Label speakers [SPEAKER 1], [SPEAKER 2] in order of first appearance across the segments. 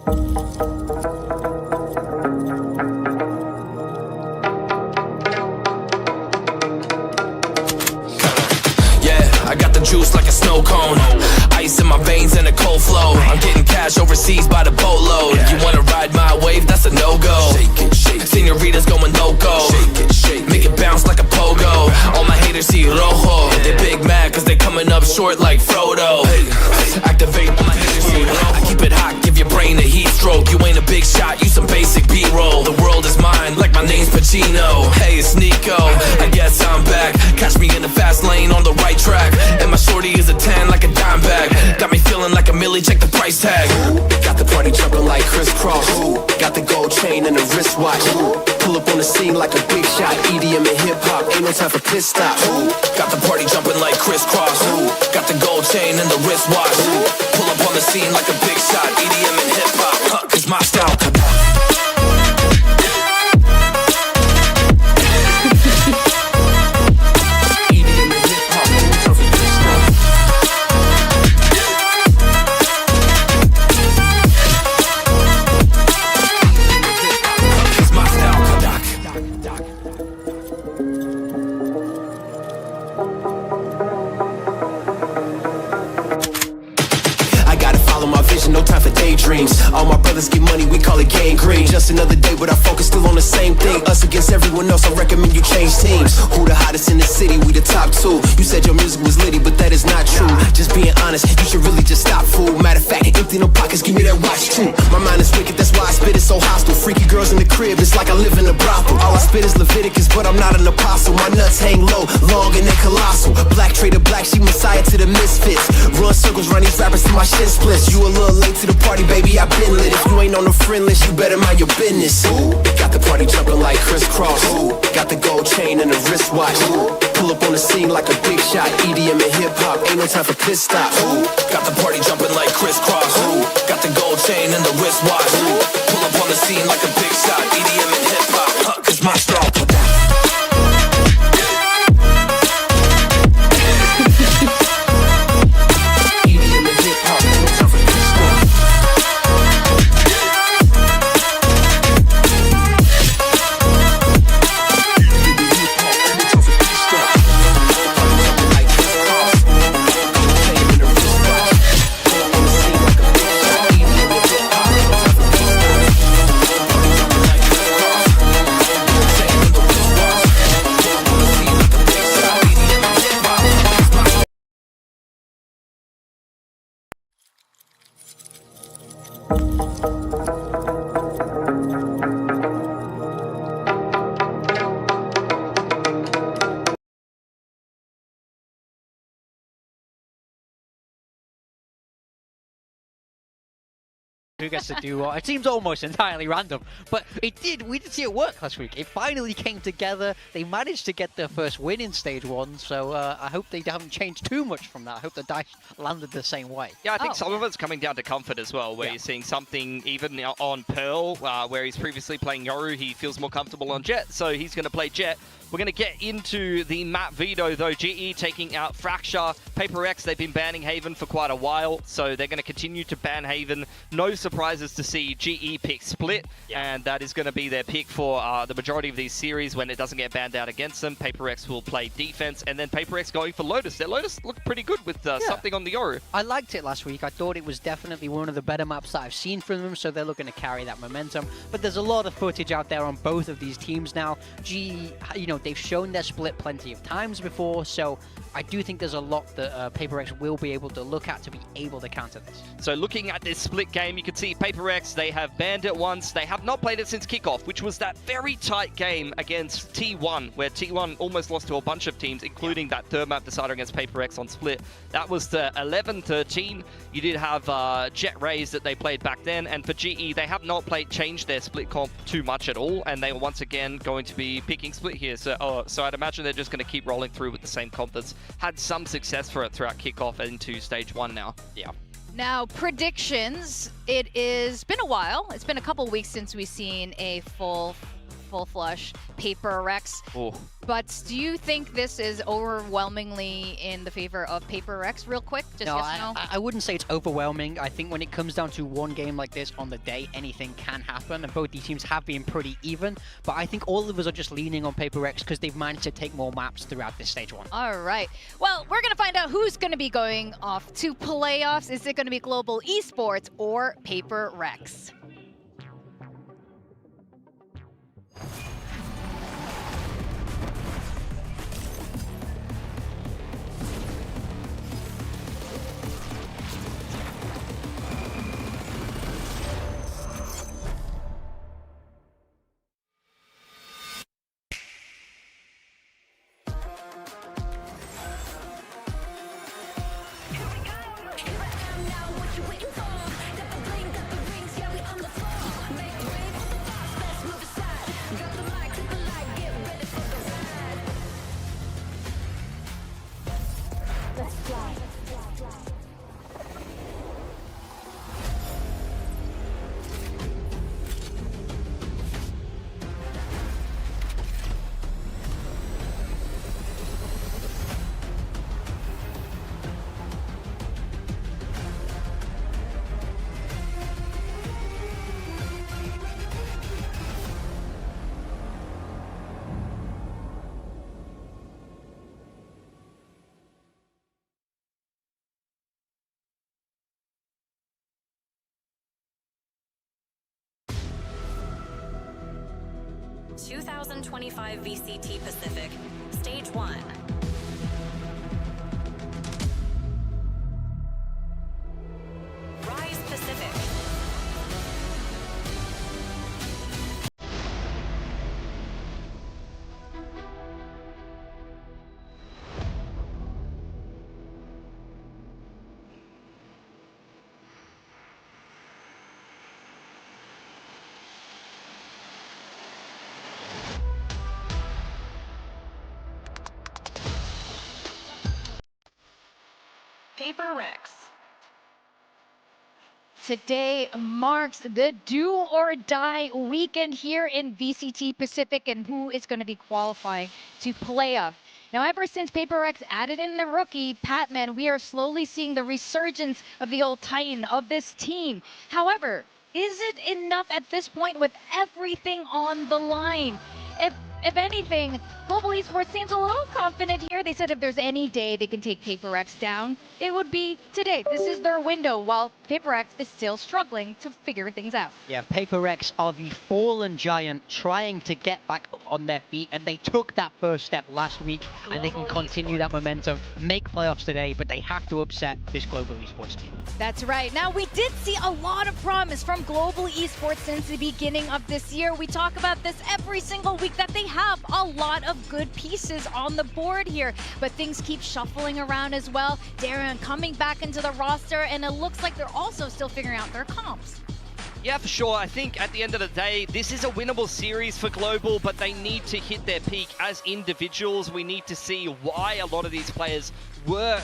[SPEAKER 1] I got the juice like a snow cone, ice in my veins and a cold flow. I'm getting cash overseas by the boatload. You wanna ride my wave? That's a no-go. Señoritas going loco, make it bounce like a pogo. All my haters see rojo, they big mad cause they coming up short like Frodo. Activate all my haters see rojo. I keep it hot, give your brain a heat stroke. You ain't a big shot, you some basic B-roll. The world is mine like my name's Pacino. Hey, it's Nico, I guess I'm back. Catch me in the fast lane on the right track. And my shorty is a 10 like a dime bag. Got me feeling like a millie, check the price tag. Got the party jumping like crisscross. Got the gold chain and the wristwatch. Pull up on the scene like a big shot. EDM and hip hop, ain't no time for pit stops. Got the party jumping like crisscross. Got the gold chain and the wristwatch. Pull up on the scene like a big shot. EDM and hip hop, cause my style. No time for daydreams. All my brothers get money, we call it gangrene. Just another day, but our focus still on the same thing. Us against everyone else, I recommend you change teams. Who the hottest in the city? We the top two. You said your music was litty, but that is not true. Just being honest, you should really just stop, fool. Matter of fact, empty no pockets, give me that watch too. My mind is wicked, that's why I spit it so hostile. Freaky girls in the crib, it's like I live in a brothel. All I spit is Leviticus, but I'm not an apostle. My nuts hang low, long and they colossal. Black trader black, she messiah to the misfits. Run circles, run these rappers till my shit splits. You a little late to the party, baby, I been lit. If you ain't on the friend list, you better mind your business. Got the party jumping like crisscross. Got the gold chain and the wristwatch. Pull up on the scene like a big shot. EDM and hip hop, ain't no time for pit stops. Got the party jumping like crisscross. Got the gold chain and the wristwatch. Pull up on the scene like a big shot. EDM and hip hop, cause my style.
[SPEAKER 2] Who gets to do what? It seems almost entirely random, but we did see it work last week. It finally came together. They managed to get their first win in stage 1, so I hope they haven't changed too much from that. I hope the dice landed the same way.
[SPEAKER 3] Yeah, I think some of it's coming down to comfort as well, where you're seeing something even on Pearl, where he's previously playing Yoru, he feels more comfortable on Jet, so he's going to play Jet. We're going to get into the map veto, though. GE taking out Fracture. PRX, they've been banning Haven for quite a while, so they're going to continue to ban Haven. No surprises to see GE pick Split, and that is going to be their pick for the majority of these series when it doesn't get banned out against them. PRX will play defense, and then PRX going for Lotus. Their Lotus looked pretty good with something on the Yoru.
[SPEAKER 2] I liked it last week. I thought it was definitely one of the better maps that I've seen from them, so they're looking to carry that momentum. But there's a lot of footage out there on both of these teams now. GE, you know, they've shown their Split plenty of times before, so I do think there's a lot that PRX will be able to look at to be able to counter this.
[SPEAKER 3] So looking at this Split game, you can see PRX, they have banned it once. They have not played it since kickoff, which was that very tight game against T1, where T1 almost lost to a bunch of teams, including that third map decider against PRX on Split. That was the 11-13. You did have Jet Rays that they played back then, and for GE, they have not changed their Split comp too much at all, and they are once again going to be picking Split here. So I'd imagine they're just going to keep rolling through with the same comp that's had some success for it throughout kickoff into stage 1 now. Yeah.
[SPEAKER 4] Now, predictions. It has been a while. It's been a couple weeks since we've seen a full Full Flush, PRX.
[SPEAKER 3] Oh.
[SPEAKER 4] But do you think this is overwhelmingly in the favor of PRX? Real quick, just
[SPEAKER 2] No,
[SPEAKER 4] yes or no?
[SPEAKER 2] I wouldn't say it's overwhelming. I think when it comes down to one game like this on the day, anything can happen, and both these teams have been pretty even. But I think all of us are just leaning on PRX because they've managed to take more maps throughout this stage 1.
[SPEAKER 4] All right. Well, we're going to find out who's going to be going off to playoffs. Is it going to be Global Esports or PRX?
[SPEAKER 5] (2025) VCT Pacific, Stage 1. Rise Pacific. PRX.
[SPEAKER 4] Today marks the do or die weekend here in VCT Pacific, and who is going to be qualifying to playoff. Now, ever since PRX added in the rookie, Patman, we are slowly seeing the resurgence of the old Titan of this team. However, is it enough at this point with everything on the line? If anything, Global Esports seems a little confident here. They said if there's any day they can take PRX down, it would be today. This is their window, while PRX is still struggling to figure things out.
[SPEAKER 2] Yeah, PRX are the fallen giant trying to get back on their feet, and they took that first step last week, and they can continue that momentum, make playoffs today, but they have to upset this Global Esports team.
[SPEAKER 4] That's right. Now, we did see a lot of promise from Global Esports since the beginning of this year. We talk about this every single week, that they have a lot of good pieces on the board here, but things keep shuffling around as well. Darren coming back into the roster, and it looks like they're also still figuring out their comps.
[SPEAKER 3] Yeah, for sure. I think at the end of the day, this is a winnable series for Global, but they need to hit their peak as individuals. We need to see why a lot of these players were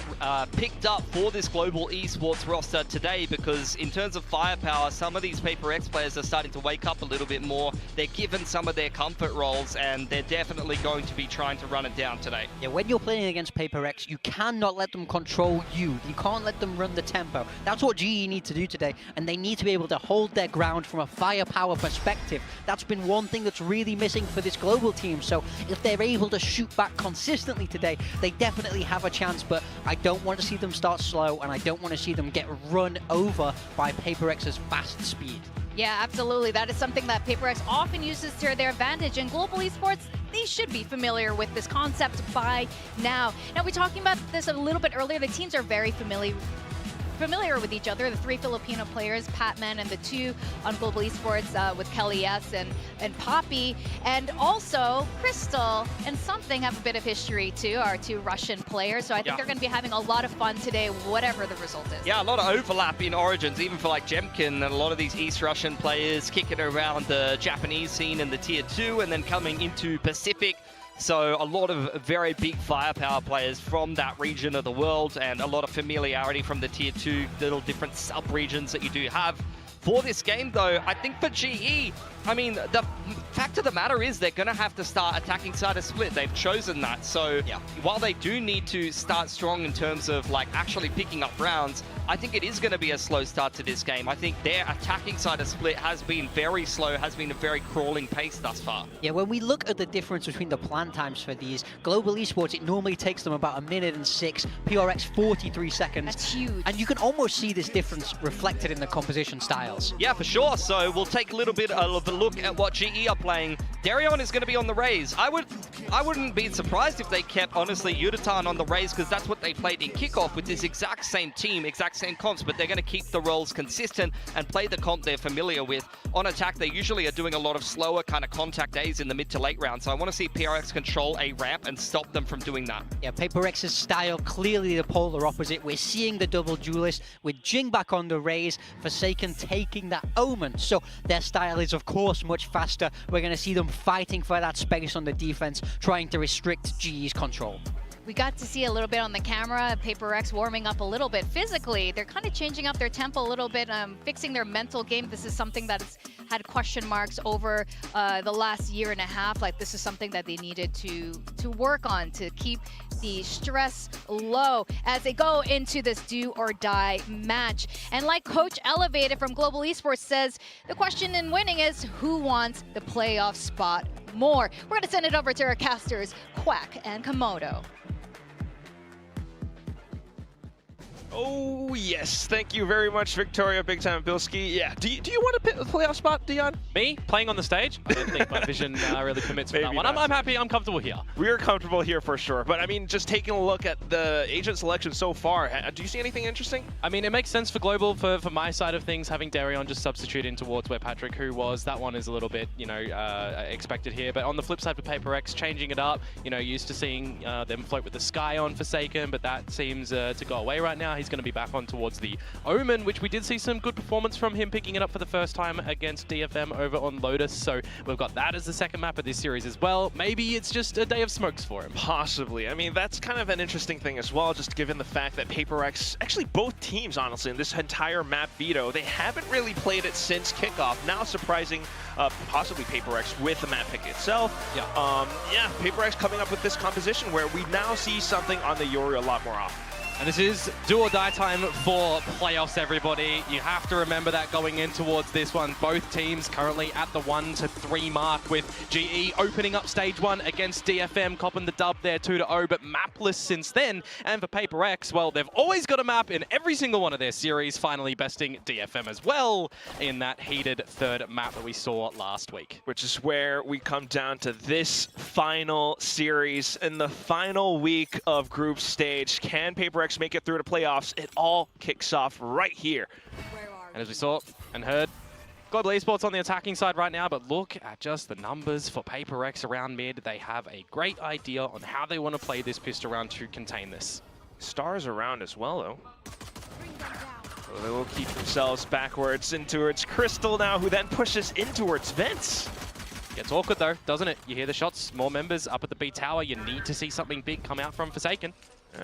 [SPEAKER 3] picked up for this Global Esports roster today, because in terms of firepower, some of these PRX players are starting to wake up a little bit more. They're given some of their comfort roles, and they're definitely going to be trying to run it down today.
[SPEAKER 2] Yeah, when you're playing against PRX, you cannot let them control you. You can't let them run the tempo. That's what GE need to do today, and they need to be able to hold their ground from a firepower perspective. That's been one thing that's really missing for this Global team, so if they're able to shoot back consistently today, they definitely have a chance, but I don't want to see them start slow, and I don't want to see them get run over by PRX's fast speed.
[SPEAKER 4] Yeah, absolutely. That is something that PRX often uses to their advantage, and Global Esports, they should be familiar with this concept by now. Now, we're talking about this a little bit earlier. The teams are very familiar with each other. The three Filipino players, Patman, and the two on Global Esports with Kelly S and Poppy, and also Crystal and Something have a bit of history too, our two Russian players. So I think they're going to be having a lot of fun today, whatever the result is.
[SPEAKER 3] Yeah, a lot of overlap in Origins, even for like Jemkin and a lot of these East Russian players kicking around the Japanese scene in the Tier 2 and then coming into Pacific. So a lot of very big firepower players from that region of the world, and a lot of familiarity from the Tier 2 little different sub-regions that you do have. For this game, though, I think for GE, I mean, the fact of the matter is they're going to have to start attacking side of split. They've chosen that. So while they do need to start strong in terms of like actually picking up rounds, I think it is going to be a slow start to this game. I think their attacking side of split has been very slow, has been a very crawling pace thus far.
[SPEAKER 2] Yeah, when we look at the difference between the plant times for these, Global Esports, it normally takes them about 1:06, PRX 43 seconds.
[SPEAKER 4] That's huge.
[SPEAKER 2] And you can almost see this difference reflected in the composition styles.
[SPEAKER 3] Yeah, for sure. So we'll take a little bit of a look at what GE are playing. Darion is going to be on the Raze. I wouldn't be surprised if they kept, honestly, Yutatan on the Raze, because that's what they played in kickoff with this exact same team, exact same comps, but they're going to keep the roles consistent and play the comp they're familiar with. On attack, they usually are doing a lot of slower kind of contact A's in the mid to late round, so I want to see PRX control a ramp and stop them from doing that.
[SPEAKER 2] Yeah, PaperX's style, clearly the polar opposite. We're seeing the double duelist with Jing back on the Raze, Forsaken taking that Omen. So their style is, of course, much faster. We're going to see them fighting for that space on the defense, trying to restrict GE's control.
[SPEAKER 4] We got to see a little bit on the camera, PaperX warming up a little bit physically. They're kind of changing up their tempo a little bit, fixing their mental game. This is something that has had question marks over the last year and a half. Like, this is something that they needed to work on to keep the stress low as they go into this do or die match. And like Coach Elevated from Global Esports says, the question in winning is who wants the playoff spot more? We're gonna send it over to our casters, Quack and Komodo.
[SPEAKER 6] Oh, yes. Thank you very much, Victoria Big Time Bilski. Yeah. Do you want to pick the playoff spot, Dion?
[SPEAKER 7] Me? Playing on the stage? I don't think my vision really permits for that one. I'm happy. I'm comfortable here.
[SPEAKER 6] We're comfortable here for sure. But, I mean, just taking a look at the agent selection so far, do you see anything interesting?
[SPEAKER 7] I mean, it makes sense for Global, for my side of things, having Darion just substitute in towards where Patrick, who was. That one is a little bit, you know, expected here. But on the flip side for PaperX, changing it up, you know, used to seeing them float with the Sky on Forsaken, but that seems to go away right now. He's going to be back on towards the Omen, which we did see some good performance from him picking it up for the first time against DFM over on Lotus. So we've got that as the second map of this series as well. Maybe it's just a day of smokes for him.
[SPEAKER 6] Possibly. I mean, that's kind of an interesting thing as well, just given the fact that PaperX, actually both teams, honestly, in this entire map veto, they haven't really played it since kickoff. Now surprising, possibly PaperX with the map pick itself. Yeah, PaperX coming up with this composition where we now see something on the Yuri a lot more often.
[SPEAKER 7] And this is do or die time for playoffs, everybody. You have to remember that going in towards this one. Both teams currently at the 1 to 3 mark, with GE opening up stage 1 against DFM, copping the dub there 2-0, but mapless since then. And for PaperX, well, they've always got a map in every single one of their series, finally besting DFM as well in that heated third map that we saw last week.
[SPEAKER 6] Which is where we come down to this final series in the final week of group stage. Can PaperX make it through to playoffs? It all kicks off right here.
[SPEAKER 7] And as we saw and heard, Global Esports on the attacking side right now, but look at just the numbers for PaperX around mid. They have a great idea on how they want to play this pistol round to contain this.
[SPEAKER 6] Stars around as well, though. So they will keep themselves backwards in towards Crystal now, who then pushes in towards Vince.
[SPEAKER 7] Gets awkward though, doesn't it? You hear the shots, more members up at the B tower. You need to see something big come out from Forsaken.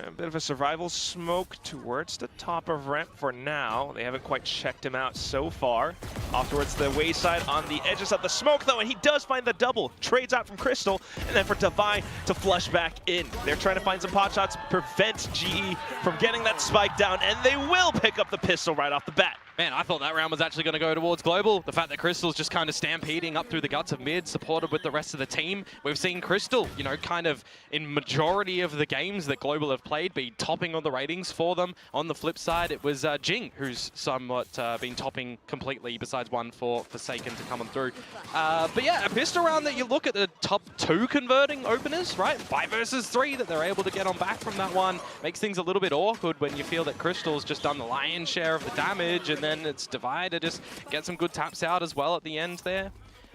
[SPEAKER 6] A bit of a survival smoke towards the top of ramp for now. They haven't quite checked him out so far. Off towards the wayside on the edges of the smoke, though, and he does find the double. Trades out from Crystal, and then for Divine to flush back in. They're trying to find some pot shots, prevent GE from getting that spike down, and they will pick up the pistol right off the bat.
[SPEAKER 7] Man, I thought that round was actually going to go towards Global. The fact that Crystal's just kind of stampeding up through the guts of mid, supported with the rest of the team. We've seen Crystal, you know, kind of in majority of the games that Global have played, be topping on the ratings for them. On the flip side, it was Jing, who's somewhat been topping completely, besides one for Forsaken to come on through. But yeah, a pistol round that you look at the top 2 converting openers, right? 5 versus 3 that they're able to get on back from that one. Makes things a little bit awkward when you feel that Crystal's just done the lion's share of the damage, and then it's Divide to just get some good taps out as well at the end there.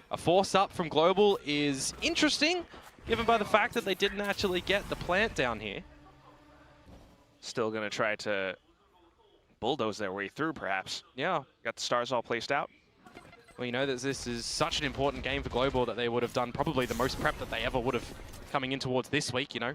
[SPEAKER 7] A force up from Global is interesting, given by the fact that they didn't actually get the plant down here.
[SPEAKER 6] Still going to try to bulldoze their way through, perhaps.
[SPEAKER 7] Yeah.
[SPEAKER 6] Got the stars all placed out.
[SPEAKER 7] Well, you know that this is such an important game for Global that they would have done probably the most prep that they ever would have coming in towards this week, you know.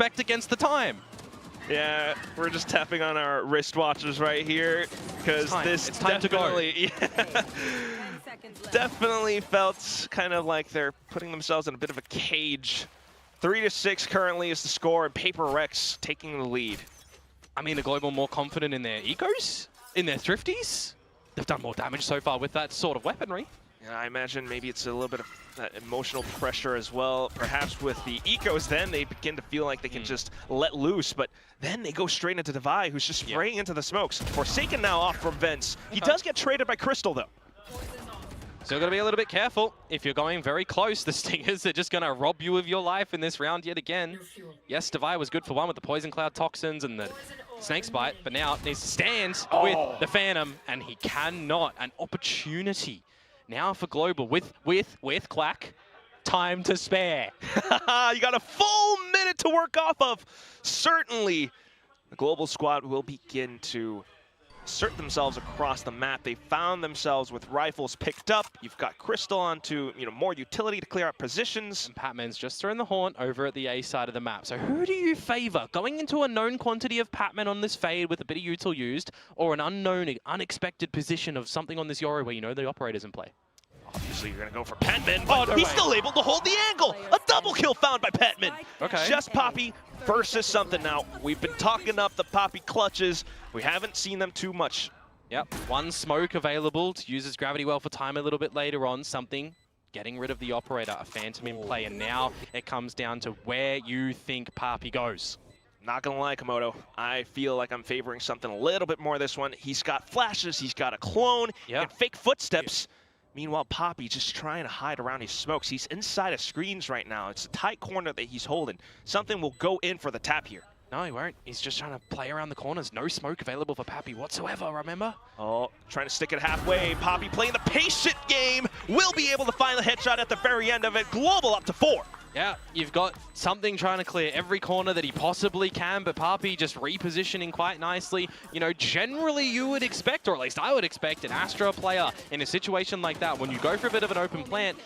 [SPEAKER 7] respect against the time.
[SPEAKER 6] Yeah, we're just tapping on our wristwatches right here because this
[SPEAKER 7] It's time to go.
[SPEAKER 6] Definitely felt kind of like they're putting themselves in a bit of a cage. 3-6 currently is the score, and PRX taking the lead.
[SPEAKER 7] I mean, the Global more confident in their ecos, in their thrifties. They've done more damage so far with that sort of weaponry.
[SPEAKER 6] Yeah, I imagine maybe it's a little bit of that emotional pressure as well. Perhaps with the ecos, then they begin to feel like they can just let loose, but then they go straight into Devi, who's just spraying into the smokes. Forsaken now off from Vents. He does get traded by Crystal, though.
[SPEAKER 7] Still got to be a little bit careful. If you're going very close, the Stingers are just going to rob you of your life in this round yet again. Yes, Devi was good for one with the Poison Cloud Toxins and the Snake Bite, but now needs to stand with the Phantom, and he cannot. An opportunity now for Global with Clack. Time to spare.
[SPEAKER 6] You got a full minute to work off of. Certainly, the Global squad will begin to assert themselves across the map. They found themselves with rifles picked up. You've got Crystal onto, more utility to clear out positions.
[SPEAKER 7] And Patman's just throwing the horn over at the A side of the map. So who do you favor? Going into a known quantity of Patman on this fade with a bit of util used, or an unknown, unexpected position of something on this Yoro where you know the operator's in play?
[SPEAKER 6] Obviously, you're going to go for Petman, but he's still able to hold the angle. A double kill found by Petman.
[SPEAKER 7] Okay.
[SPEAKER 6] Just Poppy versus something now. We've been talking up the Poppy clutches. We haven't seen them too much.
[SPEAKER 7] Yep, one smoke available to use his gravity well for time a little bit later on. Something getting rid of the operator, a Phantom in play, and now it comes down to where you think Poppy goes.
[SPEAKER 6] Not gonna lie, Komodo, I feel like I'm favoring something a little bit more this one. He's got flashes, he's got a clone, and fake footsteps. Meanwhile, Poppy just trying to hide around his smokes. He's inside of screens right now. It's a tight corner that he's holding. Something will go in for the tap here.
[SPEAKER 7] No, he won't. He's just trying to play around the corners. No smoke available for Poppy whatsoever, remember?
[SPEAKER 6] Oh, trying to stick it halfway. Poppy playing the patient game. Will be able to find the headshot at the very end of it. Global up to 4.
[SPEAKER 7] Yeah, you've got something trying to clear every corner that he possibly can, but Poppy just repositioning quite nicely. Generally you would expect, or at least I would expect, an Astra player in a situation like that, when you go for a bit of an open plant,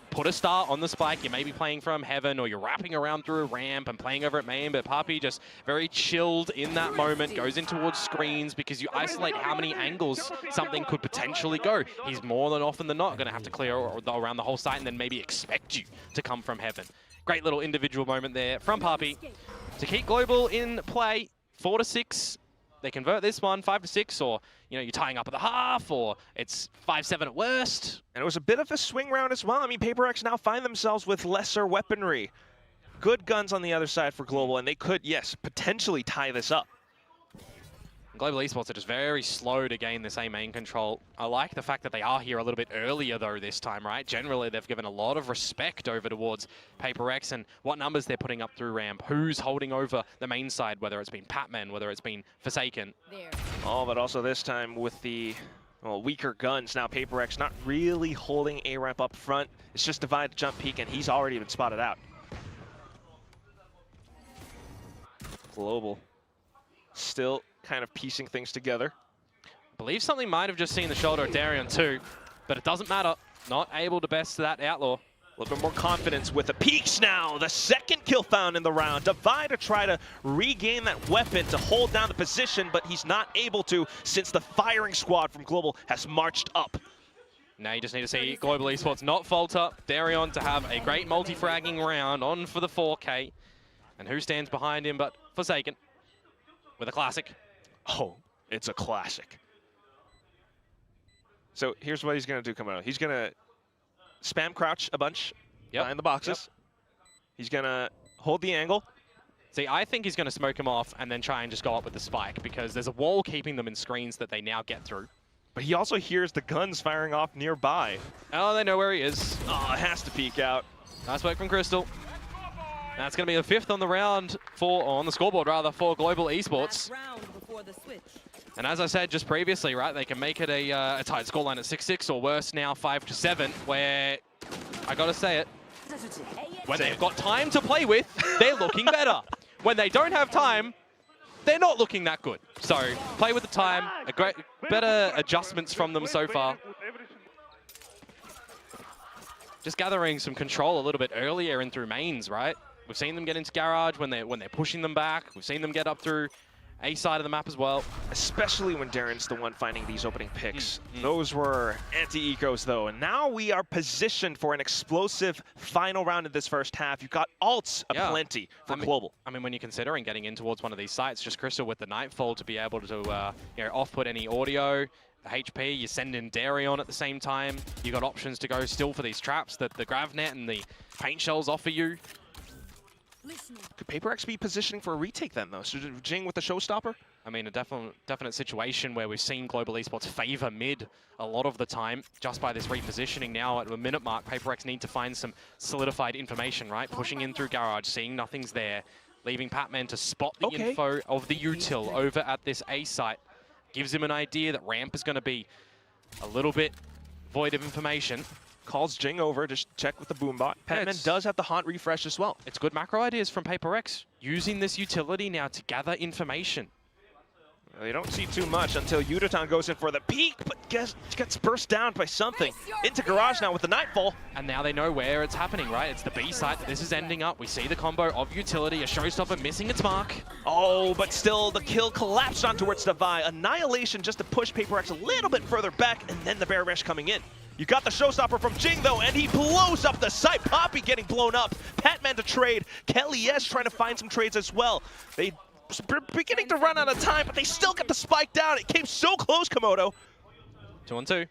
[SPEAKER 7] put a star on the spike, you may be playing from heaven, or you're wrapping around through a ramp and playing over at main, but Poppy just very chilled in that moment, goes in towards screens because you isolate how many angles something could potentially go. He's more than often than not going to have to clear around the whole site and then maybe expect you to come from heaven. Great little individual moment there from Poppy to keep Global in play. 4-6. They convert this one 5-6, or you're tying up at the half, or it's 5-7 at worst.
[SPEAKER 6] And it was a bit of a swing round as well. I mean, PRX now find themselves with lesser weaponry. Good guns on the other side for Global, and they could, yes, potentially tie this up.
[SPEAKER 7] Global Esports are just very slow to gain this A main control. I like the fact that they are here a little bit earlier though this time, right? Generally, they've given a lot of respect over towards PRX and what numbers they're putting up through ramp, who's holding over the main side, whether it's been Patman, whether it's been Forsaken.
[SPEAKER 6] Oh, but also this time with the weaker guns, now PRX not really holding A ramp up front. It's just Divide to jump peek, and he's already been spotted out. Global still kind of piecing things together.
[SPEAKER 7] I believe something might have just seen the shoulder of Darion too, but it doesn't matter. Not able to best that Outlaw.
[SPEAKER 6] A little bit more confidence with the peaks now. The second kill found in the round. Divide to try to regain that weapon to hold down the position, but he's not able to since the firing squad from Global has marched up.
[SPEAKER 7] Now you just need to see Global Esports not falter. Darion to have a great multi-fragging round on for the 4K. And who stands behind him but Forsaken with a classic.
[SPEAKER 6] Oh, it's a classic. So here's what he's going to do, Komodo. He's going to spam crouch a bunch behind the boxes. He's going to hold the angle.
[SPEAKER 7] See, I think he's going to smoke him off and then try and just go up with the spike because there's a wall keeping them in screens that they now get through.
[SPEAKER 6] But he also hears the guns firing off nearby.
[SPEAKER 7] Oh, they know where he is.
[SPEAKER 6] Oh, it has to peek out.
[SPEAKER 7] Nice work from Crystal. That's going to be the 5th on the round on the scoreboard rather for Global Esports. And as I said just previously, right, they can make it a tight scoreline at 6-6 or worse now 5-7, where I got to say it, when they've got time to play with, they're looking better. When they don't have time, they're not looking that good. So play with the time, better adjustments from them so far. Just gathering some control a little bit earlier in through mains, right? We've seen them get into Garage when they're pushing them back. We've seen them get up through A side of the map as well.
[SPEAKER 6] Especially when Darren's the one finding these opening picks. Those were anti-ecos though, and now we are positioned for an explosive final round of this first half. You've got ults aplenty for Global.
[SPEAKER 7] I mean, when you're considering getting in towards one of these sites, just Crystal with the Nightfall to be able to off-put any audio, the HP, you send in Darion at the same time. You got options to go still for these traps that the Gravnet and the paint shells offer you.
[SPEAKER 6] Could PaperX be positioning for a retake then, though? So Jing with the showstopper?
[SPEAKER 7] I mean, a definite situation where we've seen Global Esports favor mid a lot of the time just by this repositioning. Now at the minute mark, PaperX need to find some solidified information, right? Pushing in through Garage, seeing nothing's there, leaving Patman to spot the info of the util over at this A site. Gives him an idea that ramp is going to be a little bit void of information.
[SPEAKER 6] Calls Jing over to check with the boombot. Patman does have the haunt refresh as well.
[SPEAKER 7] It's good macro ideas from PaperX, using this utility now to gather information.
[SPEAKER 6] They don't see too much until Udaton goes in for the peek, but gets burst down by something. Into Garage now with the Nightfall.
[SPEAKER 7] And now they know where it's happening, right? It's the B site that this is ending up. We see the combo of utility, a showstopper missing its mark.
[SPEAKER 6] Oh, but still the kill collapsed on towards Devi. Annihilation just to push PaperX a little bit further back, and then the Bear Rush coming in. You got the showstopper from Jing, though, and he blows up the site. Poppy getting blown up. Patman to trade. Kelly S trying to find some trades as well. They beginning to run out of time, but they still got the spike down. It came so close, Komodo.
[SPEAKER 7] 2-on-2.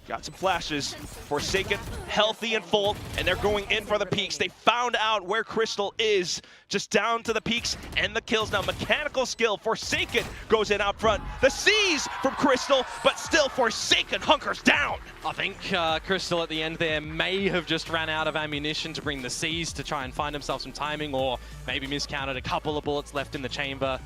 [SPEAKER 6] Got some flashes. Forsaken, healthy and full, and they're going in for the peaks. They found out where Crystal is, just down to the peaks and the kills. Now, mechanical skill, Forsaken goes in out front. The C's from Crystal, but still Forsaken hunkers down.
[SPEAKER 7] I think Crystal at the end there may have just ran out of ammunition to bring the C's to try and find himself some timing, or maybe miscounted a couple of bullets left in the chamber.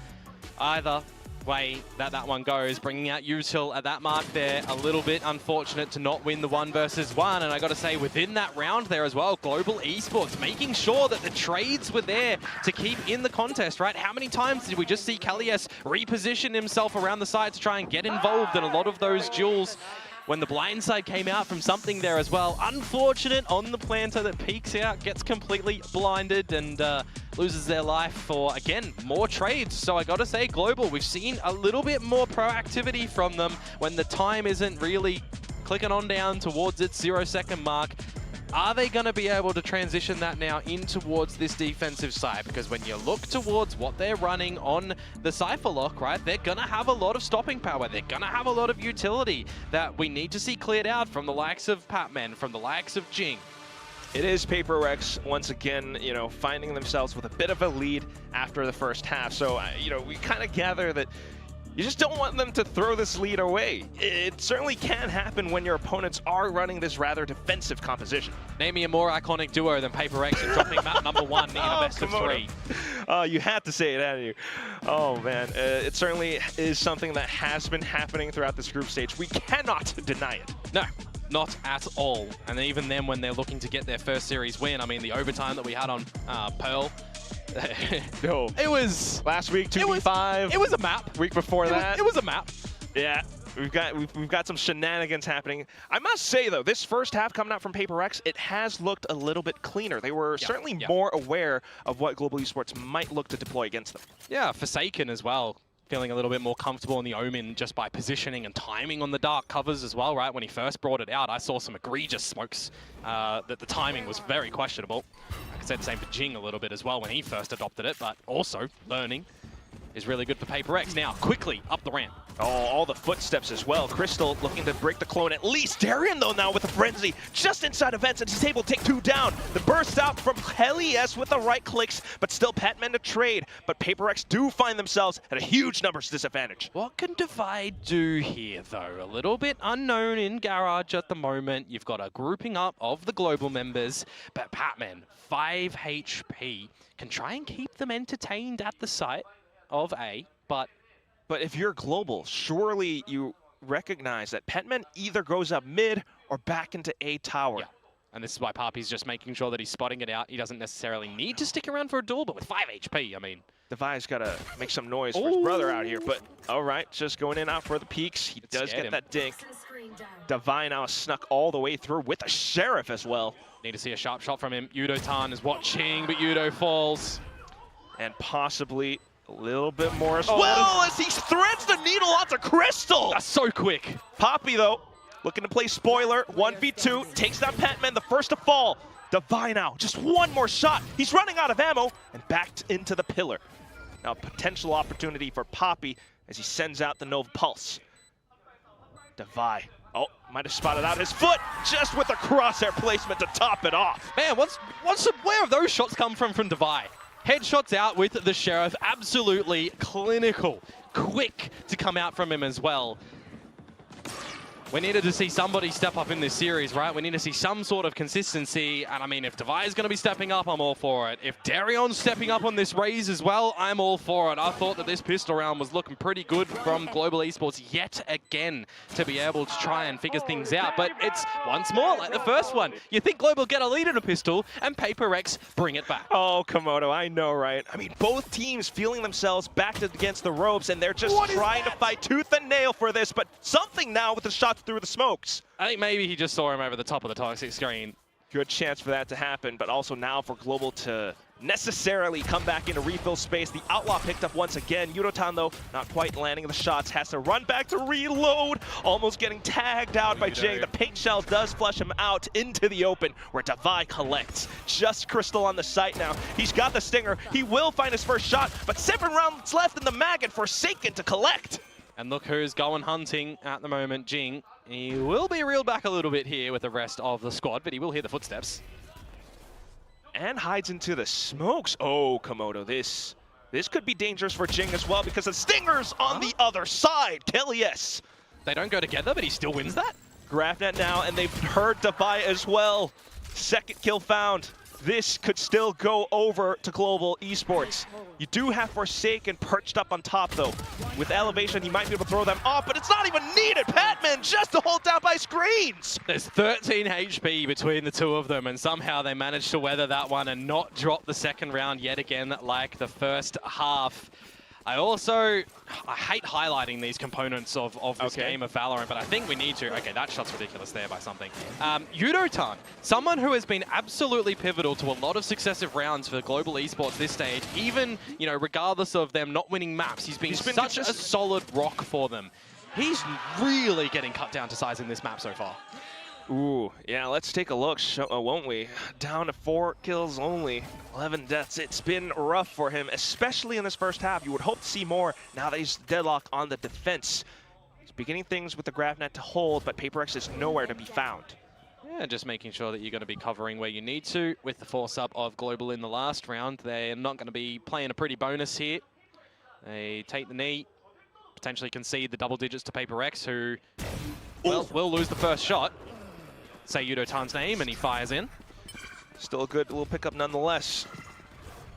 [SPEAKER 7] Either way that one goes, bringing out Util at that mark there. A little bit unfortunate to not win the 1 versus 1, and I got to say, within that round there as well, Global Esports making sure that the trades were there to keep in the contest, right? How many times did we just see Kalias reposition himself around the side to try and get involved in a lot of those duels? When the blindside came out from something there as well. Unfortunate on the planter that peeks out, gets completely blinded, and loses their life for, again, more trades. So I gotta say, Global, we've seen a little bit more proactivity from them when the time isn't really clicking on down towards its 0-second mark. Are they going to be able to transition that now in towards this defensive side? Because when you look towards what they're running on the Cypher Lock, right, they're going to have a lot of stopping power. They're going to have a lot of utility that we need to see cleared out from the likes of Patman, from the likes of Jing.
[SPEAKER 6] It is PaperX once again, finding themselves with a bit of a lead after the first half. So, we kind of gather that you just don't want them to throw this lead away. It certainly can happen when your opponents are running this rather defensive composition.
[SPEAKER 7] Name me a more iconic duo than PaperX and dropping map number 1 in a best of 3.
[SPEAKER 6] You had to say it, hadn't you? Oh, man. It certainly is something that has been happening throughout this group stage. We cannot deny it.
[SPEAKER 7] No. Not at all. And even then, when they're looking to get their first series win, I mean, the overtime that we had on Pearl,
[SPEAKER 6] no.
[SPEAKER 7] It was
[SPEAKER 6] last week 2v5.
[SPEAKER 7] It was a map.
[SPEAKER 6] Week before that.
[SPEAKER 7] It was a map.
[SPEAKER 6] Yeah. We've got some shenanigans happening. I must say though, this first half coming out from PaperX, it has looked a little bit cleaner. They were certainly more aware of what Global Esports might look to deploy against them.
[SPEAKER 7] Yeah, Forsaken as well. Feeling a little bit more comfortable in the Omen just by positioning and timing on the dark covers as well, right? When he first brought it out, I saw some egregious smokes that the timing was very questionable. I could say the same for Jing a little bit as well when he first adopted it, but also learning is really good for PaperX. Now, quickly up the ramp.
[SPEAKER 6] Oh, all the footsteps as well. Crystal looking to break the clone at least. Darian, though, now with a frenzy just inside of Vents, and he's able to take 2 down. The burst out from Heli S with the right clicks, but still Patman to trade. But PaperX do find themselves at a huge numbers disadvantage.
[SPEAKER 7] What can Divide do here, though? A little bit unknown in Garage at the moment. You've got a grouping up of the global members, but Patman, 5 HP, can try and keep them entertained at the site of A, but
[SPEAKER 6] if you're Global, surely you recognize that Petman either goes up mid or back into A tower.
[SPEAKER 7] Yeah. And this is why Papi's just making sure that he's spotting it out. He doesn't necessarily need to stick around for a duel, but with 5 HP, I mean.
[SPEAKER 6] Devi's got to make some noise for his brother out here, but all right, just going in out for the peaks. He does get that dink. Devi now snuck all the way through with a Sheriff as well.
[SPEAKER 7] Need to see a sharp shot from him. Yudo-tan is watching, but Yudo falls.
[SPEAKER 6] And possibly a little bit more as well as he threads the needle onto Crystal.
[SPEAKER 7] That's so quick.
[SPEAKER 6] Poppy, though, looking to play spoiler. 1v2, takes down Patman, the first to fall. Devi now, just one more shot. He's running out of ammo and backed into the pillar. Now a potential opportunity for Poppy as he sends out the Nova Pulse. Devi, oh, might have spotted out his foot just with a crosshair placement to top it off.
[SPEAKER 7] Man, where have those shots come from Devi? Headshots out with the Sheriff, absolutely clinical, quick to come out from him as well. We needed to see somebody step up in this series, right? We need to see some sort of consistency. And I mean, if Devi is going to be stepping up, I'm all for it. If Darion's stepping up on this raise as well, I'm all for it. I thought that this pistol round was looking pretty good from Global Esports yet again to be able to try and figure things out. But it's once more like the first one. You think Global get a lead in a pistol and PRX bring it back.
[SPEAKER 6] Oh, Komodo, I know, right? I mean, both teams feeling themselves backed against the ropes, and they're just trying to fight tooth and nail for this. But something now with the shots through the smokes.
[SPEAKER 7] I think maybe he just saw him over the top of the toxic screen.
[SPEAKER 6] Good chance for that to happen, but also now for Global to necessarily come back into refill space. The Outlaw picked up once again. Yudo-tan, though, not quite landing the shots, has to run back to reload, almost getting tagged out by Jing. The paint shell does flush him out into the open, where Devi collects. Just Crystal on the site now. He's got the stinger. He will find his first shot, but 7 rounds left in the mag and Forsaken to collect.
[SPEAKER 7] And look who's going hunting at the moment, Jing. He will be reeled back a little bit here with the rest of the squad, but he will hear the footsteps.
[SPEAKER 6] And hides into the smokes. Oh, Komodo, this could be dangerous for Jing as well because the Stinger's on the other side. Kellyes.
[SPEAKER 7] They don't go together, but he still wins that.
[SPEAKER 6] Grafnet now, and they've heard Devi as well. Second kill found. This could still go over to Global Esports. You do have Forsaken perched up on top, though. With elevation, he might be able to throw them off, but it's not even needed. Patman just to hold down by screens.
[SPEAKER 7] There's 13 HP between the two of them, and somehow they managed to weather that one and not drop the second round yet again like the first half. I hate highlighting these components of this game of Valorant, but I think we need to. Okay, that shot's ridiculous there by something. Yudo-tan, someone who has been absolutely pivotal to a lot of successive rounds for Global Esports this stage, even, you know, regardless of them not winning maps, he's been such a solid rock for them. He's really getting cut down to size in this map so far.
[SPEAKER 6] Ooh, yeah, let's take a look, won't we? Down to 4 kills only, 11 deaths. It's been rough for him, especially in this first half. You would hope to see more now that he's deadlocked on the defense. He's beginning things with the Grafnet to hold, but PRX is nowhere to be found.
[SPEAKER 7] Yeah, just making sure that you're going to be covering where you need to. With the force-up of Global in the last round, they're not going to be playing a pretty bonus here. They take the knee, potentially concede the double digits to PRX, who will lose the first shot. Say Yudo-tan's name, and he fires in.
[SPEAKER 6] Still a good little pickup nonetheless.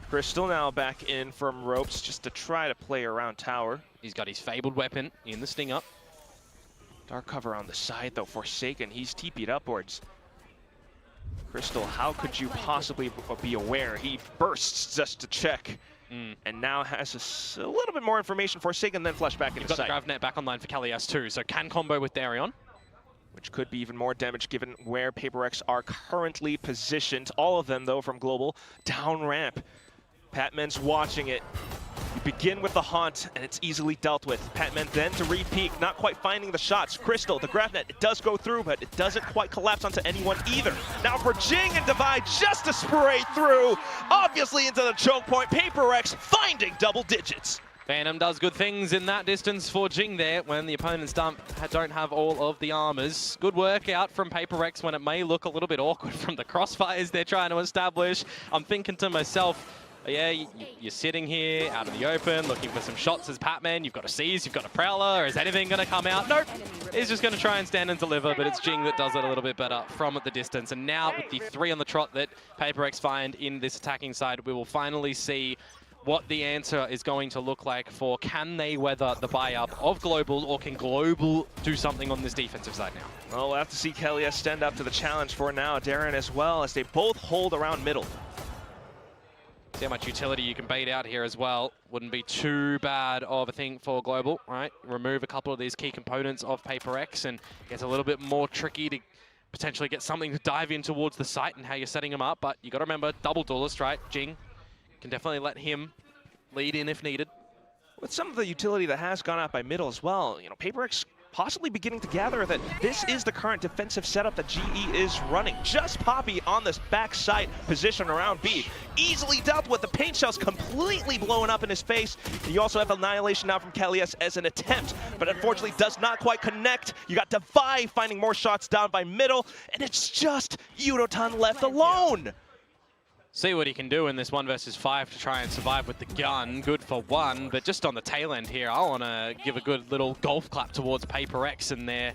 [SPEAKER 6] Crystal now back in from ropes just to try to play around tower.
[SPEAKER 7] He's got his fabled weapon in the sting up.
[SPEAKER 6] Dark cover on the side though, Forsaken, he's TP'd upwards. Crystal, how could you possibly be aware? He bursts just to check. And now has a little bit more information. Forsaken then flush back into sight.
[SPEAKER 7] You've got the Gravnet back online for Kellyes too, so can combo with Darion.
[SPEAKER 6] Which could be even more damage given where PRX are currently positioned. All of them, though, from Global. Down ramp. Patman's watching it. You begin with the haunt, and it's easily dealt with. Patman then to re-peek, not quite finding the shots. Crystal, the Grafnet, it does go through, but it doesn't quite collapse onto anyone either. Now for Jing and Devi just to spray through, obviously into the choke point. PRX finding double digits.
[SPEAKER 7] Phantom does good things in that distance for Jing there when the opponents don't have all of the armors. Good work out from PRX when it may look a little bit awkward from the crossfires they're trying to establish. I'm thinking to myself, yeah, you're sitting here out in the open looking for some shots as Patman. You've got a Seize, you've got a Prowler. Is anything going to come out? Nope. He's just going to try and stand and deliver, but it's Jing that does it a little bit better from the distance. And now with the 3 on the trot that PRX find in this attacking side, we will finally see what the answer is going to look like for can they weather the buy-up of Global, or can Global do something on this defensive side now?
[SPEAKER 6] Well, we'll have to see Kellyes stand up to the challenge for now. Darren as well, as they both hold around middle.
[SPEAKER 7] See how much utility you can bait out here as well. Wouldn't be too bad of a thing for Global, right? Remove a couple of these key components of PRX and it gets a little bit more tricky to potentially get something to dive in towards the site and how you're setting him up. But you got to remember, double duelist, right? Jing can definitely let him lead in if needed.
[SPEAKER 6] With some of the utility that has gone out by middle as well, you know, PRX possibly beginning to gather that this is the current defensive setup that GE is running. Just Poppy on this backside position around B. Easily dealt with, the paint shells completely blowing up in his face. You also have Annihilation now from Kelly's as an attempt, but unfortunately does not quite connect. You got Devi finding more shots down by middle, and it's just Yudotan left alone.
[SPEAKER 7] See what he can do in this 1 versus 5 to try and survive with the gun. Good for one, but just on the tail end here, I want to give a good little golf clap towards PRX and their,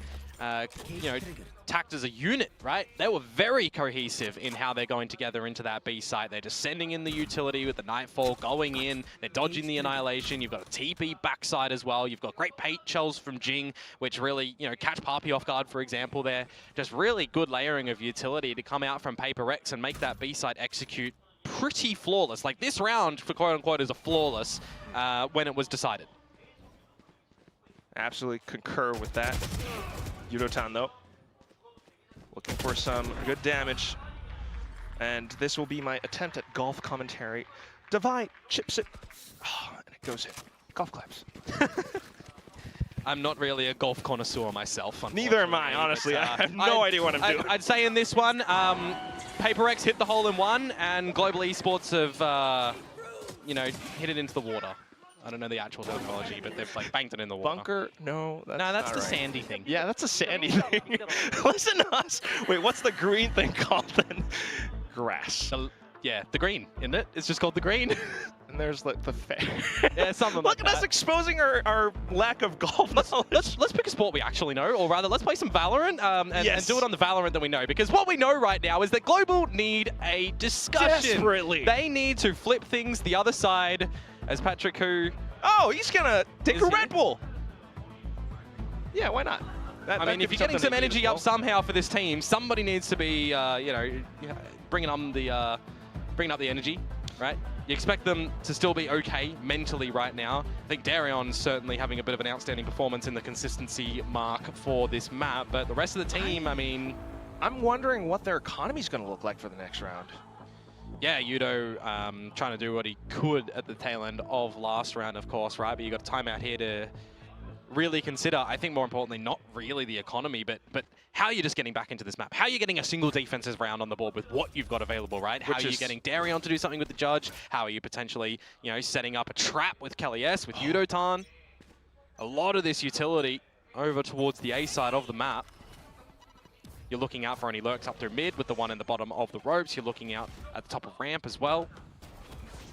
[SPEAKER 7] you know, tact as a unit, right? They were very cohesive in how they're going together into that B site. They're just sending in the utility with the Nightfall, going in, they're dodging the Annihilation. You've got a TP backside as well. You've got great paint shells from Jing, which really, you know, catch Poppy off guard, for example, there. Just really good layering of utility to come out from PRX and make that B site execute pretty flawless. Like this round, for quote-unquote, is a flawless when it was decided.
[SPEAKER 6] Absolutely concur with that. Yudotan, though, looking for some good damage. And this will be my attempt at golf commentary. Devi chips it. Oh, and it goes in. Golf claps.
[SPEAKER 7] I'm not really a golf connoisseur myself,
[SPEAKER 6] Neither am I, honestly. I have no idea what I'm doing.
[SPEAKER 7] I'd say in this one, PRX hit the hole in one, and Global Esports have, you know, hit it into the water. I don't know the actual terminology, but they've like banked it in the water.
[SPEAKER 6] Bunker? No, that's
[SPEAKER 7] no, that's
[SPEAKER 6] not
[SPEAKER 7] the
[SPEAKER 6] right.
[SPEAKER 7] sandy thing.
[SPEAKER 6] Yeah, that's a sandy thing. Listen to us. Wait, what's the green thing called then? Grass.
[SPEAKER 7] Yeah, the green, isn't it? It's just called the green.
[SPEAKER 6] And there's like the fair.
[SPEAKER 7] Yeah, something
[SPEAKER 6] Look
[SPEAKER 7] like
[SPEAKER 6] at
[SPEAKER 7] that.
[SPEAKER 6] us exposing our lack of golf knowledge.
[SPEAKER 7] Let's pick a sport we actually know, or rather, let's play some Valorant and do it on the Valorant that we know. Because what we know right now is that Global need a discussion.
[SPEAKER 6] Desperately.
[SPEAKER 7] They need to flip things the other side, as Patrick, who...
[SPEAKER 6] Oh, he's gonna take a
[SPEAKER 7] Is he?
[SPEAKER 6] Red Bull. Yeah, why not?
[SPEAKER 7] I mean, if you're getting some energy up somehow for this team, somebody needs to be, you know, bringing up the energy, right? You expect them to still be okay mentally right now. I think Darion's certainly having a bit of an outstanding performance in the consistency mark for this map, but the rest of the team, I mean...
[SPEAKER 6] I'm wondering what their economy's going to look like for the next round.
[SPEAKER 7] Yeah, Yudo trying to do what he could at the tail end of last round, of course, right? But you got a timeout here to really consider, I think more importantly, not really the economy, but how you're just getting back into this map. How you're getting a single defensive round on the board with what you've got available, right? How are you getting Darion to do something with the Judge? How are you potentially, you know, setting up a trap with Kelly's, with Yudotan? A lot of this utility over towards the A side of the map. You're looking out for any lurks up through mid with the one in the bottom of the ropes. You're looking out at the top of ramp as well.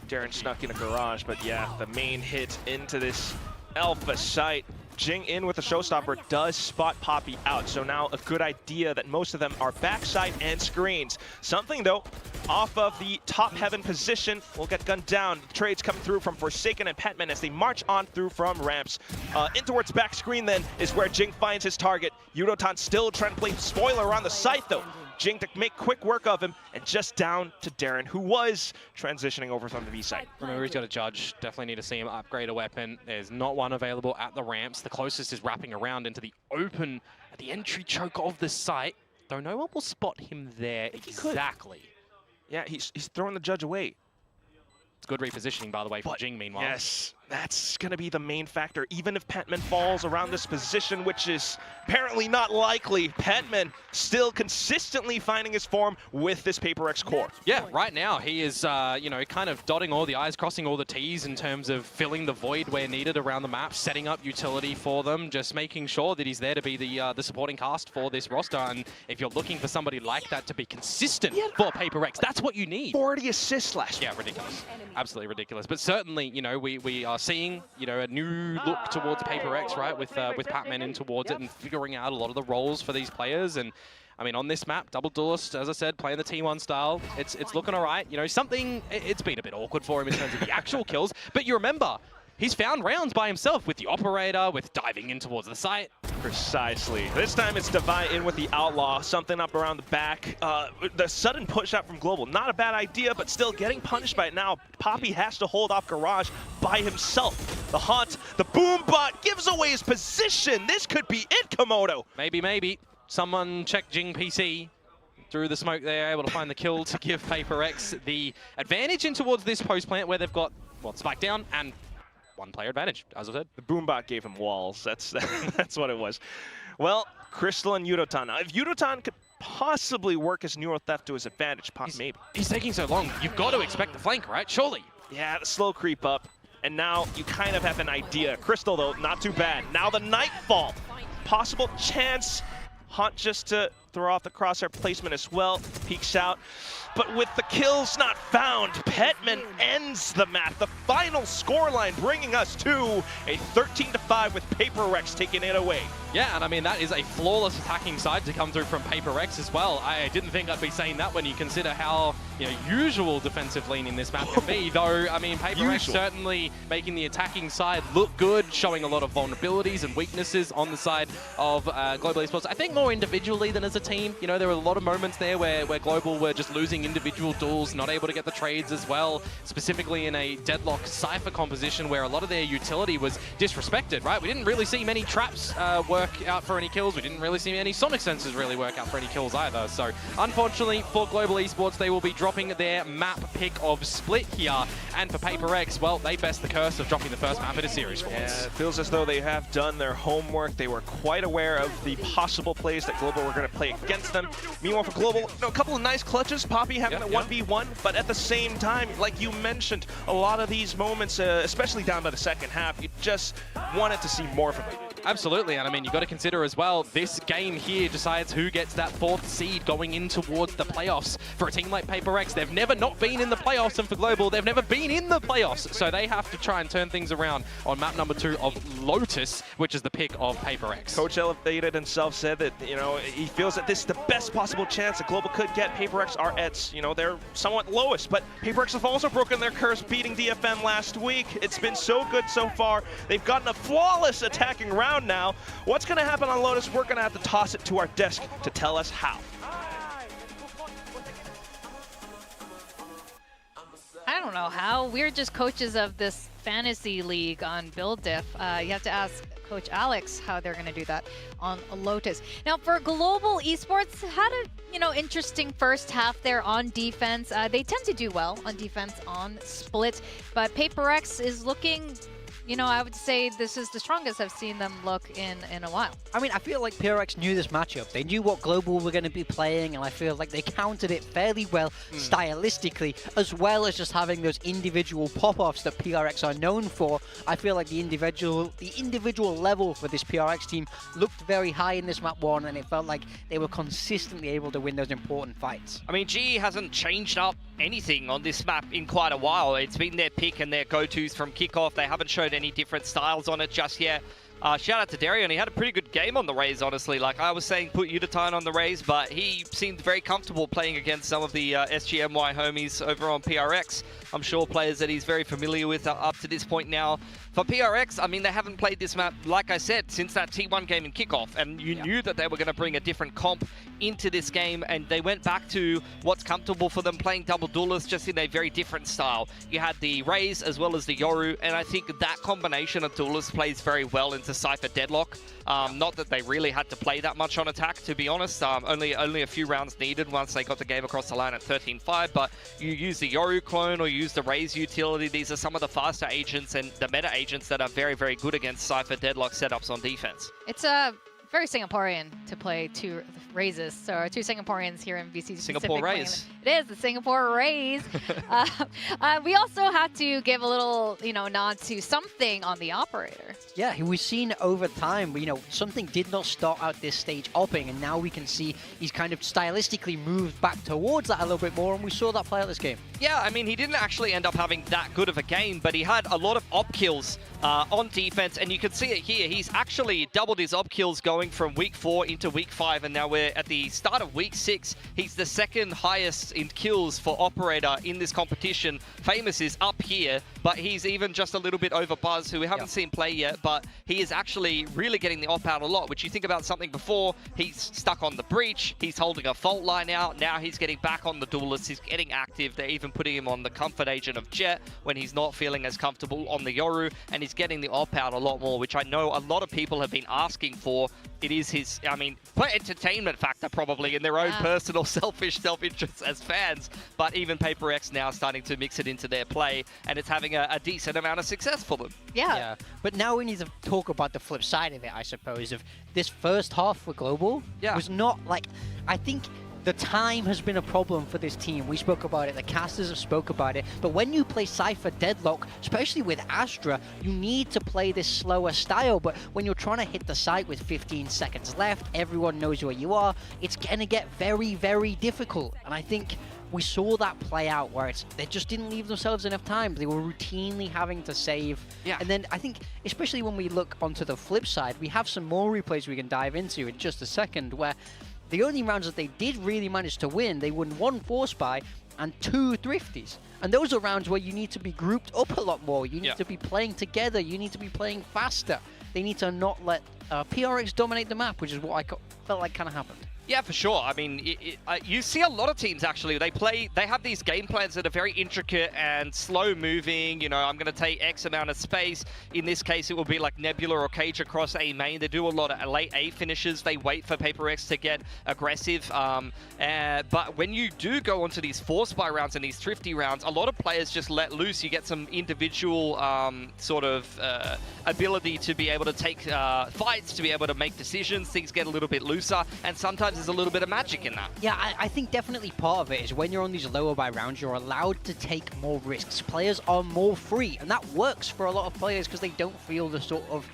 [SPEAKER 6] Darren snuck in a garage, but yeah, the main hit into this alpha site. Jing in with the showstopper does spot Poppy out, so now a good idea that most of them are backside and screens. Something though, off of the top heaven position will get gunned down. Trades coming through from Forsaken and Petman as they march on through from ramps. In towards back screen then is where Jing finds his target. Yudotan still trying to play spoiler on the site though. Jing to make quick work of him, and just down to Darren, who was transitioning over from the B side.
[SPEAKER 7] Remember, he's got a Judge. Definitely need to see him upgrade a weapon. There's not one available at the ramps. The closest is wrapping around into the open at the entry choke of the site, though no one will spot him there exactly.
[SPEAKER 6] Yeah, he's throwing the Judge away.
[SPEAKER 7] It's good repositioning, by the way, for Jing, meanwhile.
[SPEAKER 6] Yes, that's going to be the main factor. Even if Petman falls around this position, which is apparently not likely, Petman still consistently finding his form with this PRX core.
[SPEAKER 7] Yeah, right now he is, you know, kind of dotting all the I's, crossing all the T's in terms of filling the void where needed around the map, setting up utility for them, just making sure that he's there to be the supporting cast for this roster. And if you're looking for somebody like that to be consistent for PRX, that's what you need.
[SPEAKER 6] 40 assists last year.
[SPEAKER 7] Yeah, ridiculous. Absolutely ridiculous. But certainly, you know, we are seeing, you know, a new look towards PRX, right, with Patman in towards it and figuring out a lot of the roles for these players. And I mean, on this map, double duelist, as I said, playing the T1 style, it's looking all right. You know, it's been a bit awkward for him in terms of the actual kills, but you remember, he's found rounds by himself with the operator, with diving in towards the site.
[SPEAKER 6] Precisely. This time it's Devi in with the Outlaw, something up around the back. The sudden push out from Global, not a bad idea, but still getting punished by it now. Poppy has to hold off Garage by himself. The Haunt, the Boom Bot gives away his position. This could be it, Komodo.
[SPEAKER 7] Maybe. someone check Jing PC. Through the smoke, they're able to find the kill to give PRX the advantage in towards this post plant where they've got, well, spike down and one player advantage, as I said.
[SPEAKER 6] The Boombot gave him walls. That's what it was. Well, Crystal and Yudotan. Now, if Yudotan could possibly work his Neuro Theft to his advantage, maybe.
[SPEAKER 7] He's taking so long. You've got to expect the flank, right? Surely.
[SPEAKER 6] Yeah, the slow creep up. And now you kind of have an idea. Crystal, though, not too bad. Now the Nightfall. Possible chance. Hunt just to throw off the crosshair placement as well. Peeks out. But with the kills not found, Petman ends the map. The final scoreline bringing us to a 13-5 with PRX taking it away.
[SPEAKER 7] Yeah, and I mean, that is a flawless attacking side to come through from PRX as well. I didn't think I'd be saying that when you consider how, usual defensive leaning this map can be, though. I mean, PRX certainly making the attacking side look good, showing a lot of vulnerabilities and weaknesses on the side of Global Esports. I think more individually than as a team. There were a lot of moments there where Global were just losing individual duels, not able to get the trades as well, specifically in a deadlock Cypher composition where a lot of their utility was disrespected, right? We didn't really see many traps work out for any kills. We didn't really see any sonic sensors really work out for any kills either. So unfortunately for Global Esports, they will be dropping their map pick of Split here. And for PRX, well, they best the curse of dropping the first map in a series for once.
[SPEAKER 6] It feels as though they have done their homework. They were quite aware of the possible plays that Global were going to play against them. Meanwhile, for Global, a couple of nice clutches. Poppy having a 1v1, but at the same time, like you mentioned, a lot of these moments, especially down to the second half, you just wanted to see more from them.
[SPEAKER 7] Absolutely, and I mean, you've got to consider as well, this game here decides who gets that 4th seed going in towards the playoffs. For a team like PRX, they've never not been in the playoffs, and for Global, they've never been in the playoffs. So they have to try and turn things around on map number 2 of Lotus, which is the pick of PRX.
[SPEAKER 6] Coach Elevated himself said that, he feels that this is the best possible chance that Global could get. PRX are at, they're somewhat lowest, but PRX have also broken their curse beating DFN last week. It's been so good so far. They've gotten a flawless attacking round now. What's going to happen on Lotus? We're going to have to toss it to our desk to tell us how.
[SPEAKER 4] I don't know how. We're just coaches of this fantasy league on Build Diff. You have to ask Coach Alex how they're going to do that on Lotus. Now, for Global Esports, had a interesting first half there on defense. They tend to do well on defense on Split, but PRX is looking. I would say this is the strongest I've seen them look in a while.
[SPEAKER 2] I mean, I feel like PRX knew this matchup. They knew what Global were going to be playing, and I feel like they countered it fairly well stylistically, as well as just having those individual pop-offs that PRX are known for. I feel like the individual level for this PRX team looked very high in this map 1, and it felt like they were consistently able to win those important fights.
[SPEAKER 3] I mean, GE hasn't changed up anything on this map in quite a while. It's been their pick and their go-tos from kickoff. They haven't showed any different styles on it just yet. Shout out to Darion. He had a pretty good game on the Raze, honestly. Like I was saying, put Yudotan on the Raze, but he seemed very comfortable playing against some of the SGMY homies over on PRX. I'm sure players that he's very familiar with up to this point now. For PRX, I mean, they haven't played this map, like I said, since that T1 game in kickoff, and you knew that they were going to bring a different comp into this game, and they went back to what's comfortable for them, playing double duelists, just in a very different style. You had the Raze as well as the Yoru, and I think that combination of duelists plays very well into Cypher Deadlock. Not that they really had to play that much on attack, to be honest. Only a few rounds needed once they got the game across the line at 13-5, but you use the Yoru clone or you use the Raze utility. These are some of the faster agents and the meta agents that are very, very good against Cypher Deadlock setups on defense.
[SPEAKER 4] It's very Singaporean to play 2 Razes, so 2 Singaporeans here in VCT.
[SPEAKER 3] Singapore Raze.
[SPEAKER 4] It is the Singapore Raze. We also had to give a little, nod to something on the operator.
[SPEAKER 2] Yeah, we've seen over time, something did not start out this stage opping, and now we can see he's kind of stylistically moved back towards that a little bit more, and we saw that play out this game.
[SPEAKER 3] Yeah, I mean, he didn't actually end up having that good of a game, but he had a lot of op kills on defense, and you can see it here. He's actually doubled his op kills going from week 4 into week 5, and now we're at the start of week 6. He's the second highest in kills for operator in this competition. Famous is up here, but he's even just a little bit over Buzz, who we haven't seen play yet, but he is actually really getting the op out a lot, which you think about something before, he's stuck on the breach, he's holding a fault line out, now he's getting back on the duelist, he's getting active, they're even putting him on the comfort agent of Jet when he's not feeling as comfortable on the Yoru, and he's getting the op out a lot more, which I know a lot of people have been asking for it is his, I mean, for entertainment factor probably in their own personal selfish self-interest as fans, but even PaperX now starting to mix it into their play, and it's having a decent amount of success for them.
[SPEAKER 2] Yeah, but now we need to talk about the flip side of it, I suppose, of this first half for Global was not like, I think the time has been a problem for this team. We spoke about it, the casters have spoke about it, but when you play Cypher Deadlock, especially with Astra, you need to play this slower style, but when you're trying to hit the site with 15 seconds left, everyone knows where you are, it's gonna get very, very difficult, and I think we saw that play out where they just didn't leave themselves enough time. They were routinely having to save. And then I think, especially when we look onto the flip side, we have some more replays we can dive into in just a second, where the only rounds that they did really manage to win, they won 1 Force Buy and 2 Thrifties. And those are rounds where you need to be grouped up a lot more. You need to be playing together. You need to be playing faster. They need to not let PRX dominate the map, which is what I felt like kind of happened.
[SPEAKER 3] Yeah, for sure. I mean, you see a lot of teams actually. They have these game plans that are very intricate and slow moving. You know, I'm going to take X amount of space. In this case, it will be like Nebula or Cage across A main. They do a lot of late A finishes. They wait for PaperX to get aggressive. But when you do go onto these Force Buy rounds and these Thrifty rounds, a lot of players just let loose. You get some individual sort of ability to be able to take fights, to be able to make decisions. Things get a little bit looser, and sometimes there's a little bit of magic in that.
[SPEAKER 2] Yeah, I think definitely part of it is when you're on these lower buy rounds, you're allowed to take more risks. Players are more free, and that works for a lot of players because they don't feel the sort of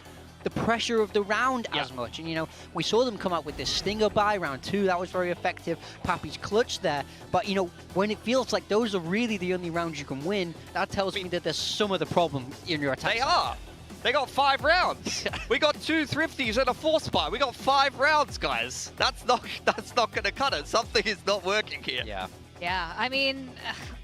[SPEAKER 2] the pressure of the round as much. And, you know, we saw them come out with this Stinger buy round 2. That was very effective. Pappy's clutch there. But, you know, when it feels like those are really the only rounds you can win, that tells me that there's some of the problem in your attack.
[SPEAKER 3] They are. They got 5 rounds. We got 2 Thrifties and a Force Buy. We got 5 rounds, guys. That's not going to cut it. Something is not working here.
[SPEAKER 4] Yeah, I mean,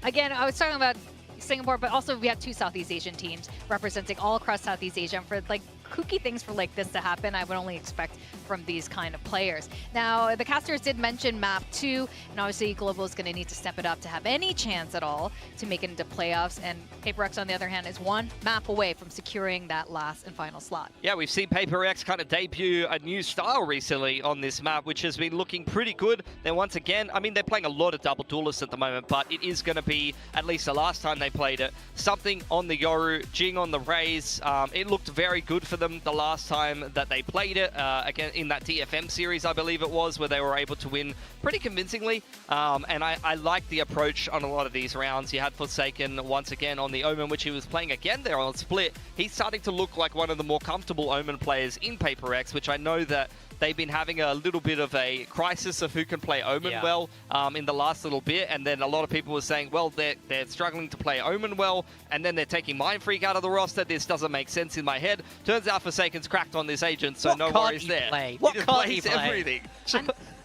[SPEAKER 4] again, I was talking about Singapore, but also we have 2 Southeast Asian teams representing all across Southeast Asia. And for like kooky things for like this to happen, I would only expect from these kind of players. Now, the casters did mention map 2, and obviously Global is going to need to step it up to have any chance at all to make it into playoffs. And PaperX, on the other hand, is 1 map away from securing that last and final slot.
[SPEAKER 3] Yeah, we've seen PaperX kind of debut a new style recently on this map, which has been looking pretty good. Then once again, I mean, they're playing a lot of double duelists at the moment, but it is going to be, at least the last time they played it, something on the Yoru, Jing on the Raze. It looked very good for them the last time that they played it, again in that DFM series, I believe it was, where they were able to win pretty convincingly. And I like the approach on a lot of these rounds. You had Forsaken once again on the Omen, which he was playing again there on Split. He's starting to look like one of the more comfortable Omen players in PaperX, which I know that they've been having a little bit of a crisis of who can play Omen well in the last little bit, and then a lot of people were saying, well, they're struggling to play Omen well, and then they're taking Mind Freak out of the roster. This doesn't make sense in my head. Turns out Forsaken's cracked on this agent, so no worries there.
[SPEAKER 2] What
[SPEAKER 3] he just
[SPEAKER 2] can't he
[SPEAKER 3] plays
[SPEAKER 2] play?
[SPEAKER 3] everything.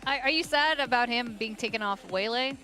[SPEAKER 4] Are you sad about him being taken off Waylay?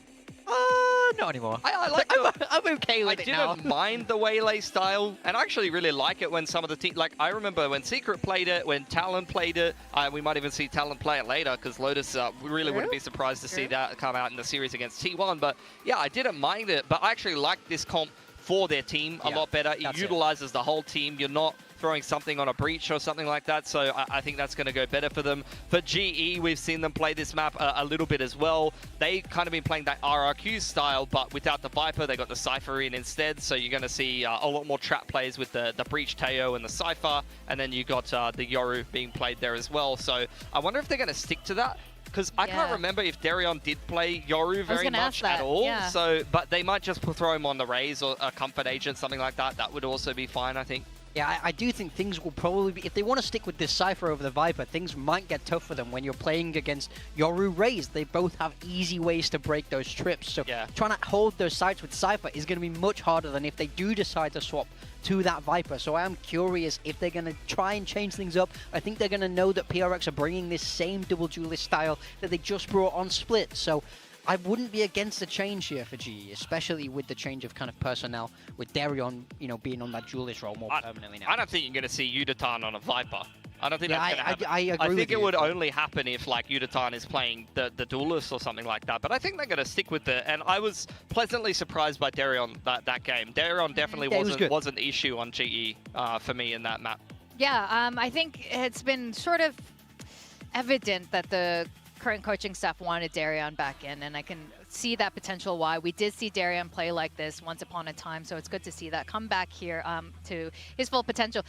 [SPEAKER 2] Not anymore.
[SPEAKER 3] I like
[SPEAKER 2] I'm okay with it now.
[SPEAKER 3] I didn't mind the Waylay style, and I actually really like it when some of the teams, like I remember when Secret played it, when Talon played it, we might even see Talon play it later, because Lotus really wouldn't be surprised to see that come out in the series against T1, but yeah, I didn't mind it, but I actually like this comp for their team a lot better. It utilizes the whole team. You're not throwing something on a breach or something like that, so I think that's going to go better for them. For GE, we've seen them play this map a little bit as well. They kind of been playing that RRQ style, but without the Viper, they got the Cypher in instead, so you're going to see a lot more trap plays with the breach Teo and the Cypher, and then you got the Yoru being played there as well. So I wonder if they're going to stick to that, because I can't remember if Darion did play Yoru very much at all. So, but they might just throw him on the Raze or a Comfort Agent, something like that. That would also be fine, I think.
[SPEAKER 2] Yeah, I do think things will probably be, if they want to stick with this Cypher over the Viper, things might get tough for them when you're playing against Yoru Raze. They both have easy ways to break those trips, so trying to hold those sites with Cypher is going to be much harder than if they do decide to swap to that Viper. So I am curious if they're going to try and change things up. I think they're going to know that PRX are bringing this same double duelist style that they just brought on Split, so I wouldn't be against the change here for GE, especially with the change of kind of personnel, with Darion, you know, being on that duelist role more permanently now.
[SPEAKER 3] I don't think you're going to see Udatan on a Viper. I don't think that's going to happen.
[SPEAKER 2] I agree
[SPEAKER 3] I think
[SPEAKER 2] with
[SPEAKER 3] it
[SPEAKER 2] you.
[SPEAKER 3] would only happen if, like, Udatan is playing the duelist or something like that. But I think they're going to stick with it. And I was pleasantly surprised by Darion that game. Darion definitely was an issue on GE for me in that map.
[SPEAKER 4] Yeah, I think it's been sort of evident that the current coaching staff wanted Darion back in, and I can see that potential why. We did see Darion play like this once upon a time, so it's good to see that come back here to his full potential.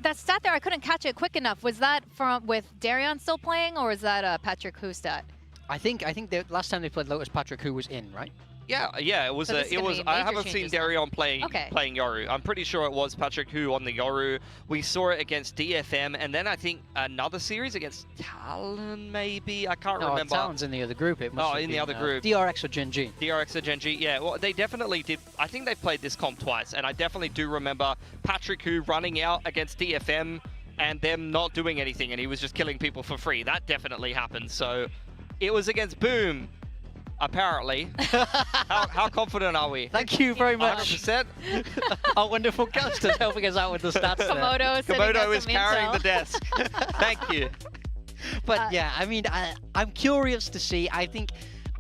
[SPEAKER 4] That stat there, I couldn't catch it quick enough. Was that from with Darion still playing, or is that Patrick Hu stat?
[SPEAKER 2] I think the last time they played Lotus, Patrick Hu was in, right?
[SPEAKER 3] Yeah, it was.
[SPEAKER 4] So
[SPEAKER 3] It was. I haven't seen Darion playing Yoru. I'm pretty sure it was Patrick Hu on the Yoru. We saw it against DFM, and then I think another series against TLN, maybe. I can't remember.
[SPEAKER 2] Talon's in the other group. It must have
[SPEAKER 3] in the
[SPEAKER 2] been,
[SPEAKER 3] other group.
[SPEAKER 2] DRX or Gen G.
[SPEAKER 3] DRX or Gen G. Yeah. Well, they definitely did. I think they've played this comp twice, and I definitely do remember Patrick Hu running out against DFM and them not doing anything, and he was just killing people for free. That definitely happened. So it was against Boom. Apparently. How confident are we?
[SPEAKER 2] Thank you very much.
[SPEAKER 3] 100%.
[SPEAKER 2] Our wonderful guest is helping us out with the stats there.
[SPEAKER 3] Komodo is carrying the desk. Thank you.
[SPEAKER 2] But yeah, I mean, I'm curious to see. I think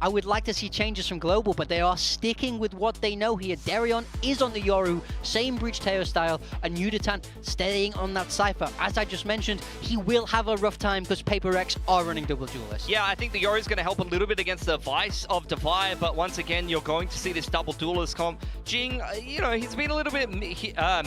[SPEAKER 2] I would like to see changes from Global, but they are sticking with what they know here. Darion is on the Yoru, same Breach Teo style, and Yudatan staying on that Cypher. As I just mentioned, he will have a rough time because PRX are running double duelists.
[SPEAKER 3] Yeah, I think the Yoru is going to help a little bit against the Vice of Defy, but once again, you're going to see this double duelist comp. Jing, you know, he's been a little bit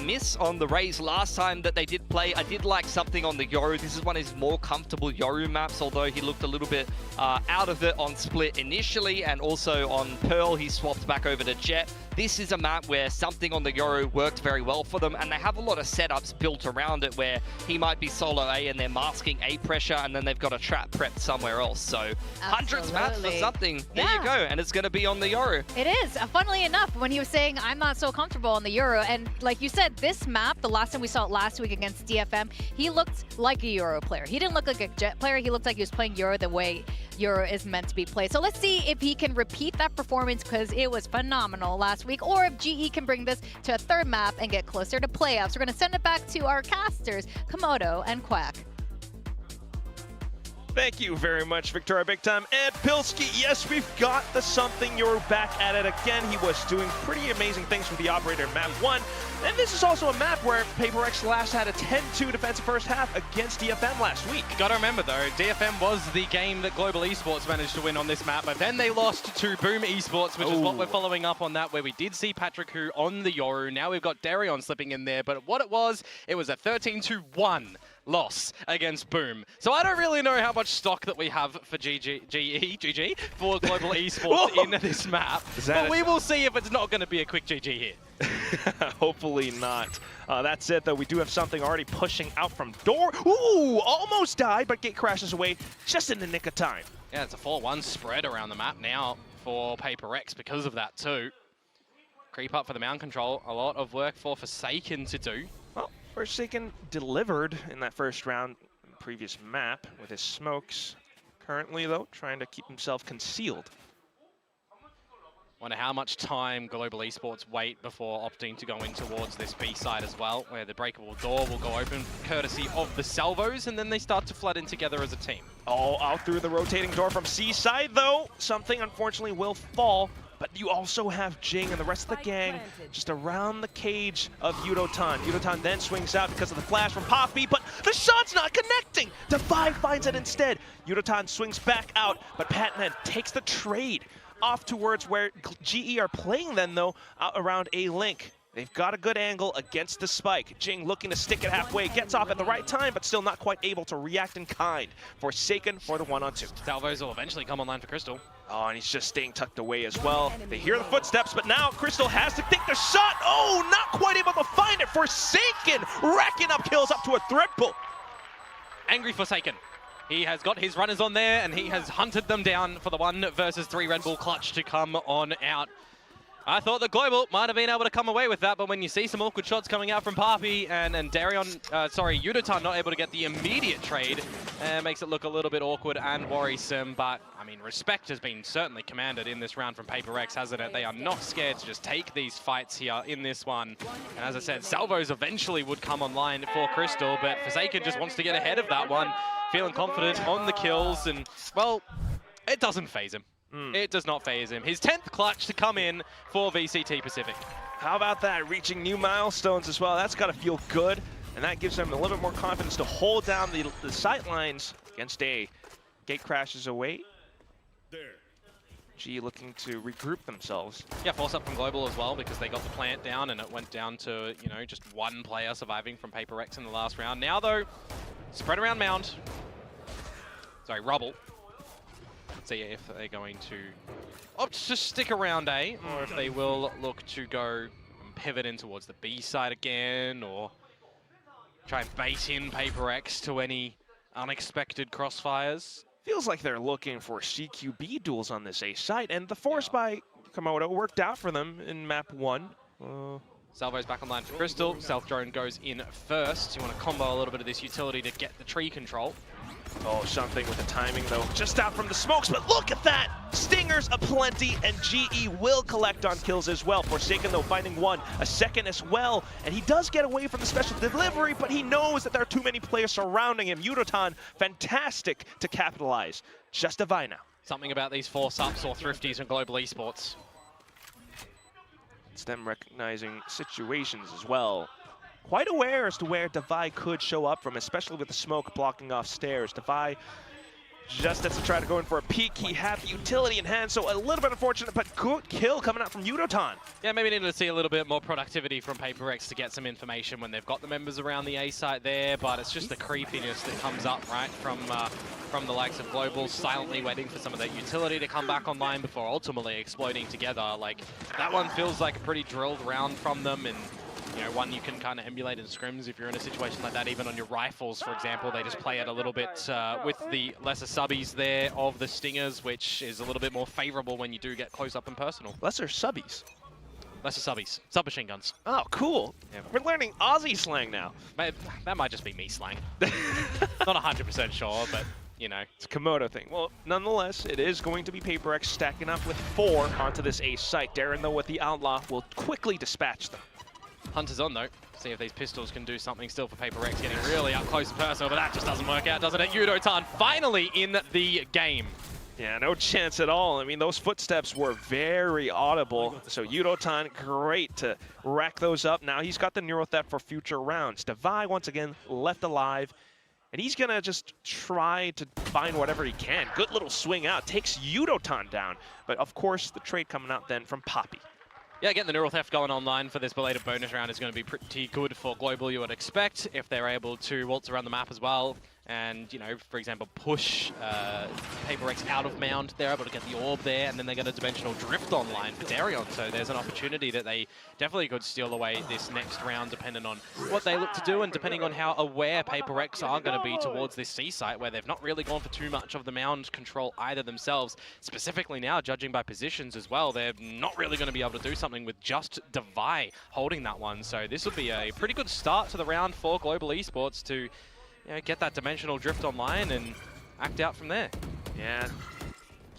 [SPEAKER 3] miss on the Raze last time that they did play. I did like something on the Yoru. This is one of his more comfortable Yoru maps, although he looked a little bit out of it on Split initially, and also on Pearl, he swapped back over to Jet. This is a map where something on the Yoru worked very well for them, and they have a lot of setups built around it where he might be solo A and they're masking A pressure, and then they've got a trap prepped somewhere else. So hundreds maps for something. There you go, and it's going to be on the Yoru.
[SPEAKER 4] It is. Funnily enough, when he was saying, I'm not so comfortable on the Euro, and like you said, this map, the last time we saw it last week against DFM, he looked like a Euro player. He didn't look like a Jet player. He looked like he was playing Euro the way Euro is meant to be played. So let's see if he can repeat that performance, because it was phenomenal last week, or if GE can bring this to a third map and get closer to playoffs. We're going to send it back to our casters, Komodo and Quack.
[SPEAKER 6] Thank you very much, Victoria Big Time and Pilsky. Yes, we've got the something. You're back at it again. He was doing pretty amazing things with the operator in map 1. And this is also a map where PRX last had a 10-2 defensive first half against DFM last week.
[SPEAKER 7] Got to remember though, DFM was the game that Global Esports managed to win on this map, but then they lost to Boom Esports, which is what we're following up on that, where we did see Patrick Hu on the Yoru. Now we've got Darion slipping in there, but what it was a 13-1 loss against Boom. So I don't really know how much stock that we have for GG for Global Esports in this map, but we will see if it's not going to be a quick GG here.
[SPEAKER 6] Hopefully not. That's it, though. We do have something already pushing out from door. Ooh, almost died, but Gate crashes away just in the nick of time.
[SPEAKER 7] Yeah, it's a 4-1 spread around the map now for PRX because of that too. Creep up for the mound control. A lot of work for Forsaken to do.
[SPEAKER 6] Well, Forsaken delivered in that first round, previous map, with his smokes. Currently, though, trying to keep himself concealed.
[SPEAKER 7] Wonder how much time Global Esports wait before opting to go in towards this B side as well, where the breakable door will go open courtesy of the salvos, and then they start to flood in together as a team.
[SPEAKER 6] All out through the rotating door from C side, though. Something, unfortunately, will fall. But you also have Jing and the rest of the gang just around the cage of Yudotan. Yudotan then swings out because of the flash from Poppy, but the shot's not connecting! Defy finds it instead. Yudotan swings back out, but Patman takes the trade off towards where GE are playing then, though, around A-Link. They've got a good angle against the spike. Jing looking to stick it halfway, gets off at the right time, but still not quite able to react in kind. Forsaken for the 1-on-2.
[SPEAKER 7] Salvos will eventually come online for Crystal.
[SPEAKER 6] Oh, and he's just staying tucked away as well. They hear the footsteps, but now Crystal has to take the shot. Oh, not quite able to find it. Forsaken racking up kills up to a triple.
[SPEAKER 7] Angry Forsaken. He has got his runners on there, and he has hunted them down for the 1 versus 3 Red Bull clutch to come on out. I thought the Global might have been able to come away with that, but when you see some awkward shots coming out from Papi and Yudotan not able to get the immediate trade, makes it look a little bit awkward and worrisome. But, I mean, respect has been certainly commanded in this round from PRX, hasn't it? They are not scared to just take these fights here in this one. And as I said, salvos eventually would come online for Crystal, but Forsaken just wants to get ahead of that one, feeling confident on the kills, and, well, it doesn't faze him. It does not faze him. His 10th clutch to come in for VCT Pacific.
[SPEAKER 6] How about that? Reaching new milestones as well. That's got to feel good. and that gives them a little bit more confidence to hold down the sight lines against A. Gate crashes away. G looking to regroup themselves.
[SPEAKER 7] Yeah, force up from Global as well because they got the plant down and it went down to, you know, just one player surviving from PRX in the last round. Now though, spread around Mound. Sorry, Rubble. Let's see if they're going to opt to stick around A or if they will look to go and pivot in towards the B side again or try and bait in PRX to any unexpected crossfires.
[SPEAKER 6] Feels like they're looking for CQB duels on this A site, and the force by Komodo worked out for them in map 1.
[SPEAKER 7] Salvo's back online for Crystal. South Drone goes in first. You want to combo a little bit of this utility to get the tree control.
[SPEAKER 6] Oh, something with the timing though. Just out from the smokes, but look at that! Stingers aplenty, and GE will collect on kills as well. Forsaken though finding one, a second as well, and he does get away from the special delivery, but he knows that there are too many players surrounding him. Yudotan, fantastic to capitalize. Just Divine now.
[SPEAKER 7] Something about these force-ups or thrifties in global esports.
[SPEAKER 6] It's them recognizing situations as well. Quite aware as to where Devi could show up from, especially with the smoke blocking off stairs. Devi just has to try to go in for a peek. He had the utility in hand, so a little bit unfortunate, but good kill coming out from Yudotan.
[SPEAKER 7] Yeah, maybe needed to see a little bit more productivity from PRX to get some information when they've got the members around the A site there, but it's just the creepiness that comes up, right, from the likes of Global, silently waiting for some of that utility to come back online before ultimately exploding together. Like, that one feels like a pretty drilled round from them, and you know, one you can kind of emulate in scrims if you're in a situation like that. Even on your rifles, for example, they just play it a little bit with the lesser subbies there of the Stingers, which is a little bit more favorable when you do get close up and personal.
[SPEAKER 6] Lesser subbies.
[SPEAKER 7] Lesser subbies. Submachine guns.
[SPEAKER 6] Oh, cool. Yeah. We're learning Aussie slang now.
[SPEAKER 7] That might just be me slang. Not 100% sure, but you know.
[SPEAKER 6] It's a Komodo thing. Well, nonetheless, it is going to be PRX stacking up with 4 onto this A site. Darren, though, with the Outlaw, will quickly dispatch them.
[SPEAKER 7] Hunter's on though. See if these pistols can do something still for PRX, getting really up close and personal, but that just doesn't work out, doesn't it? Yudotan finally in the game.
[SPEAKER 6] Yeah, no chance at all. I mean, those footsteps were very audible. So Yudotan, great to rack those up. Now he's got the Neuro Theft for future rounds. Devi, once again, left alive. And he's going to just try to find whatever he can. Good little swing out. Takes Yudotan down. But, of course, the trade coming out then from Poppy.
[SPEAKER 7] Yeah, getting the Neural Theft going online for this belated bonus round is going to be pretty good for Global, you would expect, if they're able to waltz around the map as well. And, you know, for example, push PRX out of Mound. They're able to get the orb there, and then they get a dimensional drift online for Darion. So there's an opportunity that they definitely could steal away this next round, depending on what they look to do, and depending on how aware PRX are going to be towards this C site, where they've not really gone for too much of the Mound control either themselves. Specifically now, judging by positions as well, they're not really going to be able to do something with just Devi holding that one. So this will be a pretty good start to the round for Global Esports to get that dimensional drift online and act out from there.
[SPEAKER 6] Yeah,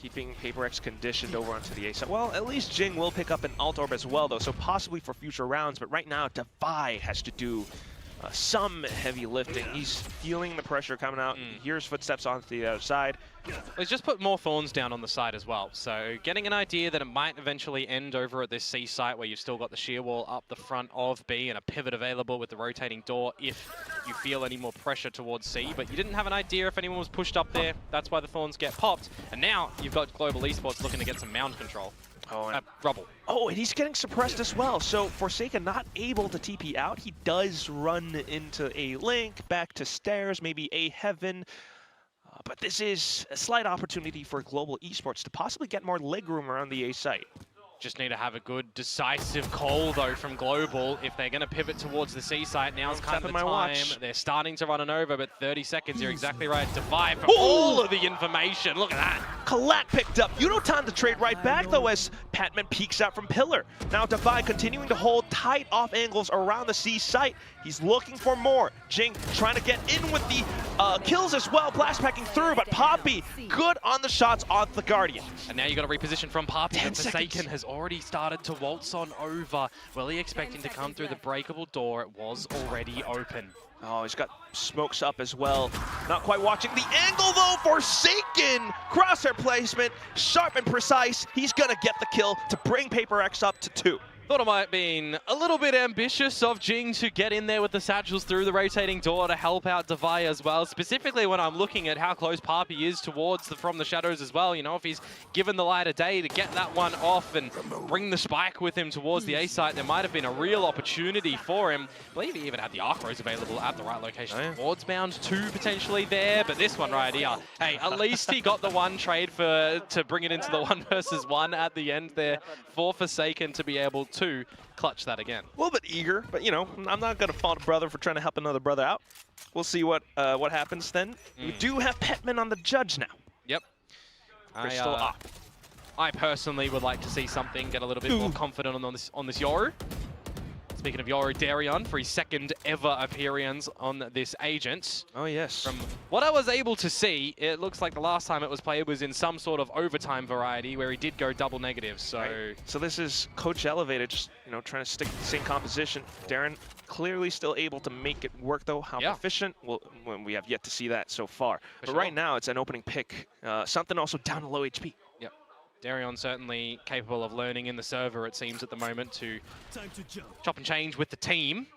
[SPEAKER 6] keeping PRX conditioned over onto the A side. Well, at least Jing will pick up an Alt Orb as well, though, so possibly for future rounds. But right now, Devi has to do some heavy lifting. He's feeling the pressure coming out. He hears footsteps onto the other side.
[SPEAKER 7] Well, he's just put more thorns down on the side as well. So getting an idea that it might eventually end over at this C site where you've still got the shear wall up the front of B and a pivot available with the rotating door if you feel any more pressure towards C. But you didn't have an idea if anyone was pushed up there. That's why the thorns get popped. And now you've got Global Esports looking to get some Mound control.
[SPEAKER 6] Oh, and
[SPEAKER 7] Rubble.
[SPEAKER 6] Oh, and he's getting suppressed as well. So Forsaken not able to TP out. He does run into a link, back to stairs, maybe a heaven. But this is a slight opportunity for Global Esports to possibly get more leg room around the A site.
[SPEAKER 7] Just need to have a good decisive call though from Global if they're going to pivot towards the C site. Now's kind of the time. They're starting to run it over, but 30 seconds, you're exactly right. Devi for all of the information. Look at that.
[SPEAKER 6] Collat picked up. Yudotan to trade right back though as Patman peeks out from Pillar. Now Devi continuing to hold tight off angles around the C site. He's looking for more. Jing trying to get in with the kills as well. Blast packing through, but Poppy good on the shots on the Guardian.
[SPEAKER 7] And now you got to reposition from Poppy. And Forsaken has already started to waltz on over. Willie expecting to come through the breakable door. It was already open.
[SPEAKER 6] Oh, he's got smokes up as well. Not quite watching the angle though. Forsaken crosshair placement, sharp and precise. He's gonna get the kill to bring PRX up to 2.
[SPEAKER 7] Thought it might have been a little bit ambitious of Jing to get in there with the satchels through the rotating door to help out Divai as well, specifically when I'm looking at how close Papi is towards from the shadows as well. You know, if he's given the light of day to get that one off and bring the spike with him towards the A site, there might have been a real opportunity for him. I believe he even had the Archros available at the right location. Towards bound 2 potentially there, but this one right here, hey, at least he got the one trade to bring it into the 1 versus 1 at the end there for Forsaken to be able to clutch that again.
[SPEAKER 6] A little bit eager, but you know, I'm not going to fault a brother for trying to help another brother out. We'll see what happens then. We do have Petman on the judge now.
[SPEAKER 7] Yep.
[SPEAKER 6] Crystal up.
[SPEAKER 7] I personally would like to see something get a little bit more confident on this Yoru. Speaking of Yoru, Darion for his 2nd ever appearance on this agent.
[SPEAKER 6] Oh yes.
[SPEAKER 7] From what I was able to see, it looks like the last time it was played was in some sort of overtime variety where he did go double negative. So,
[SPEAKER 6] so this is Coach Elevated, just trying to stick to the same composition. Darren clearly still able to make it work though. How proficient? Well, we have yet to see that so far. But right now it's an opening pick. Something also down to low HP.
[SPEAKER 7] Yep. Darion certainly capable of learning in the server, it seems, at the moment to chop and change with the team.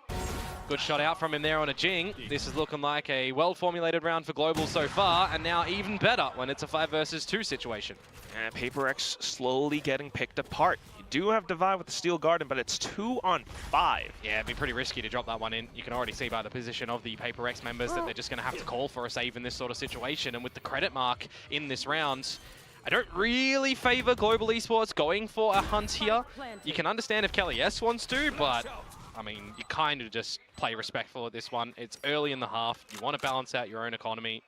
[SPEAKER 7] Good shot out from him there on a Jing. This is looking like a well-formulated round for Global so far, and now even better when it's a 5 versus 2 situation.
[SPEAKER 6] And PRX slowly getting picked apart. You do have Divide with the Steel Garden, but it's 2 on 5.
[SPEAKER 7] Yeah, it'd be pretty risky to drop that one in. You can already see by the position of the PRX members that they're just going to have to call for a save in this sort of situation, and with the credit mark in this round, I don't really favor Global Esports going for a hunt here. You can understand if Kelly S wants to, but I mean, you kind of just play respectful at this one. It's early in the half. You want to balance out your own economy.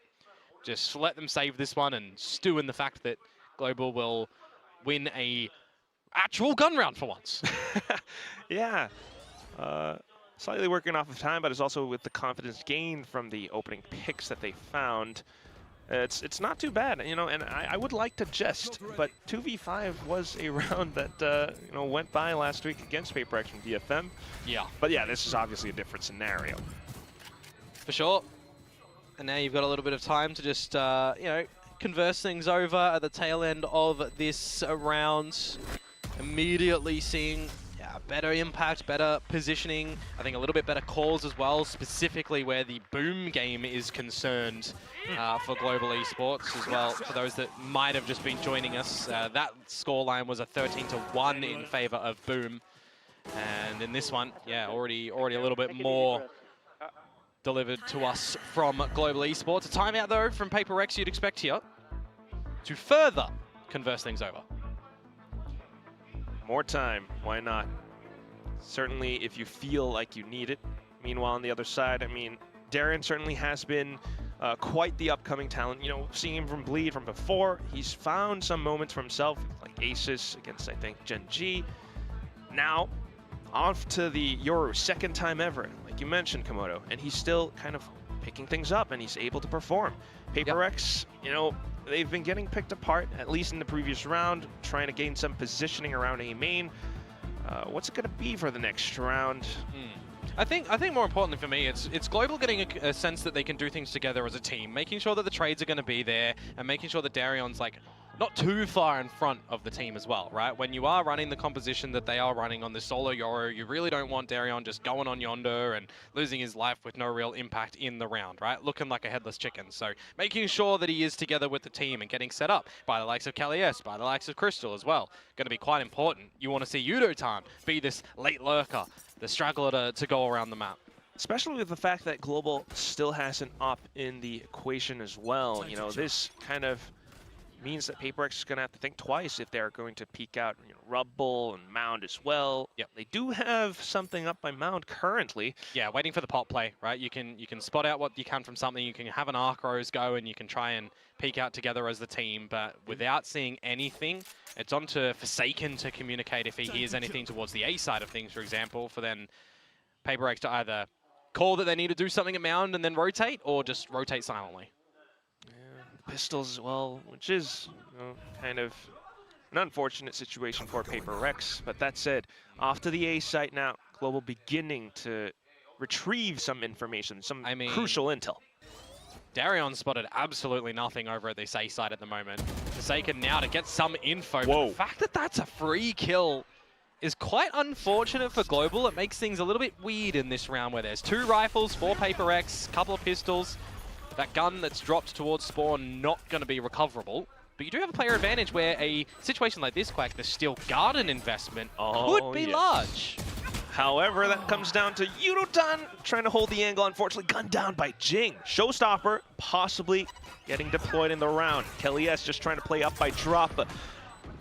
[SPEAKER 7] Just let them save this one and stew in the fact that Global will win a actual gun round for once.
[SPEAKER 6] Yeah. Slightly working off of time, but it's also with the confidence gained from the opening picks that they found. It's not too bad, and I would like to jest, but 2v5 was a round that went by last week against PRX from DFM.
[SPEAKER 7] Yeah.
[SPEAKER 6] But yeah, this is obviously a different scenario.
[SPEAKER 7] For sure. And now you've got a little bit of time to just converse things over at the tail end of this round. Immediately seeing better impact, better positioning, I think a little bit better calls as well, specifically where the boom game is concerned for Global Esports as well. For those that might have just been joining us, that scoreline was a 13-1 in favor of boom. And in this one, already a little bit more delivered to us from Global Esports. A timeout though from PRX you'd expect here to further converse things over.
[SPEAKER 6] More time, why not? Certainly if you feel like you need it. Meanwhile, on the other side, I mean, Darren certainly has been quite the upcoming talent. Seeing him from Bleed from before, he's found some moments for himself, like Aces against, I think, Gen G. Now, off to the Yoru, 2nd time ever, like you mentioned, Komodo, and he's still kind of picking things up, and he's able to perform. PRX, they've been getting picked apart, at least in the previous round, trying to gain some positioning around A main. What's it going to be for the next round?
[SPEAKER 7] I think more importantly for me, it's Global getting a sense that they can do things together as a team, making sure that the trades are going to be there, and making sure that Darion's like not too far in front of the team as well, right? When you are running the composition that they are running on the solo Yoru, you really don't want Darion just going on yonder and losing his life with no real impact in the round, right? Looking like a headless chicken. So making sure that he is together with the team and getting set up by the likes of Kelly S, by the likes of Crystal as well, going to be quite important. You want to see Yudo-tan be this late lurker, the straggler to go around the map.
[SPEAKER 6] Especially with the fact that Global still has an op in the equation as well. This kind of means that PRX is going to have to think twice if they're going to peek out Rubble and Mound as well.
[SPEAKER 7] Yep.
[SPEAKER 6] They do have something up by Mound currently.
[SPEAKER 7] Yeah, waiting for the pop play, right? You can spot out what you can from something. You can have an Archros go and you can try and peek out together as the team, but without seeing anything, it's on to Forsaken to communicate if he hears anything towards the A side of things, for example, for then PRX to either call that they need to do something at Mound and then rotate, or just rotate silently.
[SPEAKER 6] Pistols as well, which is kind of an unfortunate situation for PRX. But that said, off to the A site now. Global beginning to retrieve some information, some crucial intel.
[SPEAKER 7] Darion spotted absolutely nothing over at this A site at the moment. Forsaken now to get some info.
[SPEAKER 6] Whoa.
[SPEAKER 7] But the fact that that's a free kill is quite unfortunate for Global. It makes things a little bit weird in this round where there's 2 rifles, 4 PRX, couple of pistols. That gun that's dropped towards spawn not going to be recoverable. But you do have a player advantage where a situation like this, Quack, the Steel Garden investment could be large.
[SPEAKER 6] However, that comes down to Yudotan trying to hold the angle. Unfortunately, gunned down by Jing. Showstopper possibly getting deployed in the round. Kelly S just trying to play up by drop.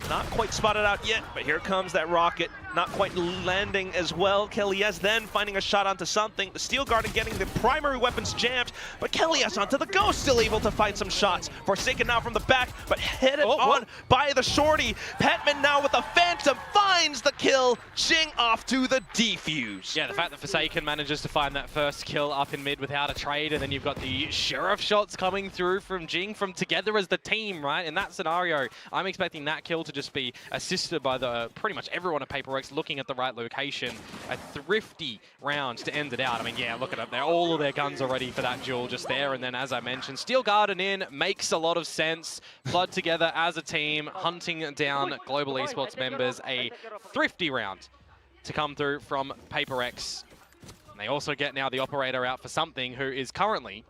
[SPEAKER 6] Not quite spotted out yet, but here comes that rocket. Not quite landing as well. Kelly S then finding a shot onto something. The Steel Garden getting the primary weapons jammed, but Kelly S onto the go, still able to find some shots. Forsaken now from the back, but headed on by the shorty. Petman now with a Phantom finds the kill. Jing off to the defuse.
[SPEAKER 7] Yeah, the fact that Forsaken manages to find that first kill up in mid without a trade, and then you've got the Sheriff shots coming through from Jing from together as the team, right? In that scenario, I'm expecting that kill to just be assisted by the pretty much everyone at PRX looking at the right location. A thrifty round to end it out. I mean, yeah, look at it there. All of their guns are ready for that duel just there. And then, as I mentioned, Steel Garden in makes a lot of sense. Blood together as a team, hunting down Global Esports members. A thrifty round to come through from PRX. And they also get now the operator out for something who is currently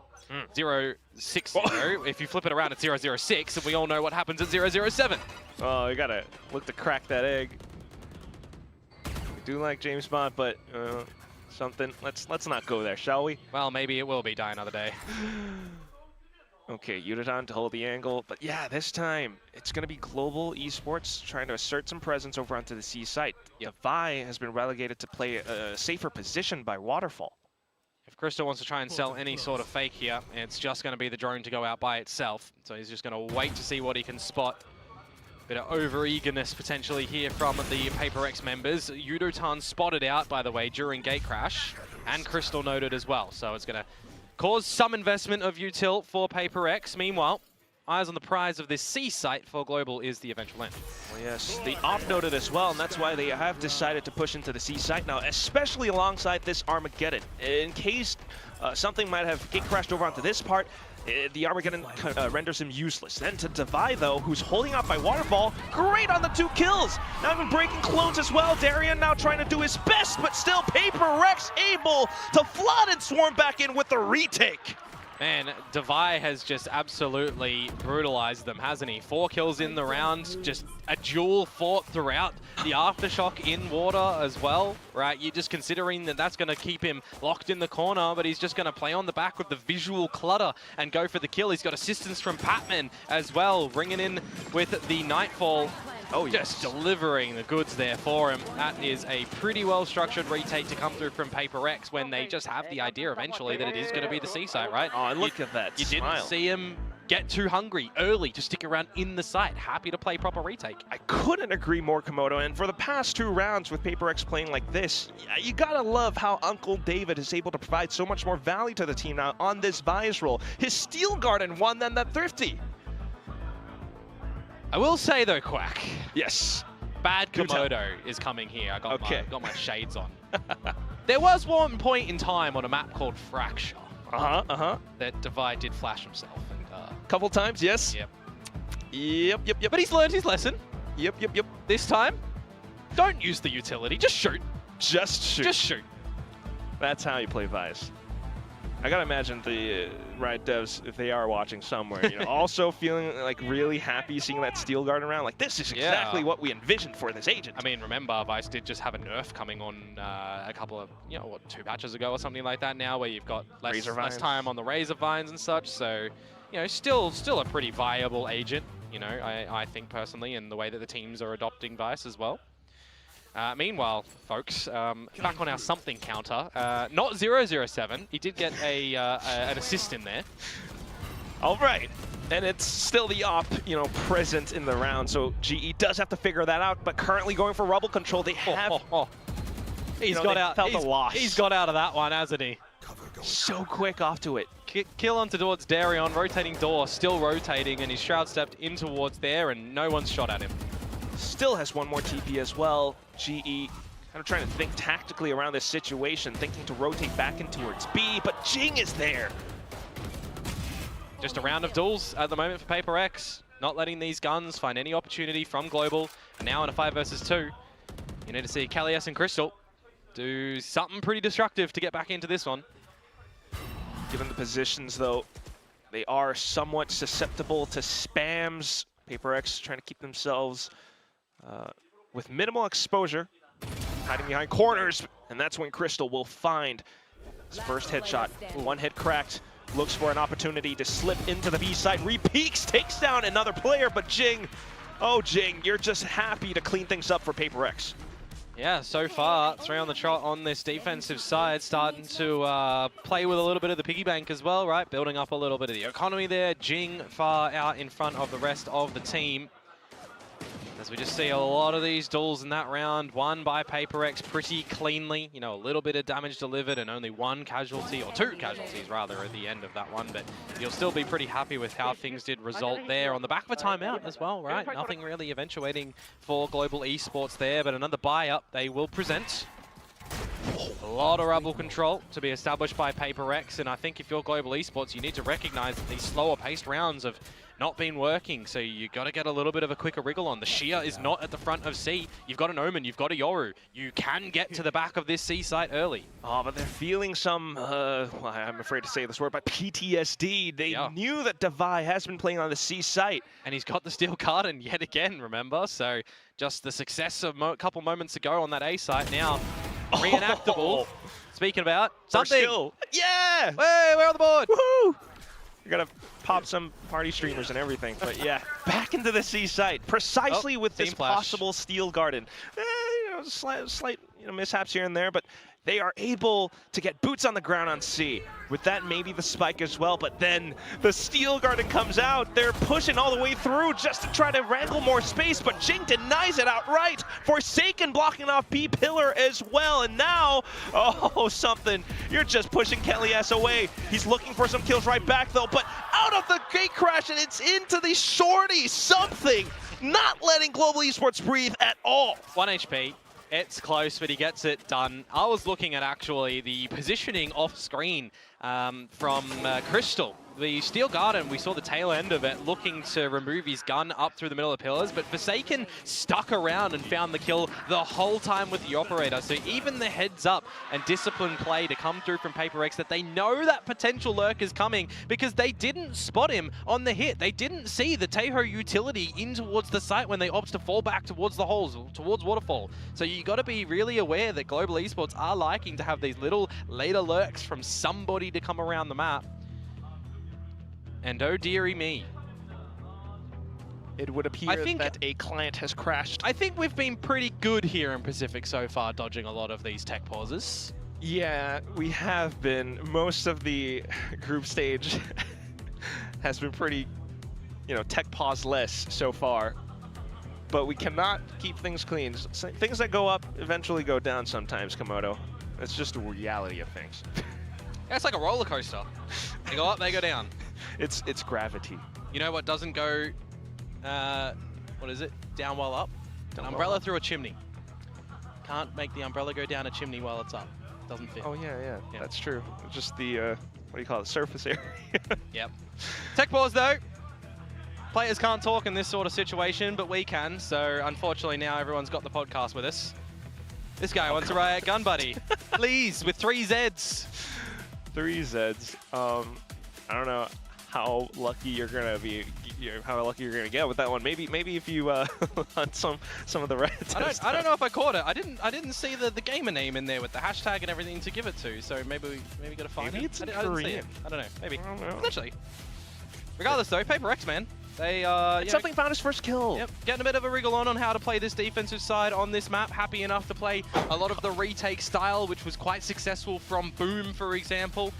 [SPEAKER 7] 060. If you flip it around, it's 006, and we all know what happens at 007.
[SPEAKER 6] Oh, you gotta look to crack that egg. We do like James Bond, but something. Let's not go there, shall we?
[SPEAKER 7] Well, maybe it will be Die Another Day.
[SPEAKER 6] Okay, Yudotan to hold the angle, but yeah, this time it's gonna be Global Esports trying to assert some presence over onto the C site. Vi has been relegated to play a safer position by Waterfall.
[SPEAKER 7] If Crystal wants to try and sell any sort of fake here, it's just going to be the drone to go out by itself. So he's just going to wait to see what he can spot. Bit of over-eagerness potentially here from the PRX members. Yudotan spotted out, by the way, during gate crash, and Crystal noted as well. So it's going to cause some investment of util for PRX. Meanwhile, eyes on the prize of this C site for Global is the eventual end.
[SPEAKER 6] Well, yes, the off noted as well, and that's why they have decided to push into the C site now, especially alongside this Armageddon. In case something might have gate crashed over onto this part, the Armageddon renders him useless. Then to Devi, though, who's holding out by Waterfall, great on the 2 kills. Not even breaking clones as well. Darian now trying to do his best, but still PRX able to flood and swarm back in with the retake.
[SPEAKER 7] Man, Devi has just absolutely brutalized them, hasn't he? 4 kills in the round, just a duel fought throughout. The Aftershock in water as well, right? You're just considering that that's going to keep him locked in the corner, but he's just going to play on the back with the visual clutter and go for the kill. He's got assistance from Patman as well, bringing in with the Nightfall. Oh, yes. Just delivering the goods there for him. That is a pretty well-structured retake to come through from PRX when they just have the idea eventually that it is going to be the C site, right?
[SPEAKER 6] Oh, and look at that
[SPEAKER 7] You didn't see him get too hungry early to stick around in the site. Happy to play proper retake.
[SPEAKER 6] I couldn't agree more, Komodo. And for the past 2 rounds with PRX playing like this, you gotta love how Uncle David is able to provide so much more value to the team now on this Vi's role. His Steel Garden won than that Thrifty.
[SPEAKER 7] I will say though, Quack.
[SPEAKER 6] Yes.
[SPEAKER 7] Bad Komodo is coming here. I got my shades on.
[SPEAKER 6] Uh-huh.
[SPEAKER 7] There was one point in time on a map called Fracture.
[SPEAKER 6] That
[SPEAKER 7] Devi did flash himself. And,
[SPEAKER 6] couple times, yes.
[SPEAKER 7] Yep. But he's learned his lesson.
[SPEAKER 6] Yep.
[SPEAKER 7] This time, don't use the utility. Just shoot.
[SPEAKER 6] Just shoot.
[SPEAKER 7] Just shoot.
[SPEAKER 6] That's how you play Vice. I gotta imagine the Riot devs, if they are watching somewhere, you know, also feeling like really happy seeing that Steel Guard around. Like, this is exactly what we envisioned for this agent.
[SPEAKER 7] I mean, remember, Vice did just have a nerf coming on a couple of, 2 patches ago or something like that now, where you've got less time on the Razor Vines and such. So, still a pretty viable agent, I think personally, in the way that the teams are adopting Vice as well. Meanwhile, folks, back on our something counter, not 007. He did get an assist in there.
[SPEAKER 6] All right. And it's still the op, present in the round. So GE does have to figure that out. But currently going for rubble control, they have...
[SPEAKER 7] He's got out.
[SPEAKER 6] Felt the loss.
[SPEAKER 7] He's got out of that one, hasn't he?
[SPEAKER 6] So quick off to it.
[SPEAKER 7] Kill onto towards Darion, rotating door, still rotating, and his Shroud stepped in towards there, and no one's shot at him.
[SPEAKER 6] Still has one more TP as well. GE kind of trying to think tactically around this situation, thinking to rotate back in towards B, but Jing is there.
[SPEAKER 7] Just a round of duels at the moment for PRX. Not letting these guns find any opportunity from Global. And now in a 5 versus 2. You need to see Kellyus and Crystal do something pretty destructive to get back into this one.
[SPEAKER 6] Given the positions, though, they are somewhat susceptible to spams. PRX trying to keep themselves with minimal exposure, hiding behind corners, and that's when Crystal will find his first headshot. One head cracked, looks for an opportunity to slip into the B side, re-peeks, takes down another player, but Jing, oh Jing, you're just happy to clean things up for PRX.
[SPEAKER 7] Yeah, so far, 3 on the trot on this defensive side, starting to play with a little bit of the piggy bank as well, right? Building up a little bit of the economy there. Jing far out in front of the rest of the team. As we just see a lot of these duels in that round, won by PRX pretty cleanly. You know, a little bit of damage delivered and only 1 casualty, or 2 casualties rather, at the end of that one. But you'll still be pretty happy with how things did result there on the back of a timeout as well, right? Nothing really eventuating for Global Esports there, but another buy up they will present. A lot of rebel control to be established by PRX, and I think if you're Global Esports, you need to recognize that these slower paced rounds have not been working, so you got to get a little bit of a quicker wriggle on. The Sheer is not at the front of C. You've got an Omen, you've got a Yoru. You can get to the back of this C site early.
[SPEAKER 6] Oh, but they're feeling some, well, I'm afraid to say this word, but PTSD. They knew that Devi has been playing on the C site.
[SPEAKER 7] And he's got the Steel Garden yet again, remember? So just the success of a couple moments ago on that A site now reenactable. Speaking about something.
[SPEAKER 6] Yeah!
[SPEAKER 7] Hey, we're on the board.
[SPEAKER 6] Woohoo! You're gonna pop some party streamers and everything, but yeah, back into the C site, precisely with this possible Steel Garden. You know, slight mishaps here and there, but they are able to get boots on the ground on C. With that, maybe the spike as well, but then the Steel Garden comes out. They're pushing all the way through just to try to wrangle more space, but Jing denies it outright. Forsaken blocking off B pillar as well, and now, oh, something. You're just pushing Kellyus away. He's looking for some kills right back, though, but out of the gate crash, and it's into the shorty. Something not letting Global Esports breathe at all.
[SPEAKER 7] 1 HP. It's close, but he gets it done. I was looking at actually the positioning off screen from Crystal. The Steel Garden, we saw the tail end of it looking to remove his gun up through the middle of the pillars, but Forsaken stuck around and found the kill the whole time with the operator. So even the heads up and disciplined play to come through from PRX that they know that potential lurk is coming because they didn't spot him on the hit. They didn't see the Taeho utility in towards the site when they opt to fall back towards the holes, towards Waterfall. So you got to be really aware that Global Esports are liking to have these little later lurks from somebody to come around the map. And oh dearie me.
[SPEAKER 6] It would appear that a client has crashed.
[SPEAKER 7] I think we've been pretty good here in Pacific so far, dodging a lot of these tech pauses.
[SPEAKER 6] Yeah, we have been. Most of the group stage has been pretty, you know, tech pause-less so far. But we cannot keep things clean. Things that go up eventually go down sometimes, Komodo. That's just the reality of things.
[SPEAKER 7] Yeah, it's like a roller coaster. They go up, they go down.
[SPEAKER 6] It's gravity.
[SPEAKER 7] You know what doesn't go, what is it? Down while up? An umbrella through a chimney. Can't make the umbrella go down a chimney while it's up. Doesn't fit.
[SPEAKER 6] Oh yeah, that's true. Just the, what do you call it, surface area.
[SPEAKER 7] Yep. Tech pause though. Players can't talk in this sort of situation, but we can. So unfortunately now everyone's got the podcast with us. This guy wants to riot gun buddy. Please, with 3 Zs.
[SPEAKER 6] 3 Zs. I don't know how lucky you're gonna be, how lucky you're gonna get with that one. Maybe if you hunt some of the reds.
[SPEAKER 7] I don't know if I caught it. I didn't see the gamer name in there with the hashtag and everything to give it to. So maybe gotta find it.
[SPEAKER 6] Maybe it's in
[SPEAKER 7] I didn't see
[SPEAKER 6] Korean.
[SPEAKER 7] it. I don't know. Maybe.
[SPEAKER 6] I don't know.
[SPEAKER 7] Potentially. Regardless though, PRX man. They
[SPEAKER 6] something found his first kill.
[SPEAKER 7] Yep, getting a bit of a wriggle on how to play this defensive side on this map. Happy enough to play a lot of the retake style, which was quite successful from Boom, for example.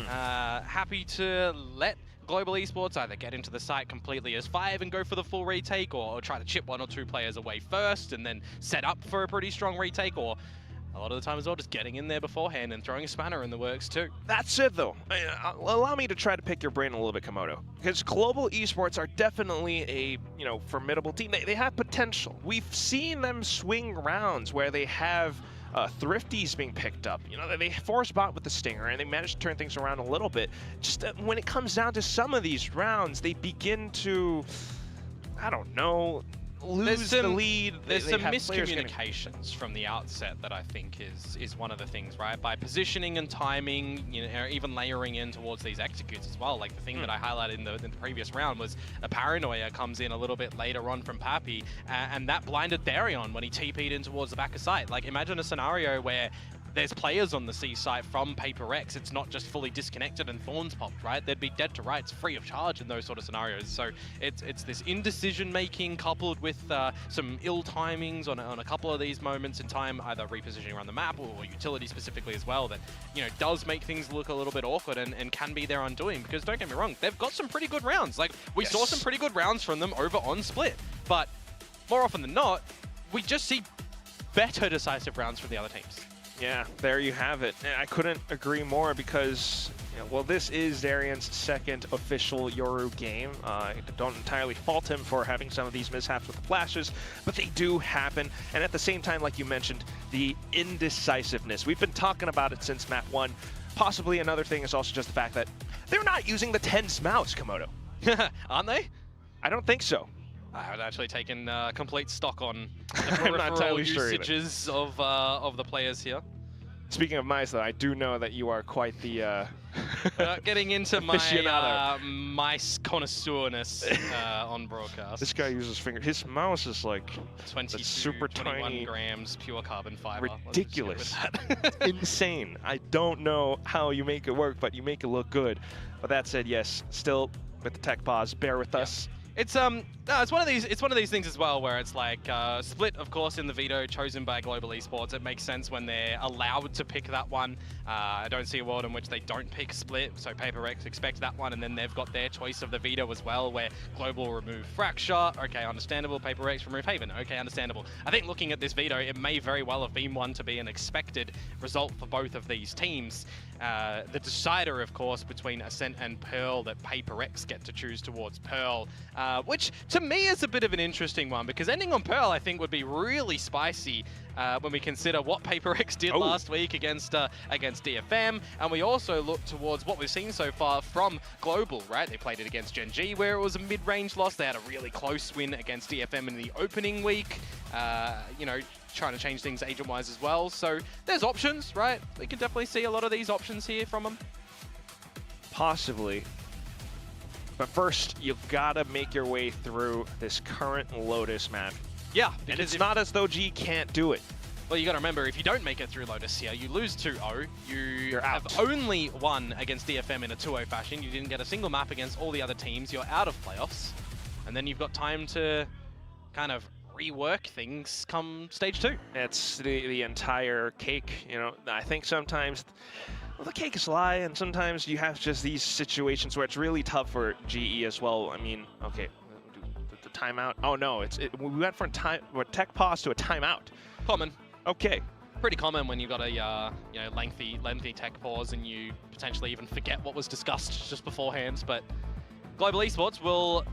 [SPEAKER 7] Happy to let Global Esports either get into the site completely as 5 and go for the full retake, or try to chip 1 or 2 players away first and then set up for a pretty strong retake, or a lot of the time as well just getting in there beforehand and throwing a spanner in the works too.
[SPEAKER 6] That's it though. Allow me to try to pick your brain a little bit, Komodo, because Global Esports are definitely a, you know, formidable team. They have potential. We've seen them swing rounds where they have Thrifties being picked up. You know, they force bot with the Stinger and they managed to turn things around a little bit. Just when it comes down to some of these rounds, they begin to, I don't know, lose the lead.
[SPEAKER 7] There's
[SPEAKER 6] they
[SPEAKER 7] some
[SPEAKER 6] have players getting-
[SPEAKER 7] miscommunications from the outset that I think is one of the things, right? By positioning and timing, you know, or even layering in towards these executes as well. Like the thing that I highlighted in the previous round was a Paranoia comes in a little bit later on from Pappy, and that blinded Darion when he TP'd in towards the back of site. Like imagine a scenario where there's players on the C site from PRX. It's not just fully disconnected and Thorns popped, right? They'd be dead to rights, free of charge in those sort of scenarios. So it's this indecision making coupled with some ill timings on a couple of these moments in time, either repositioning around the map or utility specifically as well, that, you know, does make things look a little bit awkward and can be their undoing. Because don't get me wrong, they've got some pretty good rounds. Like we saw some pretty good rounds from them over on Split, but more often than not, we just see better decisive rounds from the other teams.
[SPEAKER 6] Yeah, there you have it. And I couldn't agree more because, you know, well, this is Darion's second official Yoru game. I don't entirely fault him for having some of these mishaps with the flashes, but they do happen. And at the same time, like you mentioned, the indecisiveness. We've been talking about it since map 1. Possibly another thing is also just the fact that they're not using the tense mouse, Komodo.
[SPEAKER 7] Aren't they?
[SPEAKER 6] I don't think so.
[SPEAKER 7] I had actually taken complete stock on the
[SPEAKER 6] I'm not
[SPEAKER 7] peripheral
[SPEAKER 6] entirely sure either.
[SPEAKER 7] usages of the players here.
[SPEAKER 6] Speaking of mice, though, I do know that you are quite the
[SPEAKER 7] Getting into my
[SPEAKER 6] aficionado.
[SPEAKER 7] mice connoisseurness on broadcast.
[SPEAKER 6] This guy uses finger. His mouse is like
[SPEAKER 7] 22,
[SPEAKER 6] super
[SPEAKER 7] 21
[SPEAKER 6] tiny,
[SPEAKER 7] grams pure carbon fiber.
[SPEAKER 6] ridiculous,
[SPEAKER 7] Let's just go with that.
[SPEAKER 6] insane. I don't know how you make it work, but you make it look good. But that said, yes, still with the tech pause, bear with us.
[SPEAKER 7] It's it's one of these things as well where it's like Split, of course, in the veto chosen by Global Esports. It makes sense when they're allowed to pick that one. I don't see a world in which they don't pick Split, so PRX expect that one, and then they've got their choice of the veto as well, where Global remove Fracture. Okay, understandable. PRX remove Haven. Okay, understandable. I think looking at this veto, it may very well have been one to be an expected result for both of these teams. The decider, of course, between Ascent and Pearl, that PRX get to choose towards Pearl, which to me is a bit of an interesting one, because ending on Pearl I think would be really spicy when we consider what PRX did last week against DFM, and we also look towards what we've seen so far from Global, right? They played it against Gen G where it was a mid-range loss. They had a really close win against DFM in the opening week, you know, trying to change things agent-wise as well. So there's options, right? We can definitely see a lot of these options here from them.
[SPEAKER 6] Possibly. But first, you've got to make your way through this current Lotus map.
[SPEAKER 7] Yeah,
[SPEAKER 6] And it's not as though G can't do it.
[SPEAKER 7] Well, you got to remember, if you don't make it through Lotus here, you lose 2-0.
[SPEAKER 6] You're
[SPEAKER 7] have
[SPEAKER 6] out.
[SPEAKER 7] only won against DFM in a 2-0 fashion. You didn't get a single map against all the other teams. You're out of playoffs. And then you've got time to kind of rework things come stage 2.
[SPEAKER 6] It's the entire cake, you know. I think sometimes, well, the cake is a lie, and sometimes you have just these situations where it's really tough for GE as well. I mean, okay, the timeout. Oh no, we went from a tech pause to a timeout.
[SPEAKER 7] Common.
[SPEAKER 6] Okay.
[SPEAKER 7] Pretty common when you've got a you know, lengthy tech pause and you potentially even forget what was discussed just beforehand. But Global Esports will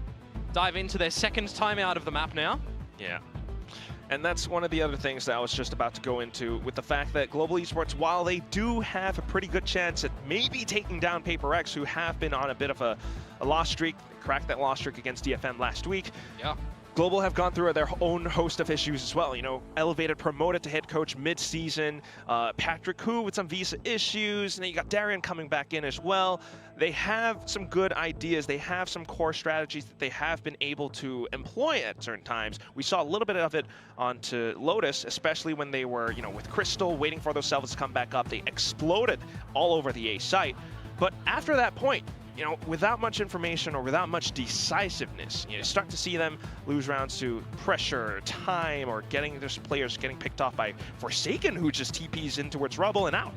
[SPEAKER 7] dive into their second timeout of the map now.
[SPEAKER 6] Yeah. And that's one of the other things that I was just about to go into, with the fact that Global Esports, while they do have a pretty good chance at maybe taking down PRX, who have been on a bit of a loss streak, cracked that loss streak against DFM last week.
[SPEAKER 7] Yeah.
[SPEAKER 6] Global have gone through their own host of issues as well. You know, elevated, promoted to head coach mid-season. Patrick Hu with some visa issues, and then you got Darion coming back in as well. They have some good ideas. They have some core strategies that they have been able to employ at certain times. We saw a little bit of it onto Lotus, especially when they were, you know, with Crystal, waiting for those salvos to come back up. They exploded all over the A site. But after that point, you know, without much information or without much decisiveness, you start to see them lose rounds to pressure, time, or getting their players getting picked off by Forsaken, who just TPs in towards Rubble and out.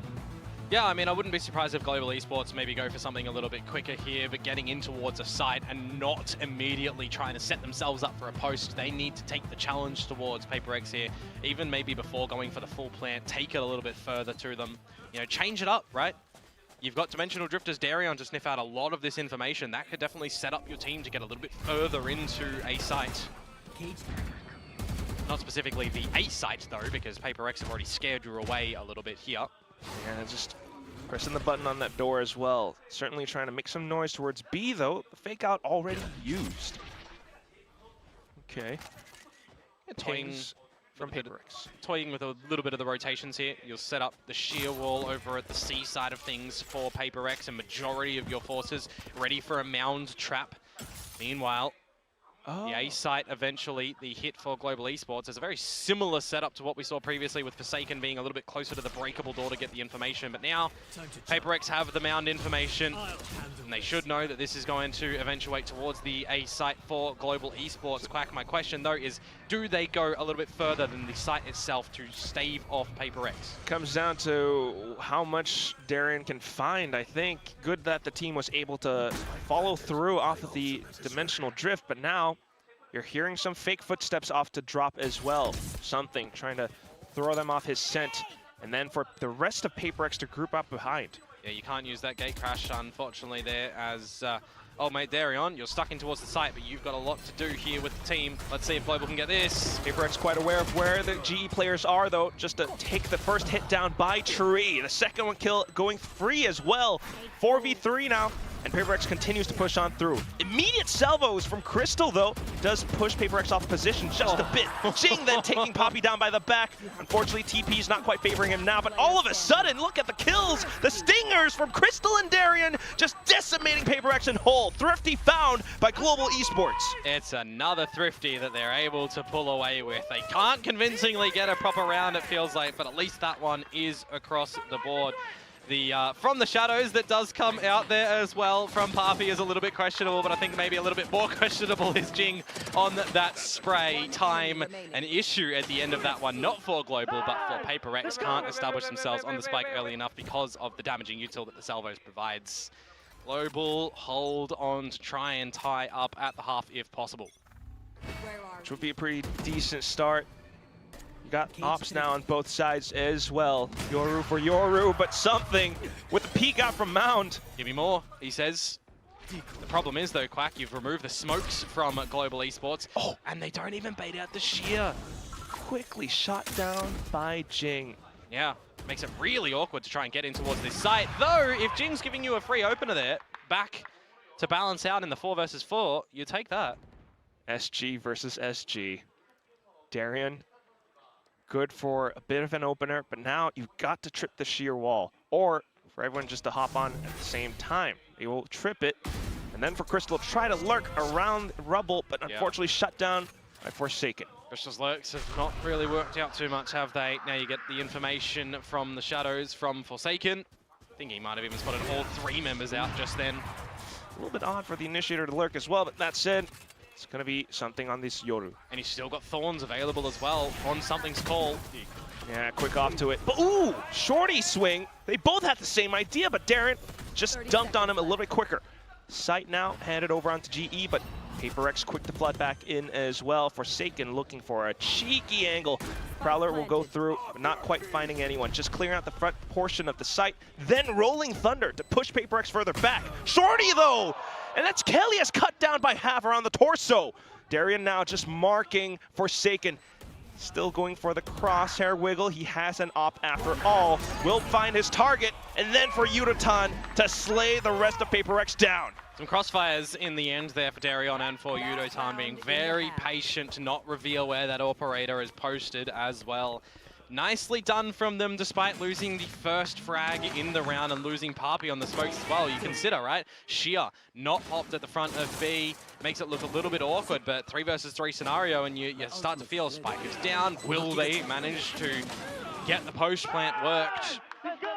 [SPEAKER 7] Yeah, I mean, I wouldn't be surprised if Global Esports maybe go for something a little bit quicker here, but getting in towards a site and not immediately trying to set themselves up for a post. They need to take the challenge towards PRX here, even maybe before going for the full plant, take it a little bit further to them. You know, change it up, right? You've got Dimensional Drifters Darion to sniff out a lot of this information. That could definitely set up your team to get a little bit further into a site. Not specifically the A site though, because PRX have already scared you away a little bit here.
[SPEAKER 6] Yeah, just pressing the button on that door as well. Certainly trying to make some noise towards B though. The fake out already used. Okay. pings from PRX.
[SPEAKER 7] Toying with a little bit of the rotations here. You'll set up the shear wall over at the C side of things for PRX, and majority of your forces ready for a mound trap. Meanwhile, the A site eventually, the hit for Global Esports, is a very similar setup to what we saw previously with Forsaken being a little bit closer to the breakable door to get the information. But now, PRX have the mound information, and they should know that this is going to eventuate towards the A site for Global Esports. Quack, my question though is, do they go a little bit further than the site itself to stave off PRX?
[SPEAKER 6] Comes down to how much Darien can find, I think. Good that the team was able to follow through off of the dimensional drift, but now you're hearing some fake footsteps off to drop as well. Something trying to throw them off his scent, and then for the rest of PRX to group up behind.
[SPEAKER 7] Yeah, you can't use that gate crash, unfortunately, there as old mate Darion, you're stuck in towards the site, but you've got a lot to do here with the team. Let's see if Global can get this.
[SPEAKER 6] PRX quite aware of where the GE players are, though, just to take the first hit down by Tree. The second one kill going free as well. 4v3 now, and PRX continues to push on through. Immediate salvos from Crystal, though, does push PRX off position just a bit. Jing then taking Poppy down by the back. Unfortunately, TP is not quite favoring him now, but all of a sudden, look at the kills. The stingers from Crystal and Darien just decimating PRX in whole. Thrifty found by Global Esports.
[SPEAKER 7] It's another Thrifty that they're able to pull away with. They can't convincingly get a proper round, it feels like, but at least that one is across the board. The from the shadows that does come out there as well from Papi is a little bit questionable, but I think maybe a little bit more questionable is Jing on that spray. Time an issue at the end of that one, not for Global, but for PRX. Can't establish themselves on the spike early enough because of the damaging util that the salvos provides. Global hold on to try and tie up at the half if possible.
[SPEAKER 6] Which would be a pretty decent start. You got ops now on both sides as well. Yoru for Yoru, but something with the peek out from Mound.
[SPEAKER 7] Give me more, he says. The problem is though, Quack, you've removed the smokes from Global Esports, and they don't even bait out the shear.
[SPEAKER 6] Quickly shot down by Jing.
[SPEAKER 7] Yeah, makes it really awkward to try and get in towards this site. Though, if Jing's giving you a free opener there, back to balance out in the 4 versus 4, you take that.
[SPEAKER 6] SG versus SG. Darien, good for a bit of an opener, but now you've got to trip the sheer wall, or for everyone just to hop on at the same time. They will trip it, and then for Crystal to try to lurk around rubble, but unfortunately shut down by Forsaken.
[SPEAKER 7] Crystal's lurks have not really worked out too much, have they? Now you get the information from the shadows from Forsaken. I think he might have even spotted all 3 members out just then.
[SPEAKER 6] A little bit odd for the initiator to lurk as well, but that said, it's going to be something on this Yoru.
[SPEAKER 7] And he's still got Thorns available as well on something's call.
[SPEAKER 6] Yeah, quick off to it. But ooh, shorty swing. They both had the same idea, but Darren just dunked on him a little bit quicker. Sight now handed over onto GE, but PRX quick to flood back in as well. Forsaken looking for a cheeky angle. Prowler will go through, but not quite finding anyone. Just clearing out the front portion of the site. Then Rolling Thunder to push PRX further back. Shorty though! And that's Kelly has cut down by half around the torso. Darien now just marking Forsaken. Still going for the crosshair wiggle. He has an op after all. Will find his target, and then for Yudotan to slay the rest of PRX down.
[SPEAKER 7] Some crossfires in the end there for Darion and for Yudotan, being very patient to not reveal where that operator is posted as well. Nicely done from them despite losing the first frag in the round and losing Papi on the smokes as well. You consider, right? Sheer not popped at the front of B. Makes it look a little bit awkward, but 3 versus 3 scenario and you start to feel Spike is down. Will they manage to get the post plant worked?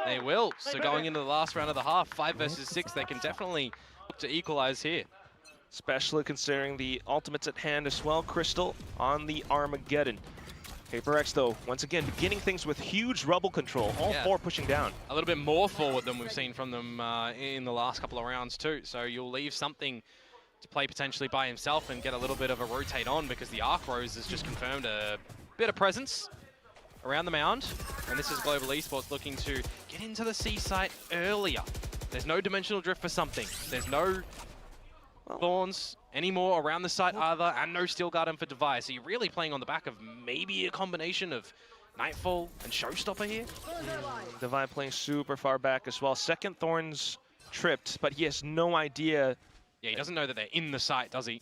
[SPEAKER 7] They will. So going into the last round of the half, 5 versus 6, they can definitely look to equalize here.
[SPEAKER 6] Especially considering the ultimates at hand as well. Crystal on the Armageddon. PRX, though, once again, beginning things with huge rubble control. All 4 pushing down.
[SPEAKER 7] A little bit more forward than we've seen from them in the last couple of rounds, too. So you'll leave something to play potentially by himself and get a little bit of a rotate on because the Arc Rose has just confirmed a bit of presence around the mound. And this is Global Esports looking to get into the C site earlier. There's no dimensional drift for something. There's no Thorns anymore around the site either, and no Steel Garden for Device. So you're really playing on the back of maybe a combination of Nightfall and Showstopper here?
[SPEAKER 6] Divine playing super far back as well. Second Thorns tripped, but he has no idea.
[SPEAKER 7] Yeah, he doesn't know that they're in the site, does he?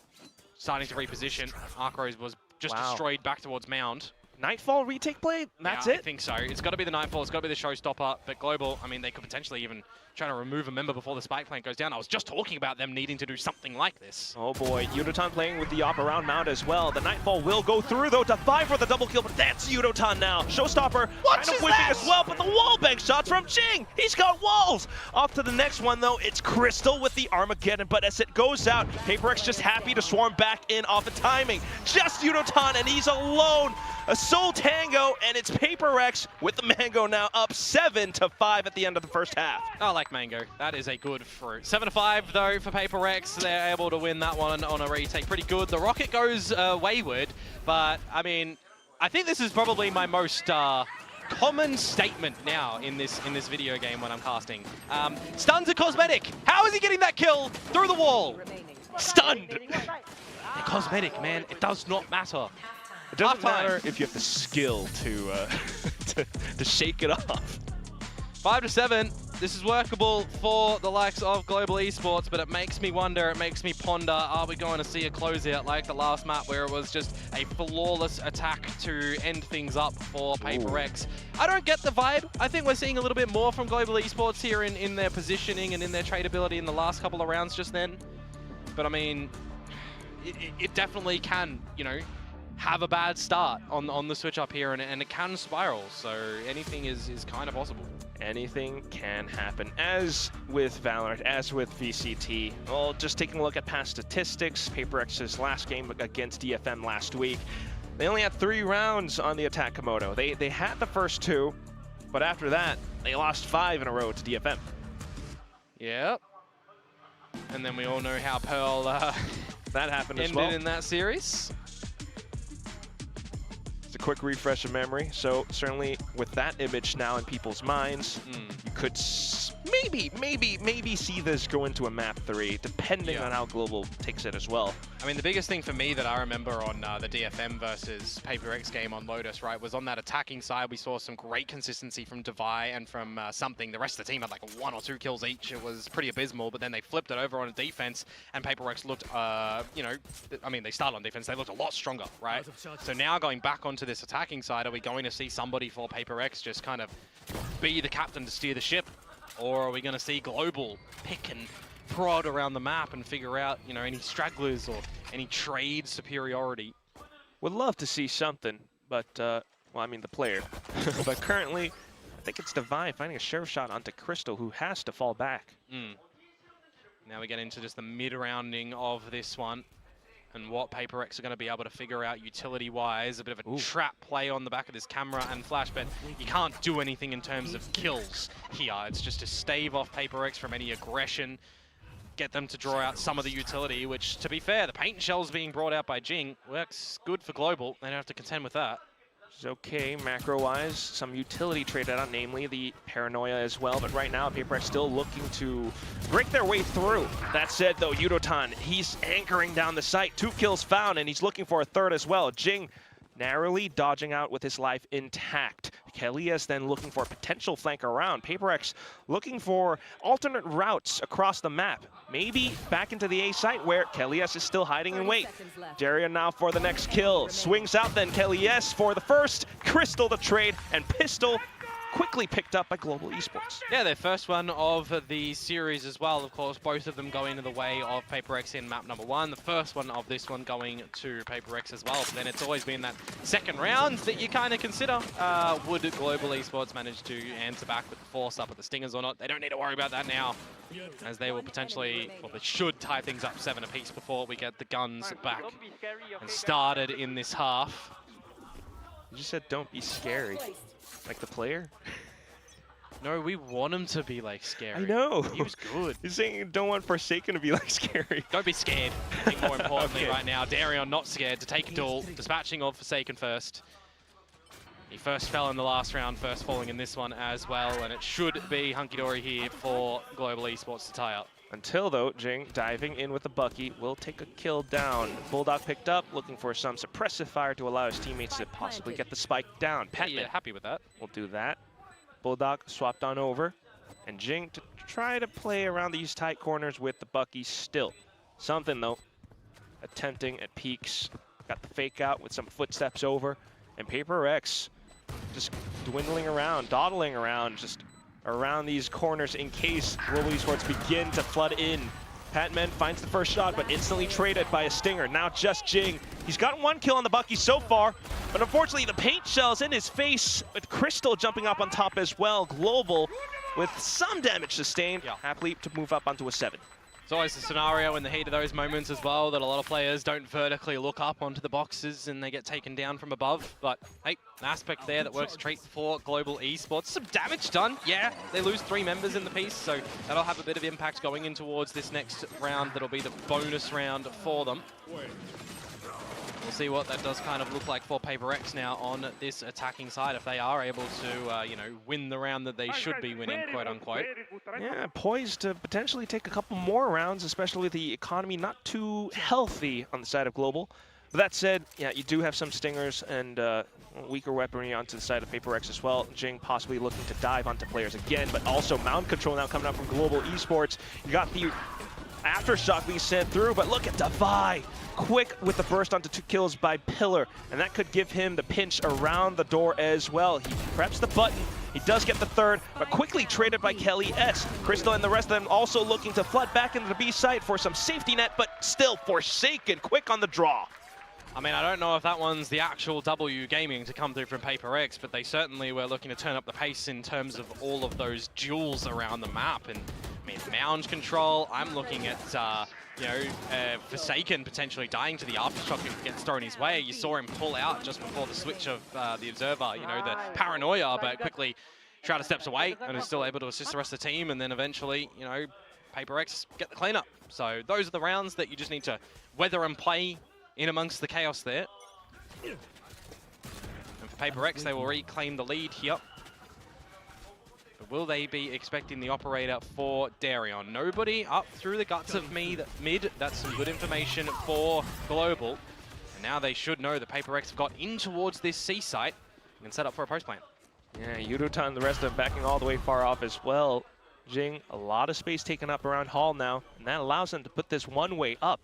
[SPEAKER 7] Starting to reposition. Arc Rose was just
[SPEAKER 6] Wow.
[SPEAKER 7] destroyed back towards Mound.
[SPEAKER 6] Nightfall retake play? That's
[SPEAKER 7] Yeah,
[SPEAKER 6] it?
[SPEAKER 7] I think so. It's got to be the Nightfall. It's got to be the showstopper. But Global, I mean, they could potentially even try to remove a member before the spike plant goes down. I was just talking about them needing to do something like this.
[SPEAKER 6] Oh boy, Yudotan playing with the op around Mount as well. The Nightfall will go through though to 5 for the double kill, but that's Yudotan now. Showstopper kind of whipping as well, but the wall bank shots from Jing. He's got walls. Off to the next one though, it's Crystal with the Armageddon, but as it goes out, PRX just happy to swarm back in off the timing. Just Yudotan and he's alone. A Soul Tango, and it's PRX with the Mango now up 7-5 at the end of the first half.
[SPEAKER 7] I like Mango. That is a good fruit. 7-5 though for PRX. They're able to win that one on a retake. Pretty good. The Rocket goes wayward, but I mean, I think this is probably my most common statement now in this video game when I'm casting. Stun's a cosmetic. How is he getting that kill through the wall? Stunned. They're cosmetic, man. It does not matter.
[SPEAKER 6] It doesn't
[SPEAKER 7] Half-time.
[SPEAKER 6] matter if you have the skill to to shake it off.
[SPEAKER 7] 5-7. This is workable for the likes of Global Esports, but it makes me wonder, it makes me ponder, are we going to see a closeout like the last map where it was just a flawless attack to end things up for PRX? I don't get the vibe. I think we're seeing a little bit more from Global Esports here in their positioning and in their tradability in the last couple of rounds just then. But I mean, it definitely can, you know, have a bad start on the switch up here, and it can spiral, so anything is kind of possible.
[SPEAKER 6] Anything can happen. As with Valorant, as with VCT, well, just taking a look at past statistics, PRX's last game against DFM last week, they only had 3 rounds on the attack Komodo. They had the first 2, but after that, they lost 5 in a row to DFM.
[SPEAKER 7] Yep. And then we all know how Pearl
[SPEAKER 6] That happened as
[SPEAKER 7] ended
[SPEAKER 6] well.
[SPEAKER 7] in that series.
[SPEAKER 6] It's a quick refresh of memory, so certainly with that image now in people's minds, you could maybe see this go into a map 3, depending on how Global takes it as well.
[SPEAKER 7] I mean, the biggest thing for me that I remember on the DFM versus PRX game on Lotus, right, was on that attacking side, we saw some great consistency from Devi and from Something. The rest of the team had like 1 or 2 kills each. It was pretty abysmal, but then they flipped it over on a defense, and PRX looked, you know, I mean, they started on defense, they looked a lot stronger, right? So now going back onto this attacking side, are we going to see somebody for PRX just kind of be the captain to steer the ship? Or are we going to see Global pick and prod around the map and figure out, you know, any stragglers or any trade superiority?
[SPEAKER 6] Would love to see something, but, well, I mean the player. But currently, I think it's Devi finding a sheriff shot onto Crystal, who has to fall back.
[SPEAKER 7] Now we get into just the mid-rounding of this one, and what PRX are going to be able to figure out utility-wise. A bit of a trap play on the back of this camera and flash, but you can't do anything in terms of kills here. It's just to stave off PRX from any aggression, get them to draw out some of the utility, which, to be fair, the paint shells being brought out by Jing works good for Global. They don't have to contend with that.
[SPEAKER 6] It's okay, macro-wise, some utility traded out, namely the Paranoia as well, but right now, PRX still looking to break their way through. That said, though, Yudotan, he's anchoring down the site. 2 kills found, and he's looking for a 3rd as well. Jing narrowly dodging out with his life intact. Kelias then looking for a potential flank around. PRX looking for alternate routes across the map. Maybe back into the A site where Kelias is still hiding in wait. Darian now for the next kill. Swings out then Kelias for the first. Crystal the trade, and Pistol quickly picked up by Global Esports.
[SPEAKER 7] Yeah, their first one of the series as well, of course, both of them going in the way of PRX in map number 1. The first one of this one going to PRX as well, but then it's always been that second round that you kind of consider. Would Global Esports manage to answer back with the force up at the Stingers or not? They don't need to worry about that now, as they will potentially, well, they should tie things up 7 apiece before we get the guns back and started in this half.
[SPEAKER 6] You just said don't be scary. Like the player?
[SPEAKER 7] No, we want him to be like scary.
[SPEAKER 6] I know.
[SPEAKER 7] He was good.
[SPEAKER 6] You're saying you don't want Forsaken to be like scary.
[SPEAKER 7] Don't be scared. I think more importantly right now, Darion not scared to take a duel, dispatching of Forsaken first. He first fell in the last round, first falling in this one as well, and it should be hunky-dory here for Global Esports to tie up.
[SPEAKER 6] Until, though, Jing diving in with the Bucky will take a kill down. Bulldog picked up, looking for some suppressive fire to allow his teammates to possibly get the spike down.
[SPEAKER 7] Yeah, happy with that.
[SPEAKER 6] Will do that. Bulldog swapped on over, and Jing to try to play around these tight corners with the Bucky still. Something, though, attempting at peaks. got the fake out with some footsteps over, and PRX just dwindling around, dawdling around, just around these corners in case Global Esports begin to flood in. Patman finds the first shot, but instantly traded by a stinger. Now just Jing. He's gotten 1 kill on the Bucky so far, but unfortunately the paint shell's in his face, with Crystal jumping up on top as well. Global with some damage sustained, happily to move up onto a 7.
[SPEAKER 7] It's always a scenario in the heat of those moments as well that a lot of players don't vertically look up onto the boxes and they get taken down from above. But hey, an aspect there that works great for Global Esports. Some damage done. Yeah, they lose 3 members in the piece, so that'll have a bit of impact going in towards this next round. That'll be the bonus round for them. We'll see what that does kind of look like for PRX now on this attacking side, if they are able to, you know, win the round that they should be winning, quote unquote.
[SPEAKER 6] Yeah, poised to potentially take a couple more rounds, especially with the economy not too healthy on the side of Global. But that said, yeah, you do have some stingers and weaker weaponry onto the side of PRX as well. Jing possibly looking to dive onto players again, but also mound control now coming up from Global Esports. You got the Aftershock being sent through, but look at Devi. Quick with the burst onto 2 kills by Pillar, and that could give him the pinch around the door as well. He preps the button, he does get the 3rd, but quickly traded by Kelly S. Crystal and the rest of them also looking to flood back into the B site for some safety net, but still Forsaken quick on the draw.
[SPEAKER 7] I mean, I don't know if that one's the actual W gaming to come through from PRX, but they certainly were looking to turn up the pace in terms of all of those duels around the map. And I mean, mound control, I'm looking at, you know, Forsaken potentially dying to the Aftershock if it gets thrown his way. You saw him pull out just before the switch of the Observer, you know, the paranoia, but quickly Shrouder steps away and is still able to assist the rest of the team, and then eventually, you know, PRX get the cleanup. So those are the rounds that you just need to weather and play in amongst the chaos there. And for PRX, they will reclaim the lead here. But will they be expecting the operator for Darion? Nobody up through the guts of mid. That's some good information for Global. And now they should know that PRX have got in towards this C site and set up for a post plant.
[SPEAKER 6] Yeah, Yudotan and the rest of them backing all the way far off as well. Jing, a lot of space taken up around Hall now, and that allows them to put this one way up.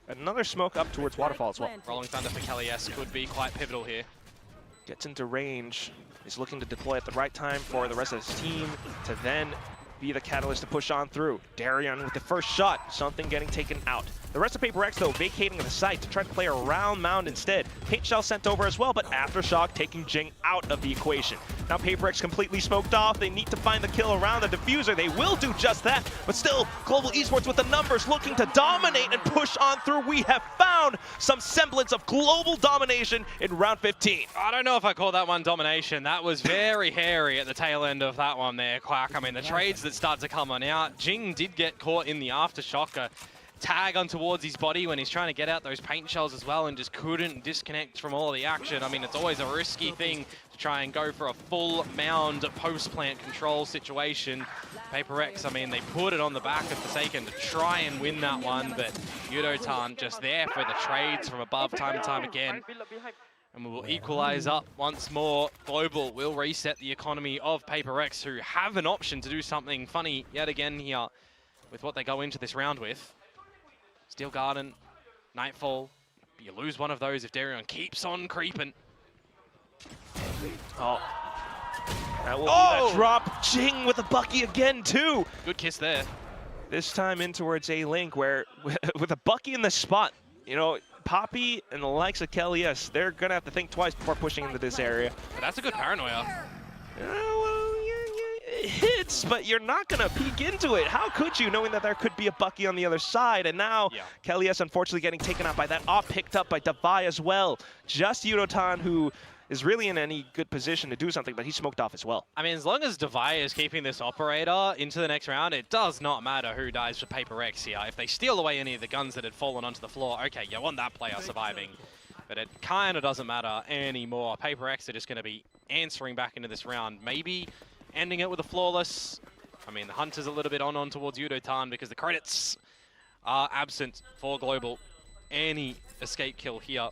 [SPEAKER 6] Another smoke up towards Waterfall as well.
[SPEAKER 7] Rolling Thunder for Kelly S could be quite pivotal here.
[SPEAKER 6] Gets into range. He's looking to deploy at the right time for the rest of his team to then be the catalyst to push on through. Darion with the first shot, something getting taken out. The rest of PRX, though, vacating the site to try to play around Mound instead. Paint Shell sent over as well, but Aftershock taking Jing out of the equation. Now PRX completely smoked off. They need to find the kill around the diffuser. They will do just that, but still, Global Esports with the numbers looking to dominate and push on through. We have found some semblance of global domination in round 15.
[SPEAKER 7] I don't know if I call that one domination. That was very hairy at the tail end of that one there, Quack. I mean, the trades that start to come on out. Jing did get caught in the Aftershock. Tag on towards his body when he's trying to get out those paint shells as well, and just couldn't disconnect from all of the action. I mean, it's always a risky thing to try and go for a full mound post-plant control situation. PRX, I mean, they put it on the back of Forsaken to try and win that one, but Yudotan just there for the trades from above time and time again. And we will equalize up once more. Global will reset the economy of PRX, who have an option to do something funny yet again here with what they go into this round with. Steel Garden, Nightfall. You lose one of those if Darion keeps on creeping.
[SPEAKER 6] Oh. That will be that drop. Jing with a Bucky again, too.
[SPEAKER 7] Good kiss there.
[SPEAKER 6] This time in towards A-Link, where with a Bucky in the spot, you know, Poppy and the likes of Kelly S, they're going to have to think twice before pushing into this area.
[SPEAKER 7] But that's a good paranoia.
[SPEAKER 6] It hits, but you're not going to peek into it. How could you, knowing that there could be a Bucky on the other side? And now Kelly S unfortunately getting taken out by that op, picked up by Devi as well. Just Yudotan, who is really in any good position to do something, but he's smoked off as well.
[SPEAKER 7] I mean, as long as Devi is keeping this operator into the next round, it does not matter who dies for PRX here. If they steal away any of the guns that had fallen onto the floor, okay, you want that player surviving. But it kind of doesn't matter anymore. PRX are just going to be answering back into this round. Maybe ending it with a flawless. I mean, the Hunter's a little bit on towards Yudotan because the credits are absent for Global. Any escape kill here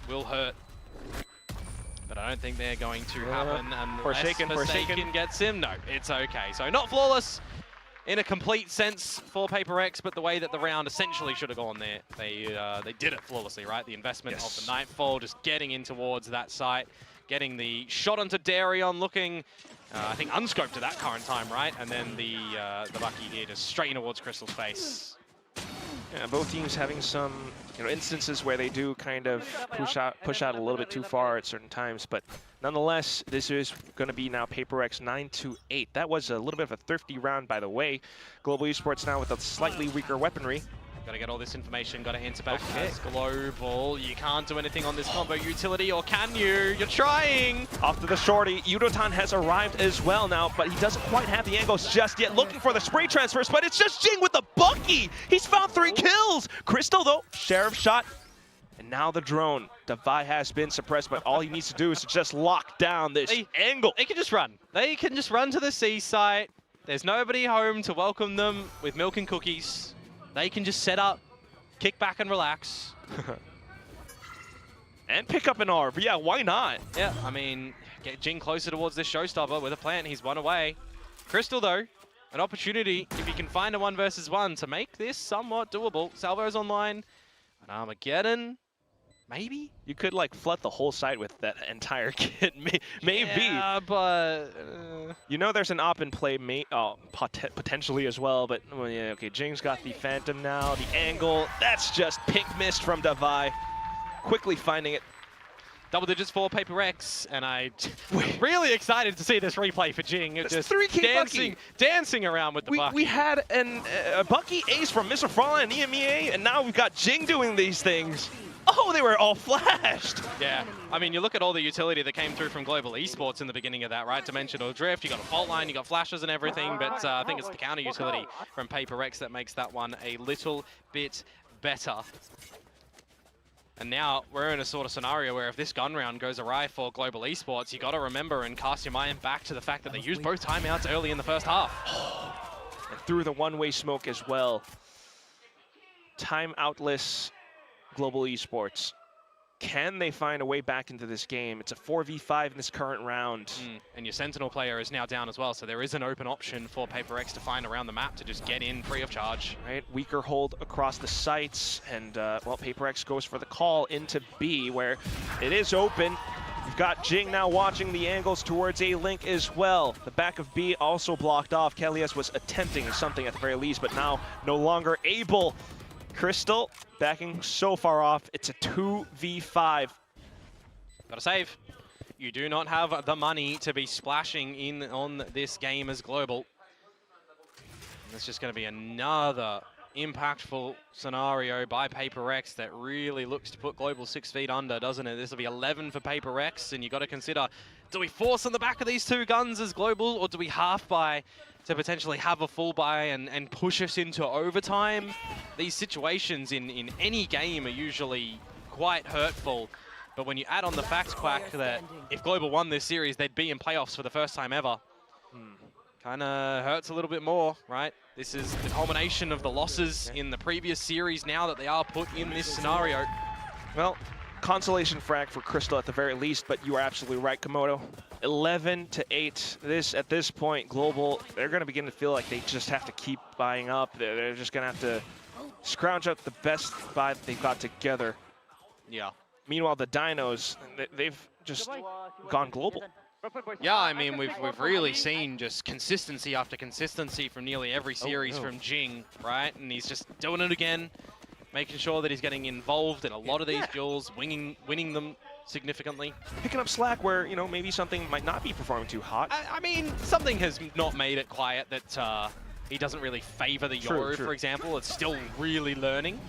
[SPEAKER 7] will hurt. But I don't think they're going to happen unless Forsaken gets him. No, it's okay. So not flawless, in a complete sense for PaperX, but the way that the round essentially should have gone there, they did it flawlessly, right? The investment of the Nightfall, just getting in towards that site, getting the shot onto Darion, looking, I think, unscoped at that current time, right? And then the Bucky here just straight towards Crystal's face.
[SPEAKER 6] Yeah, both teams having some instances where they do kind of push out a little bit too far at certain times, but nonetheless, this is going to be now PaperX 9-8. That was a little bit of a thrifty round, by the way. Global Esports now with a slightly weaker weaponry.
[SPEAKER 7] Gotta get all this information, gotta answer back as Global. You can't do anything on this combo utility, or can you? You're trying!
[SPEAKER 6] Off to the shorty. Yudotan has arrived as well now, but he doesn't quite have the angles just yet. Looking for the spray transfers, but it's just Jing with the Bucky! He's found 3 kills! Crystal, though, Sheriff shot. And now the drone. Devi has been suppressed, but all he needs to do is to just lock down this angle.
[SPEAKER 7] They can just run. They can just run to the C site. There's nobody home to welcome them with milk and cookies. They can just set up, kick back and relax.
[SPEAKER 6] And pick up an R, but yeah, why not?
[SPEAKER 7] Yeah, I mean, get Jing closer towards this showstopper with a plant. He's 1 away. Crystal, though, an opportunity, if he can find a 1 versus 1, to make this somewhat doable. Salvo's online. An Armageddon, maybe?
[SPEAKER 6] You could, like, flood the whole site with that entire kit, maybe.
[SPEAKER 7] Yeah, but...
[SPEAKER 6] You know there's an op in play potentially as well, but well, yeah, okay, Jing's got the Phantom now, the angle. That's just pick missed from Devi. Quickly finding it.
[SPEAKER 7] Double digits for PaperX, and I'm really excited to see this replay for Jing. It's just
[SPEAKER 6] 3K
[SPEAKER 7] dancing around with the Bucky.
[SPEAKER 6] We had a Bucky ace from Mr. Frala and EMEA, and now we've got Jing doing these things. Oh, they were all flashed.
[SPEAKER 7] Yeah, I mean, you look at all the utility that came through from Global Esports in the beginning of that, right? Dimensional Drift, you got a fault line, you got flashes and everything, but I think it's the counter utility from PaperX that makes that one a little bit better. And now we're in a sort of scenario where if this gun round goes awry for Global Esports, you got to remember and cast your mind back to the fact that they used both timeouts early in the first half.
[SPEAKER 6] And through the one-way smoke as well. Timeoutless Global Esports. Can they find a way back into this game? It's a 4v5 in this current round.
[SPEAKER 7] And your Sentinel player is now down as well, so there is an open option for PaperX to find around the map to just get in free of charge.
[SPEAKER 6] Right, weaker hold across the sites, and well, PaperX goes for the call into B, where it is open. You've got Jing now watching the angles towards A Link as well. The back of B also blocked off. Kelias was attempting something at the very least, but now no longer able. Crystal backing so far off. It's a 2v5.
[SPEAKER 7] Gotta save. You do not have the money to be splashing in on this game as Global. And it's just going to be another impactful scenario by PaperX that really looks to put Global 6 feet under, doesn't it? This will be 11 for PaperX, and you got to consider, do we force on the back of these 2 guns as Global, or do we half buy to potentially have a full buy and push us into overtime? These situations in any game are usually quite hurtful, but when you add on the fact, Quack, that if Global won this series, they'd be in playoffs for the first time ever. Kind of hurts a little bit more, right? This is the culmination of the losses in the previous series now that they are put in this scenario.
[SPEAKER 6] Well, consolation frag for Crystal at the very least, but you are absolutely right, Komodo. 11-8. At this point, Global, they're going to begin to feel like they just have to keep buying up. They're just going to have to scrounge up the best buy that they've got together.
[SPEAKER 7] Yeah.
[SPEAKER 6] Meanwhile, the Dinos, they've just gone global.
[SPEAKER 7] Yeah, I mean, we've really seen just consistency after consistency from nearly every series from Jing, right? And he's just doing it again, making sure that he's getting involved in a lot of these duels, winning them significantly.
[SPEAKER 6] Picking up slack where, you know, maybe something might not be performing too hot.
[SPEAKER 7] I mean, something has not made it quiet that he doesn't really favor the Yoru, for example. It's still really learning.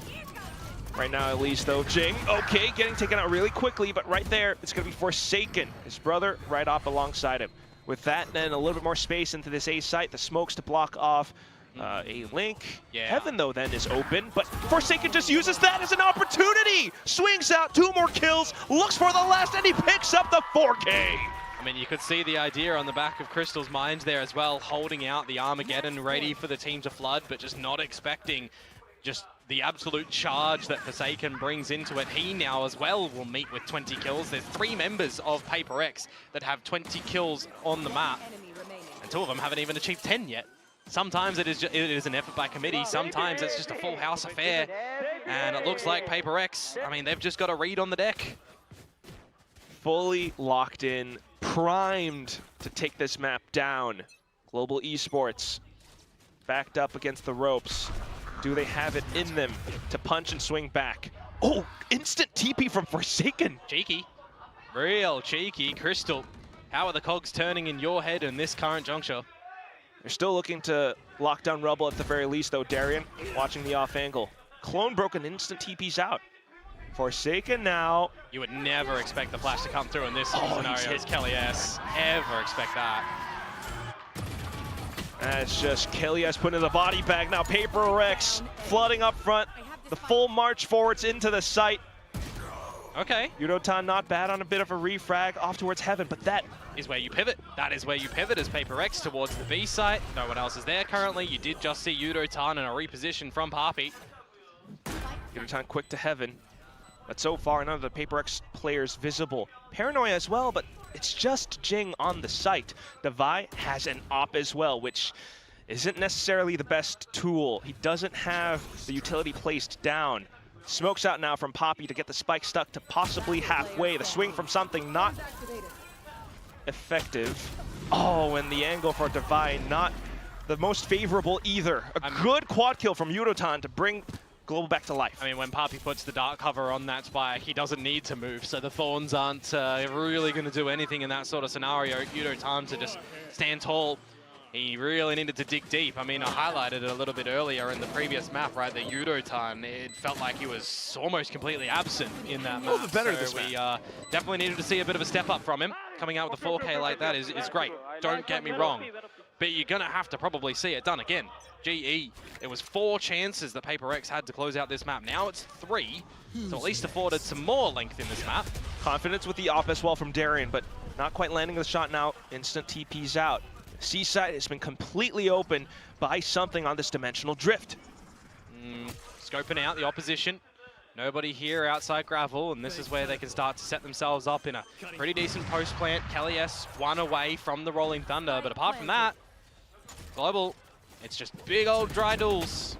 [SPEAKER 6] Right now, at least, though, Jing, okay, getting taken out really quickly, but right there, it's going to be Forsaken, his brother, right off alongside him. With that, then a little bit more space into this A site, the smokes to block off A Link. Heaven, though, then is open, but Forsaken just uses that as an opportunity! Swings out, 2 more kills, looks for the last, and he picks up the 4K!
[SPEAKER 7] I mean, you could see the idea on the back of Crystal's mind there as well, holding out the Armageddon, ready for the team to flood, but just not expecting just the absolute charge that Forsaken brings into it. He now as well will meet with 20 kills. There's 3 members of PaperX that have 20 kills on the map, and 2 of them haven't even achieved 10 yet. Sometimes it is an effort by committee. Sometimes it's just a full house affair. And it looks like PRX, I mean, they've just got a read on the deck.
[SPEAKER 6] Fully locked in, primed to take this map down. Global Esports backed up against the ropes. Do they have it in them to punch and swing back? Oh, instant TP from Forsaken.
[SPEAKER 7] Cheeky. Real cheeky. Crystal, how are the cogs turning in your head in this current juncture?
[SPEAKER 6] They're still looking to lock down Rubble at the very least, though. Darian watching the off angle. Clone broken, instant TP's out. Forsaken now.
[SPEAKER 7] You would never expect the flash to come through in this scenario as Kelly S. Ever expect that.
[SPEAKER 6] That's just Kelly S putting in the body bag. Now PRX flooding up front. The full march forwards into the site.
[SPEAKER 7] Okay.
[SPEAKER 6] Yudotan not bad on a bit of a refrag off towards heaven, but that
[SPEAKER 7] is where you pivot. That is where you pivot as PRX towards the B site. No one else is there currently. You did just see Yudotan in a reposition from Papi.
[SPEAKER 6] Yudotan quick to heaven. But so far, none of the PRX players visible. Paranoia as well, but it's just Jing on the site. Devi has an op as well, which isn't necessarily the best tool. He doesn't have the utility placed down. Smoke's out now from Papi to get the spike stuck to possibly halfway. The swing from something not effective. Oh, and the angle for Devi not the most favorable either. A good quad kill from Yudotan to bring Global back to life.
[SPEAKER 7] I mean, when Papi puts the dark cover on that spike, he doesn't need to move, so the Thorns aren't really going to do anything in that sort of scenario. Yudotan to just stand tall. He really needed to dig deep. I mean, I highlighted it a little bit earlier in the previous map, right? The Yudotan, it felt like he was almost completely absent in that map.
[SPEAKER 6] The better this
[SPEAKER 7] we definitely needed to see a bit of a step up from him. Coming out with a 4K like that is great. Don't get me wrong. But you're going to have to probably see it done again. GE, it was 4 chances that PRX had to close out this map. Now it's 3, so at least afforded some more length in this map.
[SPEAKER 6] Confidence with the op as well from Darian, but not quite landing the shot now. Instant TP's out. Seaside has been completely open by something on this dimensional drift.
[SPEAKER 7] Scoping out the opposition. Nobody here outside Gravel, and this is where they can start to set themselves up in a pretty decent post plant. Kelly S 1 away from the Rolling Thunder, but apart from that, Global, it's just big old dry duels.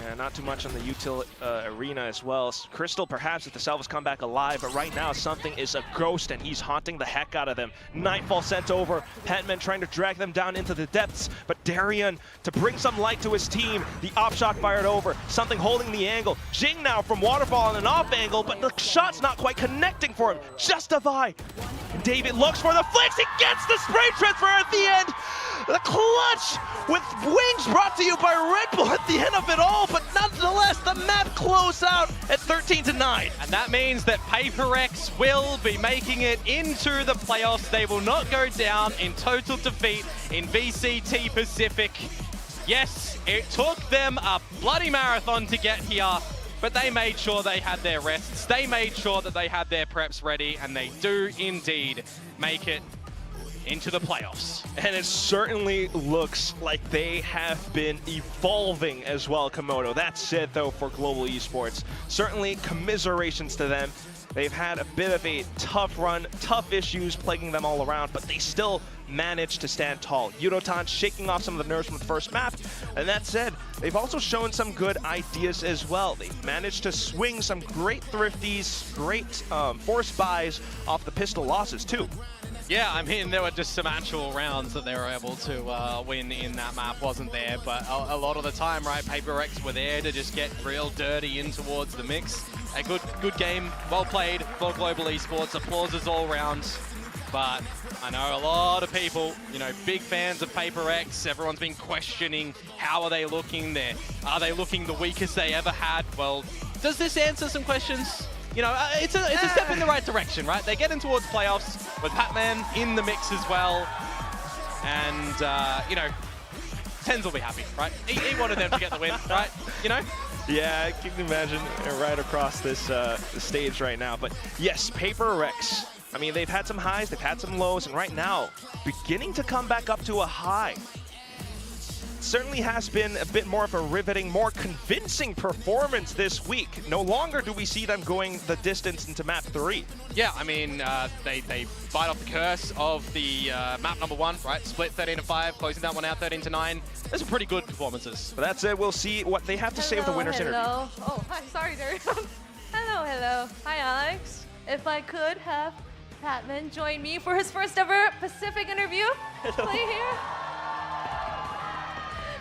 [SPEAKER 6] Yeah, not too much on the util arena as well. Crystal perhaps if the Salvas come back alive, but right now something is a ghost and he's haunting the heck out of them. Nightfall sent over, Petman trying to drag them down into the depths, but Darian to bring some light to his team. The op shot fired over, something holding the angle. Jing now from Waterfall on an off angle, but the shot's not quite connecting for him. Justify. David looks for the flicks, he gets the spray transfer at the end. The clutch with wings brought to you by Red Bull at the end of it all, but nonetheless, the map closed out at 13-9.
[SPEAKER 7] And that means that PRX will be making it into the playoffs. They will not go down in total defeat in VCT Pacific. Yes, it took them a bloody marathon to get here, but they made sure they had their rests. They made sure that they had their preps ready, and they do indeed make it into the playoffs.
[SPEAKER 6] And it certainly looks like they have been evolving as well, Komodo. That's it, though, for Global Esports. Certainly commiserations to them. They've had a bit of a tough run, tough issues plaguing them all around, but they still managed to stand tall. Yudotan shaking off some of the nerves from the first map, and that said, they've also shown some good ideas as well. They've managed to swing some great thrifties, great force buys off the pistol losses too.
[SPEAKER 7] Yeah, I mean, there were just some actual rounds that they were able to win in that map, wasn't there? But a lot of the time, right, PRX were there to just get real dirty in towards the mix. A good game, well played for Global Esports, applauses all round. But I know a lot of people, you know, big fans of PRX. Everyone's been questioning how are they looking there? Are they looking the weakest they ever had? Well, does this answer some questions? You know, it's a step in the right direction, right? They're getting towards playoffs with Patman in the mix as well. And, you know, Tens will be happy, right? He wanted them to get the win, right? You know?
[SPEAKER 6] Yeah, I can imagine right across this stage right now. But yes, PRX. I mean, they've had some highs, they've had some lows, and right now, beginning to come back up to a high. certainly has been a bit more of a riveting, more convincing performance this week. No longer do we see them going the distance into map 3.
[SPEAKER 7] Yeah, I mean, they fight off the curse of the map number 1, right? Split 13-5, closing that one out 13-9. Those are pretty good performances.
[SPEAKER 6] But that's it. We'll see what they have to say with the winners interview.
[SPEAKER 8] Oh, hi, sorry there. Hello. Hi, Alex. If I could have Patman join me for his first ever Pacific interview. Play here.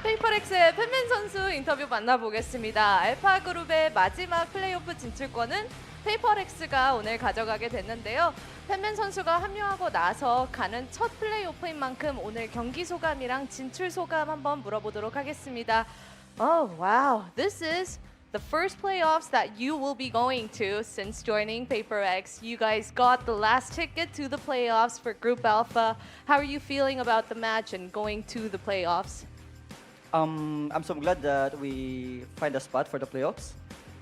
[SPEAKER 8] 페이퍼렉스의 팬맨 선수 인터뷰 만나보겠습니다. 알파 그룹의 마지막 플레이오프 진출권은 페이퍼렉스가 오늘 가져가게 됐는데요. 팬맨 선수가 합류하고 나서 가는 첫 플레이오프인 만큼 오늘 경기 소감이랑 진출 소감 한번 물어보도록 하겠습니다. Oh, wow. This is the first playoffs that you will be going to since joining PaperX. You guys got the last ticket to the playoffs for Group Alpha. How are you feeling about the match and going to the playoffs?
[SPEAKER 9] I'm so glad that we find a spot for the playoffs.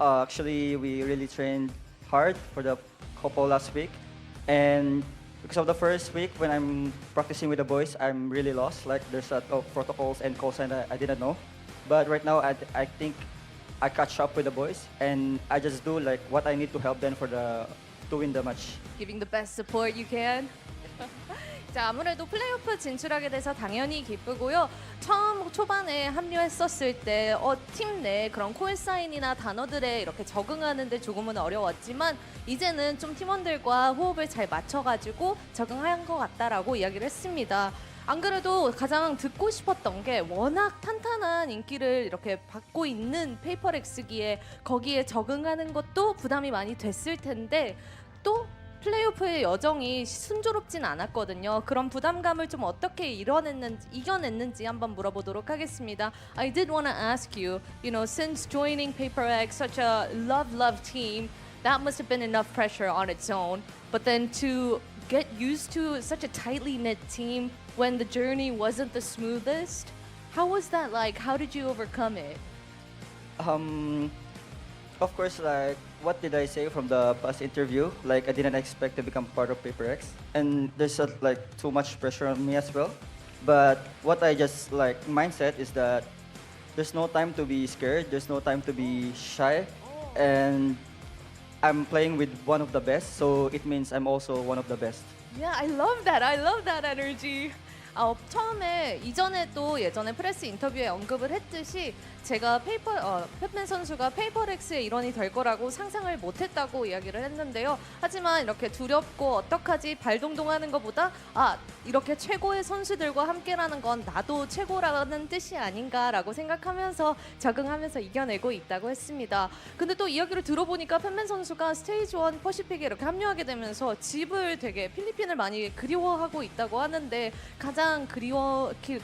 [SPEAKER 9] Actually, we really trained hard for the couple last week. And because of the first week, when I'm practicing with the boys, I'm really lost. Like, there's a lot of protocols and calls and I didn't know. But right now, I think I catch up with the boys. And I just do like what I need to help them to win the match.
[SPEAKER 8] Giving the best support you can. 자, 아무래도 플레이오프 진출하게 돼서 당연히 기쁘고요. 처음 초반에 합류했었을 때 팀 내 그런 콜사인이나 단어들에 이렇게 적응하는데 조금은 어려웠지만 이제는 좀 팀원들과 호흡을 잘 맞춰가지고 적응한 것 같다라고 이야기를 했습니다. 안 그래도 가장 듣고 싶었던 게 워낙 탄탄한 인기를 이렇게 받고 있는 페이퍼렉스기에 거기에 적응하는 것도 부담이 많이 됐을 텐데 또 플레이오프의 여정이 순조롭진 않았거든요. 그런 부담감을 좀 어떻게 이겨냈는지 한번 물어보도록 하겠습니다. I did want to ask you, since joining PaperX, such a love team, that must have been enough pressure on its own. But then to get used to such a tightly knit team when the journey wasn't the smoothest, how was that like? How did you overcome it?
[SPEAKER 9] Of course, like, what did I say from the past interview? Like, I didn't expect to become part of PaperX. And there's like too much pressure on me as well. But what I just like mindset is that there's no time to be scared. There's no time to be shy. And I'm playing with one of the best. So it means I'm also one of the best.
[SPEAKER 8] Yeah, I love that. I love that energy. 처음에 예전에 프레스 인터뷰에 언급을 했듯이 제가 팬맨 선수가 페이퍼렉스의 일원이 될 거라고 상상을 못했다고 이야기를 했는데요. 하지만 이렇게 두렵고 어떡하지 발동동하는 것보다 이렇게 최고의 선수들과 함께라는 건 나도 최고라는 뜻이 아닌가라고 생각하면서 적응하면서 이겨내고 있다고 했습니다. 근데 또 이야기를 들어보니까 팬맨 선수가 스테이지 1 퍼시픽에 이렇게 합류하게 되면서 집을 되게 필리핀을 많이 그리워하고 있다고 하는데 가장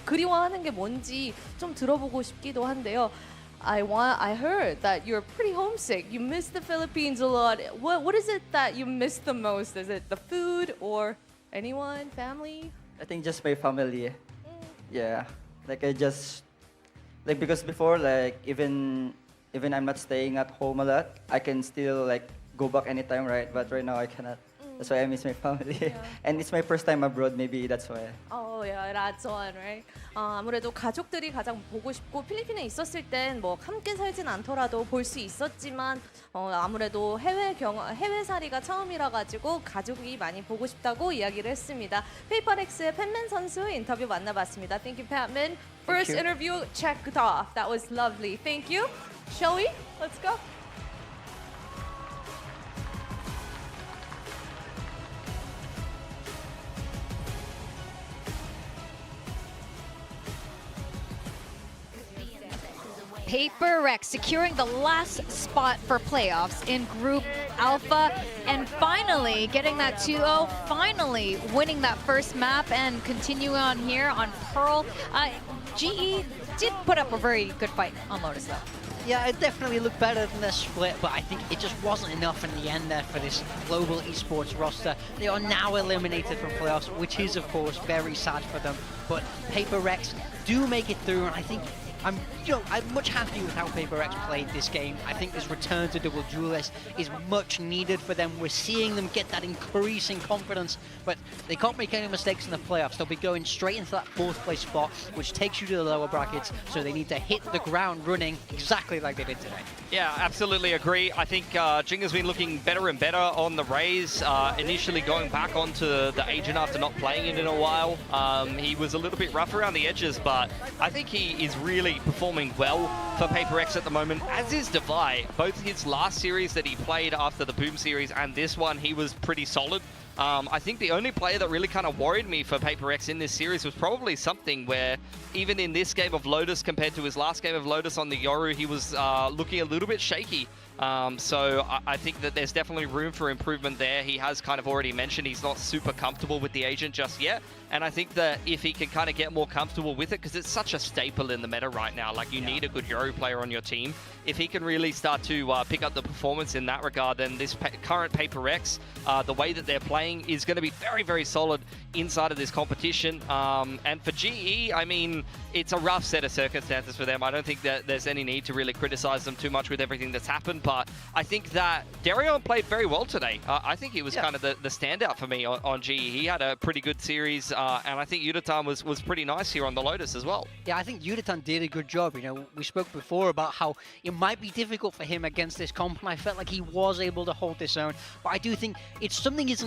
[SPEAKER 8] 그리워하는 게 뭔지 좀 들어보고 싶기도 한데요. I heard that you're pretty homesick. You miss the Philippines a lot. What is it that you miss the most? Is it the food or anyone, family?
[SPEAKER 9] I think just my family. Yeah. Like, because before, like, even I'm not staying at home a lot, I can still like go back anytime, right? But right now I cannot. That's why I miss my family.
[SPEAKER 8] Yeah.
[SPEAKER 9] And it's my first time abroad, maybe that's why.
[SPEAKER 8] Oh, yeah, that's one, right? 아무래도 가족들이 가장 보고 싶고 필리핀에 있었을 땐 뭐 함께 살진 않더라도 볼 수 있었지만 아무래도 해외살이가 처음이라 가지고 가족이 많이 보고 싶다고 이야기를 했습니다. 페이퍼렉스의 팬맨 선수 인터뷰 만나봤습니다. Thank you, Patman. First interview checked off. That was lovely. Thank you. Shall we? Let's go.
[SPEAKER 4] PaperX securing the last spot for playoffs in Group Alpha and finally getting that 2-0, finally winning that first map and continuing on here on Pearl. GE did put up a very good fight on Lotus though.
[SPEAKER 2] Yeah, it definitely looked better than the split, but I think it just wasn't enough in the end there for this global esports roster. They are now eliminated from playoffs, which is, of course, very sad for them. But PaperX do make it through, and I think I'm much happier with how PaperX played this game. I think this return to double duelist is much needed for them. We're seeing them get that increasing confidence, but they can't make any mistakes in the playoffs. They'll be going straight into that 4th place spot, which takes you to the lower brackets, so they need to hit the ground running exactly like they did today.
[SPEAKER 3] Yeah, absolutely agree. I think Jing has been looking better and better on the Rays. Initially going back onto the Agent after not playing it in a while. He was a little bit rough around the edges, but I think he is really performing well for PaperX at the moment, as is Devi. Both his last series that he played after the Boom series and this one, he was pretty solid. I think the only player that really kind of worried me for PaperX in this series was probably something where even in this game of Lotus compared to his last game of Lotus on the Yoru, he was looking a little bit shaky. So I think that there's definitely room for improvement there. He has kind of already mentioned he's not super comfortable with the Agent just yet. And I think that if he can kind of get more comfortable with it, because it's such a staple in the meta right now, like you need a good Yoru player on your team. If he can really start to pick up the performance in that regard, then this current PaperX, the way that they're playing is going to be very, very solid inside of this competition. And for GE, I mean, it's a rough set of circumstances for them. I don't think that there's any need to really criticize them too much with everything that's happened, but I think that Darion played very well today. I think he was kind of the standout for me on GE. He had a pretty good series, and I think Yudatan was pretty nice here on the Lotus as well.
[SPEAKER 2] Yeah, I think Yudatan did a good job. You know, we spoke before about how it might be difficult for him against this comp, and I felt like he was able to hold his own. But I do think something is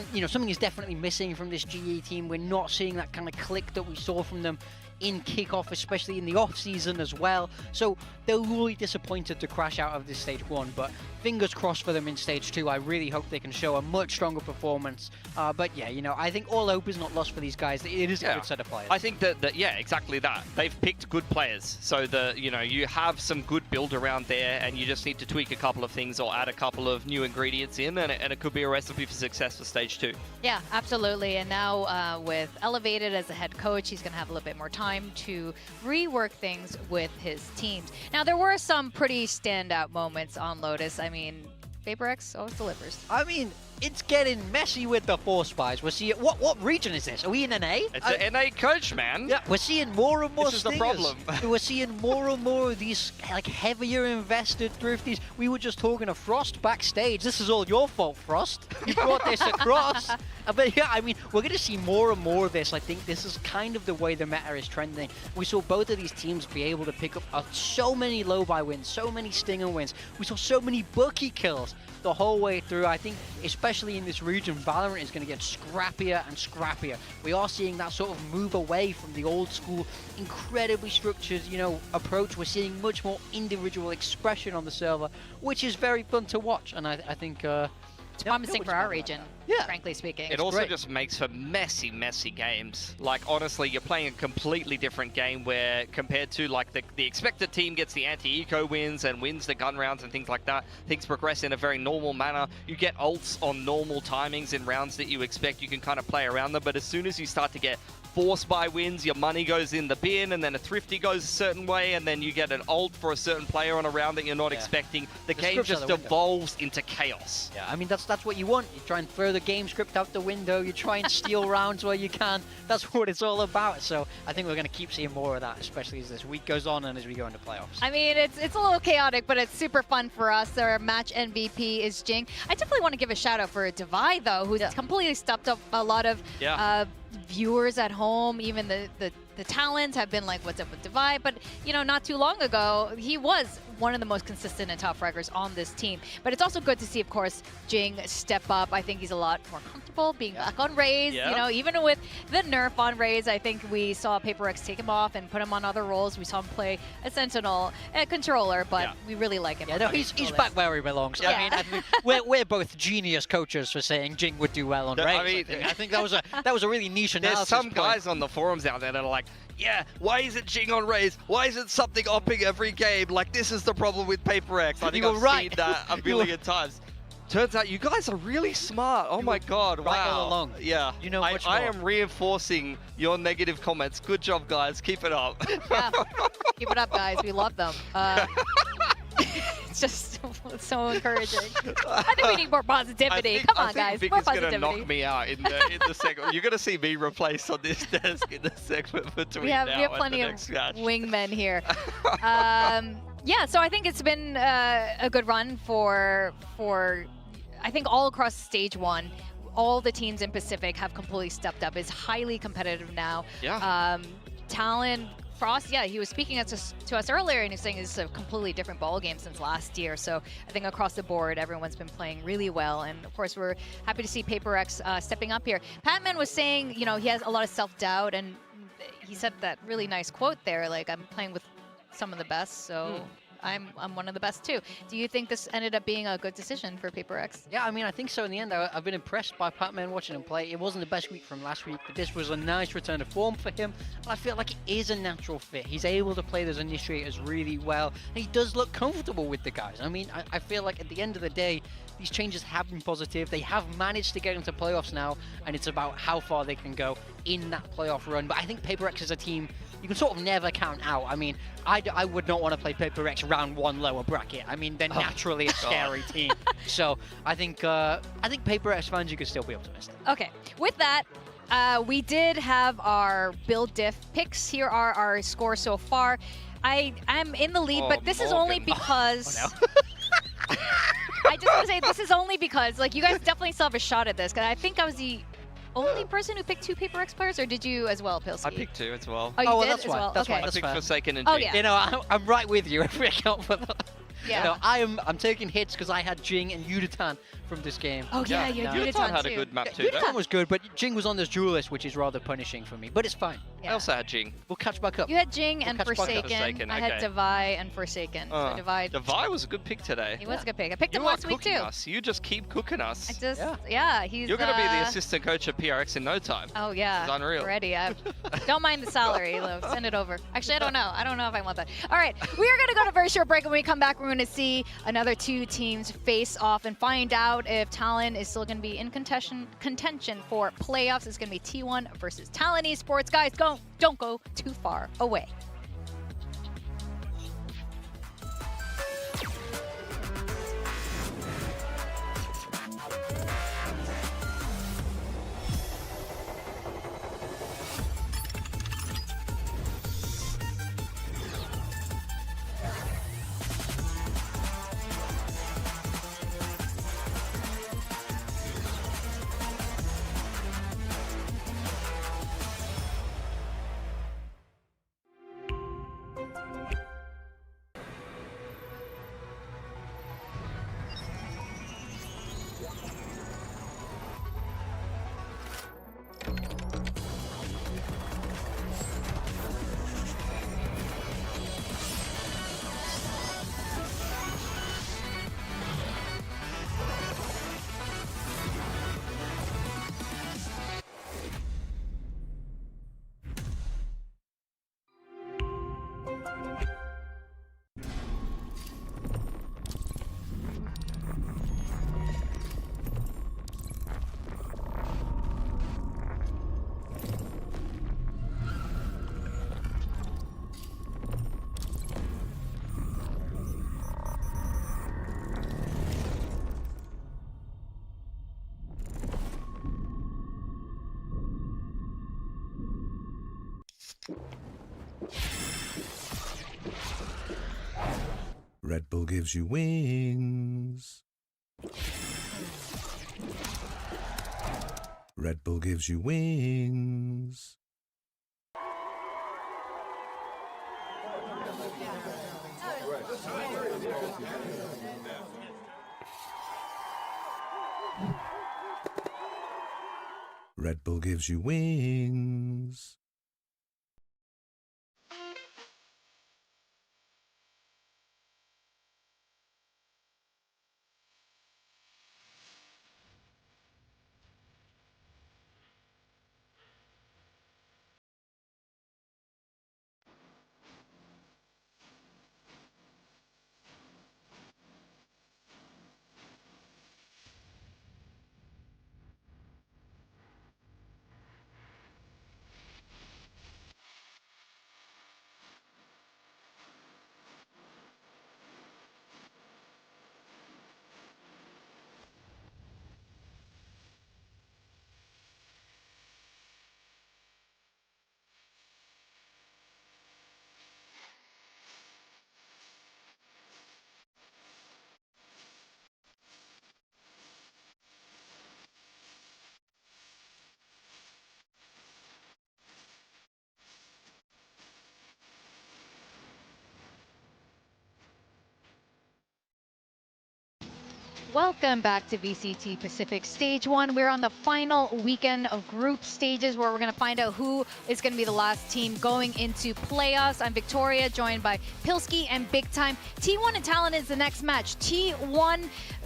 [SPEAKER 2] definitely missing from this GE team. We're not seeing that kind of click that we saw from them in kickoff, especially in the off season as well. So they're really disappointed to crash out of this stage 1, but fingers crossed for them in stage 2. I really hope they can show a much stronger performance. But yeah, I think all hope is not lost for these guys. It is a good set of players.
[SPEAKER 3] I think that yeah, exactly that. They've picked good players, so you have some good build around there, and you just need to tweak a couple of things or add a couple of new ingredients in, and it could be a recipe for success for stage 2.
[SPEAKER 4] Yeah, absolutely. And now with Elevated as the head coach, he's going to have a little bit more time to rework things with his teams. Now, there were some pretty standout moments on Lotus. I mean, PaperX always delivers.
[SPEAKER 2] I mean, it's getting messy with the Force Spies. We're seeing what region is this? Are we in NA?
[SPEAKER 3] It's an NA coach, man.
[SPEAKER 2] Yeah, we're seeing more and more.
[SPEAKER 3] This is the problem.
[SPEAKER 2] We're seeing more and more of these like heavier invested thrifties. We were just talking to Frost backstage. This is all your fault, Frost. You brought this across. But yeah, I mean, we're going to see more and more of this. I think this is kind of the way the meta is trending. We saw both of these teams be able to pick up so many low-buy wins, so many stinger wins. We saw so many bookie kills the whole way through. I think, especially in this region, Valorant is going to get scrappier and scrappier. We are seeing that sort of move away from the old school, incredibly structured, approach. We're seeing much more individual expression on the server, which is very fun to watch. And I think
[SPEAKER 4] it's promising for our region, frankly speaking.
[SPEAKER 3] It also just makes for messy, messy games. Like, honestly, you're playing a completely different game where, compared to, like, the expected team gets the anti-eco wins and wins the gun rounds and things like that, things progress in a very normal manner. You get ults on normal timings in rounds that you expect. You can kind of play around them, but as soon as you start to get Force by wins, your money goes in the bin, and then a thrifty goes a certain way, and then you get an ult for a certain player on a round that you're not expecting. The game just devolves into chaos.
[SPEAKER 2] Yeah, I mean, that's what you want. You try and throw the game script out the window. You try and steal rounds where you can. That's what it's all about. So I think we're going to keep seeing more of that, especially as this week goes on and as we go into playoffs.
[SPEAKER 4] I mean, it's a little chaotic, but it's super fun for us. Our match MVP is Jing. I definitely want to give a shout out for Devi, though, who's completely stepped up a lot of viewers at home. Even the talents have been like, what's up with Devi? But, not too long ago, he was one of the most consistent and top fraggers on this team. But it's also good to see, of course, Jing step up. I think he's a lot more comfortable being back on Raze. Even with the nerf on Raze, I think we saw PaperX take him off and put him on other roles. We saw him play a Sentinel, a controller, but we really like him.
[SPEAKER 2] Yeah, no, he's back where he belongs. I mean, we're both genius coaches for saying Jing would do well on Raze. I think that was a really niche analysis.
[SPEAKER 3] There's some guys on the forums out there that are like, yeah, why isn't Jing on Raze? Why isn't something opping every game? Like, this is the problem with PaperX. I think I've seen that a million times. Turns out you guys are really smart. Oh my god, wow.
[SPEAKER 2] Right all along.
[SPEAKER 3] Yeah.
[SPEAKER 2] You know much more.
[SPEAKER 3] I am reinforcing your negative comments. Good job, guys. Keep it up.
[SPEAKER 4] Yeah. Keep it up, guys. We love them. It's just so encouraging. I think we need more positivity. Come on, guys.
[SPEAKER 3] Vic
[SPEAKER 4] More
[SPEAKER 3] is going to
[SPEAKER 4] positivity.
[SPEAKER 3] knock me out in the segment. You're going to see me replaced on this desk in the segment between
[SPEAKER 4] We have
[SPEAKER 3] now
[SPEAKER 4] plenty
[SPEAKER 3] and the
[SPEAKER 4] of
[SPEAKER 3] next match.
[SPEAKER 4] wingmen here. Yeah, so I think it's been a good run for I think all across stage one. All the teams in Pacific have completely stepped up. It's highly competitive now.
[SPEAKER 3] Yeah.
[SPEAKER 4] Talon, Frost, yeah, he was speaking to us earlier, and he's saying it's a completely different ball game since last year. So I think across the board, everyone's been playing really well, and of course, we're happy to see PRX stepping up here. Patman was saying, you know, he has a lot of self-doubt, and he said that really nice quote there, like, I'm playing with some of the best, so I'm one of the best too. Do you think this ended up being a good decision for PRX?
[SPEAKER 2] Yeah, I mean, I think so in the end. I've been impressed by Patman watching him play. It wasn't the best week from last week, but this was a nice return to form for him. And I feel like it is a natural fit. He's able to play those initiators really well. And he does look comfortable with the guys. I mean, I feel like at the end of the day, these changes have been positive. They have managed to get into playoffs now, and it's about how far they can go in that playoff run. But I think PRX is a team you can sort of never count out. I mean, I would not want to play PRX round one lower bracket. I mean, they're naturally a scary team. So I think PRX fans, you could still be optimistic.
[SPEAKER 4] Okay, with that, we did have our build diff picks. Here are our scores so far. I'm in the lead, but this is only because... I just want to say this is only because, like, you guys definitely still have a shot at this, because I think I was the only person who picked 2 PRX players, or did you as well, Pilsky?
[SPEAKER 3] I picked 2 as well.
[SPEAKER 4] Oh, you
[SPEAKER 2] well,
[SPEAKER 4] did
[SPEAKER 2] that's
[SPEAKER 4] as
[SPEAKER 2] fine.
[SPEAKER 4] well?
[SPEAKER 2] That's
[SPEAKER 4] okay.
[SPEAKER 2] fine.
[SPEAKER 3] I picked
[SPEAKER 2] fine.
[SPEAKER 3] Forsaken and
[SPEAKER 4] Oh,
[SPEAKER 3] Jing.
[SPEAKER 4] yeah.
[SPEAKER 2] You know, I'm right with you if we account for that.
[SPEAKER 4] Yeah.
[SPEAKER 2] You know, I'm taking hits because I had Jing and Yudatan from this game.
[SPEAKER 4] Oh, yeah, you had
[SPEAKER 3] Yudatan
[SPEAKER 4] Yudatan
[SPEAKER 3] had a
[SPEAKER 4] too.
[SPEAKER 3] good map too.
[SPEAKER 2] Yudatan was good, but Jing was on this duelist, which is rather punishing for me. But it's fine.
[SPEAKER 3] I also had Jing.
[SPEAKER 2] We'll catch back up.
[SPEAKER 4] You had Jing and
[SPEAKER 2] catch back up.
[SPEAKER 4] Forsaken. I had
[SPEAKER 3] okay.
[SPEAKER 4] Divide and Forsaken. So Divide.
[SPEAKER 3] Divide was a good pick today.
[SPEAKER 4] He was a good pick. I picked
[SPEAKER 3] You
[SPEAKER 4] him
[SPEAKER 3] are
[SPEAKER 4] last week
[SPEAKER 3] cooking
[SPEAKER 4] too.
[SPEAKER 3] us. You just keep cooking us.
[SPEAKER 4] I just, yeah, he's.
[SPEAKER 3] You're going to be the assistant coach at PRX in no time.
[SPEAKER 4] Oh yeah,
[SPEAKER 3] This is unreal.
[SPEAKER 4] Ready. Don't mind the salary, Lou. Send it over. Actually, I don't know. I don't know if I want that. All right, we are going to go to a very short break. When we come back, we're going to see another 2 teams face off and find out if Talon is still going to be in contention for playoffs. It's going to be T1 versus Talon Esports. Guys, don't go too far away.
[SPEAKER 10] Red Bull gives you wings. Red Bull gives you wings. Red Bull gives you wings.
[SPEAKER 4] Welcome back to VCT Pacific Stage 1. We're on the final weekend of group stages where we're going to find out who is going to be the last team going into playoffs. I'm Victoria, joined by Pilsky and Big Time. T1 and Talon is the next match. T1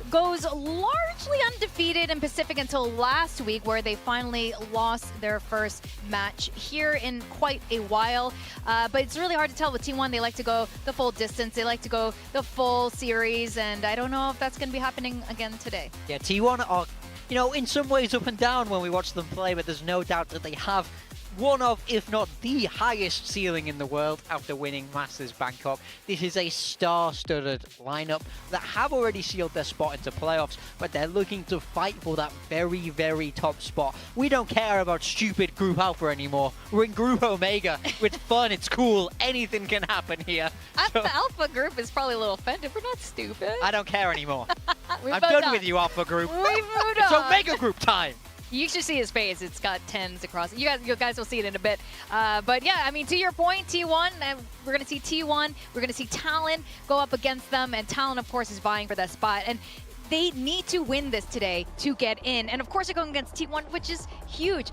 [SPEAKER 4] goes largely undefeated in Pacific until last week, where they finally lost their first match here in quite a while. But it's really hard to tell with T1. They like to go the full distance. They like to go the full series, and I don't know if that's going to be happening again today.
[SPEAKER 2] Yeah, T1 are, you know, in some ways up and down when we watch them play, but there's no doubt that they have one of, if not the highest ceiling in the world after winning Masters Bangkok. This is a star-studded lineup that have already sealed their spot into playoffs, but they're looking to fight for that very, very top spot. We don't care about stupid Group Alpha anymore. We're in Group Omega. It's fun, it's cool, anything can happen here.
[SPEAKER 4] The Alpha group is probably a little offended. We're not stupid.
[SPEAKER 2] I don't care anymore.
[SPEAKER 4] I'm
[SPEAKER 2] done with you, Alpha Group.
[SPEAKER 4] We moved
[SPEAKER 2] It's
[SPEAKER 4] on.
[SPEAKER 2] Omega Group time.
[SPEAKER 4] You should see his face. It's got 10s across. You guys will see it in a bit. But yeah, I mean, to your point, T1, we're going to see T1. We're going to see Talon go up against them. And Talon, of course, is vying for that spot. And they need to win this today to get in. And of course, they're going against T1, which is huge.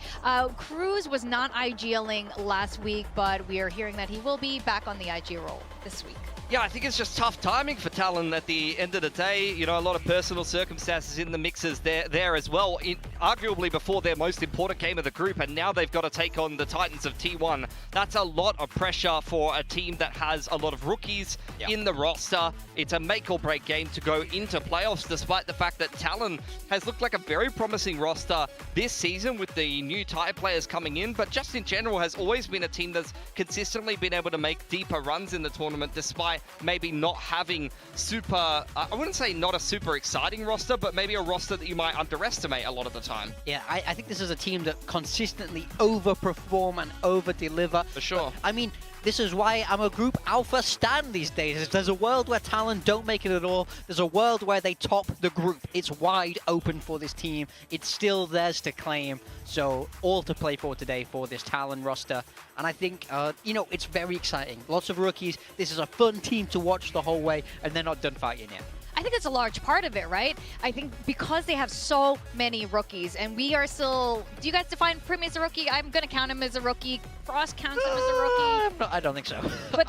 [SPEAKER 4] Cruz was not IGLing last week, but we are hearing that he will be back on the IG role this week.
[SPEAKER 3] Yeah, I think it's just tough timing for Talon at the end of the day. You know, a lot of personal circumstances in the mixes there as well. Arguably before their most important game of the group, and now they've got to take on the Titans of T1. That's a lot of pressure for a team that has a lot of rookies in the roster. It's a make or break game to go into playoffs, despite the fact that Talon has looked like a very promising roster this season with the new Thai players coming in, but just in general has always been a team that's consistently been able to make deeper runs in the tournament, despite maybe not having super, I wouldn't say not a super exciting roster, but maybe a roster that you might underestimate a lot of the time.
[SPEAKER 2] Yeah, I think this is a team that consistently overperform and over-deliver.
[SPEAKER 3] For sure.
[SPEAKER 2] But, I mean, this is why I'm a Group Alpha stan these days. There's a world where Talon don't make it at all. There's a world where they top the group. It's wide open for this team. It's still theirs to claim. So all to play for today for this Talon roster. And I think, you know, it's very exciting. Lots of rookies. This is a fun team to watch the whole way, and they're not done fighting yet.
[SPEAKER 4] I think that's a large part of it, right? I think because they have so many rookies, and we are still... Do you guys define Primi as a rookie? I'm going to count him as a rookie. Frost counts him as a rookie.
[SPEAKER 2] I don't think so.
[SPEAKER 4] But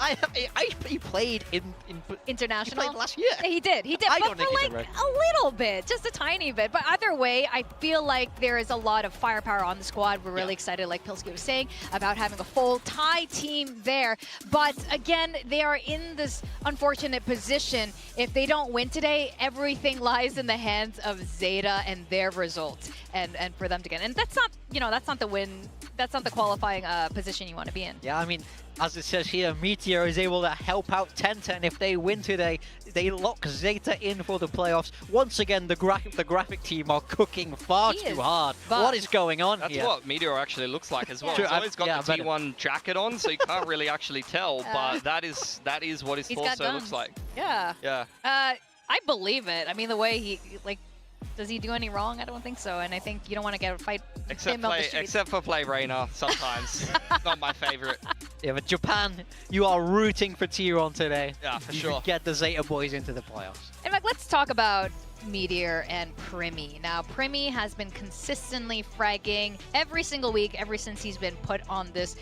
[SPEAKER 2] he played in
[SPEAKER 4] international.
[SPEAKER 2] He played last year.
[SPEAKER 4] He did. He did.
[SPEAKER 2] I
[SPEAKER 4] but
[SPEAKER 2] don't think
[SPEAKER 4] for
[SPEAKER 2] he's
[SPEAKER 4] like
[SPEAKER 2] a
[SPEAKER 4] a little bit, just a tiny bit. But either way, I feel like there is a lot of firepower on the squad. We're really excited, like Pilsky was saying, about having a full Thai team there. But again, they are in this unfortunate position. If they don't win today, everything lies in the hands of Zeta and their results, and for them to get. And that's not, you know, that's not the win. That's not the qualifying position you want to be in.
[SPEAKER 2] Yeah, I mean, as it says here, Meteor is able to help out Tenta, and if they win today, they lock Zeta in for the playoffs. Once again, the graphic team are cooking far too hard. What is going on
[SPEAKER 3] That's
[SPEAKER 2] here?
[SPEAKER 3] what Meteor actually looks like as well.
[SPEAKER 2] True,
[SPEAKER 3] He's always got the
[SPEAKER 2] better.
[SPEAKER 3] T1 jacket on, so you can't really actually tell, but that is what his torso looks like.
[SPEAKER 4] Yeah.
[SPEAKER 3] Yeah.
[SPEAKER 4] I believe it. I mean, the way he, like, does he do any wrong? I don't think so. And I think you don't want to get a fight him on the street.
[SPEAKER 3] Except for play Reina sometimes. Not my favorite.
[SPEAKER 2] Yeah, but Japan, you are rooting for T1 today.
[SPEAKER 3] Yeah, for
[SPEAKER 2] you
[SPEAKER 3] sure.
[SPEAKER 2] can get the Zeta boys into the playoffs.
[SPEAKER 4] In fact, let's talk about Meteor and Primi. Now, Primi has been consistently fragging every single week ever since he's been put on this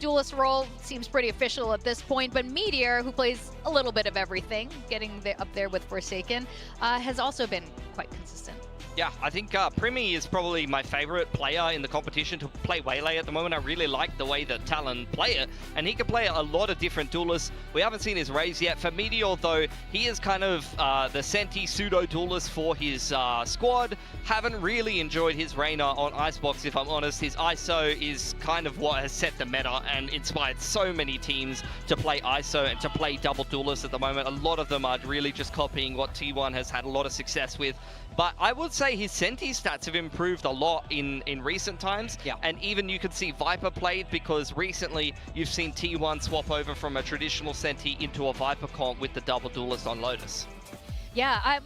[SPEAKER 4] duelist role. Seems pretty official at this point, but Meteor, who plays a little bit of everything, getting up there with Forsaken, has also been quite consistent.
[SPEAKER 3] Yeah, I think Primi is probably my favorite player in the competition to play Waylay at the moment. I really like the way that Talon play it, and he can play a lot of different duelists. We haven't seen his raise yet. For Meteor, though, he is kind of the Senti pseudo-duelist for his squad. Haven't really enjoyed his Reina on Icebox, if I'm honest. His ISO is kind of what has set the meta and inspired so many teams to play ISO and to play double duelists at the moment. A lot of them are really just copying what T1 has had a lot of success with. But I would say his Senti stats have improved a lot in recent times. Yeah. And even you can see Viper played, because recently you've seen T1 swap over from a traditional Senti into a Viper comp with the double duelist on Lotus.
[SPEAKER 4] Yeah,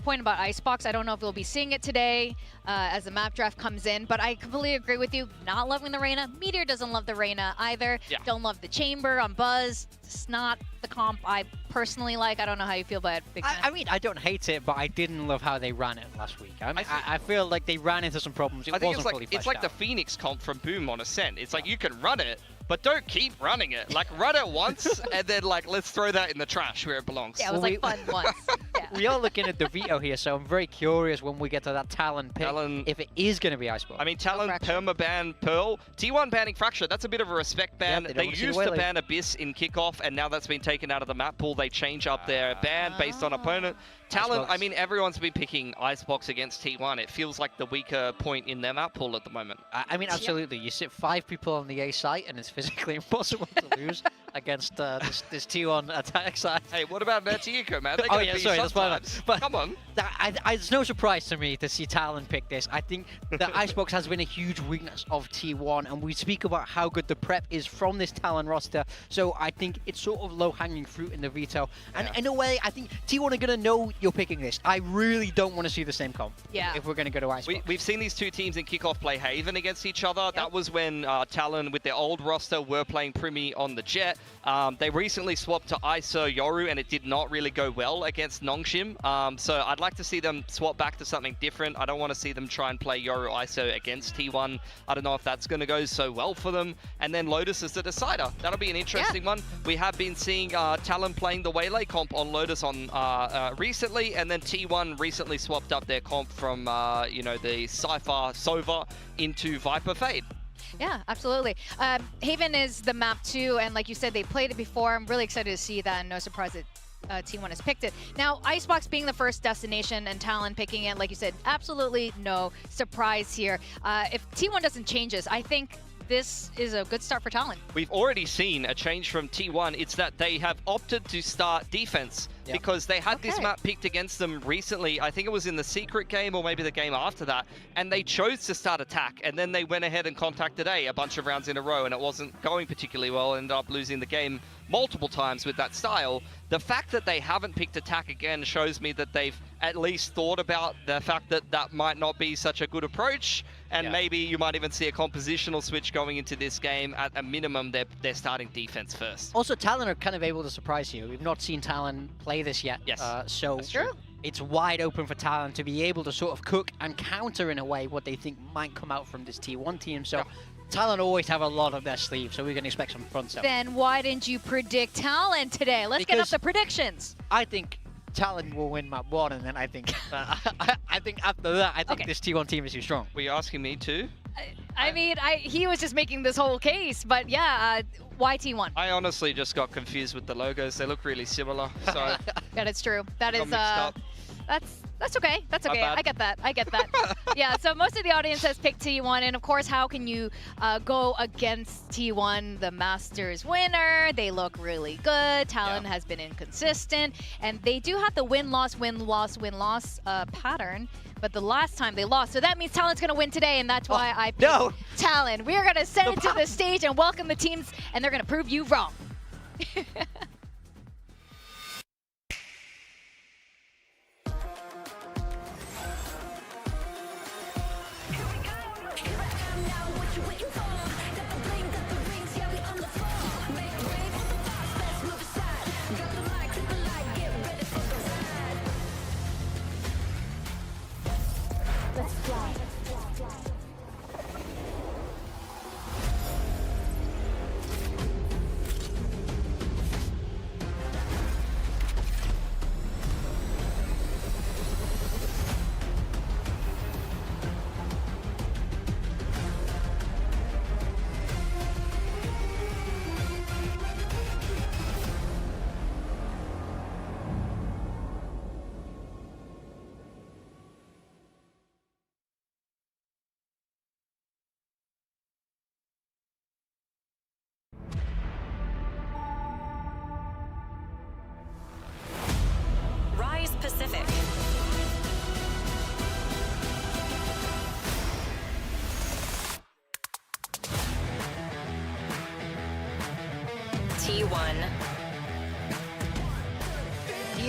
[SPEAKER 4] point about Icebox. I don't know if we'll be seeing it today as the map draft comes in, but I completely agree with you. Not loving the Reyna. Meteor doesn't love the Reyna either.
[SPEAKER 3] Yeah.
[SPEAKER 4] Don't love the Chamber on Buzz. It's not the comp I personally like. I don't know how you feel about it, Big fan.
[SPEAKER 2] I mean, I don't hate it, but I didn't love how they ran it last week. I feel like they ran into some problems. It
[SPEAKER 3] I think
[SPEAKER 2] wasn't fully
[SPEAKER 3] it's like
[SPEAKER 2] fleshed
[SPEAKER 3] the
[SPEAKER 2] out.
[SPEAKER 3] Phoenix comp from Boom on Ascent. It's like you can run it, but don't keep running it. Like run it once and then like let's throw that in the trash where it belongs.
[SPEAKER 4] Yeah, it was
[SPEAKER 2] Well,
[SPEAKER 4] like fun once. Yeah.
[SPEAKER 2] We are looking at the veto here, so I'm very curious when we get to that Talon pick,
[SPEAKER 3] Talon-
[SPEAKER 2] if it is going to be Icebox.
[SPEAKER 3] I mean, Talon,
[SPEAKER 4] Fracture.
[SPEAKER 3] permaban Pearl, T1 banning Fracture. That's a bit of a respect ban.
[SPEAKER 2] Yeah, they don't
[SPEAKER 3] they
[SPEAKER 2] wanna see the
[SPEAKER 3] used to
[SPEAKER 2] Waylay.
[SPEAKER 3] ban Abyss in kickoff, and now that's been taken out of the map pool. They change up their ban based on opponent. Talon,
[SPEAKER 2] Icebox.
[SPEAKER 3] I mean, everyone's been picking Icebox against T1. It feels like the weaker point in their map pool at the moment.
[SPEAKER 2] I mean, absolutely. You sit 5 people on the A site, and it's physically impossible to lose against this T1 attack side.
[SPEAKER 3] Hey, what about Vertigo, man? They're
[SPEAKER 2] Oh
[SPEAKER 3] gonna
[SPEAKER 2] yeah,
[SPEAKER 3] be
[SPEAKER 2] sorry, that's fine.
[SPEAKER 3] sometimes.
[SPEAKER 2] But
[SPEAKER 3] Come on.
[SPEAKER 2] It's no surprise to me to see Talon pick this. I think that Icebox has been a huge weakness of T1, and we speak about how good the prep is from this Talon roster. So I think it's sort of low-hanging fruit in the veto. And in a way, I think T1 are going to know you're picking this. I really don't want to see the same comp.
[SPEAKER 4] Yeah.
[SPEAKER 2] If we're going to go to Icebox.
[SPEAKER 3] We've seen these two teams in kickoff play Haven against each other. That was when Talon, with their old roster, were playing Primi on the Jet. They recently swapped to Iso Yoru, and it did not really go well against Nongshim. So I'd like to see them swap back to something different. I don't want to see them try and play Yoru Iso against T1. I don't know if that's going to go so well for them. And then Lotus is the decider. That'll be an interesting one. We have been seeing Talon playing the Waylay comp on Lotus on recently, and then T1 recently swapped up their comp from the Cypher Sova into Viper Fade.
[SPEAKER 4] Yeah, absolutely. Haven is the map too, and like you said, they played it before. I'm really excited to see that, and no surprise that T1 has picked it. Now, Icebox being the first destination and Talon picking it, like you said, absolutely no surprise here. If T1 doesn't change this, I think this is a good start for Talon.
[SPEAKER 3] We've already seen a change from T1. It's that they have opted to start defense because they had this map picked against them recently. I think it was in the secret game or maybe the game after that, and they chose to start attack, and then they went ahead and contacted A a bunch of rounds in a row, and it wasn't going particularly well. Ended up losing the game multiple times with that style. The fact that they haven't picked attack again shows me that they've at least thought about the fact that that might not be such a good approach, and maybe you might even see a compositional switch going into this game. At a minimum, they're starting defense first.
[SPEAKER 2] Also, Talon are kind of able to surprise you. We've not seen Talon play this yet.
[SPEAKER 3] Yes,
[SPEAKER 2] so
[SPEAKER 3] that's true.
[SPEAKER 2] It's wide open for Talon to be able to sort of cook and counter in a way what they think might come out from this T1 team. So Talon always have a lot of their sleeve, so we can expect some front seven.
[SPEAKER 4] Then why didn't you predict Talon today? Let's get up the predictions.
[SPEAKER 2] I think Talon will win map 1, and then I think I think after that, I think this T1 team is too strong.
[SPEAKER 3] Were you asking me too?
[SPEAKER 4] I mean, he was just making this whole case, but yeah, why T1?
[SPEAKER 3] I honestly just got confused with the logos. They look really similar, so...
[SPEAKER 4] That is true. That is,
[SPEAKER 3] mixed up.
[SPEAKER 4] that's okay. That's
[SPEAKER 3] My
[SPEAKER 4] okay.
[SPEAKER 3] bad.
[SPEAKER 4] I get that. I get that. Yeah, so most of the audience has picked T1, and of course, how can you go against T1, the Masters winner? They look really good. Talon has been inconsistent, and they do have the win-loss, win-loss, win-loss pattern. But the last time they lost, so that means Talon's going to win today, and that's why I picked Talon. We are going to send it to the stage and welcome the teams, and they're going to prove you wrong.
[SPEAKER 5] Rise Pacific. T1.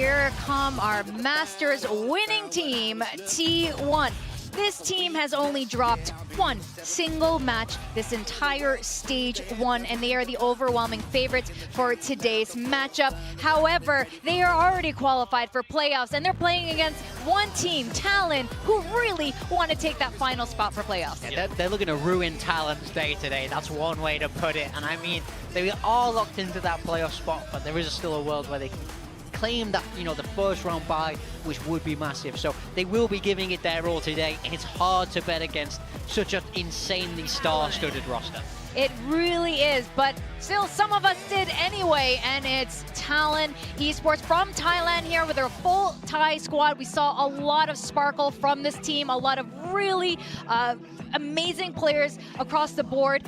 [SPEAKER 4] here come our Masters winning team, T1. This team has only dropped one single match this entire stage 1, and they are the overwhelming favorites for today's matchup. However, they are already qualified for playoffs, and they're playing against one team, TLN, who really want to take that final spot for playoffs.
[SPEAKER 2] Yeah, they're looking to ruin Talon's day today. That's one way to put it. And I mean, they are locked into that playoff spot, but there is still a world where they can claim that, you know, the first round bye, which would be massive. So they will be giving it their all today, and it's hard to bet against such an insanely star-studded roster.
[SPEAKER 4] It really is, but still some of us did anyway, and it's Talon Esports from Thailand here with their full Thai squad. We saw a lot of sparkle from this team, a lot of really amazing players across the board.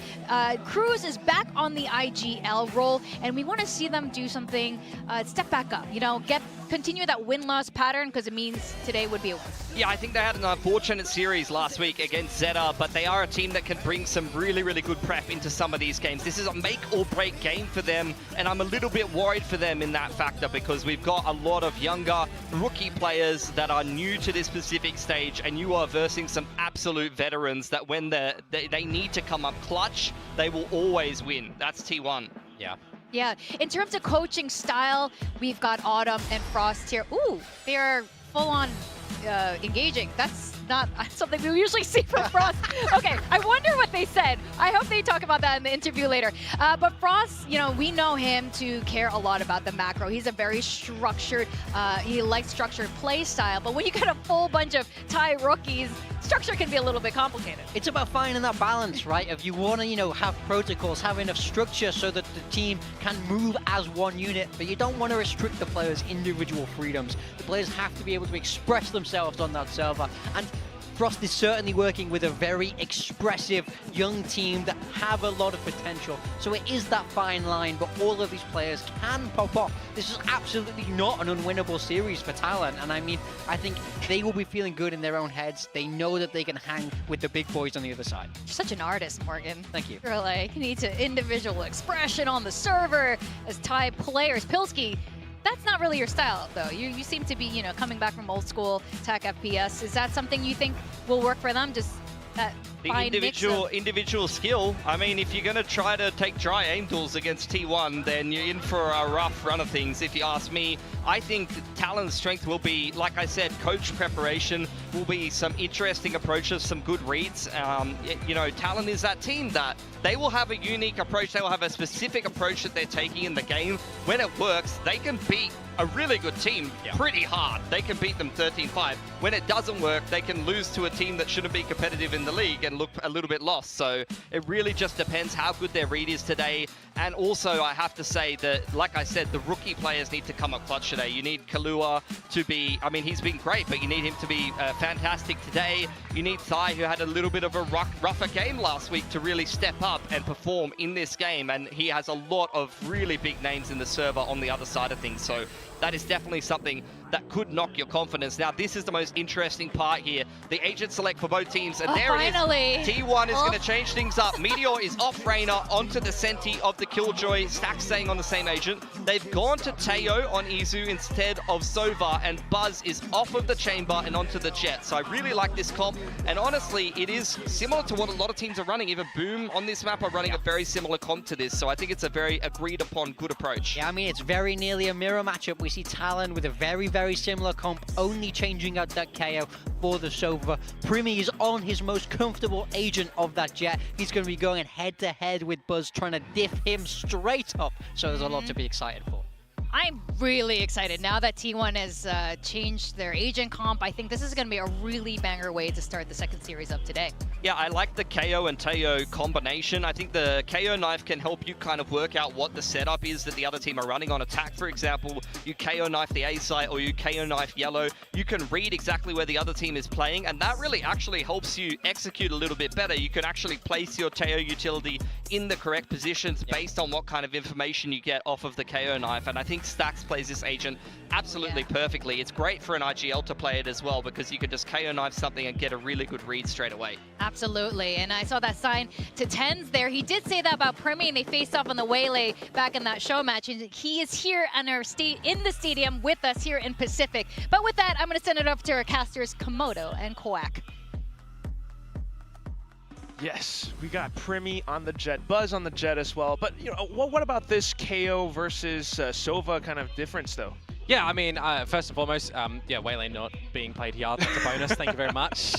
[SPEAKER 4] Cruz is back on the IGL role, and we want to see them do something, step back up, you know, continue that win-loss pattern, because it means today would be a win.
[SPEAKER 3] Yeah, I think they had an unfortunate series last week against Zeta, but they are a team that can bring some really, really good prep into some of these games. This is a make-or-break game for them, and I'm a little bit worried for them in that factor, because we've got a lot of younger rookie players that are new to this specific stage, and you are versing some absolute veterans that when they need to come up clutch, they will always win. That's T1.
[SPEAKER 2] Yeah.
[SPEAKER 4] Yeah, in terms of coaching style, we've got Autumn and Frost here. Ooh, they're full-on engaging. That's not something we usually see from Frost. Okay, I wonder what they said. I hope they talk about that in the interview later. But Frost, you know, we know him to care a lot about the macro. He's a very structured, he likes structured play style. But when you get a full bunch of Thai rookies, structure can be a little bit complicated.
[SPEAKER 2] It's about finding that balance, right? If you want to, you know, have protocols, have enough structure so that the team can move as one unit, but you don't want to restrict the players' individual freedoms. The players have to be able to express themselves on that server. And Frost is certainly working with a very expressive young team that have a lot of potential. So it is that fine line, but all of these players can pop off. This is absolutely not an unwinnable series for Talon. And I mean, I think they will be feeling good in their own heads. They know that they can hang with the big boys on the other side.
[SPEAKER 4] You're such an artist, Morgan.
[SPEAKER 2] Thank you.
[SPEAKER 4] You're like, you need to individual expression on the server as Thai players. Pilsky, that's not really your style, though. You seem to be, you know, coming back from old school tech FPS. Is that something you think will work for them? Just that fine
[SPEAKER 3] individual skill. I mean, if you're going to try to take dry aim duels against T1, then you're in for a rough run of things, if you ask me. I think Talon's strength will be, like I said, coach preparation will be some interesting approaches, some good reads. You know, Talon is that team that they will have a unique approach. They will have a specific approach that they're taking in the game. When it works, they can beat a really good team pretty hard. They can beat them 13-5. When it doesn't work, they can lose to a team that shouldn't be competitive in the league and look a little bit lost. So it really just depends how good their read is today. And also, I have to say that, like I said, the rookie players need to come up clutch today. You need Kalua to be, I mean, he's been great, but you need him to be fantastic today. You need Thai, who had a little bit of a rougher game last week, to really step up and perform in this game. And he has a lot of really big names in the server on the other side of things. So that is definitely something that could knock your confidence. Now, this is the most interesting part here. The agent select for both teams, and there
[SPEAKER 4] finally.
[SPEAKER 3] it is. T1 is going to change things up. Meteor is off Reina onto the Senti of the Killjoy. Stack staying on the same agent. They've gone to Teo on Izu instead of Sova, and Buzz is off of the Chamber and onto the Jet. So I really like this comp, and honestly, it is similar to what a lot of teams are running. Even Boom on this map are running a very similar comp to this, so I think it's a very agreed upon good approach.
[SPEAKER 2] Yeah, I mean, it's very nearly a mirror matchup. We see Talon with a very similar comp, only changing out that KO for the Sova. Primi is on his most comfortable agent of that Jet. He's going to be going head-to-head with Buzz, trying to diff him straight up. So there's a lot to be excited for.
[SPEAKER 4] I'm really excited now that T1 has changed their agent comp. I think this is going to be a really banger way to start the second series up today.
[SPEAKER 3] Yeah, I like the KO and Teo combination. I think the KO knife can help you kind of work out what the setup is that the other team are running on attack. For example, you KO knife the A site or you KO knife yellow. You can read exactly where the other team is playing, and that really actually helps you execute a little bit better. You can actually place your Teo utility in the correct positions based on what kind of information you get off of the KO knife. And I think Stax plays this agent absolutely perfectly. It's great for an IGL to play it as well because you could just KO knife something and get a really good read straight away.
[SPEAKER 4] Absolutely, and I saw that sign to tens there. He did say that about Primi, and they faced off on the Waylay back in that show match. And he is here in the stadium with us here in Pacific. But with that, I'm going to send it up to our casters, Komodo and Quack.
[SPEAKER 6] Yes, we got Primi on the Jet, Buzz on the Jet as well. But you know, what about this KO versus Sova kind of difference, though?
[SPEAKER 7] Yeah, I mean, first and foremost, yeah, Waylay not being played here, that's a bonus. Thank you very much.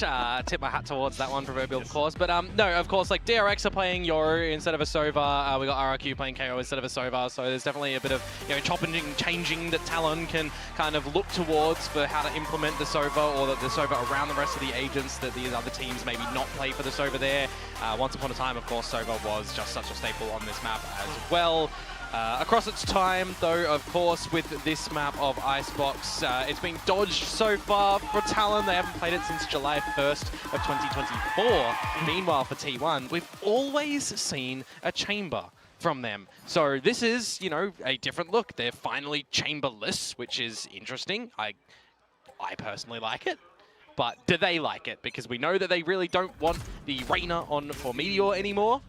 [SPEAKER 7] Tip my hat towards that one, proverbial, of course. But no, of course, like DRX are playing Yoru instead of a Sova. We got RRQ playing KO instead of a Sova. So there's definitely a bit of chopping and changing that Talon can kind of look towards for how to implement the Sova, or the Sova around the rest of the agents that these other teams maybe not play for the Sova there. Once upon a time, of course, Sova was just such a staple on this map as well. Across its time, though, of course, with this map of Icebox, it's been dodged so far for Talon. They haven't played it since July 1st of 2024. Meanwhile, for T1, we've always seen a chamber from them. So this is, a different look. They're finally chamberless, which is interesting. I personally like it. But do they like it? Because we know that they really don't want the Reyna on for Meteor anymore.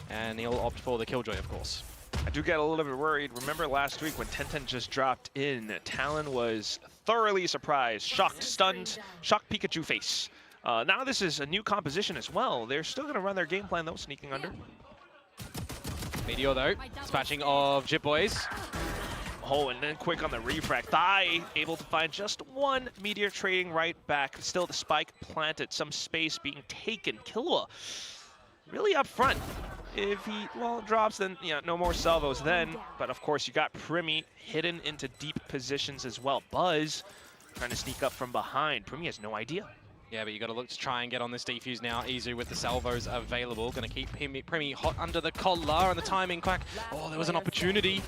[SPEAKER 7] And he'll opt for the Killjoy, of course.
[SPEAKER 6] I do get a little bit worried. Remember last week when 10-10 just dropped in, Talon was thoroughly surprised, shocked, stunned, shocked Pikachu face. Now this is a new composition as well. They're still going to run their game plan though, sneaking under.
[SPEAKER 7] Meteor though, dispatching of Jip Boys.
[SPEAKER 6] Oh, and then quick on the refract. Thai able to find just one Meteor trading right back. Still the spike planted, some space being taken. Killua really up front. If he, drops, then, no more salvos then. But of course, you got Primi hidden into deep positions as well. Buzz trying to sneak up from behind. Primi has no idea.
[SPEAKER 7] Yeah, but you got to look to try and get on this defuse now. Izu with the salvos available. Going to keep Primi hot under the collar, and the timing Quack. Oh, there was an opportunity.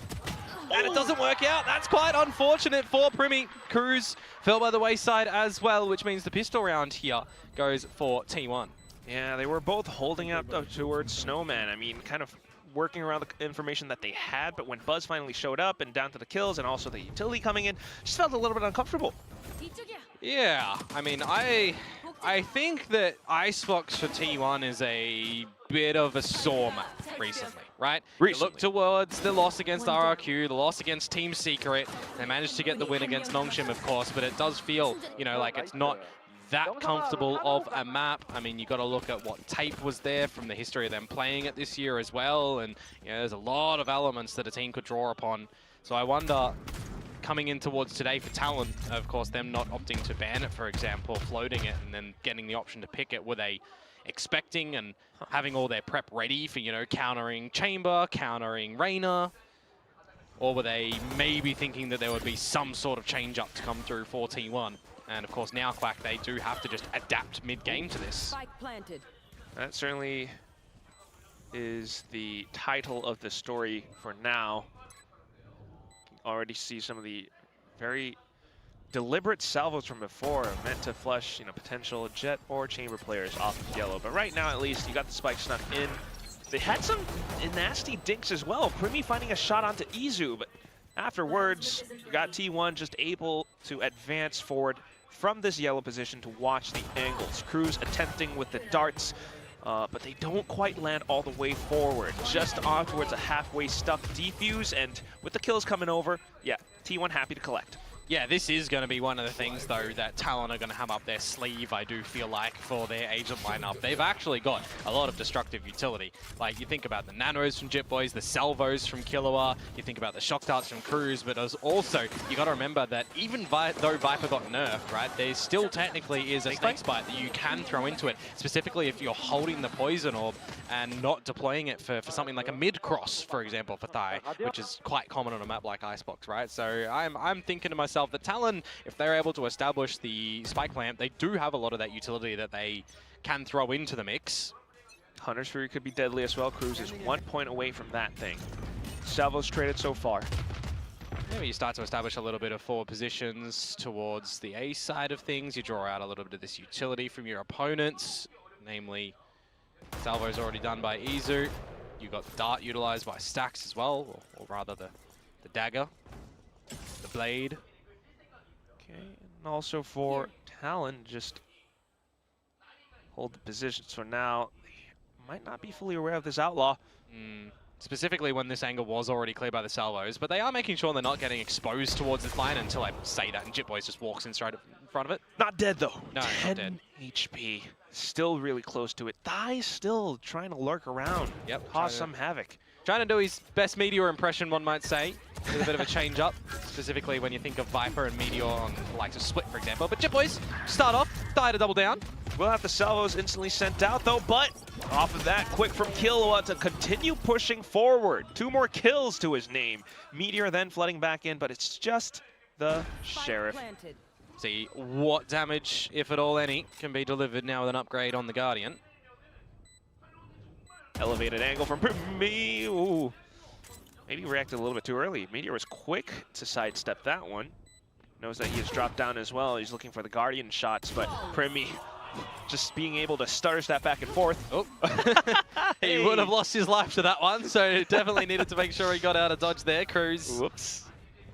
[SPEAKER 7] And it doesn't work out. That's quite unfortunate for Primi. Cruz fell by the wayside as well, which means the pistol round here goes for T1.
[SPEAKER 6] Yeah, they were both holding up towards Snowman. I mean, kind of working around the information that they had, but when Buzz finally showed up and down to the kills and also the utility coming in, just felt a little bit uncomfortable.
[SPEAKER 7] Yeah, I mean, I think that Icebox for T1 is a bit of a sore map recently, right? Look towards the loss against RRQ, the loss against Team Secret. They managed to get the win against Nongshim, of course, but it does feel, like it's not that comfortable of a map. I mean, you got to look at what tape was there from the history of them playing it this year as well, and there's a lot of elements that a team could draw upon. So I wonder, coming in towards today for Talon, of course, them not opting to ban it, for example, floating it and then getting the option to pick it, were they expecting and having all their prep ready for, countering Chamber, countering Reyna? Or were they maybe thinking that there would be some sort of change up to come through for T1? And of course, now Quack, they do have to just adapt mid-game to this.
[SPEAKER 6] That certainly is the title of the story for now. You can already see some of the very deliberate salvos from before meant to flush, potential Jet or Chamber players off of yellow. But right now, at least, you got the spike snuck in. They had some nasty dinks as well. Primi finding a shot onto Izu, but afterwards, you got T1 just able to advance forward from this yellow position to watch the angles. Cruz attempting with the darts, but they don't quite land all the way forward. Just on towards a halfway stuck defuse, and with the kills coming over, yeah, T1 happy to collect.
[SPEAKER 7] Yeah, this is going to be one of the things, though, that Talon are going to have up their sleeve, I do feel like, for their agent lineup. They've actually got a lot of destructive utility. Like, you think about the nanos from Jip Boys, the salvos from Killua, you think about the shock darts from Cruz, but also, you got to remember that even though Viper got nerfed, right, there still technically is a snake bite that you can throw into it, specifically if you're holding the poison orb and not deploying it for something like a mid-cross, for example, for Thai, which is quite common on a map like Icebox, right? So I'm thinking to myself, the Talon, if they're able to establish the spike lamp, they do have a lot of that utility that they can throw into the mix.
[SPEAKER 6] Hunter's Fury could be deadly as well. Cruz is 1 point away from that thing. Salvo's traded so far.
[SPEAKER 7] Maybe you start to establish a little bit of forward positions towards the A side of things. You draw out a little bit of this utility from your opponents, namely Salvo's already done by Izu. You got the dart utilized by Stacks as well, or rather the dagger, the blade.
[SPEAKER 6] Okay, and also for Talon, just hold the position. So now they might not be fully aware of this outlaw.
[SPEAKER 7] Specifically when this angle was already cleared by the salvos, but they are making sure they're not getting exposed towards this line until I say that, and Jitboys just walks in straight in front of it.
[SPEAKER 6] Not dead though.
[SPEAKER 7] No,
[SPEAKER 6] 10
[SPEAKER 7] not dead.
[SPEAKER 6] HP. Still really close to it. Thai still trying to lurk around.
[SPEAKER 7] Yep.
[SPEAKER 6] Cause some havoc.
[SPEAKER 7] Trying to do his best Meteor impression, one might say, with a bit of a change up, specifically when you think of Viper and Meteor on the likes of Split, for example. But Jitboys, start off, Thai to double down.
[SPEAKER 6] We'll have the salvos instantly sent out though, but off of that, quick from Killua to continue pushing forward. 2 more kills to his name. Meteor then flooding back in, but it's just the Sheriff.
[SPEAKER 7] See what damage, if at all any, can be delivered now with an upgrade on the Guardian.
[SPEAKER 6] Elevated angle from me. Ooh. Maybe reacted a little bit too early. Meteor was quick to sidestep that one. Knows that he has dropped down as well. He's looking for the Guardian shots, but Primi just being able to stutter that back and forth.
[SPEAKER 7] Oh. He would have lost his life to that one, so definitely needed to make sure he got out of dodge there. Cruz.
[SPEAKER 6] Whoops.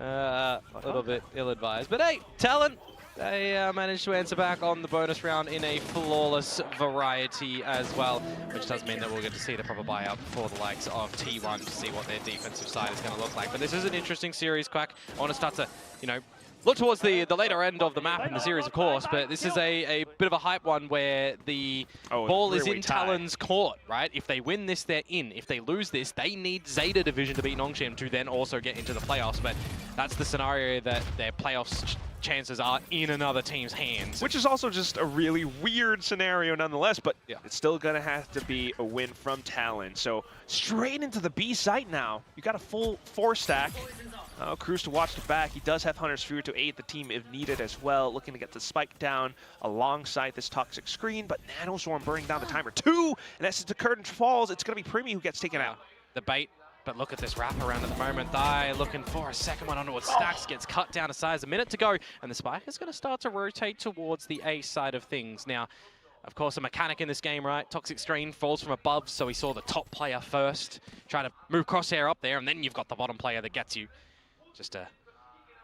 [SPEAKER 7] A little bit ill-advised. But hey, Talon, they managed to answer back on the bonus round in a flawless variety as well, which does mean that we'll get to see the proper buyout for the likes of T1 to see what their defensive side is going to look like. But this is an interesting series, Quack. I want to start to, you know, look towards the later end of the map in the series, of course, but this is a bit of a hype one where the ball is in Talon's court, right? If they win this, they're in. If they lose this, they need Zeta Division to beat Nongshim to then also get into the playoffs, but that's the scenario that their playoffs chances are in another team's hands.
[SPEAKER 6] Which is also just a really weird scenario nonetheless, but it's still going to have to be a win from Talon. So straight into the B site now. You got a full 4-stack. Cruz to watch the back. He does have Hunter's Fury to aid the team if needed as well. Looking to get the spike down alongside this toxic screen, but Nanoswarm burning down the timer 2. And as the curtain falls, it's going to be Primi who gets taken out.
[SPEAKER 7] The bait. But look at this wraparound at the moment. Thai looking for a second one onto its Stacks, gets cut down to size. A minute to go, and the spike is going to start to rotate towards the A side of things. Now, of course, a mechanic in this game, right? Toxic Strain falls from above, so we saw the top player first. Try to move Crosshair up there, and then you've got the bottom player that gets you. Just a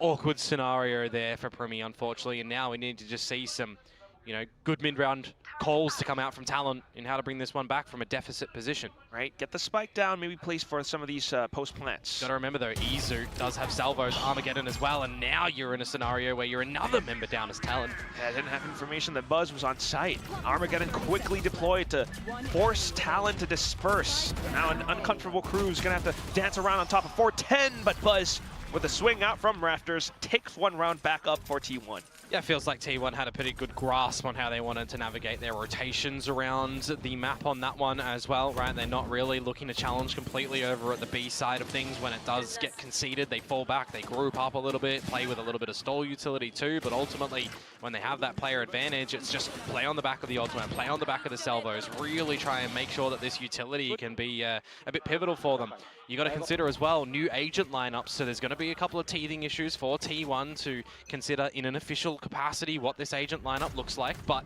[SPEAKER 7] awkward scenario there for Primi, unfortunately. And now we need to just see some, you know, good mid-round calls to come out from Talon in how to bring this one back from a deficit position.
[SPEAKER 6] Right, get the spike down, maybe place for some of these post plants.
[SPEAKER 7] Got to remember though, Izu does have salvos, Armageddon as well, and now you're in a scenario where you're another member down as Talon.
[SPEAKER 6] Yeah, I didn't have information that Buzz was on site. Armageddon quickly deployed to force Talon to disperse. Now an uncomfortable Cruz gonna have to dance around on top of 410, but Buzz with a swing out from Rafters takes 1 round back up for T1.
[SPEAKER 7] Yeah, it feels like T1 had a pretty good grasp on how they wanted to navigate their rotations around the map on that one as well, right? They're not really looking to challenge completely over at the B side of things. When it does get conceded, they fall back, they group up a little bit, play with a little bit of stall utility too, but ultimately, when they have that player advantage, it's just play on the back of the ultimate, play on the back of the salvos, really try and make sure that this utility can be a bit pivotal for them. You got to consider as well new agent lineups, so there's going to be a couple of teething issues for T1 to consider in an official capacity what this agent lineup looks like, but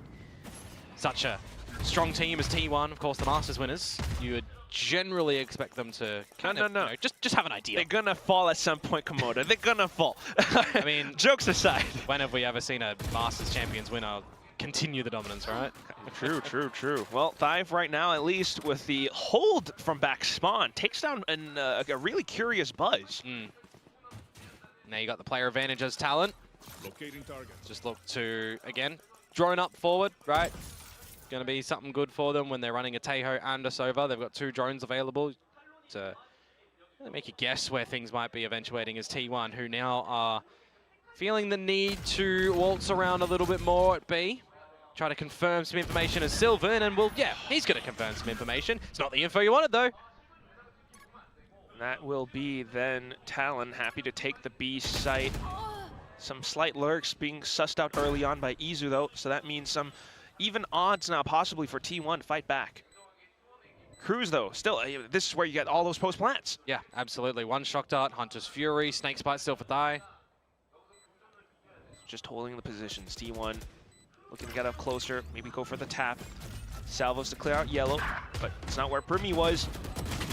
[SPEAKER 7] such a strong team as T1, of course the Masters winners, you would generally expect them to kind of, you know, just have an idea.
[SPEAKER 6] They're gonna fall at some point, Komodo. They're gonna fall.
[SPEAKER 7] I mean,
[SPEAKER 6] jokes aside.
[SPEAKER 7] When have we ever seen a Masters Champions winner continue the dominance, right?
[SPEAKER 6] True, true, true. Well, Dive right now, at least with the hold from back spawn, takes down a really curious Buzz.
[SPEAKER 7] Now you got the player advantage as Talon.
[SPEAKER 10] Locating target.
[SPEAKER 7] Just look to, again, drone up forward, right? Going to be something good for them when they're running a Tejo and a Sova. They've got 2 drones available to make a guess where things might be eventuating as T1, who now are feeling the need to waltz around a little bit more at B. Try to confirm some information as Sylvan, and well, yeah, he's going to confirm some information. It's not the info you wanted, though.
[SPEAKER 6] That will be then Talon happy to take the B site. Some slight lurks being sussed out early on by Izu, though, so that means some even odds now possibly for T1 to fight back. Cruz, though, still, this is where you get all those post plants.
[SPEAKER 7] Yeah, absolutely. 1 shock dart, Hunter's Fury, Snake Bite still for Thai.
[SPEAKER 6] Just holding the positions. T1 looking to get up closer, maybe go for the tap. Salvos to clear out yellow, but it's not where Primi was.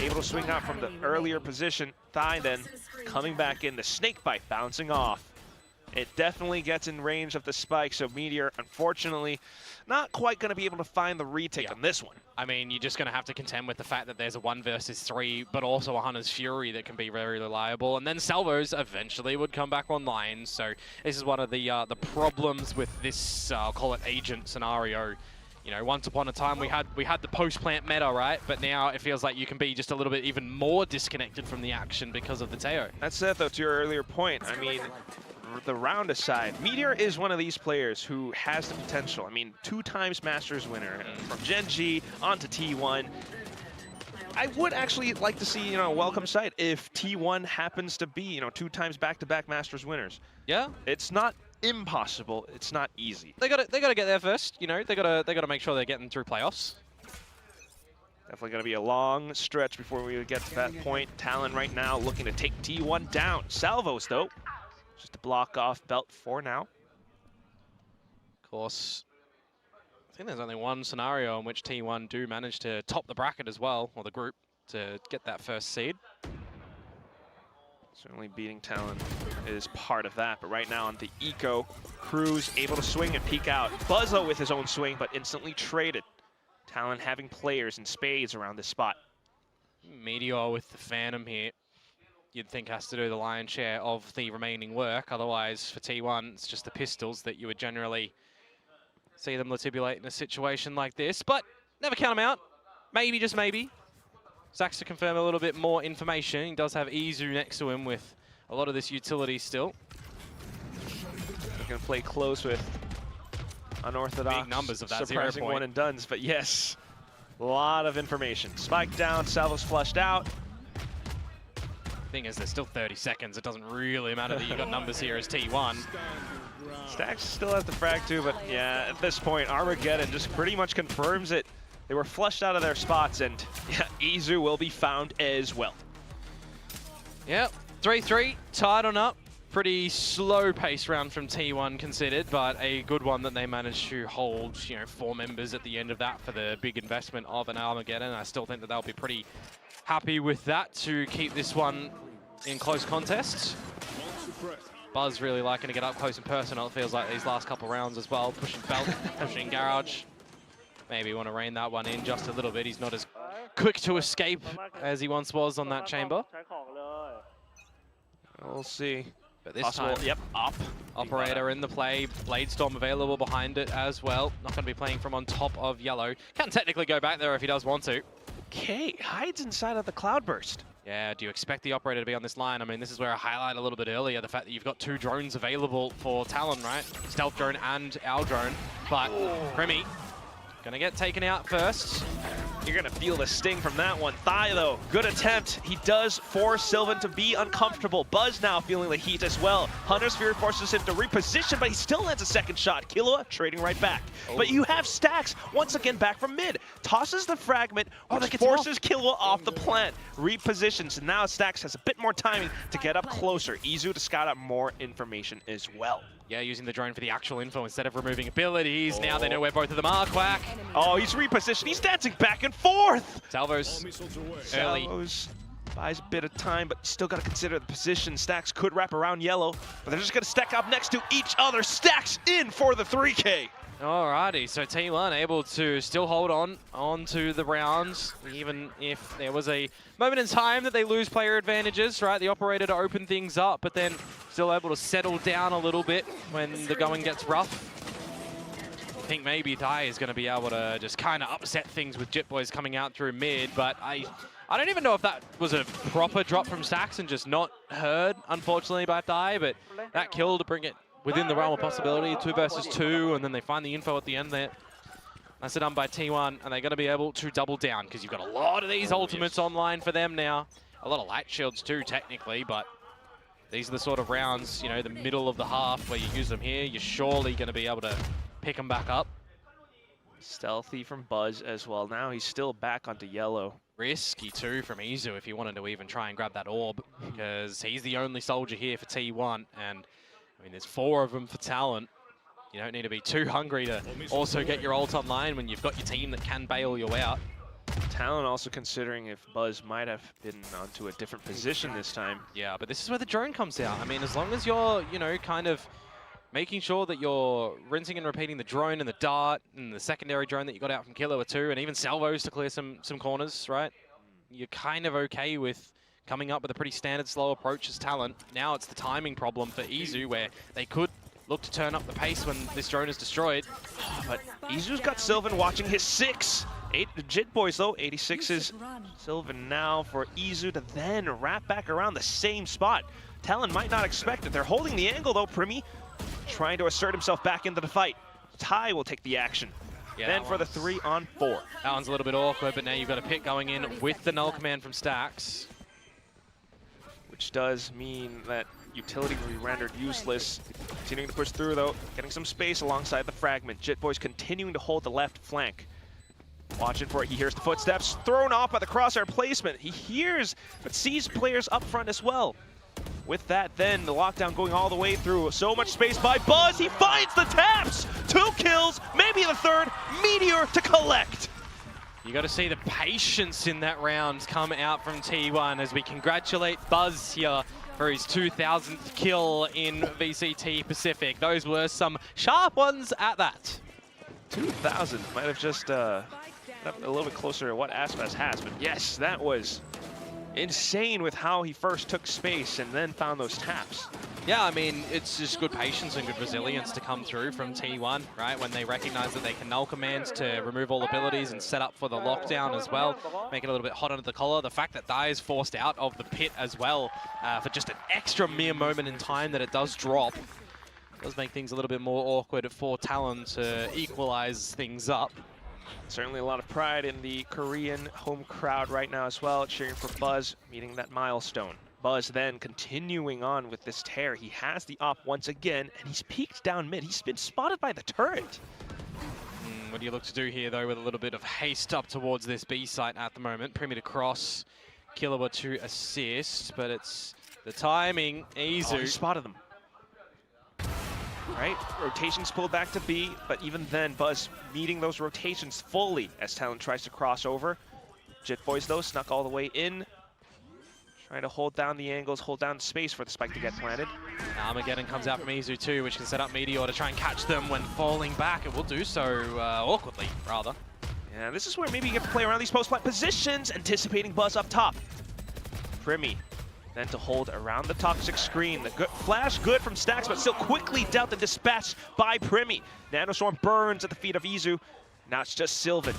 [SPEAKER 6] able to swing out from the earlier position. Thigh then coming back in, the snake bite bouncing off. It definitely gets in range of the spike, so Meteor, unfortunately, not quite going to be able to find the retake on this one.
[SPEAKER 7] I mean, you're just going to have to contend with the fact that there's a 1 versus 3, but also a Hunter's Fury that can be very reliable. And then Salvos eventually would come back online. So this is one of the problems with this, I'll call it agent scenario. You know, once upon a time we had the post-plant meta, right? But now it feels like you can be just a little bit even more disconnected from the action because of the Teo.
[SPEAKER 6] That's it, though, to your earlier point. I mean, the round aside, Meteor is one of these players who has the potential. I mean, 2 times Masters winner, from Gen G onto T1. I would actually like to see, you know, a welcome sight if T1 happens to be, you know, 2 times back-to-back Masters winners.
[SPEAKER 7] Yeah,
[SPEAKER 6] it's not impossible. It's not easy.
[SPEAKER 7] They gotta get there first. You know, they gotta make sure they're getting through playoffs.
[SPEAKER 6] Definitely going to be a long stretch before we get to that point. Talon right now looking to take T1 down. Salvos, though, just a block off belt for now.
[SPEAKER 7] Of course, I think there's only one scenario in which T1 do manage to top the bracket as well, or the group, to get that first seed.
[SPEAKER 6] Certainly beating Talon is part of that, but right now on the Eco, Cruz able to swing and peek out. Buzzo with his own swing, but instantly traded. Talon having players in spades around this spot.
[SPEAKER 7] Meteor with the Phantom here, you'd think has to do the lion's share of the remaining work. Otherwise, for T1, it's just the pistols that you would generally see them latibulate in a situation like this. But never count them out. Maybe, just maybe. Zax to confirm a little bit more information. He does have Izu next to him with a lot of this utility still.
[SPEAKER 6] They're going to play close with unorthodox,
[SPEAKER 7] big numbers of that
[SPEAKER 6] surprising
[SPEAKER 7] 0 point.
[SPEAKER 6] one and dones, but yes, a lot of information. Spike down, Salvos flushed out.
[SPEAKER 7] Thing is, there's still 30 seconds. It doesn't really matter that you got numbers here as T1.
[SPEAKER 6] Stax still has the frag too, but yeah, at this point, Armageddon just pretty much confirms it. They were flushed out of their spots, and yeah, Izu will be found as well.
[SPEAKER 7] Yep, 3-3, tied on up. Pretty slow pace round from T1 considered, but a good one that they managed to hold, you know, 4 members at the end of that for the big investment of an Armageddon. I still think that they'll be pretty happy with that to keep this one in close contests. Buzz really liking to get up close and personal, it feels like these last couple rounds as well. Pushing belt, pushing garage. Maybe want to rein that one in just a little bit. He's not as quick to escape as he once was on that chamber.
[SPEAKER 6] We'll see.
[SPEAKER 7] But this time,
[SPEAKER 6] yep, up.
[SPEAKER 7] Operator in the play, Bladestorm available behind it as well. Not going to be playing from on top of yellow. Can technically go back there if he does want to.
[SPEAKER 6] Okay, hides inside of the Cloudburst.
[SPEAKER 7] Yeah, do you expect the operator to be on this line? I mean, this is where I highlighted a little bit earlier, the fact that you've got 2 drones available for Talon, right? Stealth drone and our drone. But Remy gonna get taken out first.
[SPEAKER 6] You're gonna feel the sting from that one. Thigh, though, good attempt. He does force Sylvan to be uncomfortable. Buzz now feeling the heat as well. Hunter's Fury forces him to reposition, but he still lands a second shot. Killua trading right back. But you have Stax once again back from mid. Tosses the fragment, which forces Killua off the plant. Repositions, and now Stax has a bit more timing to get up closer. Izu to scout out more information as well.
[SPEAKER 7] Yeah, using the drone for the actual info instead of removing abilities. Now they know where both of them are, Quack.
[SPEAKER 6] Oh, he's repositioned. He's dancing back and forth.
[SPEAKER 7] Salvos early.
[SPEAKER 6] Salvos buys a bit of time, but still got to consider the position. Stax could wrap around yellow, but they're just going to stack up next to each other. Stax in for the 3K.
[SPEAKER 7] Alrighty, so T1 able to still hold on to the rounds, even if there was a moment in time that they lose player advantages, right? The operator to open things up, but then still able to settle down a little bit when the going gets rough. I think maybe Thai is going to be able to just kind of upset things with Jit Boys coming out through mid, but I don't even know if that was a proper drop from Stax and just not heard, unfortunately, by Thai, but that kill to bring it within the realm of possibility, 2 versus 2, and then they find the info at the end there. That's done by T1, and they're going to be able to double down because you've got a lot of these ultimates online for them now. A lot of light shields too, technically, but these are the sort of rounds, you know, the middle of the half where you use them here, you're surely going to be able to pick them back up.
[SPEAKER 6] Stealthy from Buzz as well. Now he's still back onto yellow.
[SPEAKER 7] Risky too from Izu if he wanted to even try and grab that orb, because he's the only soldier here for T1, and I mean, there's 4 of them for Talent. You don't need to be too hungry to also get your ult online when you've got your team that can bail you out.
[SPEAKER 6] Talon also considering if Buzz might have been onto a different position this time.
[SPEAKER 7] Yeah, but this is where the drone comes out. I mean, as long as you're, you know, kind of making sure that you're rinsing and repeating the drone and the dart and the secondary drone that you got out from Killua too, and even salvos to clear some corners, right? You're kind of okay with coming up with a pretty standard slow approach as Talon. Now it's the timing problem for Izu, where they could look to turn up the pace when this drone is destroyed.
[SPEAKER 6] But Izu's got Sylvan watching his 6. 8 Jit Boys though, 86 is Sylvan now for Izu to then wrap back around the same spot. Talon might not expect it. They're holding the angle though, Primi trying to assert himself back into the fight. Ty will take the action.
[SPEAKER 7] Yeah,
[SPEAKER 6] then for the 3-on-4.
[SPEAKER 7] That one's a little bit awkward, but now you've got a pick going in with the null command from Stax.
[SPEAKER 6] Which does mean that utility will be rendered useless. Continuing to push through though, getting some space alongside the fragment. Jit Boys continuing to hold the left flank. Watching for it, he hears the footsteps, thrown off by the crosshair placement. He hears, but sees players up front as well. With that, then, the lockdown going all the way through. So much space by Buzz, he finds the taps! 2 kills, maybe the third, Meteor to collect!
[SPEAKER 7] You got to see the patience in that round come out from T1 as we congratulate Buzz here for his 2000th kill in VCT Pacific. Those were some sharp ones at that.
[SPEAKER 6] 2000 might have just a little bit closer to what Aspas has, but yes, that was insane with how he first took space and then found those taps.
[SPEAKER 7] Yeah, I mean, it's just good patience and good resilience to come through from T1, right? When they recognize that they can null commands to remove all abilities and set up for the lockdown as well, make it a little bit hot under the collar. The fact that Dai is forced out of the pit as well for just an extra mere moment in time that it does drop does make things a little bit more awkward for Talon to equalize things up.
[SPEAKER 6] Certainly a lot of pride in the Korean home crowd right now as well, cheering for Buzz meeting that milestone. Buzz then continuing on with this tear. He has the op once again, and he's peeked down mid. He's been spotted by the turret.
[SPEAKER 7] What do you look to do here, though, with a little bit of haste up towards this B site at the moment? Primi to cross, Killua to assist, but it's the timing. Izu.
[SPEAKER 6] Oh, he spotted them. Right, rotations pulled back to B, but even then, Buzz meeting those rotations fully as Talon tries to cross over. Jit Boys, though, snuck all the way in. Trying to hold down the angles, hold down space for the spike to get planted.
[SPEAKER 7] Armageddon comes out from Izu too, which can set up Meteor to try and catch them when falling back. It will do so awkwardly, rather.
[SPEAKER 6] Yeah, this is where maybe you get to play around these post-plant positions, anticipating Buzz up top. Primi then to hold around the toxic screen. The good flash good from Stax, but still quickly dealt and dispatched by Primi. Nanostorm burns at the feet of Izu. Now it's just Sylvan.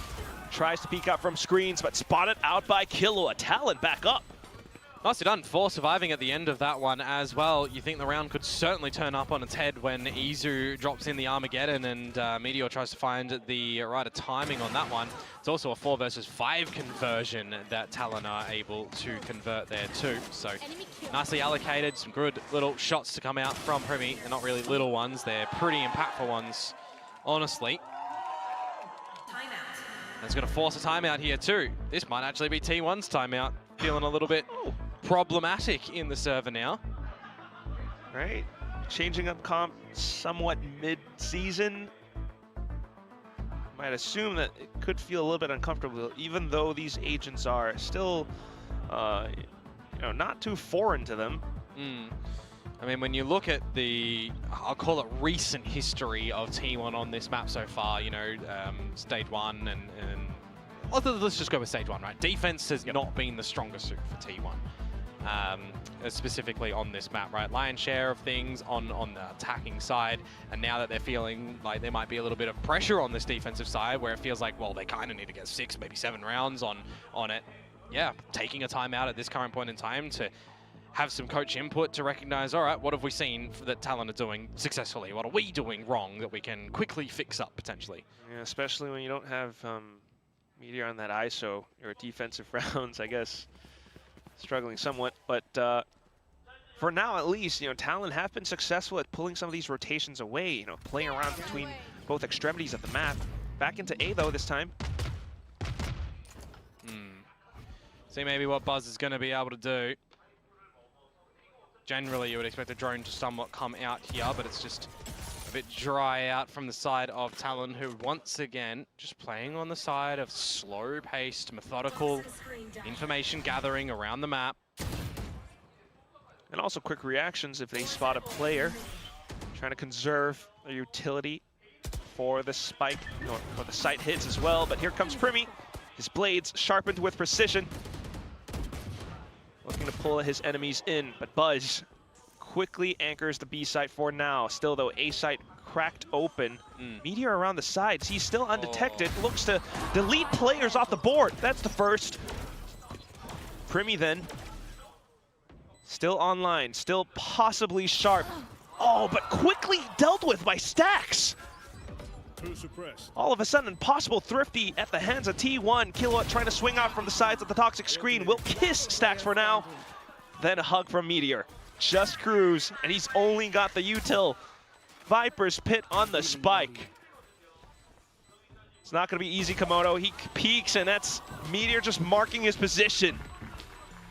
[SPEAKER 6] Tries to peek out from screens, but spotted out by Killua. Talon back up.
[SPEAKER 7] Nicely done for surviving at the end of that one as well. You think the round could certainly turn up on its head when Izu drops in the Armageddon and Meteor tries to find the right timing on that one. It's also a 4 versus 5 conversion that Talon are able to convert there too. So nicely allocated, some good little shots to come out from Primi. They're not really little ones, they're pretty impactful ones, honestly. It's going to force a timeout here too. This might actually be T1's timeout. Feeling a little bit problematic in the server now.
[SPEAKER 6] Right, changing up comp somewhat mid-season. Might assume that it could feel a little bit uncomfortable, even though these agents are still, you know, not too foreign to them.
[SPEAKER 7] I mean, when you look at the, I'll call it recent history of T1 on this map so far, you know, stage 1 and let's just go with stage 1, right? Defense has not been the strongest suit for T1. Specifically on this map, right? Lion's share of things on the attacking side, and now that they're feeling like there might be a little bit of pressure on this defensive side where it feels like, well, they kind of need to get 6, maybe 7 rounds on it. Yeah, taking a timeout at this current point in time to have some coach input to recognize, all right, what have we seen that Talon are doing successfully? What are we doing wrong that we can quickly fix up, potentially?
[SPEAKER 6] Yeah, especially when you don't have Meteor on that ISO, your defensive rounds, I guess, struggling somewhat. But for now, at least, you know, Talon have been successful at pulling some of these rotations away, you know, playing around between both extremities of the map. Back into A, though, this time.
[SPEAKER 7] See maybe what Buzz is going to be able to do. Generally, you would expect a drone to somewhat come out here, but it's just bit dry out from the side of Talon, who once again just playing on the side of slow-paced, methodical information gathering around the map.
[SPEAKER 6] And also quick reactions if they spot a player. Trying to conserve their utility for the spike, or for the sight hits as well. But here comes Primi. His blades sharpened with precision. Looking to pull his enemies in, but Buzz quickly anchors the B site for now. Still though, A site cracked open. Meteor around the sides. He's still undetected. Looks to delete players off the board. That's the first. Primi then. Still online, still possibly sharp. Oh, but quickly dealt with by Stax. All of a sudden, possible thrifty at the hands of T1. Kilowatt trying to swing out from the sides of the toxic screen. Will kiss Stax for now. Then a hug from Meteor. Just Cruz, and he's only got the util. Viper's Pit on the spike. It's not going to be easy, Komodo. He peeks, and that's Meteor just marking his position.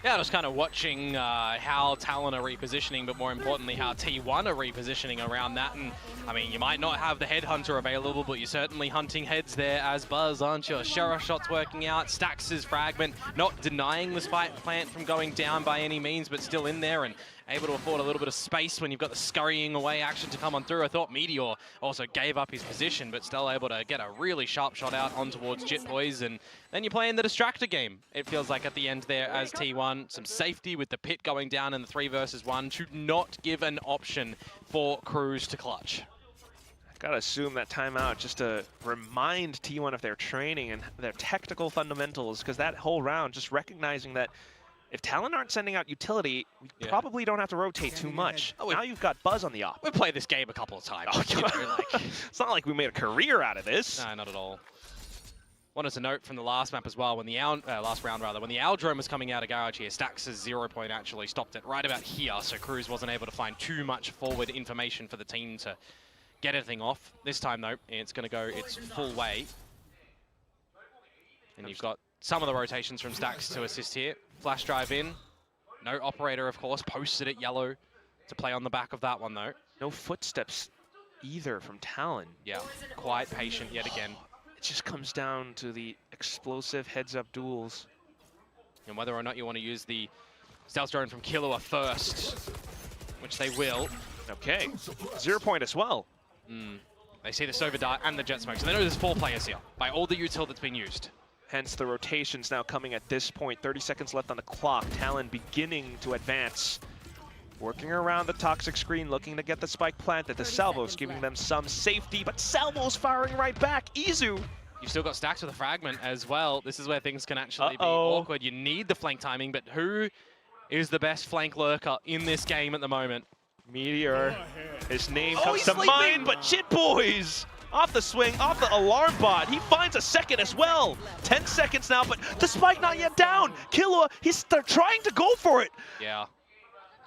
[SPEAKER 7] Yeah, just kind of watching how Talon are repositioning, but more importantly, how T1 are repositioning around that. And I mean, you might not have the Headhunter available, but you're certainly hunting heads there as Buzz, aren't you? Sheriff shot's working out, Stax' fragment, not denying the spike plant from going down by any means, but still in there and able to afford a little bit of space when you've got the scurrying away action to come on through. I thought Meteor also gave up his position, but still able to get a really sharp shot out on towards Jit Boys. And then you're playing the distractor game, it feels like, at the end there as T1. Some safety with the pit going down in the 3 versus 1 to not give an option for Cruz to clutch.
[SPEAKER 6] Gotta assume that timeout just to remind T1 of their training and their technical fundamentals, because that whole round, just recognizing that if Talon aren't sending out utility, we probably don't have to rotate too much. Now you've got Buzz on the op.
[SPEAKER 7] We've played this game a couple of times. You know, like,
[SPEAKER 6] it's not like we made a career out of this.
[SPEAKER 7] No, not at all. Wanted to note from the last map as well, when the last round rather, when the Owl Drone was coming out of Garage here, Stax' 0 point actually stopped it right about here, so Cruz wasn't able to find too much forward information for the team to get anything off. This time though, it's going to go its full way. And you've got some of the rotations from Stax to assist here. Flash drive in. No operator, of course, posted it yellow to play on the back of that one though.
[SPEAKER 6] No footsteps either from Talon.
[SPEAKER 7] Yeah, quite patient yet again.
[SPEAKER 6] It just comes down to the explosive heads-up duels.
[SPEAKER 7] And whether or not you want to use the stealth drone from Killua first, which they will.
[SPEAKER 6] Okay, 0 point as well.
[SPEAKER 7] They see the Sova Dart and the Jet Smoke, so they know there's 4 players here by all the util that's been used.
[SPEAKER 6] Hence the rotations now coming at this point. 30 seconds left on the clock. Talon beginning to advance. Working around the toxic screen, looking to get the spike planted. The Salvos giving them some safety, but Salvos firing right back. Izu.
[SPEAKER 7] You've still got Stax with a fragment as well. This is where things can actually be awkward. You need the flank timing, but who is the best flank lurker in this game at the moment?
[SPEAKER 6] Meteor. His name comes to mind, but Jit Boys! Off the swing, off the alarm bot. He finds a second as well. 10 seconds now, but the spike not yet down. Killua, they're trying to go for it.
[SPEAKER 7] Yeah.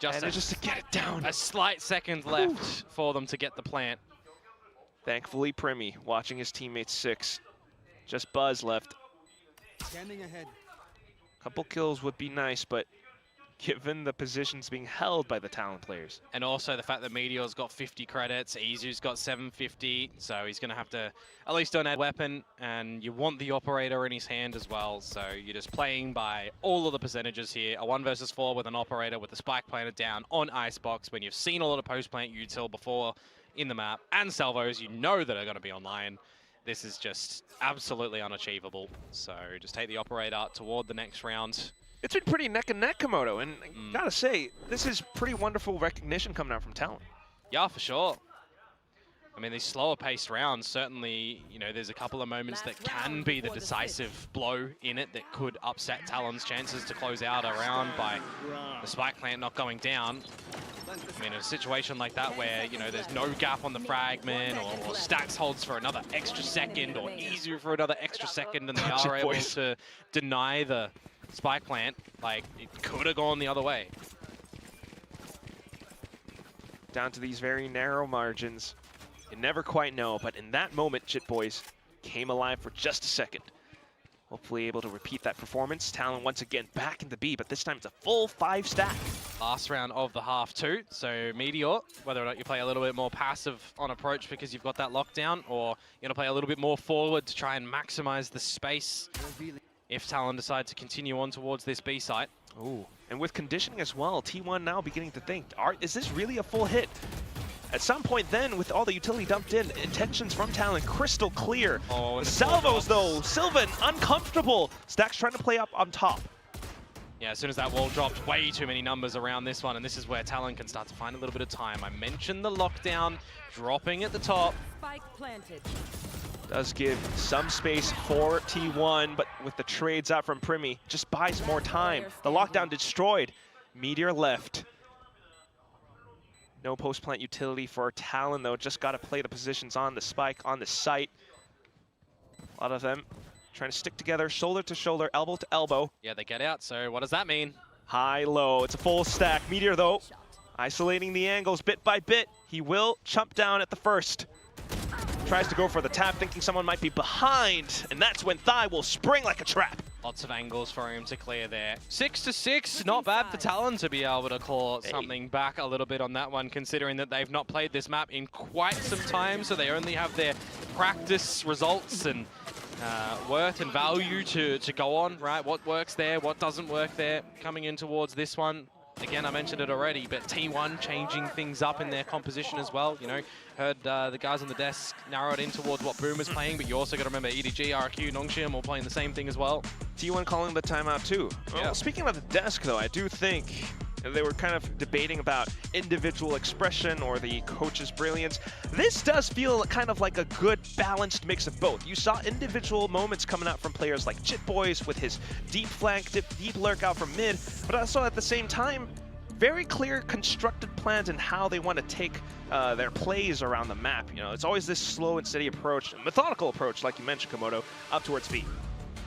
[SPEAKER 6] Just to get it down.
[SPEAKER 7] A slight second left for them to get the plant.
[SPEAKER 6] Thankfully, Primi watching his teammates 6. Just Buzz left.
[SPEAKER 11] Standing ahead.
[SPEAKER 6] Couple kills would be nice, but given the positions being held by the Talon players.
[SPEAKER 7] And also the fact that Meteor's got 50 credits, Izu's got 750, so he's going to have to at least donate a weapon, and you want the operator in his hand as well, so you're just playing by all of the percentages here. A 1 versus 4 with an operator with the spike planted down on Icebox when you've seen a lot of post-plant util before in the map, and Salvos, you know that are going to be online. This is just absolutely unachievable, so just take the operator toward the next round.
[SPEAKER 6] It's been pretty neck and neck, Komodo, and gotta say, this is pretty wonderful recognition coming out from Talon.
[SPEAKER 7] Yeah, for sure. I mean, these slower paced rounds, certainly, you know, there's a couple of moments that can be the decisive blow in it that could upset Talon's chances to close out a round by the spike plant not going down. I mean, in a situation like that where, you know, there's no gap on the fragment, or Stax holds for another extra second, or Izu for another extra second, and they are able to deny the spike plant, like, it could have gone the other way.
[SPEAKER 6] Down to these very narrow margins. You never quite know, but in that moment, Jit Boys came alive for just a second. Hopefully able to repeat that performance. Talon once again back in the B, but this time it's a full 5 stack.
[SPEAKER 7] Last round of the half too. So Meteor, whether or not you play a little bit more passive on approach because you've got that lockdown, or you're going to play a little bit more forward to try and maximize the space if Talon decide to continue on towards this B site.
[SPEAKER 6] Ooh, and with conditioning as well, T1 now beginning to think, is this really a full hit? At some point then, with all the utility dumped in, intentions from Talon crystal clear.
[SPEAKER 7] Oh,
[SPEAKER 6] the salvos though, Sylvan uncomfortable. Stack's trying to play up on top.
[SPEAKER 7] Yeah, as soon as that wall dropped, way too many numbers around this one, and this is where Talon can start to find a little bit of time. I mentioned the lockdown, dropping at the top.
[SPEAKER 5] Spike planted.
[SPEAKER 6] Does give some space for T1, but with the trades out from Primi, just buys more time. The lockdown destroyed. Meteor left. No post-plant utility for Talon, though. Just got to play the positions on the spike, on the site. A lot of them trying to stick together, shoulder to shoulder, elbow to elbow.
[SPEAKER 7] Yeah, they get out, so what does that mean?
[SPEAKER 6] High-low, it's a full stack. Meteor, though, isolating the angles bit by bit. He will chump down at the first. Tries to go for the tap, thinking someone might be behind, and that's when Thigh will spring like a trap.
[SPEAKER 7] Lots of angles for him to clear there. 6-6, not bad for Talon to be able to claw something back a little bit on that one, considering that they've not played this map in quite some time, so they only have their practice results and worth and value to go on, right? What works there, what doesn't work there, coming in towards this one. Again, I mentioned it already, but T1 changing things up in their composition as well. You know, heard the guys on the desk narrow it in towards what Boom is playing, but you also got to remember EDG, RQ, Nongshim all playing the same thing as well.
[SPEAKER 6] T1 calling the timeout too. Well,
[SPEAKER 7] yeah.
[SPEAKER 6] Speaking of the desk, though, I do think they were kind of debating about individual expression or the coach's brilliance. This does feel kind of like a good balanced mix of both. You saw individual moments coming out from players like Jitboys with his deep flank, deep lurk out from mid, but also at the same time, very clear constructed plans in how they want to take their plays around the map. You know, it's always this slow and steady approach, methodical approach, like you mentioned, Komodo, up towards B.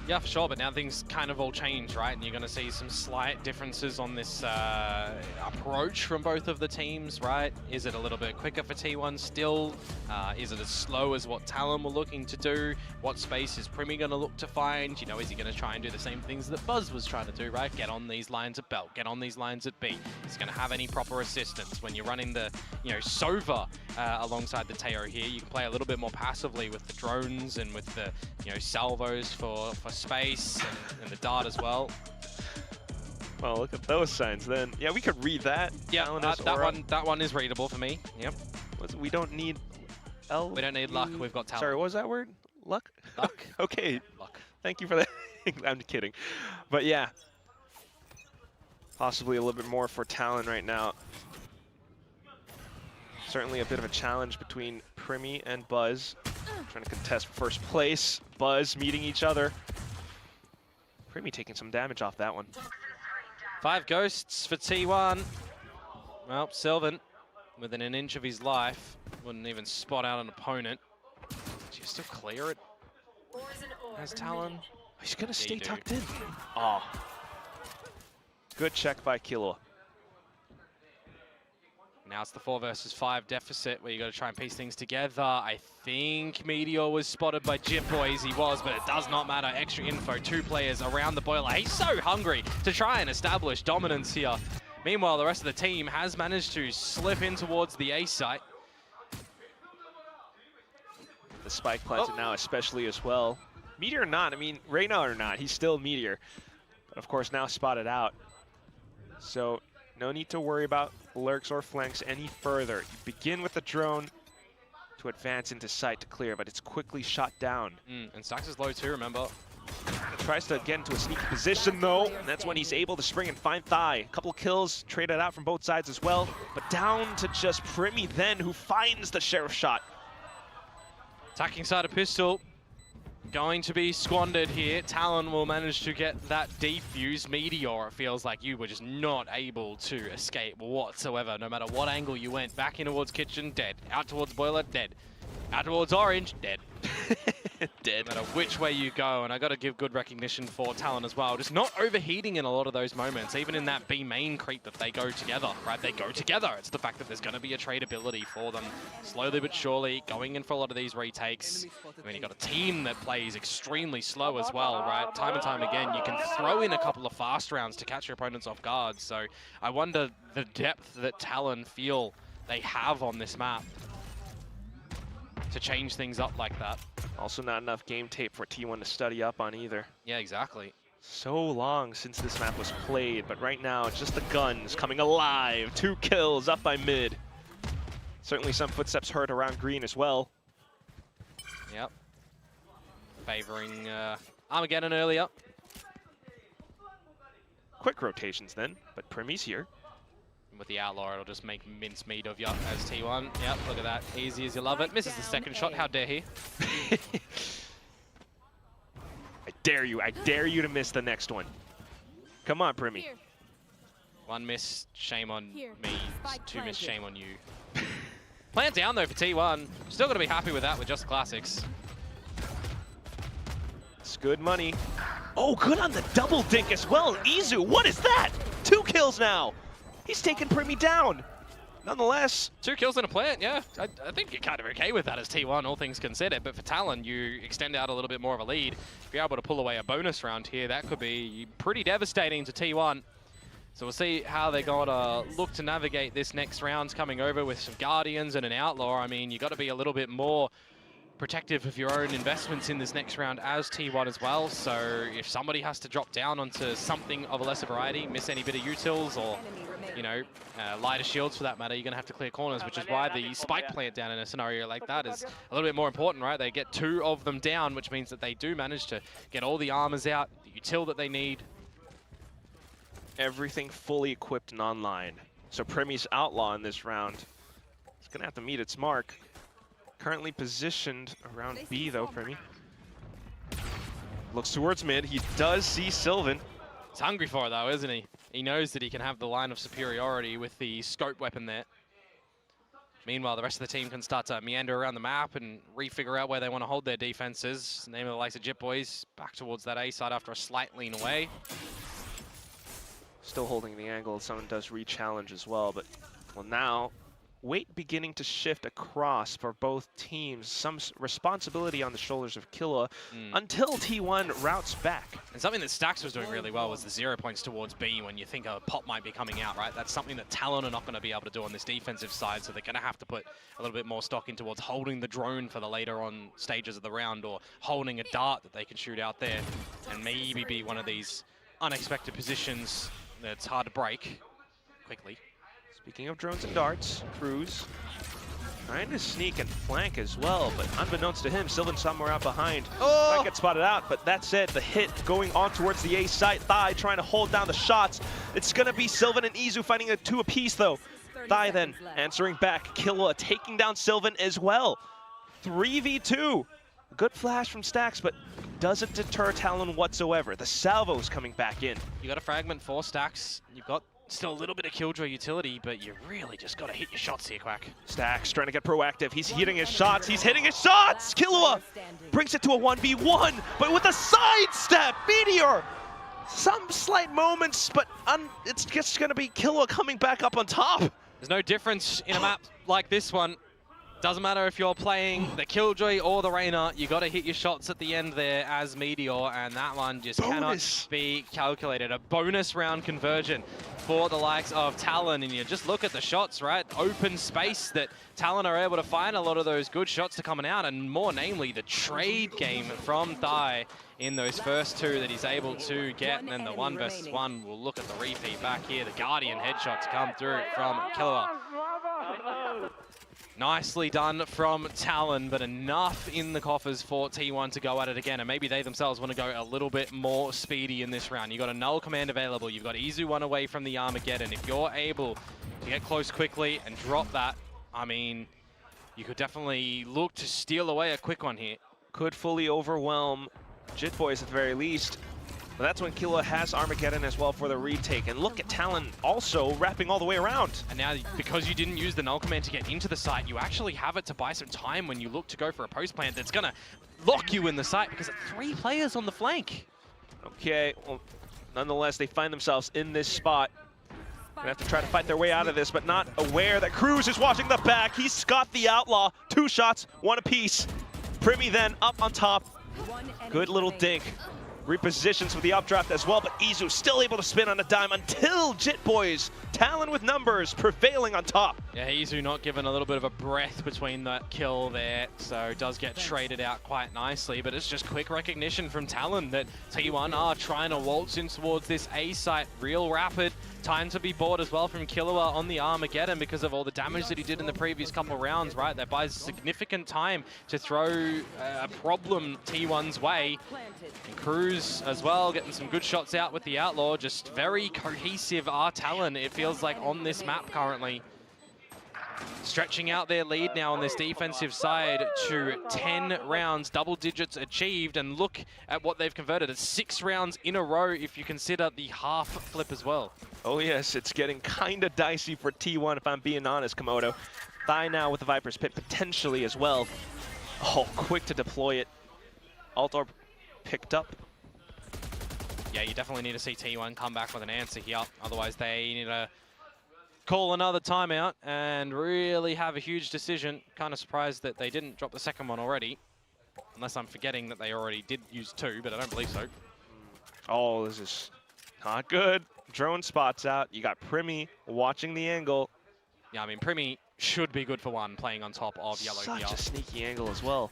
[SPEAKER 7] Yeah, for sure, but now things kind of all change, right? And you're going to see some slight differences on this approach from both of the teams, right? Is it a little bit quicker for T1 still? Is it as slow as what Talon were looking to do? What space is Primi going to look to find? You know, is he going to try and do the same things that Buzz was trying to do, right? Get on these lines at Belt, get on these lines at B. Is he going to have any proper assistance? When you're running the, you know, Sova alongside the Teo here, you can play a little bit more passively with the drones and with the, you know, salvos for space and the dart as well.
[SPEAKER 6] Well, look at those signs then. Yeah, we could read that.
[SPEAKER 7] Yeah, that one is readable for me. Yep.
[SPEAKER 6] We don't need L.
[SPEAKER 7] We don't need luck. We've got talent.
[SPEAKER 6] Sorry, what was that word? Luck?
[SPEAKER 7] Luck.
[SPEAKER 6] Okay.
[SPEAKER 7] Luck.
[SPEAKER 6] Thank you for that. I'm kidding. But yeah, possibly a little bit more for Talon right now. Certainly a bit of a challenge between Primi and Buzz. Trying to contest first place. Buzz meeting each other. Primi taking some damage off that one.
[SPEAKER 7] 5 ghosts for T1. Well, Sylvan, within an inch of his life, wouldn't even spot out an opponent. Do you still clear it? As Talon?
[SPEAKER 6] He's gonna stay tucked in. Oh. Good check by Kilo.
[SPEAKER 7] Now it's the 4 versus 5 deficit where you got to try and piece things together. I think Meteor was spotted by Jitboys. He was, but it does not matter. Extra info, 2 players around the boiler. He's so hungry to try and establish dominance here. Meanwhile, the rest of the team has managed to slip in towards the A site.
[SPEAKER 6] The spike planted now especially as well. Meteor or not, I mean, Reyna or not, he's still Meteor. But of course now spotted out. So no need to worry about lurks or flanks any further. You begin with the drone to advance into sight to clear, but it's quickly shot down.
[SPEAKER 7] And Stax is low too, remember.
[SPEAKER 6] Tries to get into a sneaky position though, and that's when he's able to spring and find Thigh. A couple kills traded out from both sides as well, but down to just Primi then, who finds the sheriff shot.
[SPEAKER 7] Attacking side of pistol. Going to be squandered here. Talon will manage to get that defuse. Meteor, it feels like you were just not able to escape whatsoever. No matter what angle you went. Back in towards kitchen, dead. Out towards boiler, dead. Out towards orange, dead.
[SPEAKER 6] Dead.
[SPEAKER 7] No matter which way you go, and I got to give good recognition for Talon as well. Just not overheating in a lot of those moments, even in that B main creep that they go together, right? They go together. It's the fact that there's going to be a tradability for them. Slowly but surely, going in for a lot of these retakes. I mean, you've got a team that plays extremely slow as well, right? Time and time again, you can throw in a couple of fast rounds to catch your opponents off guard. So I wonder the depth that Talon feel they have on this map to change things up like that.
[SPEAKER 6] Also not enough game tape for T1 to study up on either.
[SPEAKER 7] Yeah, exactly.
[SPEAKER 6] So long since this map was played, but right now it's just the guns coming alive. 2 kills up by mid. Certainly some footsteps heard around green as well.
[SPEAKER 7] Yep. Favoring Armageddon earlier.
[SPEAKER 6] Quick rotations then, but Primy's here.
[SPEAKER 7] With the Outlaw, it'll just make mincemeat of you as T1. Yep, look at that. Easy as you love it. Misses the second shot. How dare he?
[SPEAKER 6] I dare you to miss the next one. Come on, Primy.
[SPEAKER 7] One miss, shame on me. 2 miss, shame on you. Plant down though for T1. Still gonna be happy with that with just classics.
[SPEAKER 6] It's good money. Oh, good on the double dink as well. Izu, what is that? 2 kills now. He's taken Primy down. Nonetheless.
[SPEAKER 7] 2 kills in a plant, yeah. I think you're kind of okay with that as T1, all things considered. But for Talon, you extend out a little bit more of a lead. If you're able to pull away a bonus round here, that could be pretty devastating to T1. So we'll see how they're going to look to navigate this next round coming over with some Guardians and an Outlaw. I mean, you got to be a little bit more protective of your own investments in this next round as T1 as well. So if somebody has to drop down onto something of a lesser variety, miss any bit of utils or, you know, lighter shields for that matter, you're going to have to clear corners, which is why the spike plant down in a scenario like that is a little bit more important, right? They get 2 of them down, which means that they do manage to get all the armors out, the util that they need.
[SPEAKER 6] Everything fully equipped and online. So Primy's Outlaw in this round. It's going to have to meet its mark. Currently positioned around B though, Primy. Looks towards mid. He does see Sylvan.
[SPEAKER 7] He's hungry for it though, isn't he? He knows that he can have the line of superiority with the scope weapon there. Meanwhile, the rest of the team can start to meander around the map and refigure out where they want to hold their defenses. Name of the likes of Jit Boys back towards that A side after a slight lean away.
[SPEAKER 6] Still holding the angle. Someone does re-challenge as well, but well now weight beginning to shift across for both teams. Some responsibility on the shoulders of Killa until T1 routes back.
[SPEAKER 7] And something that Stax was doing really well was the 0 points towards B when you think a pop might be coming out, right? That's something that Talon are not going to be able to do on this defensive side, so they're going to have to put a little bit more stock in towards holding the drone for the later on stages of the round, or holding a dart that they can shoot out there and maybe be one of these unexpected positions that's hard to break quickly.
[SPEAKER 6] Speaking of drones and darts, Cruz trying to sneak and flank as well, but unbeknownst to him, Sylvan somewhere out behind. Oh! Might get spotted out, but that's it. The hit going on towards the A site. Thai trying to hold down the shots. It's going to be Sylvan and Izu fighting a 2 apiece though. Thai then answering back. Killa taking down Sylvan as well. 3v2. Good flash from Stax, but doesn't deter Talon whatsoever. The salvo's coming back in.
[SPEAKER 7] You got a fragment for Stax. You've got still a little bit of Killjoy utility, but you really just got to hit your shots here, Quack.
[SPEAKER 6] Stax trying to get proactive. He's hitting his shots. He's hitting his shots. Killua brings it to a 1v1, but with a sidestep. Meteor. Some slight moments, but it's just going to be Killua coming back up on top.
[SPEAKER 7] There's no difference in a map like this one. Doesn't matter if you're playing the Killjoy or the Reyna, you got to hit your shots at the end there as Meteor, and that one just cannot be calculated. A bonus round conversion for the likes of Talon, and you just look at the shots, right? Open space that Talon are able to find a lot of those good shots to coming out, and more namely the trade game from Thai in those first 2 that he's able to get, and then the 1 versus 1. We'll look at the repeat back here. The Guardian headshot to come through from Killua. Nicely done from Talon, but enough in the coffers for T1 to go at it again, and maybe they themselves want to go a little bit more speedy in this round. You've got a null command available. You've got Izu 1 away from the Armageddon. If you're able to get close quickly and drop that, I mean, you could definitely look to steal away a quick one here.
[SPEAKER 6] Could fully overwhelm Jit Boys at the very least. But that's when Killa has Armageddon as well for the retake. And look at Talon also wrapping all the way around.
[SPEAKER 7] And now, because you didn't use the null command to get into the site, you actually have it to buy some time when you look to go for a post plant that's going to lock you in the site because it's 3 players on the flank.
[SPEAKER 6] Okay, well, nonetheless, they find themselves in this spot. Gonna have to try to fight their way out of this, but not aware that Cruz is watching the back. He's got the Outlaw. 2 shots, 1 apiece. Primi then up on top. Good little dink. Repositions with the updraft as well, but Izu still able to spin on a dime until Jit Boys, Talon with numbers, prevailing on top.
[SPEAKER 7] Yeah, Izu not given a little bit of a breath between that kill there, so does get traded out quite nicely, but it's just quick recognition from Talon that T1 are trying to waltz in towards this A site real rapid. Time to be bought as well from Killua on the Armageddon because of all the damage that he did in the previous couple rounds, right? That buys significant time to throw a problem T1's way. And Cruz as well, getting some good shots out with the Outlaw. Just very cohesive Talon, it feels like, on this map currently. Stretching out their lead now on this defensive side to 10 rounds, double digits achieved, and look at what they've converted. It's 6 rounds in a row if you consider the half flip as well.
[SPEAKER 6] Oh yes, it's getting kind of dicey for T1 if I'm being honest, Komodo. Thigh now with the Viper's Pit potentially as well. Oh, quick to deploy it. Alt Orb picked up.
[SPEAKER 7] Yeah, you definitely need to see T1 come back with an answer here. Otherwise, they need to call another timeout and really have a huge decision. Kind of surprised that they didn't drop the second one already. Unless I'm forgetting that they already did use 2, but I don't believe so.
[SPEAKER 6] Oh, this is not good. Drone spots out. You got Primi watching the angle.
[SPEAKER 7] Yeah, I mean, Primi should be good for 1 playing on top of Yellow here.
[SPEAKER 6] Such a sneaky angle as well.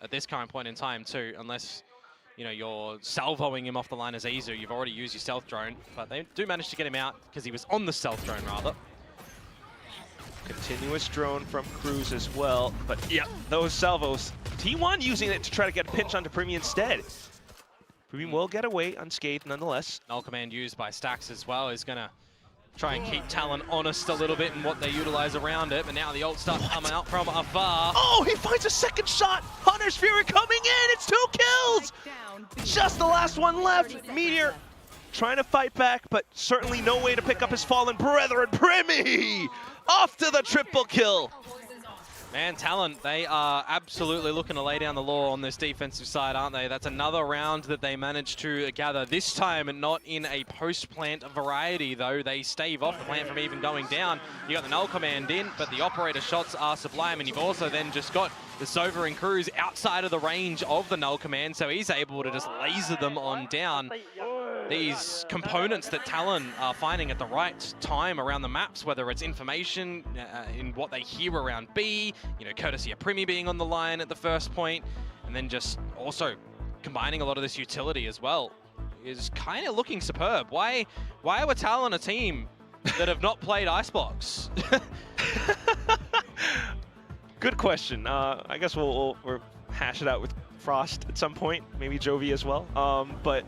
[SPEAKER 7] At this current point in time, too, unless, you know, you're salvoing him off the line as Izu, you've already used your stealth drone, but they do manage to get him out because he was on the stealth drone, rather.
[SPEAKER 6] Continuous drone from Cruz as well, but yeah, those salvos. T1 using it to try to get a pinch onto Primi instead. Primi will get away unscathed nonetheless.
[SPEAKER 7] Null command used by Stax as well is going to try and keep Talon honest a little bit in what they utilize around it, but now the ult starts coming out from afar.
[SPEAKER 6] Oh, he finds a second shot! Hunter's Fury coming in! It's 2 kills! Just the last one left. Meteor trying to fight back, but certainly no way to pick up his fallen brethren. Primi off to the triple kill.
[SPEAKER 7] Man, Talon, they are absolutely looking to lay down the law on this defensive side, aren't they? That's another round that they managed to gather. This time, not in a post-plant variety, though. They stave off the plant from even going down. You got the null command in, but the operator shots are sublime, and you've also then just got the Sova and Cruz outside of the range of the null command, so he's able to just laser them on down. These components that Talon are finding at the right time around the maps, whether it's information in what they hear around B, you know, courtesy of Primi being on the line at the first point, and then just also combining a lot of this utility as well, is kind of looking superb. Why were Talon a team that have not played Icebox?
[SPEAKER 6] Good question. I guess we'll hash it out with Frost at some point, maybe Jovi as well. But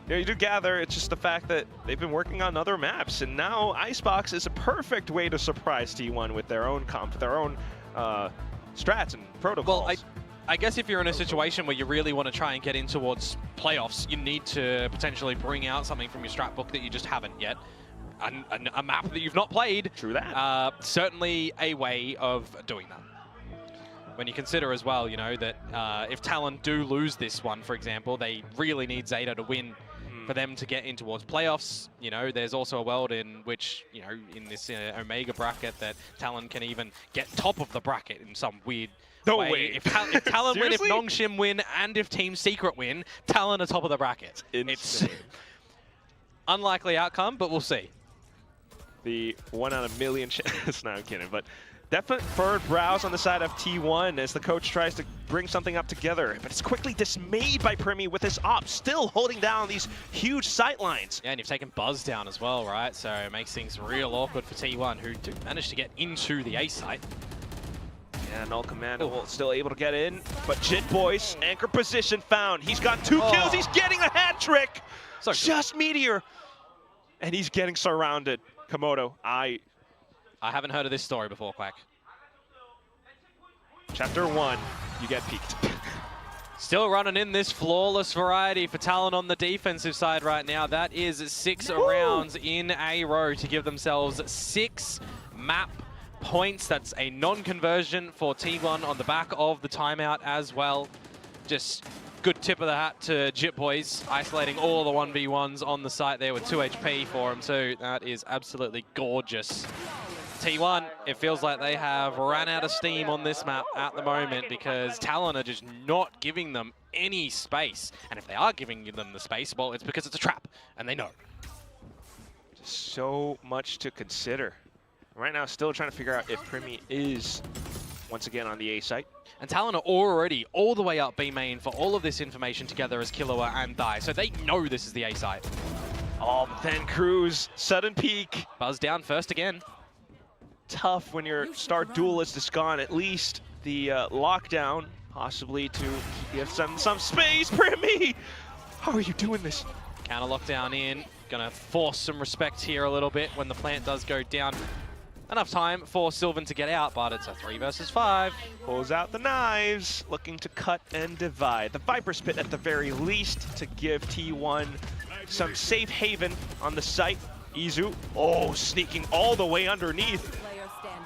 [SPEAKER 6] you know, you do gather it's just the fact that they've been working on other maps, and now Icebox is a perfect way to surprise T1 with their own strats and protocols.
[SPEAKER 7] Well, I guess if you're in a situation where you really want to try and get in towards playoffs, you need to potentially bring out something from your strat book that you just haven't yet. A map that you've not played.
[SPEAKER 6] True that.
[SPEAKER 7] Certainly a way of doing that. When you consider as well, you know, that if Talon do lose this one, for example, they really need Zeta to win for them to get in towards playoffs. You know, there's also a world in which, you know, in this Omega bracket that Talon can even get top of the bracket in some weird way. If Talon win, if Nongshim win, and if Team Secret win, Talon are top of the bracket. It's unlikely outcome, but we'll see.
[SPEAKER 6] The 1 out of a million chance. No, I'm kidding, but definite furrowed brows on the side of T1 as the coach tries to bring something up together, but it's quickly dismayed by Primi with his op still holding down these huge sight lines.
[SPEAKER 7] Yeah, and you've taken Buzz down as well, right? So it makes things real awkward for T1, who do manage to get into the A site.
[SPEAKER 6] Yeah, Null Commando still able to get in, but Jit Boys, anchor position found. He's got 2 kills, he's getting a hat trick! So just Meteor! And he's getting surrounded. Komodo, I
[SPEAKER 7] haven't heard of this story before, Quack.
[SPEAKER 6] Chapter 1, you get peeked.
[SPEAKER 7] Still running in this flawless variety for Talon on the defensive side right now. That is 6 rounds in a row to give themselves 6 map points. That's a non-conversion for T1 on the back of the timeout as well. Just good tip of the hat to Jip Boys, isolating all the 1v1s on the site there with 2 HP for him too. That is absolutely gorgeous. T1, it feels like they have ran out of steam on this map at the moment because Talon are just not giving them any space. And if they are giving them the space, well, it's because it's a trap, and they know.
[SPEAKER 6] Just so much to consider. Right now, still trying to figure out if Primi is once again on the A site.
[SPEAKER 7] And Talon are already all the way up B main for all of this information together as Killua and Thai, so they know this is the A site.
[SPEAKER 6] Oh, but then Cruz, sudden peek.
[SPEAKER 7] Buzz down first again.
[SPEAKER 6] Tough when your star duelist is gone. At least the lockdown, possibly to give some space. Primi, how are you doing this?
[SPEAKER 7] Counter lockdown in. Gonna force some respect here a little bit when the plant does go down. Enough time for Sylvan to get out, but it's a 3 versus 5.
[SPEAKER 6] Pulls out the knives, looking to cut and divide. The Viper Spit at the very least to give T1 some safe haven on the site. Izu, oh, sneaking all the way underneath.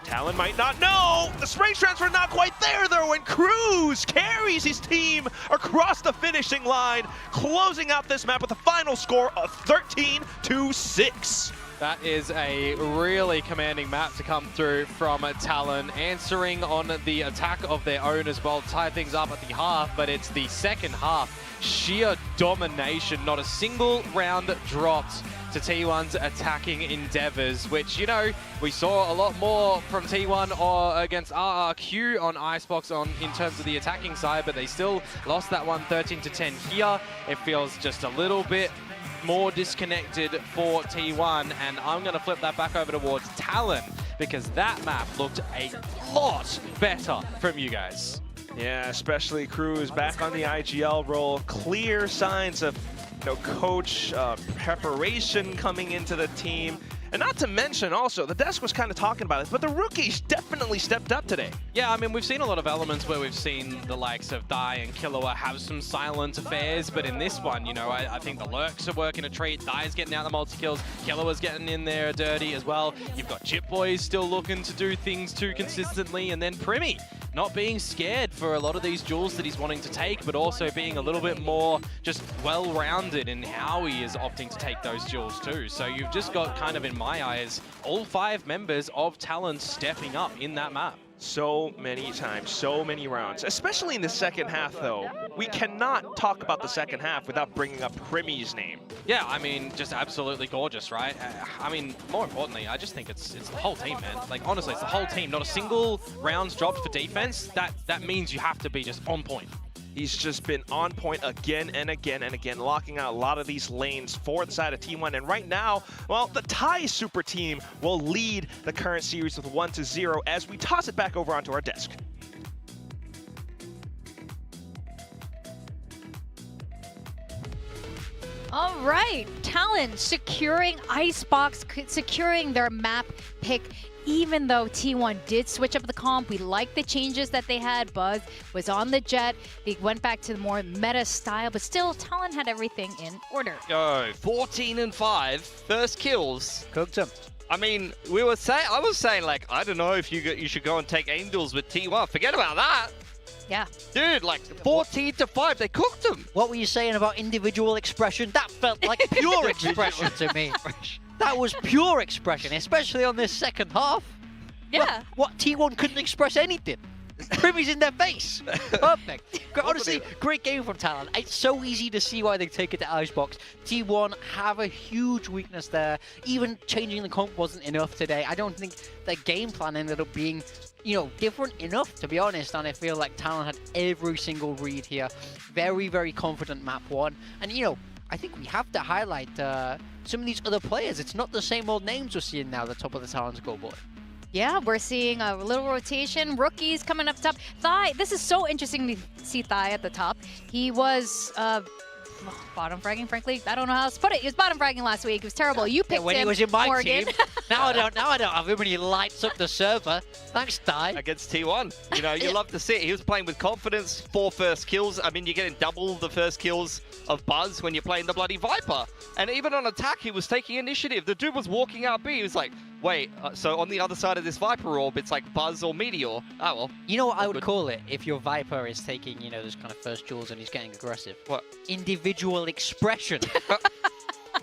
[SPEAKER 6] Talon might not know. The Springs transfer not quite there though, and Cruz carries his team across the finishing line, closing out this map with a final score of 13-6.
[SPEAKER 7] That is a really commanding map to come through from Talon, answering on the attack of their own as well, tie things up at the half, but it's the second half. Sheer domination, not a single round dropped to T1's attacking endeavors, which, you know, we saw a lot more from T1 or against RRQ on Icebox in terms of the attacking side, but they still lost that one 13-10 here. It feels just a little bit more disconnected for T1, and I'm going to flip that back over towards Talon because that map looked a lot better from you guys.
[SPEAKER 6] Yeah, especially Cruz back on the IGL role. Clear signs of coach preparation coming into the team. And not to mention also, the desk was kind of talking about it, but the rookies definitely stepped up today.
[SPEAKER 7] Yeah, I mean, we've seen a lot of elements where we've seen the likes of Thai and Killua have some silent affairs, but in this one, you know, I think the Lurks are working a treat. Thai's getting out the multi-kills. Killua's getting in there dirty as well. You've got Chip Boys still looking to do things too consistently, and then Primi not being scared for a lot of these duels that he's wanting to take, but also being a little bit more just well-rounded in how he is opting to take those duels too. So you've just got kind of, in my eyes, all 5 members of Talon stepping up in that map.
[SPEAKER 6] So many times, so many rounds, especially in the second half though. We cannot talk about the second half without bringing up Primi's name.
[SPEAKER 7] Yeah, I mean, just absolutely gorgeous, right? I mean, more importantly, I just think it's the whole team, man. Like, honestly, it's the whole team. Not a single rounds dropped for defense. That means you have to be just on point.
[SPEAKER 6] He's just been on point again and again and again, locking out a lot of these lanes for the side of T1. And right now, well, the Thai super team will lead the current series with 1-0 as we toss it back over onto our desk.
[SPEAKER 4] All right, Talon securing Icebox, securing their map pick. Even though T1 did switch up the comp, we like the changes that they had. Buzz was on the Jet. They went back to the more meta style, but still, Talon had everything in order.
[SPEAKER 3] Yo, 14-5, first kills.
[SPEAKER 2] Cooked him.
[SPEAKER 3] I mean, I was saying, like, I don't know if you should go and take Angels with T1. Forget about that.
[SPEAKER 4] Yeah.
[SPEAKER 3] Dude, like 14-5, they cooked them.
[SPEAKER 2] What were you saying about individual expression? That felt like pure expression to me. That was pure expression, especially on this second half.
[SPEAKER 8] Yeah.
[SPEAKER 2] What T1 couldn't express anything. Primi's in their face. Perfect. Honestly, great game from Talon. It's so easy to see why they take it to Icebox. T1 have a huge weakness there. Even changing the comp wasn't enough today. I don't think the game plan ended up being, different enough, to be honest. And I feel like Talon had every single read here. Very, very confident map 1. And, I think we have to highlight some of these other players. It's not the same old names we're seeing now at the top of the Talon scoreboard.
[SPEAKER 4] Yeah, we're seeing a little rotation. Rookies coming up top. Thai, this is so interesting to see Thai at the top. He was bottom fragging, frankly. I don't know how else to put it. He was bottom fragging last week. It was terrible. You picked
[SPEAKER 2] when
[SPEAKER 4] him,
[SPEAKER 2] he was in my
[SPEAKER 4] Morgan.
[SPEAKER 2] team. Now I don't have him when he lights up the server. Thanks, Ty.
[SPEAKER 3] Against T1. You know, you love to see it. He was playing with confidence, 4 first kills. I mean, you're getting double the first kills of Buzz when you're playing the bloody Viper. And even on attack, he was taking initiative. The dude was walking out B. He was like, wait, so on the other side of this Viper orb, it's like Buzz or Meteor. Oh, well.
[SPEAKER 2] You know what I would call it if your Viper is taking, you know, those kind of first duels and he's getting aggressive?
[SPEAKER 3] What?
[SPEAKER 2] Individual expression.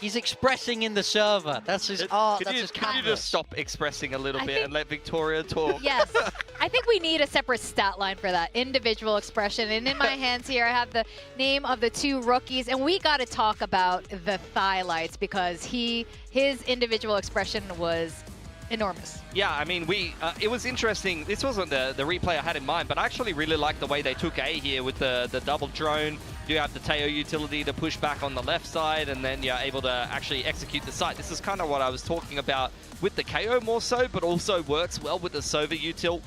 [SPEAKER 2] He's expressing in the server. That's his art. That's his
[SPEAKER 3] Can you just stop expressing a little bit and let Victoria talk?
[SPEAKER 4] Yes. I think we need a separate stat line for that. Individual expression. And in my hands here, I have the name of the 2 rookies. And we got to talk about the thigh lights because his individual expression was enormous.
[SPEAKER 3] Yeah, I mean, it was interesting. This wasn't the replay I had in mind, but I actually really liked the way they took A here with the double drone. You have the Teo utility to push back on the left side, and then you're able to actually execute the site. This is kind of what I was talking about with the KO more so, but also works well with the Sova util.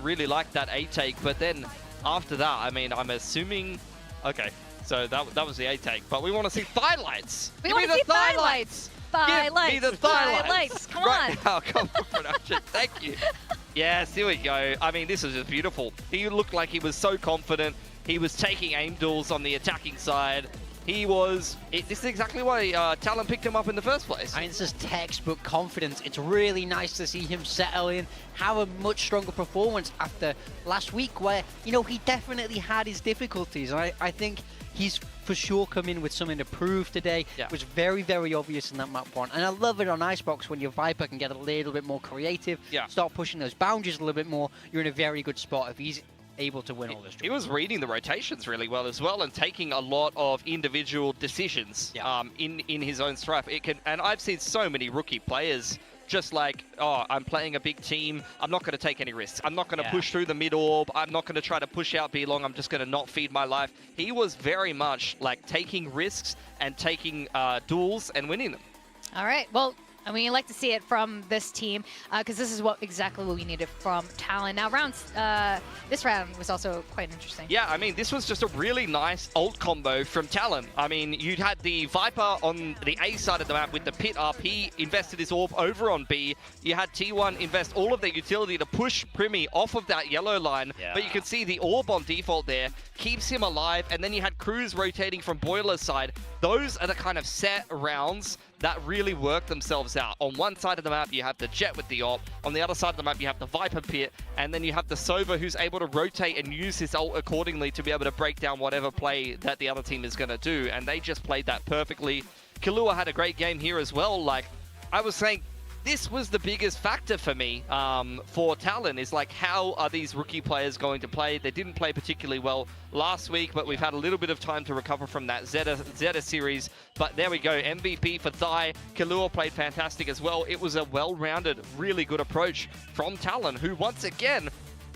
[SPEAKER 3] Really like that A take, but then after that, I mean, I'm assuming... Okay, so that was the A take, but we want to see thigh lights.
[SPEAKER 4] We want to see thigh lights. Thigh lights.
[SPEAKER 3] Give me the thigh
[SPEAKER 4] lights. Come
[SPEAKER 3] right
[SPEAKER 4] on.
[SPEAKER 3] now, come on, production. Thank you. Yes, here we go. I mean, this is just beautiful. He looked like he was so confident. He was taking aim duels on the attacking side. He was... This is exactly why Talon picked him up in the first place.
[SPEAKER 2] I mean, this is textbook confidence. It's really nice to see him settle in, have a much stronger performance after last week where, you know, he definitely had his difficulties. And I think he's for sure come in with something to prove today.
[SPEAKER 3] Yeah.
[SPEAKER 2] It was very, very obvious in that map one. And I love it on Icebox when your Viper can get a little bit more creative, start pushing those boundaries a little bit more. You're in a very good spot if he's able to win all this.
[SPEAKER 3] He was reading the rotations really well as well and taking a lot of individual decisions in his own strife. And I've seen so many rookie players just like, oh, I'm playing a big team. I'm not going to take any risks. I'm not going to push through the mid orb. I'm not going to try to push out B long. I'm just going to not feed my life. He was very much like taking risks and taking duels and winning them.
[SPEAKER 4] All right. Well, I mean, you like to see it from this team because this is exactly what we needed from Talon. Now, this round was also quite interesting.
[SPEAKER 3] Yeah, I mean, this was just a really nice ult combo from Talon. I mean, you had the Viper on the A side of the map with the pit up. He invested his orb over on B. You had T1 invest all of their utility to push Primi off of that yellow line. But you can see the orb on default there keeps him alive. And then you had Cruz rotating from Boiler's side. Those are the kind of set rounds that really work themselves out. On one side of the map, you have the Jet with the op. On the other side of the map, you have the Viper pit. And then you have the Sova who's able to rotate and use his ult accordingly to be able to break down whatever play that the other team is going to do. And they just played that perfectly. Killua had a great game here as well. Like, I was saying, this was the biggest factor for me for Talon, is like, how are these rookie players going to play? They didn't play particularly well last week, but we've had a little bit of time to recover from that Zeta series. But there we go, MVP for Thai. Killua played fantastic as well. It was a well-rounded, really good approach from Talon, who once again,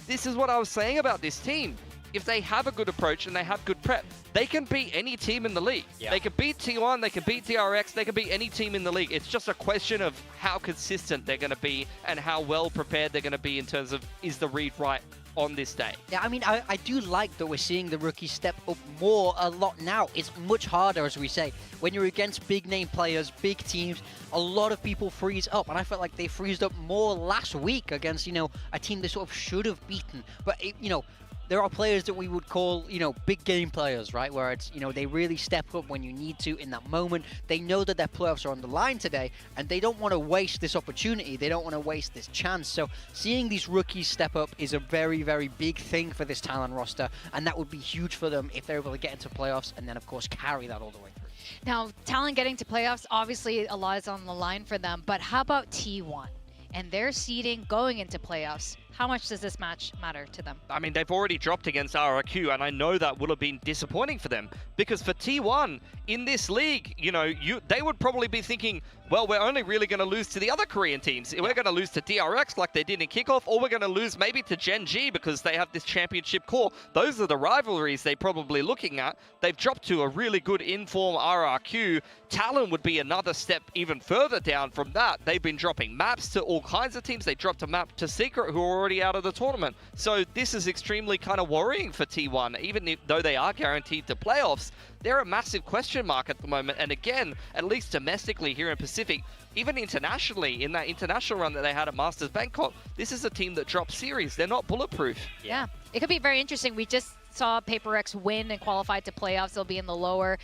[SPEAKER 3] this is what I was saying about this team. If they have a good approach and they have good prep, they can beat any team in the league. They can beat T1, they can beat TRX, they can beat any team in the league. It's just a question of how consistent they're going to be and how well prepared they're going to be in terms of, is the read right on this day?
[SPEAKER 2] Yeah, I mean, I do like that we're seeing the rookies step up a lot now. It's much harder, as we say. When you're against big name players, big teams, a lot of people freeze up. And I felt like they freezed up more last week against, you know, a team they sort of should have beaten. But, you know, there are players that we would call, you know, big game players, right? Where it's, you know, they really step up when you need to in that moment. They know that their playoffs are on the line today, and they don't want to waste this opportunity. They don't want to waste this chance. So seeing these rookies step up is a very, very big thing for this Talon roster, and that would be huge for them if they're able to get into playoffs and then, of course, carry that all the way through.
[SPEAKER 4] Now, Talon getting to playoffs, obviously a lot is on the line for them, but how about T1 and their seeding going into playoffs? How much does this match matter to them?
[SPEAKER 3] I mean, they've already dropped against RRQ, and I know that would have been disappointing for them, because for T1 in this league, you know, they would probably be thinking, well, we're only really going to lose to the other Korean teams. We're going to lose to DRX like they did in kickoff, or we're going to lose maybe to Gen G because they have this championship core. Those are the rivalries they're probably looking at. They've dropped to a really good in-form RRQ. Talon would be another step even further down from that. They've been dropping maps to all kinds of teams. They dropped a map to Secret, who are already already out of the tournament. So this is extremely kind of worrying for T1. Even though they are guaranteed to playoffs, they're a massive question mark at the moment. And again, at least domestically here in Pacific, even internationally, in that international run that they had at Masters Bangkok, this is a team that drops series. They're not bulletproof.
[SPEAKER 4] Yeah, it could be very interesting. We just saw PaperX win and qualified to playoffs. They'll be in the lower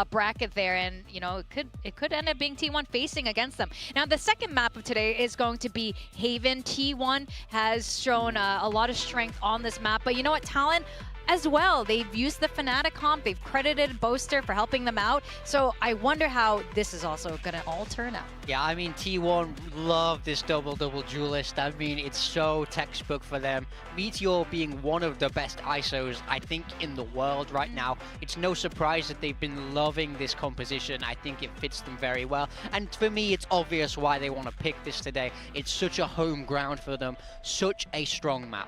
[SPEAKER 4] bracket there, and you know it could end up being T1 facing against them. Now the second map of today is going to be Haven. T1 has shown a lot of strength on this map, but you know what, Talon as well, they've used the Fnatic comp, they've credited Boaster for helping them out, so I wonder how this is also going to all turn out.
[SPEAKER 2] Yeah, I mean, T1 love this double-double duelist. I mean, it's so textbook for them. Meteor being one of the best ISOs, I think, in the world right now. It's no surprise that they've been loving this composition. I think it fits them very well. And for me, it's obvious why they want to pick this today. It's such a home ground for them, such a strong map.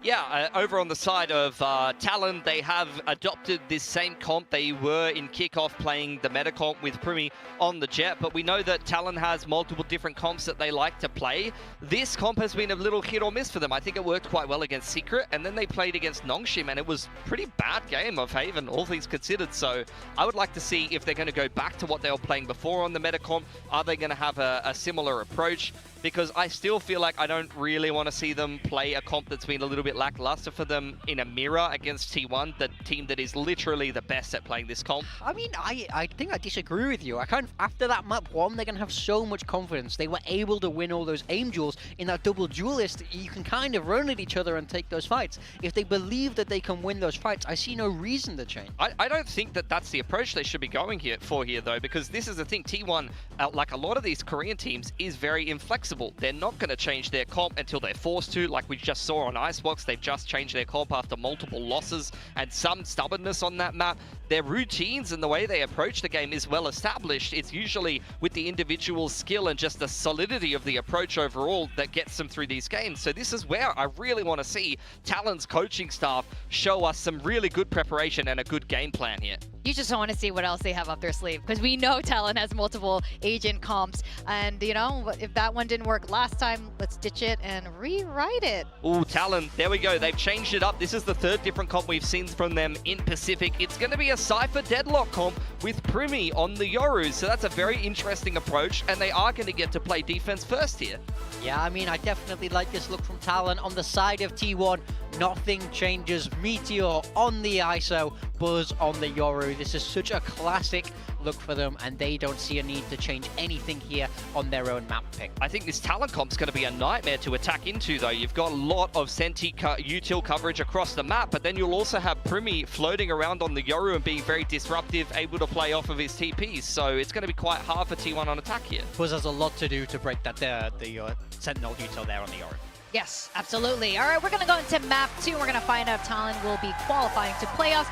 [SPEAKER 3] Yeah, over on the side of Talon, they have adopted this same comp. They were in kickoff playing the meta comp with Primi on the Jet, but we know that Talon has multiple different comps that they like to play. This comp has been a little hit or miss for them. I think it worked quite well against Secret, and then they played against Nongshim, and it was a pretty bad game of Haven, all things considered. So I would like to see if they're going to go back to what they were playing before on the meta comp. Are they going to have a similar approach? Because I still feel like I don't really want to see them play a comp that's been a little bit lackluster for them in a mirror against T1, the team that is literally the best at playing this comp.
[SPEAKER 2] I mean, I think I disagree with you. I kind of, after that map one, they're going to have so much confidence. They were able to win all those aim duels in that double duelist. You can kind of run at each other and take those fights. If they believe that they can win those fights, I see no reason to change.
[SPEAKER 3] I don't think that that's the approach they should be going here though, because this is the thing. T1, like a lot of these Korean teams, is very inflexible. They're not going to change their comp until they're forced to, like we just saw on Icebox. They've just changed their comp after multiple losses and some stubbornness on that map. Their routines and the way they approach the game is well established. It's usually with the individual skill and just the solidity of the approach overall that gets them through these games. So this is where I really want to see Talon's coaching staff show us some really good preparation and a good game plan here.
[SPEAKER 4] You just want to see what else they have up their sleeve, because we know Talon has multiple agent comps, and you know, if that one didn't work last time, let's ditch it and rewrite it.
[SPEAKER 3] Ooh, Talon, there we go. They've changed it up. This is the third different comp we've seen from them in Pacific. It's going to be a Cypher Deadlock comp with Primi on the Yoru, so that's a very interesting approach, and they are going to get to play defense first here.
[SPEAKER 2] Yeah, I mean, I definitely like this look from Talon. On the side of T1, nothing changes. Meteor on the ISO, Buzz on the Yoru. This is such a classic look for them, and they don't see a need to change anything here on their own map pick.
[SPEAKER 3] I think this Talon comp's going to be a nightmare to attack into, though. You've got a lot of Senti util coverage across the map, but then you'll also have Primi floating around on the Yoru and being very disruptive, able to play off of his TPs, so it's going to be quite hard for T1 on attack here.
[SPEAKER 2] Buzz has a lot to do to break that the Sentinel util there on the Yoru.
[SPEAKER 4] Yes, absolutely. All right, we're going to go into map 2. We're going to find out if Talon will be qualifying to playoffs.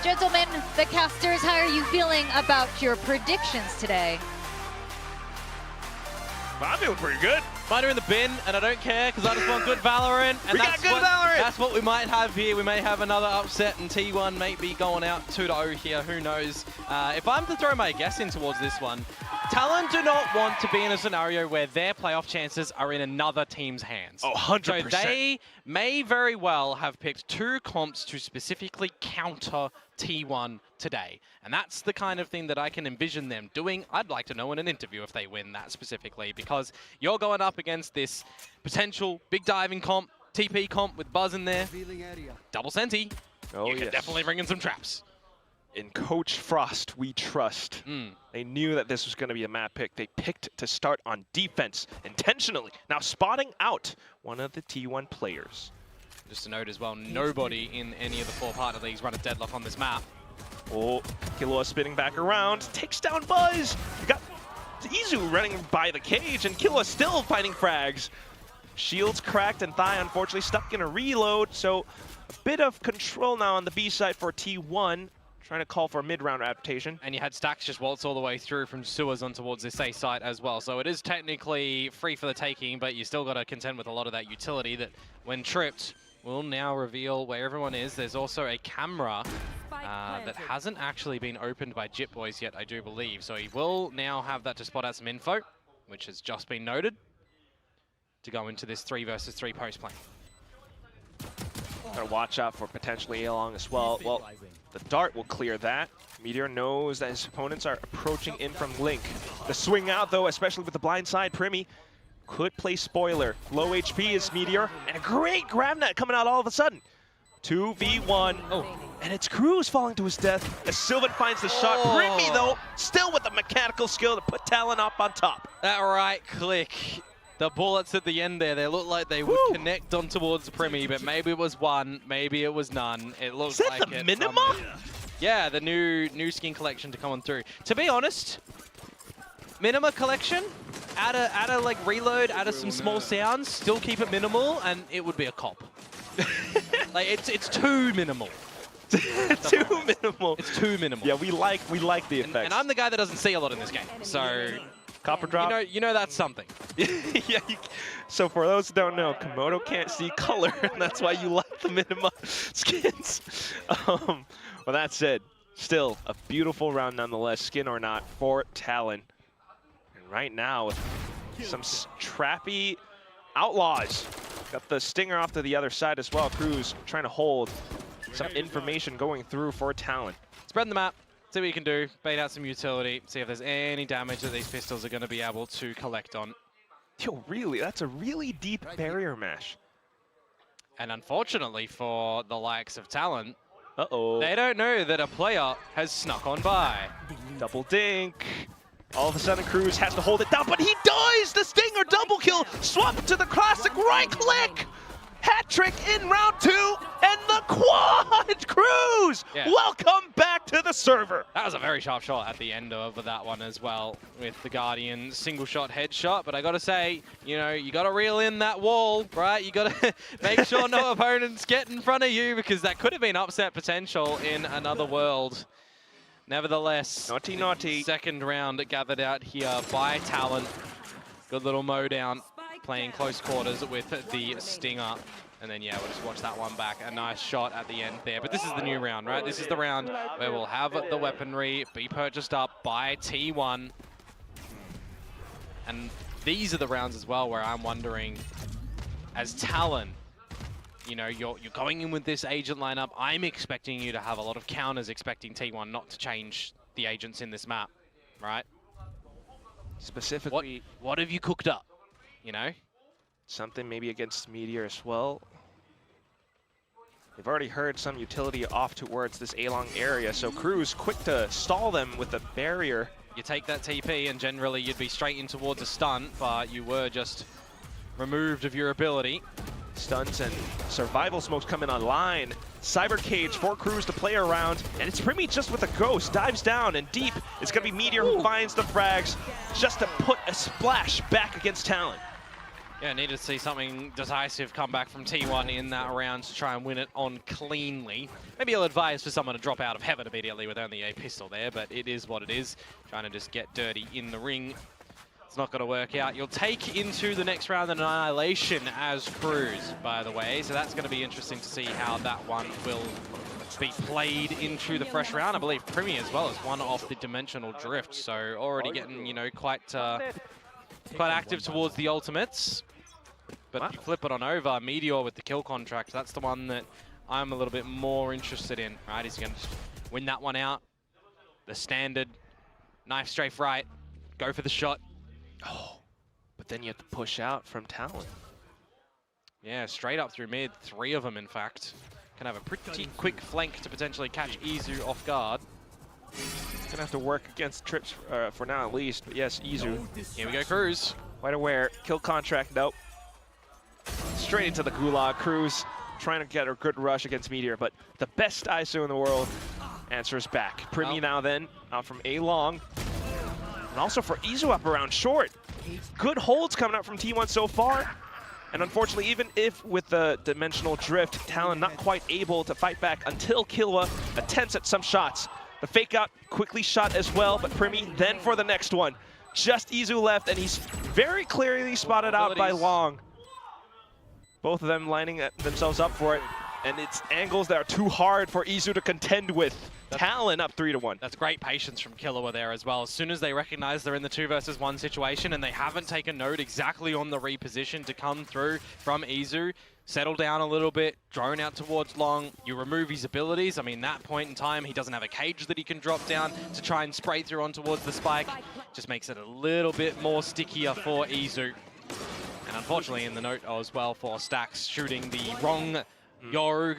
[SPEAKER 4] Gentlemen, the casters, how are you feeling about your predictions today?
[SPEAKER 6] I'm feeling pretty good.
[SPEAKER 7] Mine are in the bin, and I don't care because I just want good Valorant. And
[SPEAKER 6] we got good Valorant!
[SPEAKER 7] That's what we might have here. We may have another upset, and T1 may be going out 2-0 here. Who knows? If I'm to throw my guess in towards this one, Talon do not want to be in a scenario where their playoff chances are in another team's hands.
[SPEAKER 6] Oh, 100%.
[SPEAKER 7] So they may very well have picked two comps to specifically counter T1 today. And that's the kind of thing that I can envision them doing. I'd like to know in an interview if they win that specifically, because you're going up against this potential big diving comp, TP comp with Buzz in there. Double Senti.
[SPEAKER 6] Oh,
[SPEAKER 7] you can definitely bring in some traps.
[SPEAKER 6] In Coach Frost, we trust. They knew that this was going to be a map pick. They picked to start on defense intentionally. Now spotting out one of the T1 players.
[SPEAKER 7] Just a note as well, nobody in any of the 4 partner leagues run a deadlock on this map.
[SPEAKER 6] Oh, Killua spinning back around, takes down Buzz. You got Izu running by the cage, and Killua still finding frags. Shields cracked, and Thai unfortunately stuck in a reload, so a bit of control now on the B side for T1. Trying to call for a mid-round adaptation.
[SPEAKER 7] And you had Stacks just waltz all the way through from sewers on towards this A site as well. So it is technically free for the taking, but you still got to contend with a lot of that utility that, when tripped, will now reveal where everyone is. There's also a camera that hasn't actually been opened by Jit Boys yet, I do believe. So he will now have that to spot out some info, which has just been noted, to go into this 3 versus 3 post play.
[SPEAKER 6] Gotta watch out for potentially Along as well. Well, the dart will clear that. Meteor knows that his opponents are approaching in from Link. The swing out, though, especially with the blind side, Primi could play spoiler. Low HP is Meteor, and a great grab net coming out all of a sudden. 2v1. Oh, and it's Cruz falling to his death as Sylvan finds the shot. Primi, though, still with the mechanical skill to put Talon up on top.
[SPEAKER 7] That right click. The bullets at the end there, they look like they would connect on towards Primi, but maybe it was one, maybe it was none. It looks like
[SPEAKER 6] the minima?
[SPEAKER 7] Yeah, the new skin collection to come on through. To be honest, minima collection, add a like reload, add some small sounds, still keep it minimal, and it would be a cop. Like it's too minimal.
[SPEAKER 6] Too minimal.
[SPEAKER 7] It's too minimal.
[SPEAKER 6] Yeah, we like the effects.
[SPEAKER 7] And I'm the guy that doesn't see a lot in this game, so
[SPEAKER 6] copper drop.
[SPEAKER 7] You know that's something.
[SPEAKER 6] Yeah. So for those who don't know, Komodo can't see color, and that's why you like the minima skins. Well, that said, still a beautiful round nonetheless, skin or not, for Talon. And right now, with some trappy outlaws. Got the stinger off to the other side as well. Cruz trying to hold some information going through for Talon.
[SPEAKER 7] Spread the map, see what you can do, bait out some utility, see if there's any damage that these pistols are going to be able to collect on.
[SPEAKER 6] Yo, really? That's a really deep barrier mesh.
[SPEAKER 7] And unfortunately for the likes of Talon,
[SPEAKER 6] uh-oh,
[SPEAKER 7] they don't know that a player has snuck on by.
[SPEAKER 6] Double dink. All of a sudden, Cruz has to hold it down, but he does! The stinger double kill, swap to the classic right click! Hat trick in round 2, and the quad! Cruz!
[SPEAKER 7] Yeah.
[SPEAKER 6] Welcome back to the server!
[SPEAKER 7] That was a very sharp shot at the end of that one as well, with the Guardian single shot headshot, but I gotta say, you know, you gotta reel in that wall, right? You gotta make sure no opponents get in front of you, because that could have been upset potential in another world. Nevertheless,
[SPEAKER 6] naughty.
[SPEAKER 7] Second round gathered out here by Talon. Good little mow down, playing close quarters with the stinger. And then, yeah, we'll just watch that one back. A nice shot at the end there. But this is the new round, right? This is the round where we'll have the weaponry be purchased up by T1. And these are the rounds as well where I'm wondering, as Talon, you know, you're going in with this agent lineup. I'm expecting you to have a lot of counters, expecting T1 not to change the agents in this map, right?
[SPEAKER 6] Specifically,
[SPEAKER 7] what have you cooked up, you know?
[SPEAKER 6] Something maybe against Meteor as well. They've already heard some utility off towards this A-long area, so Cruz quick to stall them with the barrier.
[SPEAKER 7] You take that TP and generally you'd be straight in towards a stun, but you were just removed of your ability.
[SPEAKER 6] Stuns and survival smokes coming online. Cyber cage for Cruz to play around, and it's Primi just with a ghost, dives down and deep. It's gonna be Meteor who finds the frags just to put a splash back against Talon.
[SPEAKER 7] Yeah, needed to see something decisive come back from T1 in that round to try and win it on cleanly. Maybe I'll advise for someone to drop out of heaven immediately with only a pistol there, but it is what it is. Trying to just get dirty in the ring. It's not going to work out. You'll take into the next round an Annihilation as Cruz, by the way. So that's going to be interesting to see how that one will be played into the fresh round. I believe Primi as well is one off the Dimensional Drift. So already getting, you know, quite active towards the ultimates. But if you flip it on over, Meteor with the kill contract, that's the one that I'm a little bit more interested in, right? He's going to win that one out. The standard, knife strafe right, go for the shot.
[SPEAKER 6] Oh, but then you have to push out from Talon.
[SPEAKER 7] Yeah, straight up through mid, 3 of them in fact. Can have a pretty quick flank to potentially catch Izu off guard.
[SPEAKER 6] Gonna have to work against Trips for now at least, but yes, Izu.
[SPEAKER 7] Here we go, Cruz.
[SPEAKER 6] Quite aware, kill contract, nope. Straight into the gulag. Cruz trying to get a good rush against Meteor, but the best ISO in the world answers back. Primi now then, out from A-long. And also for Izu up around short. Good holds coming out from T1 so far. And unfortunately, even if with the Dimensional Drift, Talon not quite able to fight back until Killua attempts at some shots. The fake out quickly shot as well, but Primi then for the next one. Just Izu left, and he's very clearly spotted out by Long. Both of them lining themselves up for it. And it's angles that are too hard for Izu to contend with. Talon up 3-1.
[SPEAKER 7] That's great patience from Killua there as well. As soon as they recognize they're in the 2 versus 1 situation and they haven't taken note exactly on the reposition to come through from Izu, settle down a little bit, drone out towards long, you remove his abilities. I mean, that point in time, he doesn't have a cage that he can drop down to try and spray through on towards the spike. Just makes it a little bit more stickier for Izu. And unfortunately in the note as well for Stacks shooting the wrong Yoru,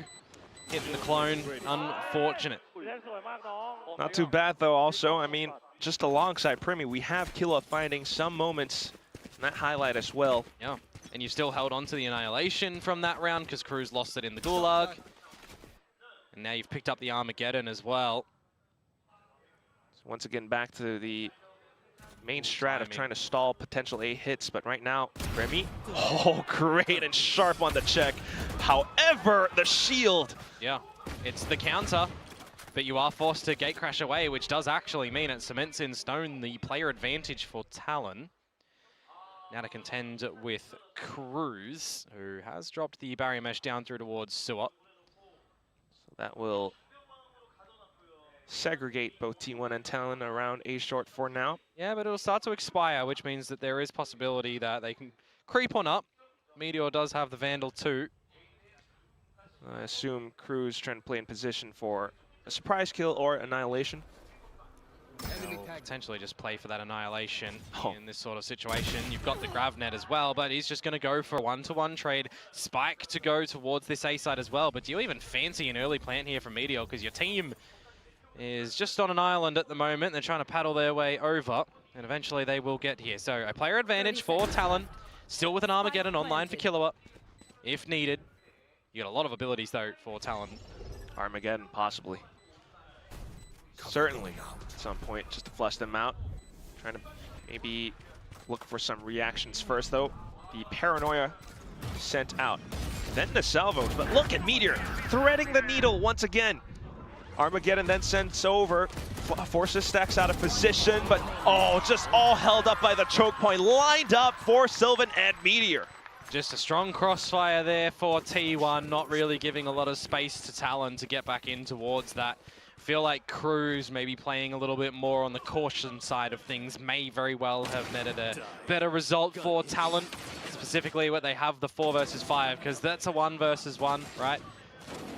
[SPEAKER 7] hitting the clone, unfortunate.
[SPEAKER 6] Not too bad though also, I mean, just alongside Primi, we have Killua finding some moments in that highlight as well.
[SPEAKER 7] Yeah, and you still held on to the Annihilation from that round because Cruz lost it in the Gulag. And now you've picked up the Armageddon as well.
[SPEAKER 6] So once again, back to the main strat of trying to stall potential A hits, but right now, Remy, oh, great and sharp on the check. However, the shield.
[SPEAKER 7] Yeah, it's the counter, but you are forced to gate crash away, which does actually mean it cements in stone the player advantage for Talon. Now to contend with Cruz, who has dropped the barrier mesh down through towards Sewer.
[SPEAKER 6] So that will segregate both T1 and Talon around A short for now.
[SPEAKER 7] Yeah, but it'll start to expire, which means that there is possibility that they can creep on up. Meteor does have the Vandal too.
[SPEAKER 6] I assume Cruz trying to play in position for a surprise kill or Annihilation.
[SPEAKER 7] Potentially just play for that Annihilation in this sort of situation. You've got the Gravnet as well, but he's just going to go for a 1-to-1 trade. Spike to go towards this A side as well, but do you even fancy an early plant here from Meteor? Because your team is just on an island at the moment. They're trying to paddle their way over, and eventually they will get here. So a player advantage for Talon, still with an Armageddon online for Killua, if needed. You got a lot of abilities though for Talon.
[SPEAKER 6] Armageddon, possibly. Certainly, at some point, just to flush them out. Trying to maybe look for some reactions first, though. The Paranoia sent out. Then the salvos, but look at Meteor threading the needle once again. Armageddon then sends over, forces Stacks out of position, but oh, just all held up by the choke point, lined up for Sylvan and Meteor.
[SPEAKER 7] Just a strong crossfire there for T1, not really giving a lot of space to Talon to get back in towards that. Feel like Cruz maybe playing a little bit more on the caution side of things may very well have netted a better result for Talon, specifically where they have the 4 versus 5, because that's a 1 versus 1, right?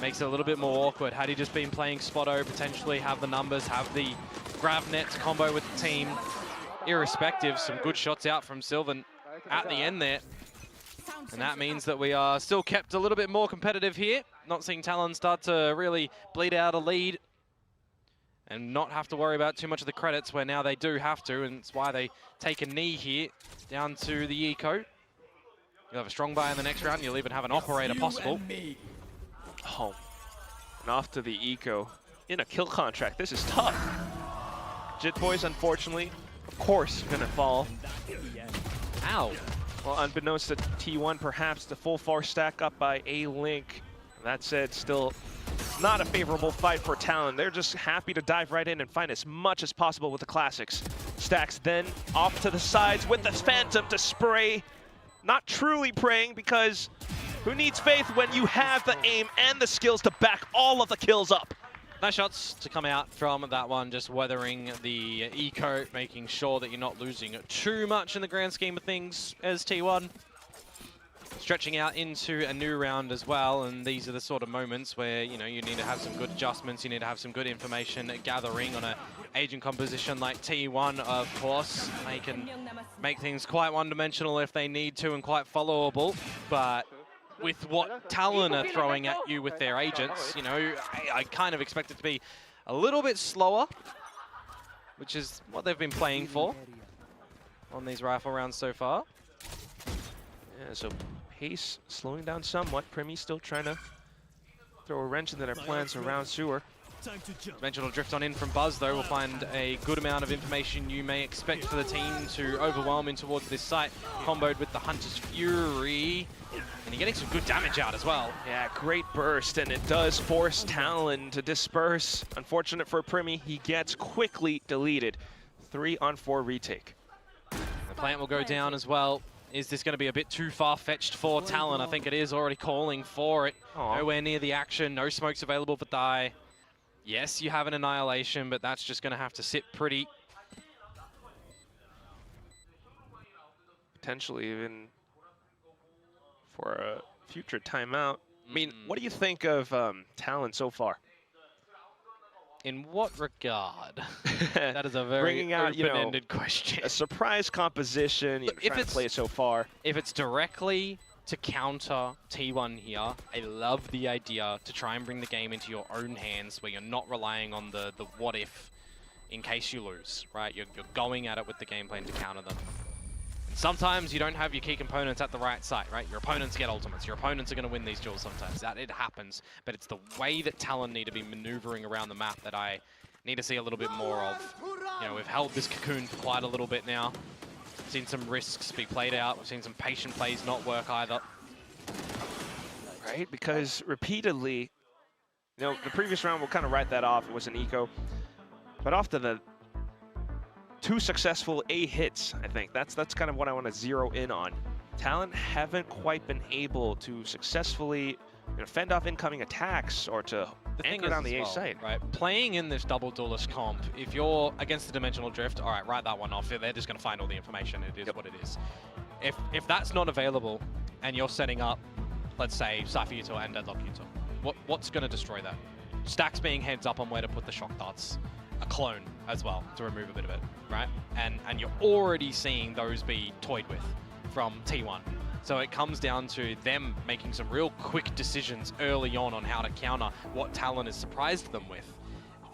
[SPEAKER 7] Makes it a little bit more awkward. Had he just been playing Spotto, potentially have the numbers, have the Gravnet combo with the team, irrespective, some good shots out from Sylvan at the end there. And that means that we are still kept a little bit more competitive here. Not seeing Talon start to really bleed out a lead and not have to worry about too much of the credits, where now they do have to, and it's why they take a knee here down to the eco. You'll have a strong buy in the next round. You'll even have an operator possible.
[SPEAKER 6] Oh, and off to the eco in a kill contract. This is tough. Jit Boys, unfortunately, of course, gonna fall.
[SPEAKER 7] Ow.
[SPEAKER 6] Well, unbeknownst to T1, perhaps the full far stack up by A-Link. That said, still not a favorable fight for Talon. They're just happy to dive right in and find as much as possible with the classics. Stacks then off to the sides with the Phantom to spray. Not truly praying, because who needs faith when you have the aim and the skills to back all of the kills up?
[SPEAKER 7] Nice shots to come out from that one, just weathering the eco, making sure that you're not losing too much in the grand scheme of things as T1. Stretching out into a new round as well, and these are the sort of moments where, you know, you need to have some good adjustments, you need to have some good information gathering on an agent composition like T1, of course. They can make things quite one-dimensional if they need to and quite followable, but with what Talon are throwing at you with their agents, you know, I kind of expect it to be a little bit slower, which is what they've been playing for on these rifle rounds so far.
[SPEAKER 6] Yeah, so pace slowing down somewhat. Primi still trying to throw a wrench into their plans around Sewer.
[SPEAKER 7] Dimensional drift on in from Buzz, though, will find a good amount of information you may expect for the team to overwhelm in towards this site, comboed with the Hunter's Fury. And you're getting some good damage out as well.
[SPEAKER 6] Yeah, great burst, and it does force Talon to disperse. Unfortunate for Primi, he gets quickly deleted. 3-on-4 retake.
[SPEAKER 7] The plant will go down as well. Is this going to be a bit too far-fetched for Talon? I think it is already calling for it.
[SPEAKER 6] Aww.
[SPEAKER 7] Nowhere near the action. No smokes available for Die. Yes, you have an Annihilation, but that's just going to have to sit pretty.
[SPEAKER 6] Potentially even for a future timeout. I mean, what do you think of Talon so far?
[SPEAKER 7] In what regard? That is a very
[SPEAKER 6] Bringing out,
[SPEAKER 7] open-ended question.
[SPEAKER 6] A surprise composition. If it's play it so far.
[SPEAKER 7] If it's directly to counter T1 here, I love the idea to try and bring the game into your own hands, where you're not relying on the what if in case you lose, right? You're going at it with the game plan to counter them. And sometimes you don't have your key components at the right site, right? Your opponents get ultimates. Your opponents are going to win these duels sometimes. That it happens, but it's the way that Talon need to be maneuvering around the map that I need to see a little bit more of. You know, we've held this cocoon for quite a little bit now. Seen some risks be played out. We've seen some patient plays not work either.
[SPEAKER 6] Right, because repeatedly, the previous round, we'll kind of write that off. It was an eco. But often the 2 successful A hits, I think. That's kind of what I want to zero in on. Talon haven't quite been able to successfully fend off incoming attacks or to anchor down the A site.
[SPEAKER 7] Right, playing in this double duelist comp, if you're against the dimensional drift, all right, write that one off. They're just going to find all the information. It is what it is. If that's not available and you're setting up, let's say, Cypher Util and Deadlock Util, what's going to destroy that? Stacks being heads up on where to put the shock darts. A clone as well to remove a bit of it, right? And you're already seeing those be toyed with from T1. So it comes down to them making some real quick decisions early on how to counter what Talon has surprised them with,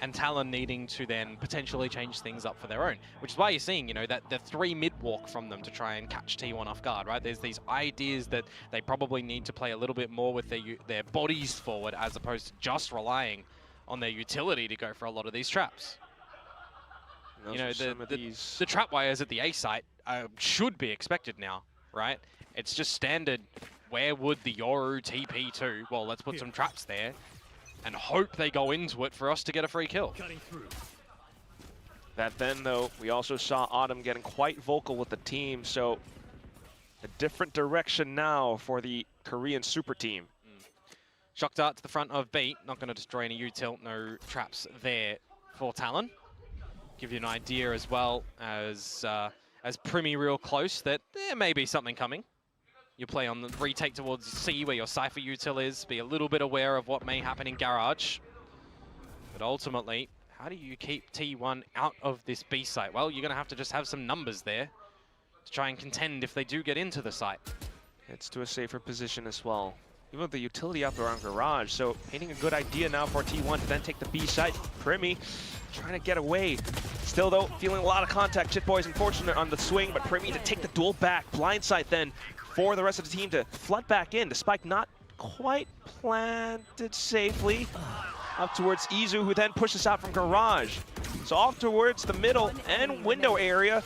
[SPEAKER 7] and Talon needing to then potentially change things up for their own, which is why you're seeing, that the 3 mid walk from them to try and catch T1 off guard, right? There's these ideas that they probably need to play a little bit more with their bodies forward as opposed to just relying on their utility to go for a lot of these traps. The trap wires at the A site should be expected now, right? It's just standard. Where would the Yoru TP to? Well, let's put some traps there and hope they go into it for us to get a free kill.
[SPEAKER 6] That then, though, we also saw Autumn getting quite vocal with the team, so a different direction now for the Korean super team.
[SPEAKER 7] Shock dart to the front of B, not going to destroy any util, no traps there for Talon. Give you an idea as well as Primi real close that there may be something coming. You play on the retake towards C where your Cypher util is, be a little bit aware of what may happen in Garage. But ultimately, how do you keep T1 out of this B site? Well, you're going to have to just have some numbers there to try and contend if they do get into the site.
[SPEAKER 6] It's to a safer position as well. Even with the utility up around Garage, so painting a good idea now for T1 to then take the B site. Primi trying to get away. Still though, feeling a lot of contact. Chitboy's unfortunate on the swing, but Primi to take the duel back. Blindside then for the rest of the team to flood back in. The spike not quite planted safely. Up towards Izu, who then pushes out from Garage. So off towards the middle and window area,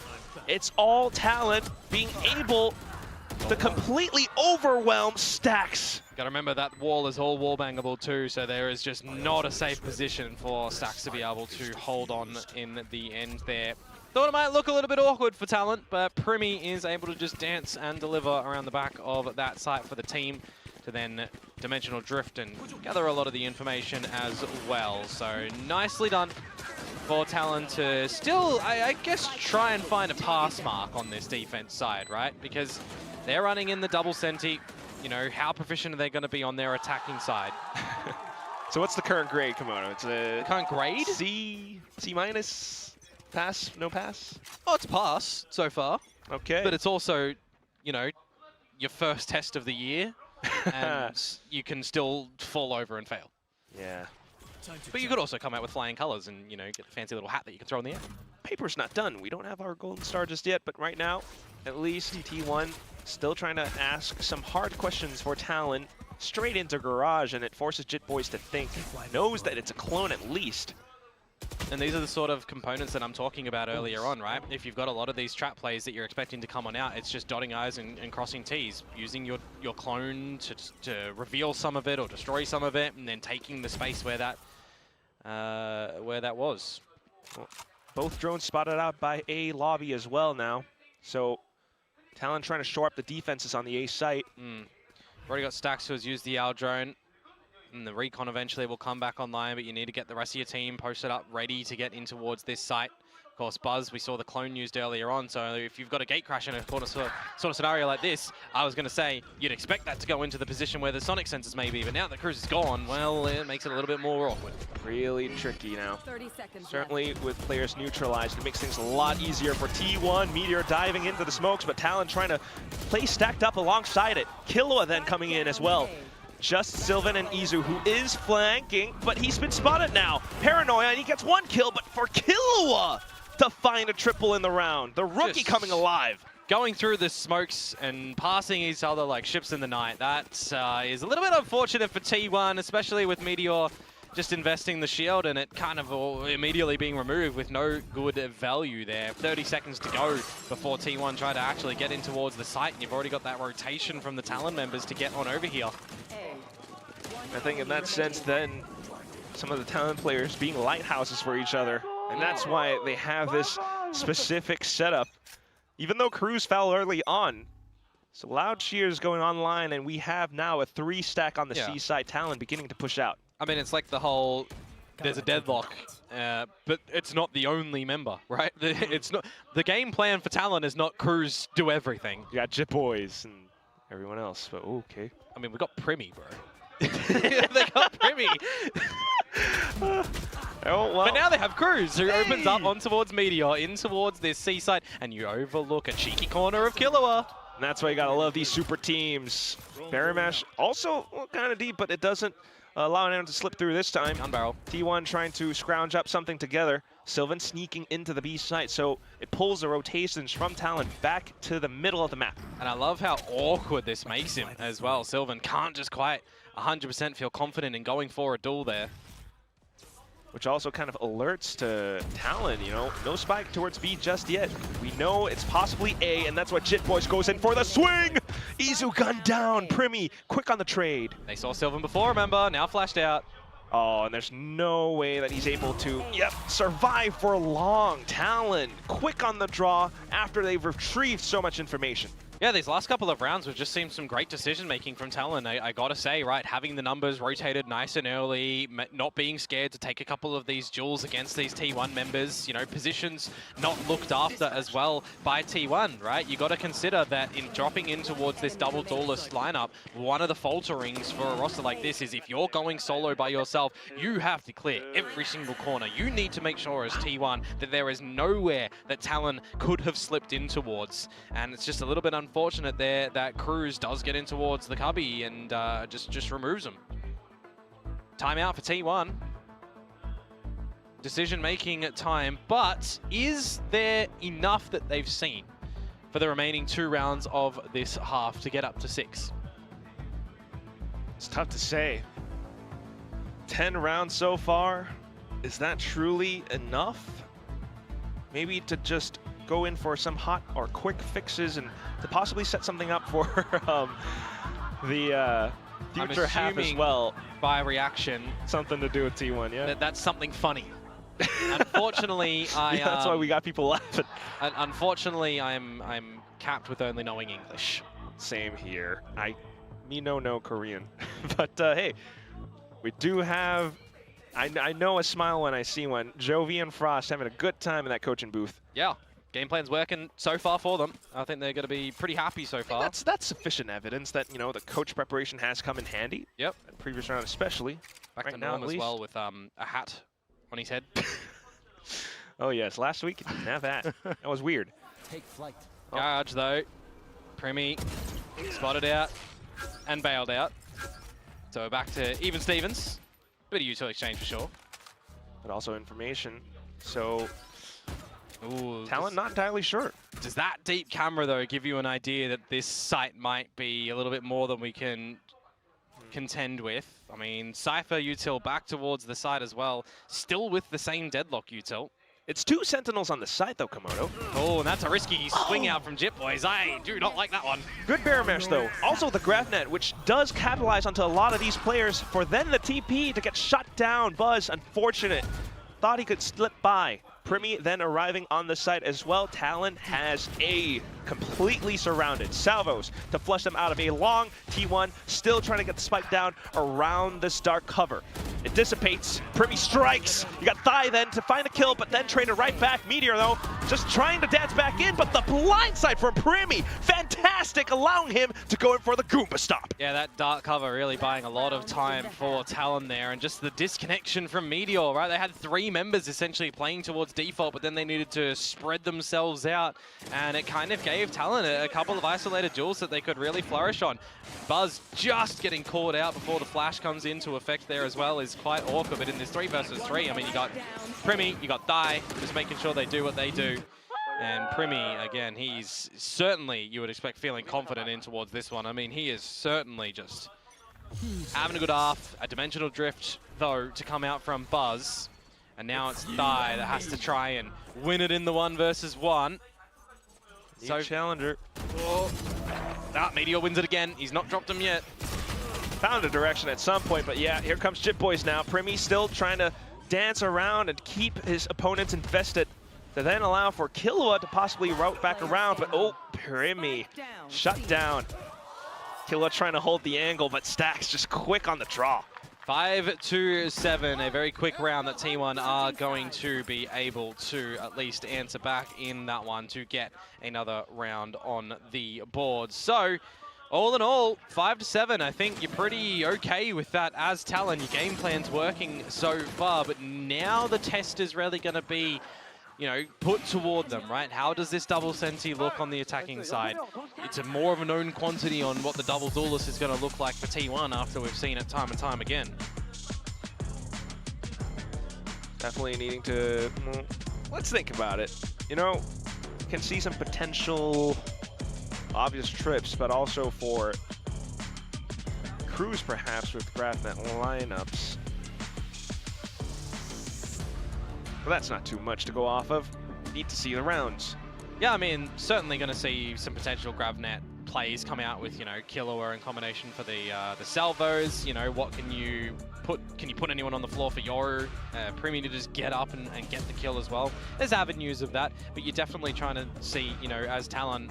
[SPEAKER 6] it's all Talon being able to completely overwhelm Stacks.
[SPEAKER 7] Got to remember that wall is all wall bangable too, so there is just not a safe position for Stacks to be able to hold on in the end there. Thought it might look a little bit awkward for Talent, but Primi is able to just dance and deliver around the back of that site for the team to then dimensional drift and gather a lot of the information as well. So nicely done for Talon to still, I guess, try and find a pass mark on this defense side, right? Because they're running in the double senti. You know, how proficient are they going to be on their attacking side?
[SPEAKER 6] So what's the current grade, Komodo? It's a
[SPEAKER 7] current grade?
[SPEAKER 6] C minus, pass, no pass?
[SPEAKER 7] Oh, it's pass so far.
[SPEAKER 6] Okay.
[SPEAKER 7] But it's also, you know, your first test of the year, and you can still fall over and fail.
[SPEAKER 6] Yeah.
[SPEAKER 7] But you could also come out with flying colors and, you know, get the fancy little hat that you can throw in the air.
[SPEAKER 6] Paper's not done. We don't have our golden star just yet, but right now, at least T1 still trying to ask some hard questions for Talon straight into Garage, and it forces Jitboys to think. Knows that it's a clone at least.
[SPEAKER 7] And these are the sort of components that I'm talking about earlier on, right? If you've got a lot of these trap plays that you're expecting to come on out, it's just dotting I's and crossing T's, using your clone to reveal some of it or destroy some of it, and then taking the space where that was.
[SPEAKER 6] Well, both drones spotted out by A lobby as well now. So Talon trying to shore up the defenses on the A site.
[SPEAKER 7] Already got Stacks who has used the Owl drone. And the recon eventually will come back online, but you need to get the rest of your team posted up, ready to get in towards this site. Of course, Buzz, we saw the clone used earlier on, so if you've got a gate crash in a sort of scenario like this, I was going to say you'd expect that to go into the position where the sonic sensors may be, but now that Cruz is gone, well, it makes it a little bit more awkward.
[SPEAKER 6] Really tricky now.
[SPEAKER 5] 30 seconds
[SPEAKER 6] Certainly with players neutralized, it makes things a lot easier for T1. Meteor diving into the smokes, but Talon trying to play stacked up alongside it. Killua then coming in as well. Just Sylvan and Izu, who is flanking, but he's been spotted now. Paranoia, and he gets 1 kill, but for Killua to find a triple in the round. The rookie coming alive.
[SPEAKER 7] Going through the smokes and passing each other like ships in the night. That is a little bit unfortunate for T1, especially with Meteor just investing the shield and it kind of immediately being removed with no good value there. 30 seconds to go before T1 try to actually get in towards the site, and you've already got that rotation from the Talon members to get on over here.
[SPEAKER 6] I think in that sense, then, some of the Talon players being lighthouses for each other, and that's why they have this specific setup. Even though Cruz fell early on, so Loud Cheers going online, and we have now a 3-stack on the C side. Talon beginning to push out.
[SPEAKER 7] I mean, it's like the whole, there's a deadlock, but it's not the only member, right? It's not, the game plan for Talon is not Cruz do everything.
[SPEAKER 6] You got Jit Boys and everyone else, but okay.
[SPEAKER 7] I mean, we got Primi, bro. They got Primi.
[SPEAKER 6] Oh, well.
[SPEAKER 7] But now they have Cruz, who opens up on towards Meteor, in towards this seaside, and you overlook a cheeky corner of Killua.
[SPEAKER 6] And that's why you gotta love these super teams. Baramash also kind of deep, but it doesn't allow anyone to slip through this time.
[SPEAKER 7] Gun barrel.
[SPEAKER 6] T1 trying to scrounge up something together. Sylvan sneaking into the B site, so it pulls the rotations from Talon back to the middle of the map.
[SPEAKER 7] And I love how awkward this makes him as well. Sylvan can't just quite 100% feel confident in going for a duel there.
[SPEAKER 6] Which also kind of alerts to Talon, you know, no spike towards B just yet. We know it's possibly A, and that's what Jit Boys goes in for the swing! Izu gun down, Primi quick on the trade.
[SPEAKER 7] They saw Sylvan before, remember, now flashed out.
[SPEAKER 6] Oh, and there's no way that he's able to, survive for long. Talon quick on the draw after they've retrieved so much information.
[SPEAKER 7] Yeah, these last couple of rounds, we've just seen some great decision-making from Talon. I gotta say, right, having the numbers rotated nice and early, not being scared to take a couple of these duels against these T1 members, you know, positions not looked after as well by T1, right? You gotta consider that in dropping in towards this double duelist lineup, one of the falterings for a roster like this is if you're going solo by yourself, you have to clear every single corner. You need to make sure as T1 that there is nowhere that Talon could have slipped in towards. And it's just a little bit unfortunate there that Cruz does get in towards the cubby and just removes him. Timeout for T1. Decision-making time, but is there enough that they've seen for the remaining 2 rounds of this half to get up to 6?
[SPEAKER 6] It's tough to say. 10 rounds so far. Is that truly enough? Maybe to just go in for some hot or quick fixes and to possibly set something up for the future half as well.
[SPEAKER 7] By reaction,
[SPEAKER 6] something to do with T1, yeah.
[SPEAKER 7] That's something funny. Unfortunately,
[SPEAKER 6] that's why we got people laughing.
[SPEAKER 7] Unfortunately, I'm capped with only knowing English.
[SPEAKER 6] Same here. Me no Korean, but hey, we do have. I know a smile when I see one. Jovi and Frost having a good time in that coaching booth.
[SPEAKER 7] Yeah. Game plan's working so far for them. I think they're going to be pretty happy so far.
[SPEAKER 6] That's sufficient evidence that, you know, the coach preparation has come in handy.
[SPEAKER 7] Yep.
[SPEAKER 6] The previous round especially.
[SPEAKER 7] Back to norm as well with a hat on his head.
[SPEAKER 6] Oh yes, last week he didn't have that. That was weird.
[SPEAKER 11] Take flight.
[SPEAKER 7] Garage though. Primi spotted out and bailed out. So we're back to even Stevens. Bit of utility exchange for sure.
[SPEAKER 6] But also information. So
[SPEAKER 7] ooh,
[SPEAKER 6] Talon not entirely sure.
[SPEAKER 7] Does that deep camera, though, give you an idea that this site might be a little bit more than we can contend with? I mean, Cypher util back towards the side as well, still with the same deadlock util.
[SPEAKER 6] It's 2 Sentinels on the side, though, Komodo.
[SPEAKER 7] Oh, and that's a risky swing out from Jit Boys. I do not like that one.
[SPEAKER 6] Good bear mesh, though. Also the GraphNet, which does capitalize onto a lot of these players for then the TP to get shut down. Buzz, unfortunate. Thought he could slip by. Primy then arriving on the site as well. Talon has A completely surrounded. Salvos to flush them out of A long. T1 still trying to get the spike down around this dark cover. It dissipates. Primy strikes. You got Thigh then to find a kill, but then traded right back. Meteor though, just trying to dance back in, but the blindside from Primy, fantastic, allowing him to go in for the Goomba stop.
[SPEAKER 7] Yeah, that dark cover really buying a lot of time for Talon there, and just the disconnection from Meteor, right? They had 3 members essentially playing towards default, but then they needed to spread themselves out, and it kind of gave Talon a couple of isolated duels that they could really flourish on. Buzz just getting caught out before the flash comes into effect there as well is quite awkward, but in this 3 versus 3, I mean, you got Primy, you got Thigh, just making sure they do what they do. And Primy, again, he's certainly, you would expect, feeling confident in towards this one. I mean, he is certainly just having a good half. A dimensional drift, though, to come out from Buzz. And now it's Thigh that has to try and win it in the 1 versus 1.
[SPEAKER 6] So challenger.
[SPEAKER 7] Meteor wins it again. He's not dropped him yet.
[SPEAKER 6] Found a direction at some point, but yeah, here comes Jit Boys now. Primy still trying to dance around and keep his opponents invested to then allow for Killua to possibly route back around, but oh, Primy shut down. Killua trying to hold the angle, but Stax just quick on the draw.
[SPEAKER 7] 5-7, a very quick round that T1 are going to be able to at least answer back in that one to get another round on the board. So, all in all, 5-7, I think you're pretty okay with that as Talon. Your game plan's working so far, but now the test is really going to be, you know, put toward them, right? How does this double Senti look on the attacking side? It's a more of a known quantity on what the double duelist is going to look like for T1 after we've seen it time and time again.
[SPEAKER 6] Definitely needing to, let's think about it. You know, can see some potential obvious trips, but also for Cruz perhaps with GravNet lineups. But that's not too much to go off of. Need to see the rounds.
[SPEAKER 7] Yeah, I mean, certainly going to see some potential GravNet plays come out with, you know, Killua in combination for the salvos. You know, what can you put? Can you put anyone on the floor for Yoru? Primy to just get up and get the kill as well. There's avenues of that, but you're definitely trying to see, you know, as Talon.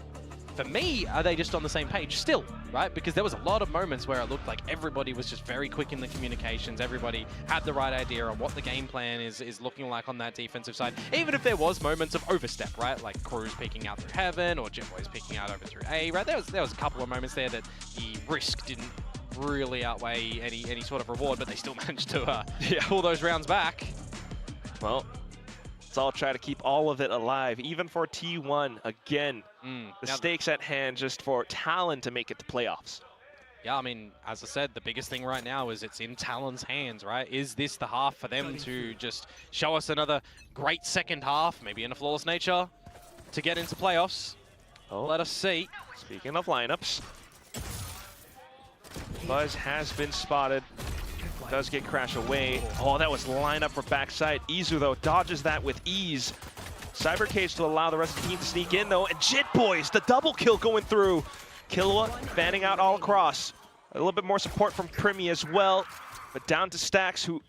[SPEAKER 7] For me, are they just on the same page still, right? Because there was a lot of moments where it looked like everybody was just very quick in the communications. Everybody had the right idea on what the game plan is looking like on that defensive side. Even if there was moments of overstep, right? Like Cruz peeking out through Heaven or Jit Boys peeking out over through A, right? There was a couple of moments there that the risk didn't really outweigh any sort of reward, but they still managed to pull those rounds back.
[SPEAKER 6] Well, let's all try to keep all of it alive, even for T1. Again, the stakes at hand just for Talon to make it to playoffs.
[SPEAKER 7] Yeah, I mean, as I said, the biggest thing right now is it's in Talon's hands, right? Is this the half for them to just show us another great second half, maybe in a flawless nature, to get into playoffs?
[SPEAKER 6] Oh,
[SPEAKER 7] let us see.
[SPEAKER 6] Speaking of lineups, Buzz has been spotted. Does get Crash away. Oh, that was lineup for backside. Izu, though, dodges that with ease. Cyber Cage to allow the rest of the team to sneak in, though. And Jit Boys, the double kill going through. Killua fanning out all across. A little bit more support from Primy as well. But down to Stax, who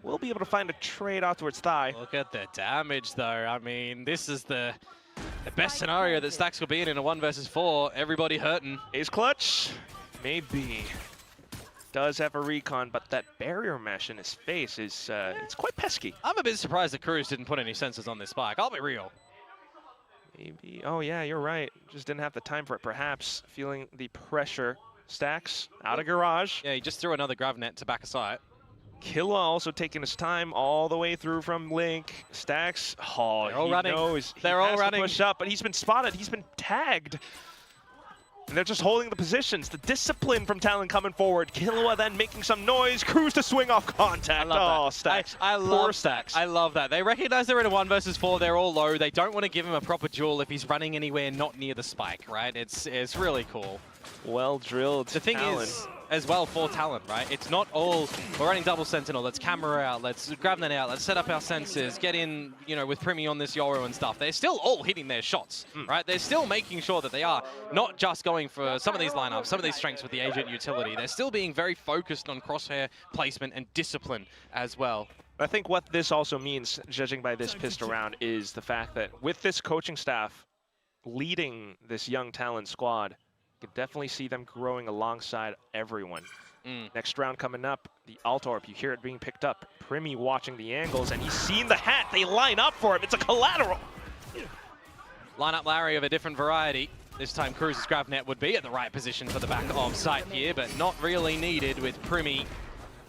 [SPEAKER 6] will be able to find a trade out towards Thigh.
[SPEAKER 7] Look at the damage, though. I mean, this is the best scenario that Stax will be in a 1 versus 4. Everybody hurting.
[SPEAKER 6] Ace clutch? Maybe. Does have a recon, but that barrier mesh in his face is it's quite pesky.
[SPEAKER 7] I'm a bit surprised that Cruz didn't put any sensors on this spike. I'll be real.
[SPEAKER 6] Maybe. Oh yeah, you're right. Just didn't have the time for it. Perhaps feeling the pressure. Stax out of garage.
[SPEAKER 7] Yeah, he just threw another GravNet to back a site.
[SPEAKER 6] Killua also taking his time all the way through from Link. Stax, oh,
[SPEAKER 7] they're all running.
[SPEAKER 6] They're all running. Push up, but he's been spotted. He's been tagged. And they're just holding the positions. The discipline from Talon coming forward. Killua then making some noise. Cruz to swing off contact. Oh, Stax.
[SPEAKER 7] I love Stax. I love that. They recognize they're in a 1 versus 4. They're all low. They don't want to give him a proper duel if he's running anywhere not near the spike, right? It's really cool.
[SPEAKER 6] Well drilled.
[SPEAKER 7] The thing is, as well for Talon, right? It's not all, we're running double Sentinel, let's camera out, let's grab that out, let's set up our sensors, get in, you know, with Primy on this Yoru and stuff. They're still all hitting their shots, right? They're still making sure that they are not just going for some of these lineups, some of these strengths with the agent utility. They're still being very focused on crosshair placement and discipline as well.
[SPEAKER 6] I think what this also means, judging by this pistol round, is the fact that with this coaching staff leading this young Talon squad, you can definitely see them growing alongside everyone. Next round coming up, the Altorp, you hear it being picked up. Primi watching the angles, and he's seen the hat. They line up for him. It's a collateral.
[SPEAKER 7] Line up Larry of a different variety. This time Cruz's grab net would be at the right position for the back of site here, but not really needed with Primi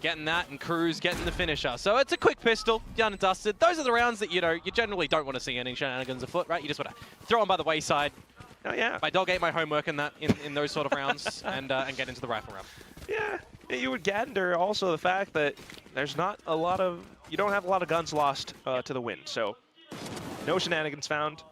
[SPEAKER 7] getting that and Cruz getting the finisher. So it's a quick pistol, done and dusted. Those are the rounds that, you know, you generally don't want to see any shenanigans afoot, right? You just want to throw them by the wayside.
[SPEAKER 6] Oh, yeah.
[SPEAKER 7] My dog ate my homework in that in those sort of rounds and get into the rifle round.
[SPEAKER 6] Yeah, you would gander also the fact that there's not a lot of, you don't have a lot of guns lost to the wind. So no shenanigans found.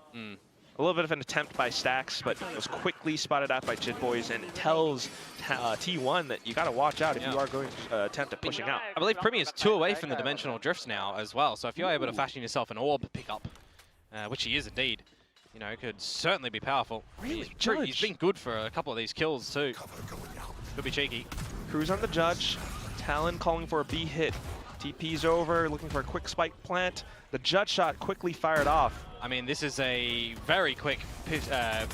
[SPEAKER 6] A little bit of an attempt by Stacks, but it was quickly spotted out by Jit Boys, and it tells T1 that you got to watch out if you are going to attempt at pushing out.
[SPEAKER 7] I believe Primi is 2 away from the dimensional drifts now as well, so if you're able to fashion yourself an orb pickup, which he is indeed, you know, could certainly be powerful.
[SPEAKER 6] Really,
[SPEAKER 7] he's been good for a couple of these kills too. Could be cheeky.
[SPEAKER 6] Cruz on the Judge, Talon calling for a B hit. TP's over, looking for a quick spike plant. The Judge shot quickly fired off.
[SPEAKER 7] I mean, this is a very quick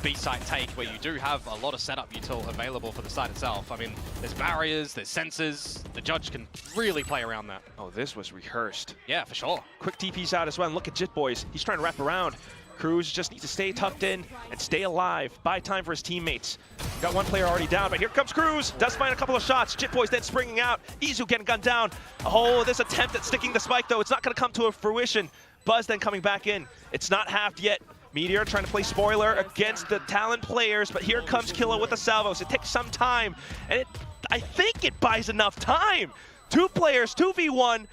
[SPEAKER 7] B-site take where you do have a lot of setup util available for the site itself. I mean, there's barriers, there's sensors. The Judge can really play around that.
[SPEAKER 6] Oh, this was rehearsed.
[SPEAKER 7] Yeah, for sure.
[SPEAKER 6] Quick TP's out as well, and look at Jit Boys. He's trying to wrap around. Cruz just needs to stay tucked in and stay alive. Buy time for his teammates. Got one player already down, but here comes Cruz. Does find a couple of shots. Jit Boys then springing out. Izu getting gunned down. Oh, this attempt at sticking the spike, though, it's not going to come to a fruition. Buzz then coming back in. It's not halved yet. Meteor trying to play spoiler against the Talon players, but here comes Killa with the salvos. It takes some time, and I think it buys enough time. 2 players, 2v1.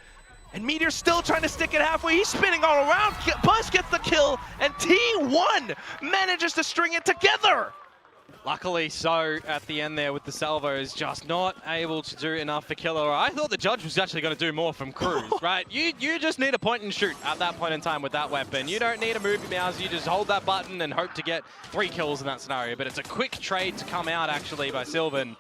[SPEAKER 6] And Meteor's still trying to stick it halfway. He's spinning all around. Buzz gets the kill, and T1 manages to string it together.
[SPEAKER 7] Luckily so at the end there with the salvos, just not able to do enough for Killer. I thought the Judge was actually going to do more from Cruz, right? You just need a point and shoot at that point in time with that weapon. You don't need to move your mouse. You just hold that button and hope to get 3 kills in that scenario. But it's a quick trade to come out actually by Sylvan.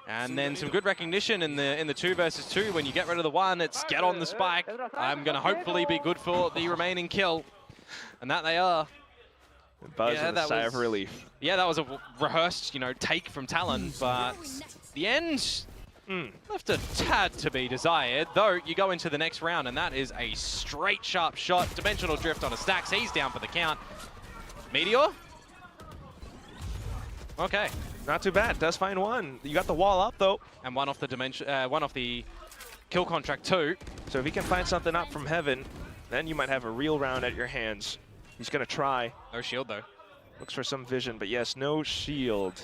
[SPEAKER 7] And then some good recognition in the 2 versus 2. When you get rid of the 1, it's get on the spike. I'm going to hopefully be good for the remaining kill. And that they are.
[SPEAKER 6] Buzz with a sigh of relief.
[SPEAKER 7] Yeah, that was a rehearsed, you know, take from Talon, but the end left a tad to be desired. Though you go into the next round, and that is a straight sharp shot. Dimensional drift on a Stacks. He's down for the count. Meteor? Okay.
[SPEAKER 6] Not too bad. Does find 1. You got the wall up though,
[SPEAKER 7] and one off the kill contract too.
[SPEAKER 6] So if he can find something up from heaven, then you might have a real round at your hands. He's gonna try.
[SPEAKER 7] No shield though.
[SPEAKER 6] Looks for some vision, but yes, no shield.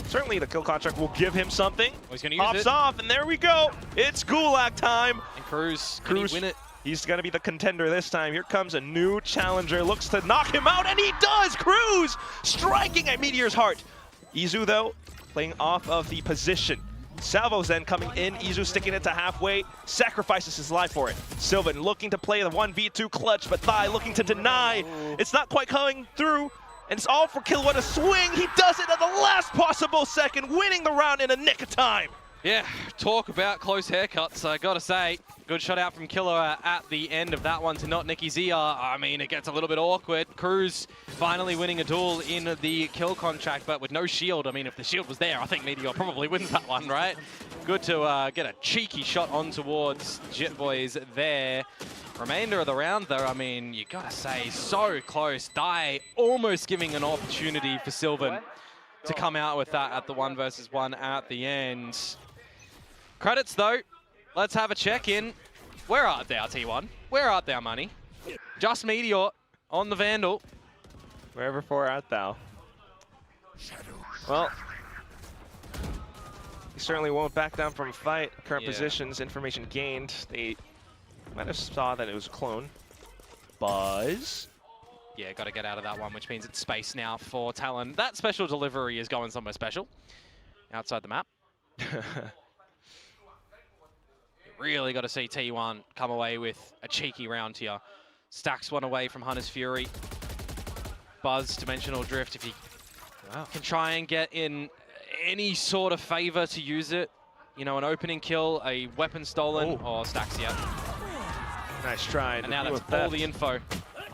[SPEAKER 6] Certainly the kill contract will give him something.
[SPEAKER 7] Oh, he's gonna use it.
[SPEAKER 6] Pops off, and there we go. It's Gulag time.
[SPEAKER 7] And Cruz, can he win it?
[SPEAKER 6] He's gonna be the contender this time. Here comes a new challenger. Looks to knock him out, and he does! Cruz striking at Meteor's heart. Izu, though, playing off of the position. Salvo's then coming in. Izu sticking it to halfway, sacrifices his life for it. Sylvan looking to play the 1v2 clutch, but Thai looking to deny. It's not quite coming through, and it's all for Kill. What a swing! He does it at the last possible second, winning the round in a nick of time.
[SPEAKER 7] Yeah, talk about close haircuts, I gotta say. Good shot out from Killer at the end of that one to not Nicky Zia. I mean, it gets a little bit awkward. Cruz finally winning a duel in the kill contract, but with no shield. I mean, if the shield was there, I think Meteor probably wins that one, right? Good to get a cheeky shot on towards Jit Boys there. Remainder of the round, though, I mean, you gotta say, so close. Dai almost giving an opportunity for Sylvan to come out with that at the 1 versus 1 at the end. Credits, though. Let's have a check-in. Where art thou, T1? Where art thou, money? Just Meteor on the Vandal.
[SPEAKER 6] Wherever for art thou? Well, he certainly won't back down from fight. Current positions, information gained. They might have saw that it was a clone. Buzz.
[SPEAKER 7] Yeah, got to get out of that one, which means it's space now for Talon. That special delivery is going somewhere special. Outside the map. Really got to see T1 come away with a cheeky round here. Stacks one away from Hunter's Fury. Buzz, Dimensional Drift, if he can try and get in any sort of favor to use it. You know, an opening kill, a weapon stolen, or Stacks, yeah.
[SPEAKER 6] Nice try.
[SPEAKER 7] And now that's all the info.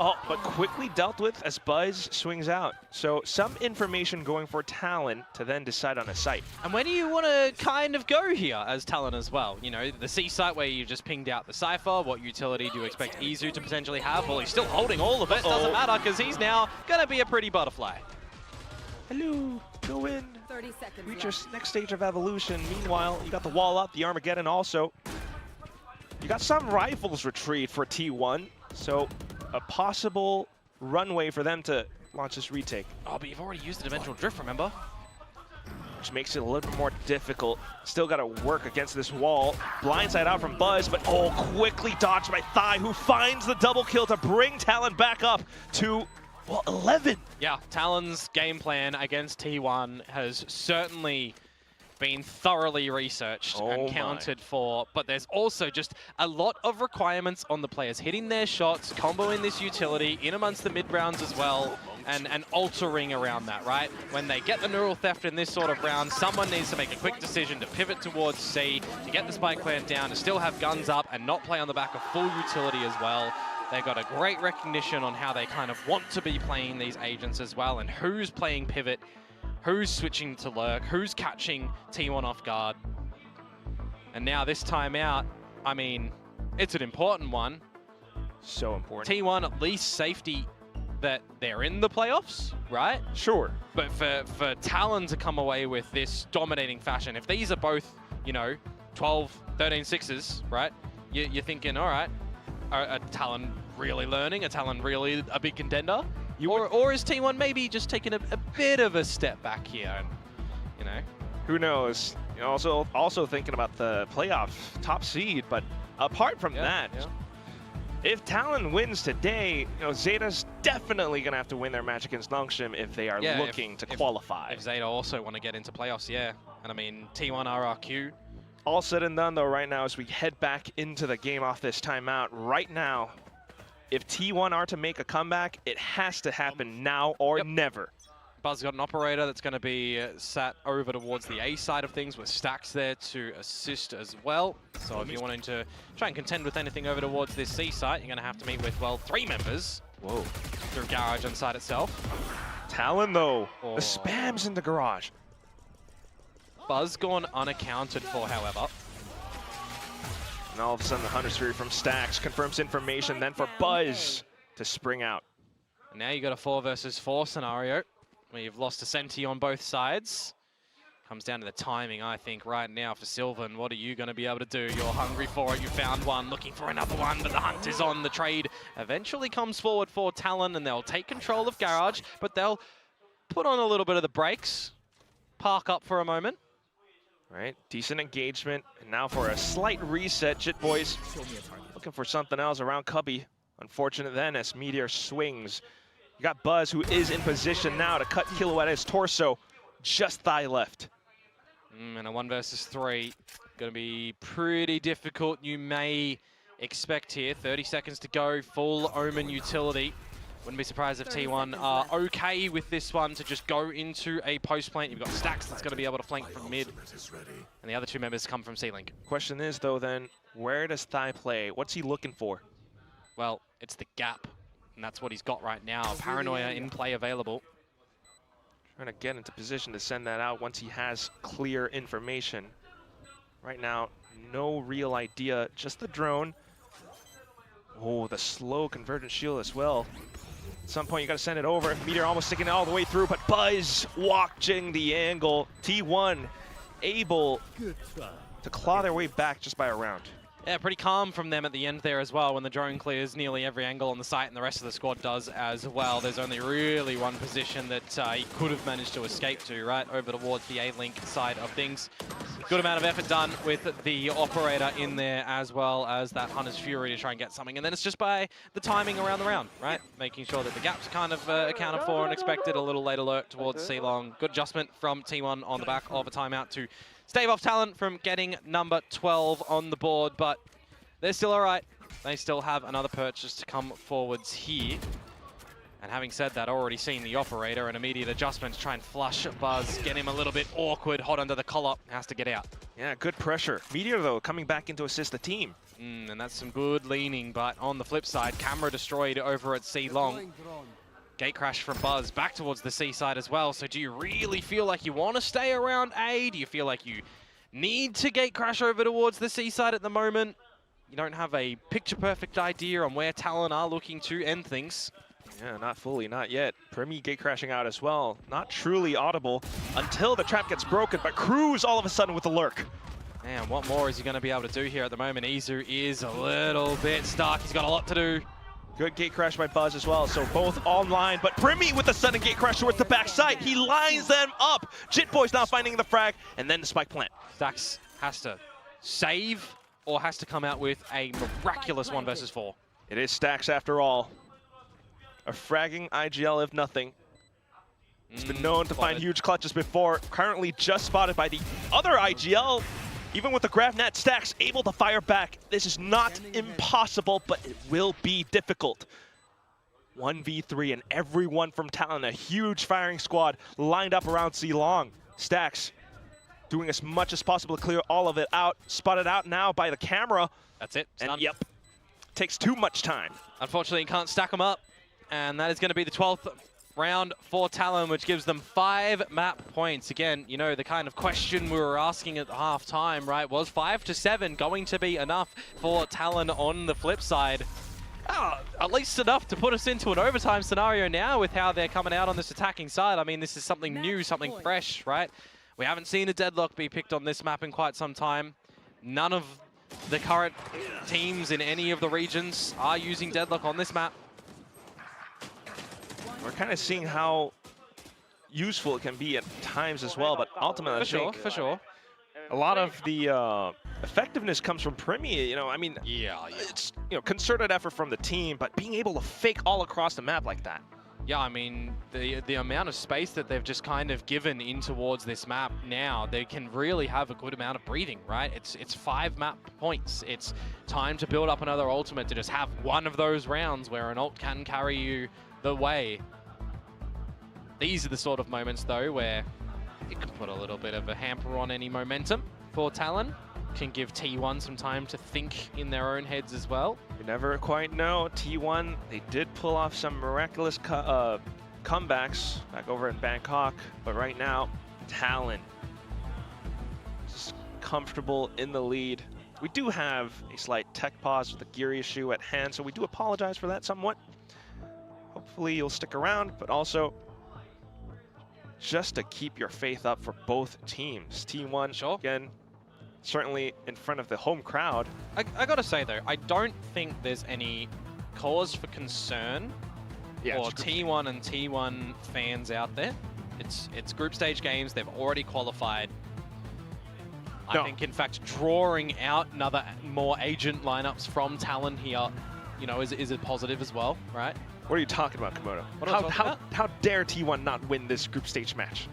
[SPEAKER 6] Oh, but quickly dealt with as Buzz swings out. So some information going for Talon to then decide on a site.
[SPEAKER 7] And where do you want to kind of go here as Talon as well? You know, the C site where you just pinged out the Cypher. What utility do you expect Izu to potentially have? Well, he's still holding all of it. Doesn't matter because he's now going to be a pretty butterfly.
[SPEAKER 6] Hello, go in.
[SPEAKER 5] 30 seconds
[SPEAKER 6] Reach your next stage of evolution. Meanwhile, you got the wall up, the Armageddon also. You got some rifles retreat for T1, so a possible runway for them to launch this retake.
[SPEAKER 7] Oh, but you've already used the Dimensional Drift, remember?
[SPEAKER 6] Which makes it a little bit more difficult. Still got to work against this wall. Blindside out from Buzz, but oh, quickly dodged by Thai, who finds the double kill to bring Talon back up to, well, 11.
[SPEAKER 7] Yeah, Talon's game plan against T1 has certainly been thoroughly researched and counted for, but there's also just a lot of requirements on the players hitting their shots, comboing this utility in amongst the mid rounds as well, and altering around that, right? When they get the neural theft in this sort of round, someone needs to make a quick decision to pivot towards C, to get the spike plant down, to still have guns up and not play on the back of full utility as well. They've got a great recognition on how they kind of want to be playing these agents as well, and who's playing pivot, who's switching to lurk, who's catching T1 off guard. And now this time out, I mean, it's an important one.
[SPEAKER 6] So important.
[SPEAKER 7] T1 at least safety that they're in the playoffs, right?
[SPEAKER 6] Sure.
[SPEAKER 7] But for Talon to come away with this dominating fashion, if these are both, you know, 12, 13 sixes, right? You're thinking, all right, are Talon really learning? Are Talon really a big contender? Or is T1 maybe just taking a bit of a step back here? And, you know,
[SPEAKER 6] who knows? You know, also thinking about the playoff top seed, but apart from that, if Talon wins today, you know, Zeta's definitely going to have to win their match against Longshim if they are looking to qualify.
[SPEAKER 7] If Zeta also want to get into playoffs, yeah. And I mean, T1 RRQ.
[SPEAKER 6] All said and done, though, right now, as we head back into the game off this timeout, right now, if T1 are to make a comeback, it has to happen now or never.
[SPEAKER 7] Buzz got an operator that's going to be sat over towards the A side of things with Stacks there to assist as well. So if you're wanting to try and contend with anything over towards this C site, you're going to have to meet with, well, 3 members.
[SPEAKER 6] Whoa.
[SPEAKER 7] Through Garage on site itself.
[SPEAKER 6] Talon, though. The spams in the Garage.
[SPEAKER 7] Buzz gone unaccounted for, however.
[SPEAKER 6] And all of a sudden, the Hunter Sphere from Stacks confirms information, then for Buzz to spring out.
[SPEAKER 7] And now you got a 4 versus 4 scenario, where you've lost a Senti on both sides. Comes down to the timing, I think, right now for Sylvan. What are you going to be able to do? You're hungry for it. You found one, looking for another one, but the hunt is on. The trade eventually comes forward for Talon, and they'll take control of Garage, but they'll put on a little bit of the brakes, park up for a moment.
[SPEAKER 6] Right, decent engagement, and now for a slight reset. Jit Boys looking for something else around Cubby. Unfortunate then as Meteor swings. You got Buzz, who is in position now to cut Kilo at his torso. Just Thigh left.
[SPEAKER 7] And a 1 versus 3. Going to be pretty difficult, you may expect here. 30 seconds to go, full Omen utility. Wouldn't be surprised if T1 are okay with this one to just go into a post plant. You've got Stacks that's going to be able to flank from mid. And the other 2 members come from C-Link.
[SPEAKER 6] Question is, though, then, where does Thigh play? What's he looking for?
[SPEAKER 7] Well, it's the gap. And that's what he's got right now. Paranoia in play available.
[SPEAKER 6] Trying to get into position to send that out once he has clear information. Right now, no real idea, just the drone. Oh, the slow convergent shield as well. At some point, you got to send it over. Meteor almost sticking it all the way through, but Buzz watching the angle. T1 able to claw their way back just by a round.
[SPEAKER 7] Yeah, pretty calm from them at the end there as well when the drone clears nearly every angle on the site and the rest of the squad does as well. There's only really one position that he could have managed to escape to, right over towards the A-Link side of things. Good amount of effort done with the operator in there as well as that Hunter's Fury to try and get something. And then it's just by the timing around the round, right? Making sure that the gap's kind of accounted for and expected. A little late alert towards C-Long. Good adjustment from T1 on the back of a timeout to stave off Talon from getting number 12 on the board, but they're still all right. They still have another purchase to come forwards here. And having said that, already seen the operator, an immediate adjustment to try and flush Buzz, get him a little bit awkward, hot under the collar, has to get out.
[SPEAKER 6] Yeah, good pressure. Meteor, though, coming back in to assist the team.
[SPEAKER 7] And that's some good leaning, but on the flip side, camera destroyed over at C long. Gate crash from Buzz back towards the C side as well. So do you really feel like you want to stay around A? Do you feel like you need to gate crash over towards the C side at the moment? You don't have a picture-perfect idea on where Talon are looking to end things.
[SPEAKER 6] Yeah, not fully, not yet. Primi gate crashing out as well. Not truly audible until the trap gets broken, but Cruz all of a sudden with the lurk.
[SPEAKER 7] Man, what more is he going to be able to do here at the moment? Izu is a little bit stuck. He's got a lot to do.
[SPEAKER 6] Good gate crash by Buzz as well, so both online, but Primi with the sudden gate crash towards the backside. He lines them up. Jitboy's now finding the frag, and then the spike plant.
[SPEAKER 7] Stax has to save or has to come out with a miraculous 1 versus 4.
[SPEAKER 6] It is Stax after all. A fragging IGL if nothing. It's been known to find huge clutches before. Currently just spotted by the other IGL. Even with the grab net, Stax able to fire back. This is not impossible, but it will be difficult. 1v3 and everyone from Talon, a huge firing squad lined up around C long. Stax doing as much as possible to clear all of it out. Spotted out now by the camera.
[SPEAKER 7] That's it. It's
[SPEAKER 6] and
[SPEAKER 7] done.
[SPEAKER 6] yep, takes too much time.
[SPEAKER 7] Unfortunately, you can't stack them up. And that is going to be the 12th round for Talon, which gives them 5 map points. Again, you know, the kind of question we were asking at half time, right, was 5 to 7 going to be enough for Talon on the flip side? At least enough to put us into an overtime scenario now with how they're coming out on this attacking side. I mean, this is something new, something fresh, right? We haven't seen a deadlock be picked on this map in quite some time. None of the current teams in any of the regions are using deadlock on this map.
[SPEAKER 6] We're kind of seeing how useful it can be at times as well, but ultimately,
[SPEAKER 7] For sure.
[SPEAKER 6] a lot of the effectiveness comes from Primi. You know, I mean, it's concerted effort from the team, but being able to fake all across the map like that.
[SPEAKER 7] Yeah, I mean, the amount of space that they've just kind of given in towards this map now, they can really have a good amount of breathing, right? It's 5 map points. It's time to build up another ultimate to just have one of those rounds where an ult can carry you the way. These are the sort of moments, though, where it can put a little bit of a hamper on any momentum for Talon. Can give T1 some time to think in their own heads as well.
[SPEAKER 6] You never quite know. T1, they did pull off some miraculous comebacks back over in Bangkok, but right now, Talon is comfortable in the lead. We do have a slight tech pause with the gear issue at hand, so we do apologize for that somewhat. Hopefully you'll stick around, but also just to keep your faith up for both teams. T1, again, certainly in front of the home crowd.
[SPEAKER 7] I gotta say, though, I don't think there's any cause for concern for T1 and T1 fans out there. It's group stage games. They've already qualified. I think, in fact, drawing out more agent lineups from Talon here, you know, is a positive as well, right?
[SPEAKER 6] What are you talking about, Komodo? How dare T1 not win this group stage match?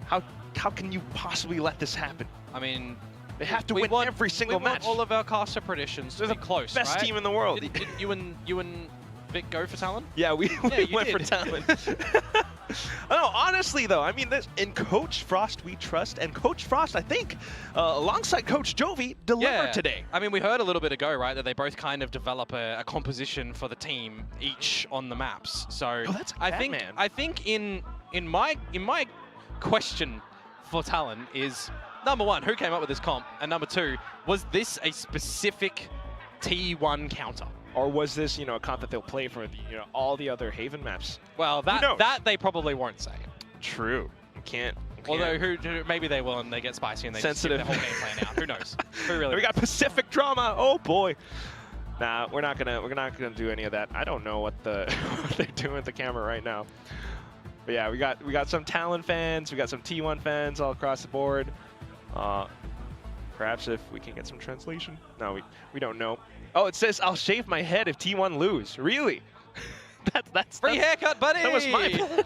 [SPEAKER 6] How can you possibly let this happen?
[SPEAKER 7] I mean,
[SPEAKER 6] they have to win every single match.
[SPEAKER 7] We want all of our caster predictions to be close,
[SPEAKER 6] best
[SPEAKER 7] right?
[SPEAKER 6] team in the world.
[SPEAKER 7] Did you and Vic go for Talon?
[SPEAKER 6] Yeah, we went for Talon. No, honestly though, I mean, in Coach Frost we trust, and Coach Frost, I think, alongside Coach Jovi, delivered today.
[SPEAKER 7] I mean, we heard a little bit ago, right, that they both kind of develop a composition for the team, each on the maps. So I think in my question for Talon is, number 1, who came up with this comp, and number 2, was this a specific T1 counter?
[SPEAKER 6] Or was this, a comp that they'll play for all the other Haven maps?
[SPEAKER 7] Well, that they probably won't say.
[SPEAKER 6] True. You can't.
[SPEAKER 7] Although maybe they will, and they get spicy and they just give their whole game plan out. Who knows? Who really?
[SPEAKER 6] We got Pacific drama. Oh boy. Nah, we're not gonna do any of that. I don't know what they're doing with the camera right now. But yeah, we got some Talon fans, we got some T1 fans all across the board. Perhaps if we can get some translation. No, we don't know. Oh, it says I'll shave my head if T1 lose. Really? that's
[SPEAKER 7] free haircut, buddy.
[SPEAKER 6] That was my plan.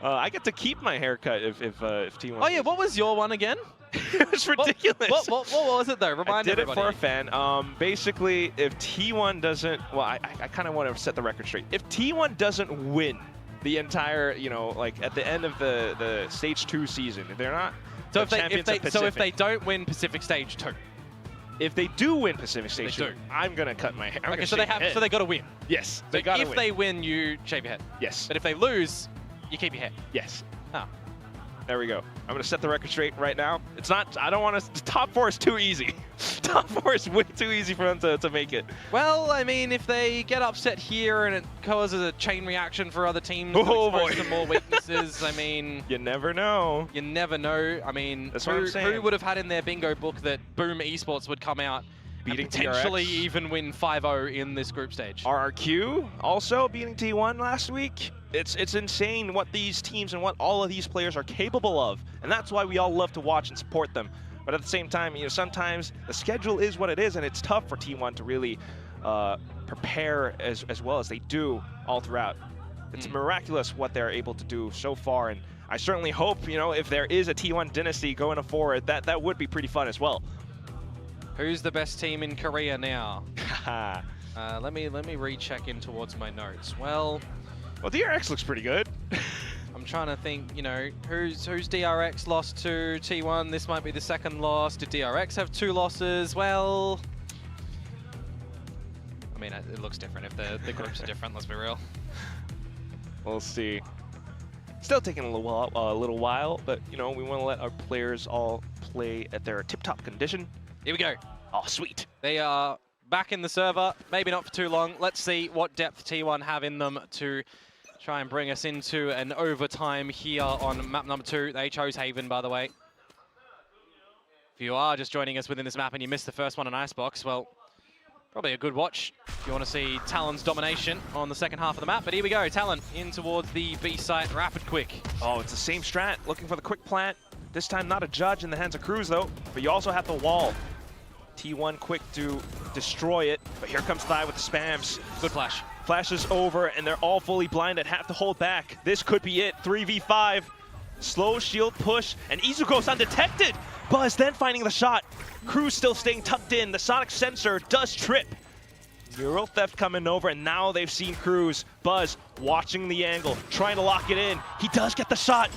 [SPEAKER 6] I get to keep my haircut if T1.
[SPEAKER 7] Oh yeah, what was your one again?
[SPEAKER 6] It was ridiculous.
[SPEAKER 7] What was it though? Remind
[SPEAKER 6] everybody.
[SPEAKER 7] I did
[SPEAKER 6] it for a fan. Basically, if T1 doesn't, well, I kind of want to set the record straight. If T1 doesn't win the entire, like at the end of the Stage 2 season, if they're not
[SPEAKER 7] so if
[SPEAKER 6] champions of Pacific,
[SPEAKER 7] so if they don't win Pacific Stage 2.
[SPEAKER 6] if they do win Pacific Station,
[SPEAKER 7] do.
[SPEAKER 6] I'm gonna cut my hair.
[SPEAKER 7] Okay, so they got to win.
[SPEAKER 6] Yes,
[SPEAKER 7] So
[SPEAKER 6] they gotta
[SPEAKER 7] if
[SPEAKER 6] win.
[SPEAKER 7] they win, you shave your head.
[SPEAKER 6] Yes.
[SPEAKER 7] But if they lose, you keep your hair.
[SPEAKER 6] Yes.
[SPEAKER 7] Oh.
[SPEAKER 6] There we go. I'm gonna set the record straight right now. It's not. I don't want to. Top 4 is too easy. Top 4 is way too easy for them to make it.
[SPEAKER 7] Well, I mean, if they get upset here and it causes a chain reaction for other teams,
[SPEAKER 6] Oh,
[SPEAKER 7] to expose
[SPEAKER 6] boy.
[SPEAKER 7] some more weaknesses, I mean,
[SPEAKER 6] You never know.
[SPEAKER 7] you never know. I mean,
[SPEAKER 6] That's what I'm saying.
[SPEAKER 7] who would have had in their bingo book that Boom Esports would come out
[SPEAKER 6] Beating
[SPEAKER 7] and potentially
[SPEAKER 6] PRX.
[SPEAKER 7] even win 5-0 in this group stage?
[SPEAKER 6] RRQ also beating T1 last week. It's insane what these teams and what all of these players are capable of, and that's why we all love to watch and support them. But at the same time, you know, sometimes the schedule is what it is, and it's tough for T1 to really prepare as well as they do all throughout. It's miraculous what they're able to do so far, and I certainly hope, you know, if there is a T1 dynasty going forward, that would be pretty fun as well.
[SPEAKER 7] Who's the best team in Korea now? Let me recheck in towards my notes. Well,
[SPEAKER 6] DRX looks pretty good.
[SPEAKER 7] I'm trying to think, you know, who's DRX lost to T1? This might be the second loss. Did DRX have 2 losses? Well, I mean, it looks different if the groups are different, let's be real.
[SPEAKER 6] We'll see. Still taking a little while, but, you know, we want to let our players all play at their tip-top condition.
[SPEAKER 7] Here we go.
[SPEAKER 6] Oh, sweet.
[SPEAKER 7] They are back in the server, maybe not for too long. Let's see what depth T1 have in them to try and bring us into an overtime here on map number 2. They chose Haven, by the way. If you are just joining us within this map and you missed the first one on Icebox, well, probably a good watch if you want to see Talon's domination on the second half of the map. But here we go, Talon in towards the B site, rapid quick.
[SPEAKER 6] Oh, it's the same strat, looking for the quick plant. This time not a judge in the hands of Cruz though, but you also have the wall. T1 quick to destroy it, but here comes Thai with the spams.
[SPEAKER 7] Good flash.
[SPEAKER 6] Flashes over, and they're all fully blinded, have to hold back. This could be it, 3v5. Slow shield push, and Izu goes undetected. Buzz then finding the shot. Cruz still staying tucked in. The sonic sensor does trip. Neural theft coming over, and now they've seen Cruz. Buzz watching the angle, trying to lock it in. He does get the shot.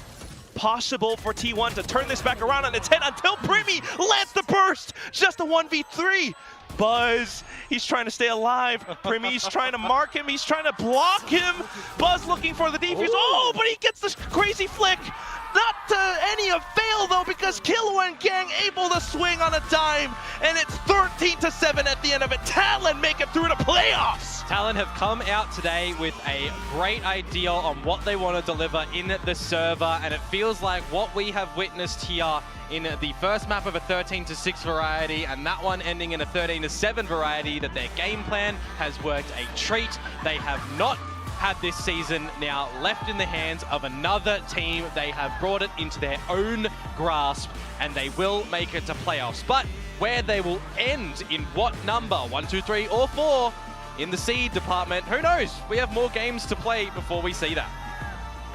[SPEAKER 6] Possible for T1 to turn this back around on its head until Primi lands the burst. Just a 1v3. Buzz, he's trying to stay alive. Primi's trying to mark him. He's trying to block him. Buzz looking for the defuse. Oh, but he gets this crazy flick. Not to any avail though, because Kilo and Gang able to swing on a dime, and it's 13-7 at the end of it. Talon make it through the playoffs.
[SPEAKER 7] Talon have come out today with a great idea on what they want to deliver in the server, and it feels like what we have witnessed here in the first map of a 13-6 variety, and that one ending in a 13-7 variety, that their game plan has worked a treat. They have not had this season now left in the hands of another team. They have brought it into their own grasp, and they will make it to playoffs. But where they will end, in what number, 1, 2, 3, or 4, in the seed department, who knows? We have more games to play before we see that.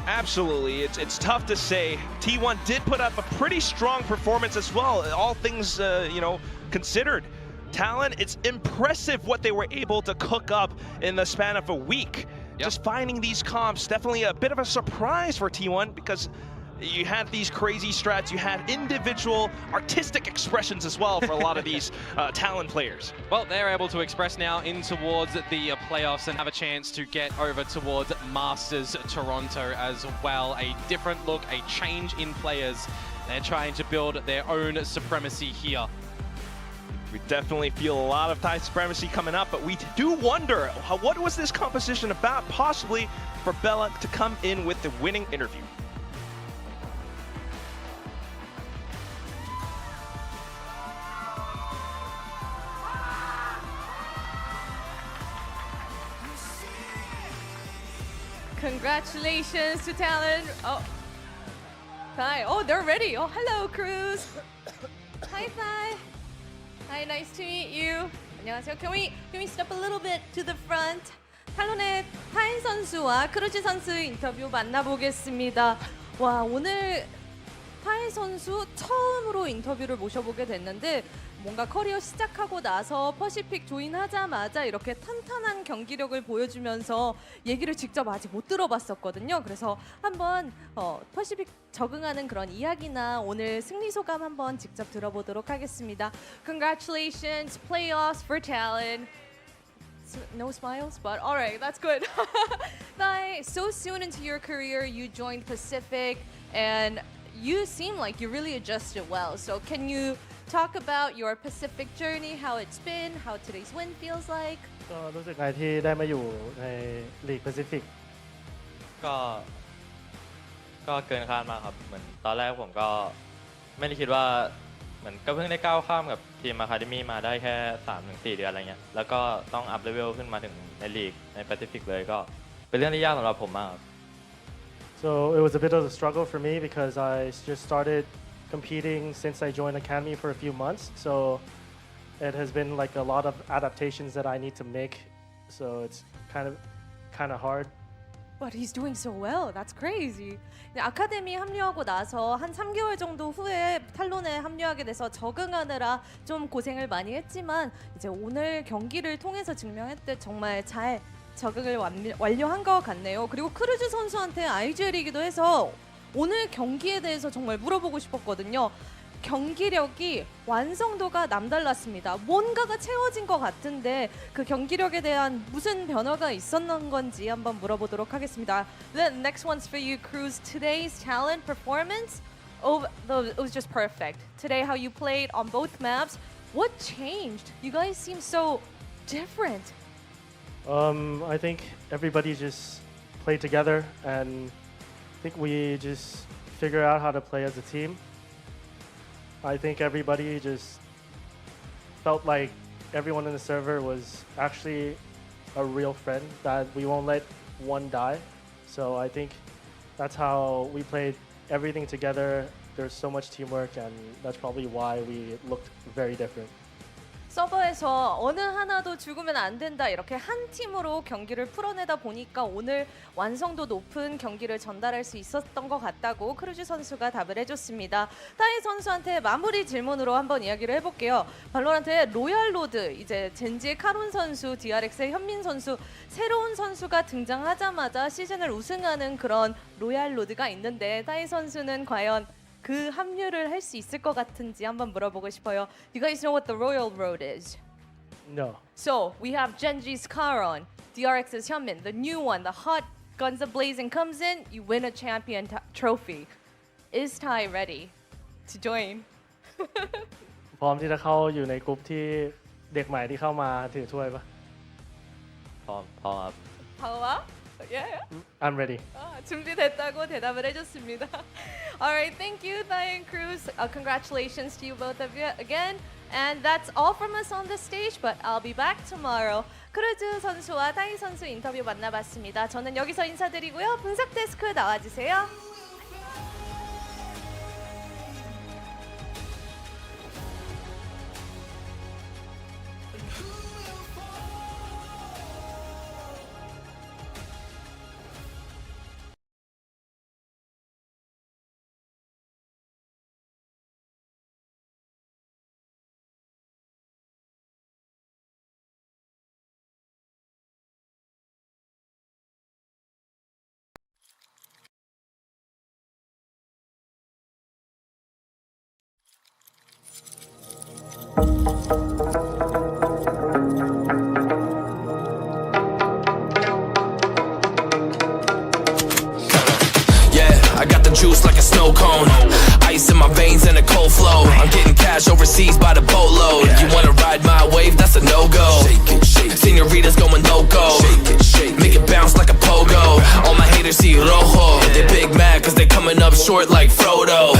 [SPEAKER 6] Absolutely, it's tough to say. T1 did put up a pretty strong performance as well, all things you know, considered. Talon, it's impressive what they were able to cook up in the span of a week. Yep. Just finding these comps, definitely a bit of a surprise for T1, because you had these crazy strats, you had individual artistic expressions as well for a lot of these Talon players.
[SPEAKER 7] Well, they're able to express now in towards the playoffs and have a chance to get over towards Masters Toronto as well. A different look, a change in players. They're trying to build their own supremacy here.
[SPEAKER 6] We definitely feel a lot of Thai supremacy coming up, but we do wonder, what was this composition about, possibly for Bella to come in with the winning interview?
[SPEAKER 8] Congratulations to Talon. Oh, Thai. Oh, they're ready. Oh, hello, Cruz. Hi, Thai. Hi, nice to meet you. 안녕하세요. Can we step a little bit to the front? 탈론의 타인 선수와 크루즈 선수 인터뷰 만나보겠습니다. 와, 오늘 타이 선수 처음으로 인터뷰를 모셔보게 됐는데 뭔가 커리어 시작하고 나서 퍼시픽 조인하자마자 이렇게 탄탄한 경기력을 보여주면서 얘기를 직접 아직 못 들어봤었거든요. 그래서 한번 퍼시픽 적응하는 그런 이야기나 오늘 승리 소감 한번 직접 들어보도록 하겠습니다. Congratulations, playoffs for TLN. No smiles, but all right, that's good. Thai, so soon into your career, you joined Pacific, and you seem like you really adjusted well. So can you talk about your Pacific journey, how it's been, how today's win feels like?
[SPEAKER 12] ก็รู้สึกไงที่ได้มาอยู่ในลีกแปซิฟิก
[SPEAKER 13] ก็เกินคาดมากครับเหมือนตอนแรกผมก็ไม่ได้คิดว่าเหมือนก็เพิ่งได้ก้าวข้ามกับทีมอะคาเดมี่มาได้แค่ 3-4 เดือนอะไรเงี้ยแล้วก็ต้องอัพเลเวลขึ้นมาถึงในลีกในแปซิฟิกเลยก็เป็นเรื่องที่ยากสำหรับผมมาก
[SPEAKER 12] So it was a bit of a struggle for me because I just started competing since I joined academy for a few months. So it has been like a lot of adaptations that I need to make. So it's kind of hard.
[SPEAKER 8] But he's doing so well. That's crazy. 아카데미 합류하고 나서 한 3개월 정도 후에 탈론에 합류하게 돼서 적응하느라 좀 고생을 많이 했지만 이제 오늘 경기를 통해서 증명했듯 정말 잘 적응을 완료한 것 같네요. 그리고 크루즈 선수한테 IGL이기도 해서 오늘 경기에 대해서 정말 물어보고 싶었거든요. 경기력이 완성도가 남달랐습니다. 뭔가가 채워진 것 같은데 그 경기력에 대한 무슨 변화가 있었는 건지 한번 물어보도록 하겠습니다. The next one's for you, Cruz. Today's talent performance, it was just perfect. Today, how you played on both maps, what changed? You guys seem so different.
[SPEAKER 12] I think everybody just played together, and I think we just figured out how to play as a team. I think everybody just felt like everyone in the server was actually a real friend, that we won't let one die. So I think that's how we played everything together. There's so much teamwork, and that's probably why we looked very different.
[SPEAKER 8] 서버에서 어느 하나도 죽으면 안 된다 이렇게 한 팀으로 경기를 풀어내다 보니까 오늘 완성도 높은 경기를 전달할 수 있었던 것 같다고 크루즈 선수가 답을 해줬습니다. 타이 선수한테 마무리 질문으로 한번 이야기를 해볼게요. 발로란트의 로얄 로드, 이제 젠지의 카론 선수, DRX의 현민 선수, 새로운 선수가 등장하자마자 시즌을 우승하는 그런 로얄 로드가 있는데 타이 선수는 과연 그 합류를 할 수 있을 것 같은지 한번 물어보고 싶어요. You guys know what the Royal Road is?
[SPEAKER 12] No.
[SPEAKER 8] So we have Genji's Karon, DRX's Hyunmin, the new one, the hot guns a-blazing comes in, you win a champion trophy. Is Tai ready to join?
[SPEAKER 12] พร้อมที่จะเข้าอยู่ในกลุ่มที่เด็กใหม่ที่เข้ามาถือถ้วยปะ
[SPEAKER 13] พร้อมครับ
[SPEAKER 8] Paola? Yeah.
[SPEAKER 12] I'm ready.
[SPEAKER 8] 준비됐다고 대답을 해줬습니다. Alright, thank you, Thai and Cruz. Congratulations to you both of you again. And that's all from us on the stage, but I'll be back tomorrow. 크루즈 선수와 타이 선수 인터뷰 만나봤습니다. 저는 여기서 인사드리고요. 분석 데스크 나와주세요.
[SPEAKER 1] I got the juice like a snow cone. Ice in my veins and a cold flow. I'm getting cash overseas by the boatload. You wanna ride my wave? That's a no-go. Senoritas going loco. Make it bounce like a pogo. All my haters see rojo. They big mad cause they coming up short like Frodo.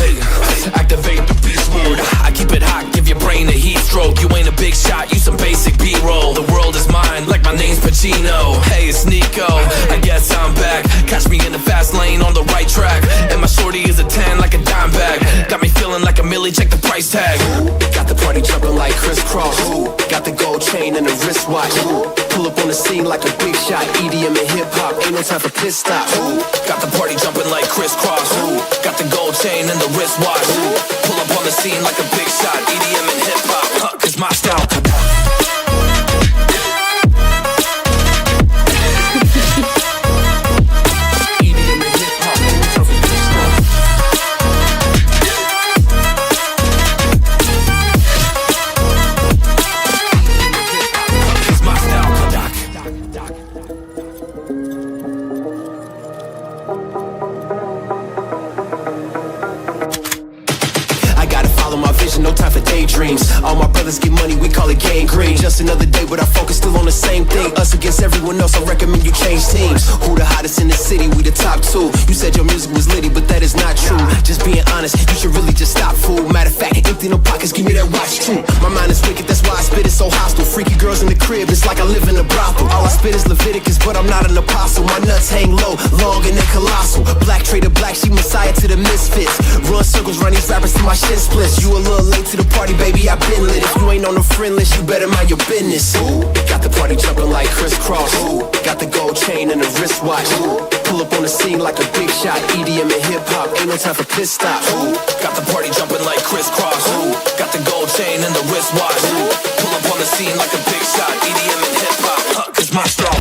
[SPEAKER 1] Activate the beast mode. I keep it hot, give your brain a heat stroke. You ain't a big shot, you some basic B-roll. The world is mine like my name's Pacino. Hey, it's Nico, I guess I'm back. Catch me in the fast lane on the right track. And my shorty is a 10 like a dime bag. Got me feeling like a millie, check the price tag. Got the party jumping like crisscross. Got the gold chain and a wristwatch. Pull up on the scene like a big shot. EDM and hip hop, ain't no time for pit stops. Got the party jumping like crisscross. Got the gold chain and the wristwatch. Pull up on the scene like a big shot. EDM and hip hop, cause my style. No time for daydreams. All my brothers get money, we call it gangrene. Just another day, but our focus still on the same thing. Us against everyone else, I recommend you change teams. Who the hottest in the city? We the top two. You said your music was litty, but that is not true. Just being honest, you should really just stop, fool. Matter of fact, empty no pockets, give me that watch too. My mind is wicked, that's why I spit it so hostile. Freaky girls in the crib, it's like I live in a brothel. All I spit is Leviticus, but I'm not an apostle. My nuts hang low, long and they're colossal. Black trader black, she messiah to the misfits. Run circles, run these rappers till my shit splits. You a little late to the party, baby, I've been lit. If you ain't on the friend list, you better mind your business. Ooh, got the party jumping like crisscross. Ooh, got the gold chain and the wristwatch. Ooh, pull up on the scene like a big shot. EDM and hip hop, ain't no time for pit stops. Ooh, got the party jumping like crisscross. Ooh, got the gold chain and the wristwatch. Ooh, pull up on the scene like a big shot. EDM and hip hop, cause my style.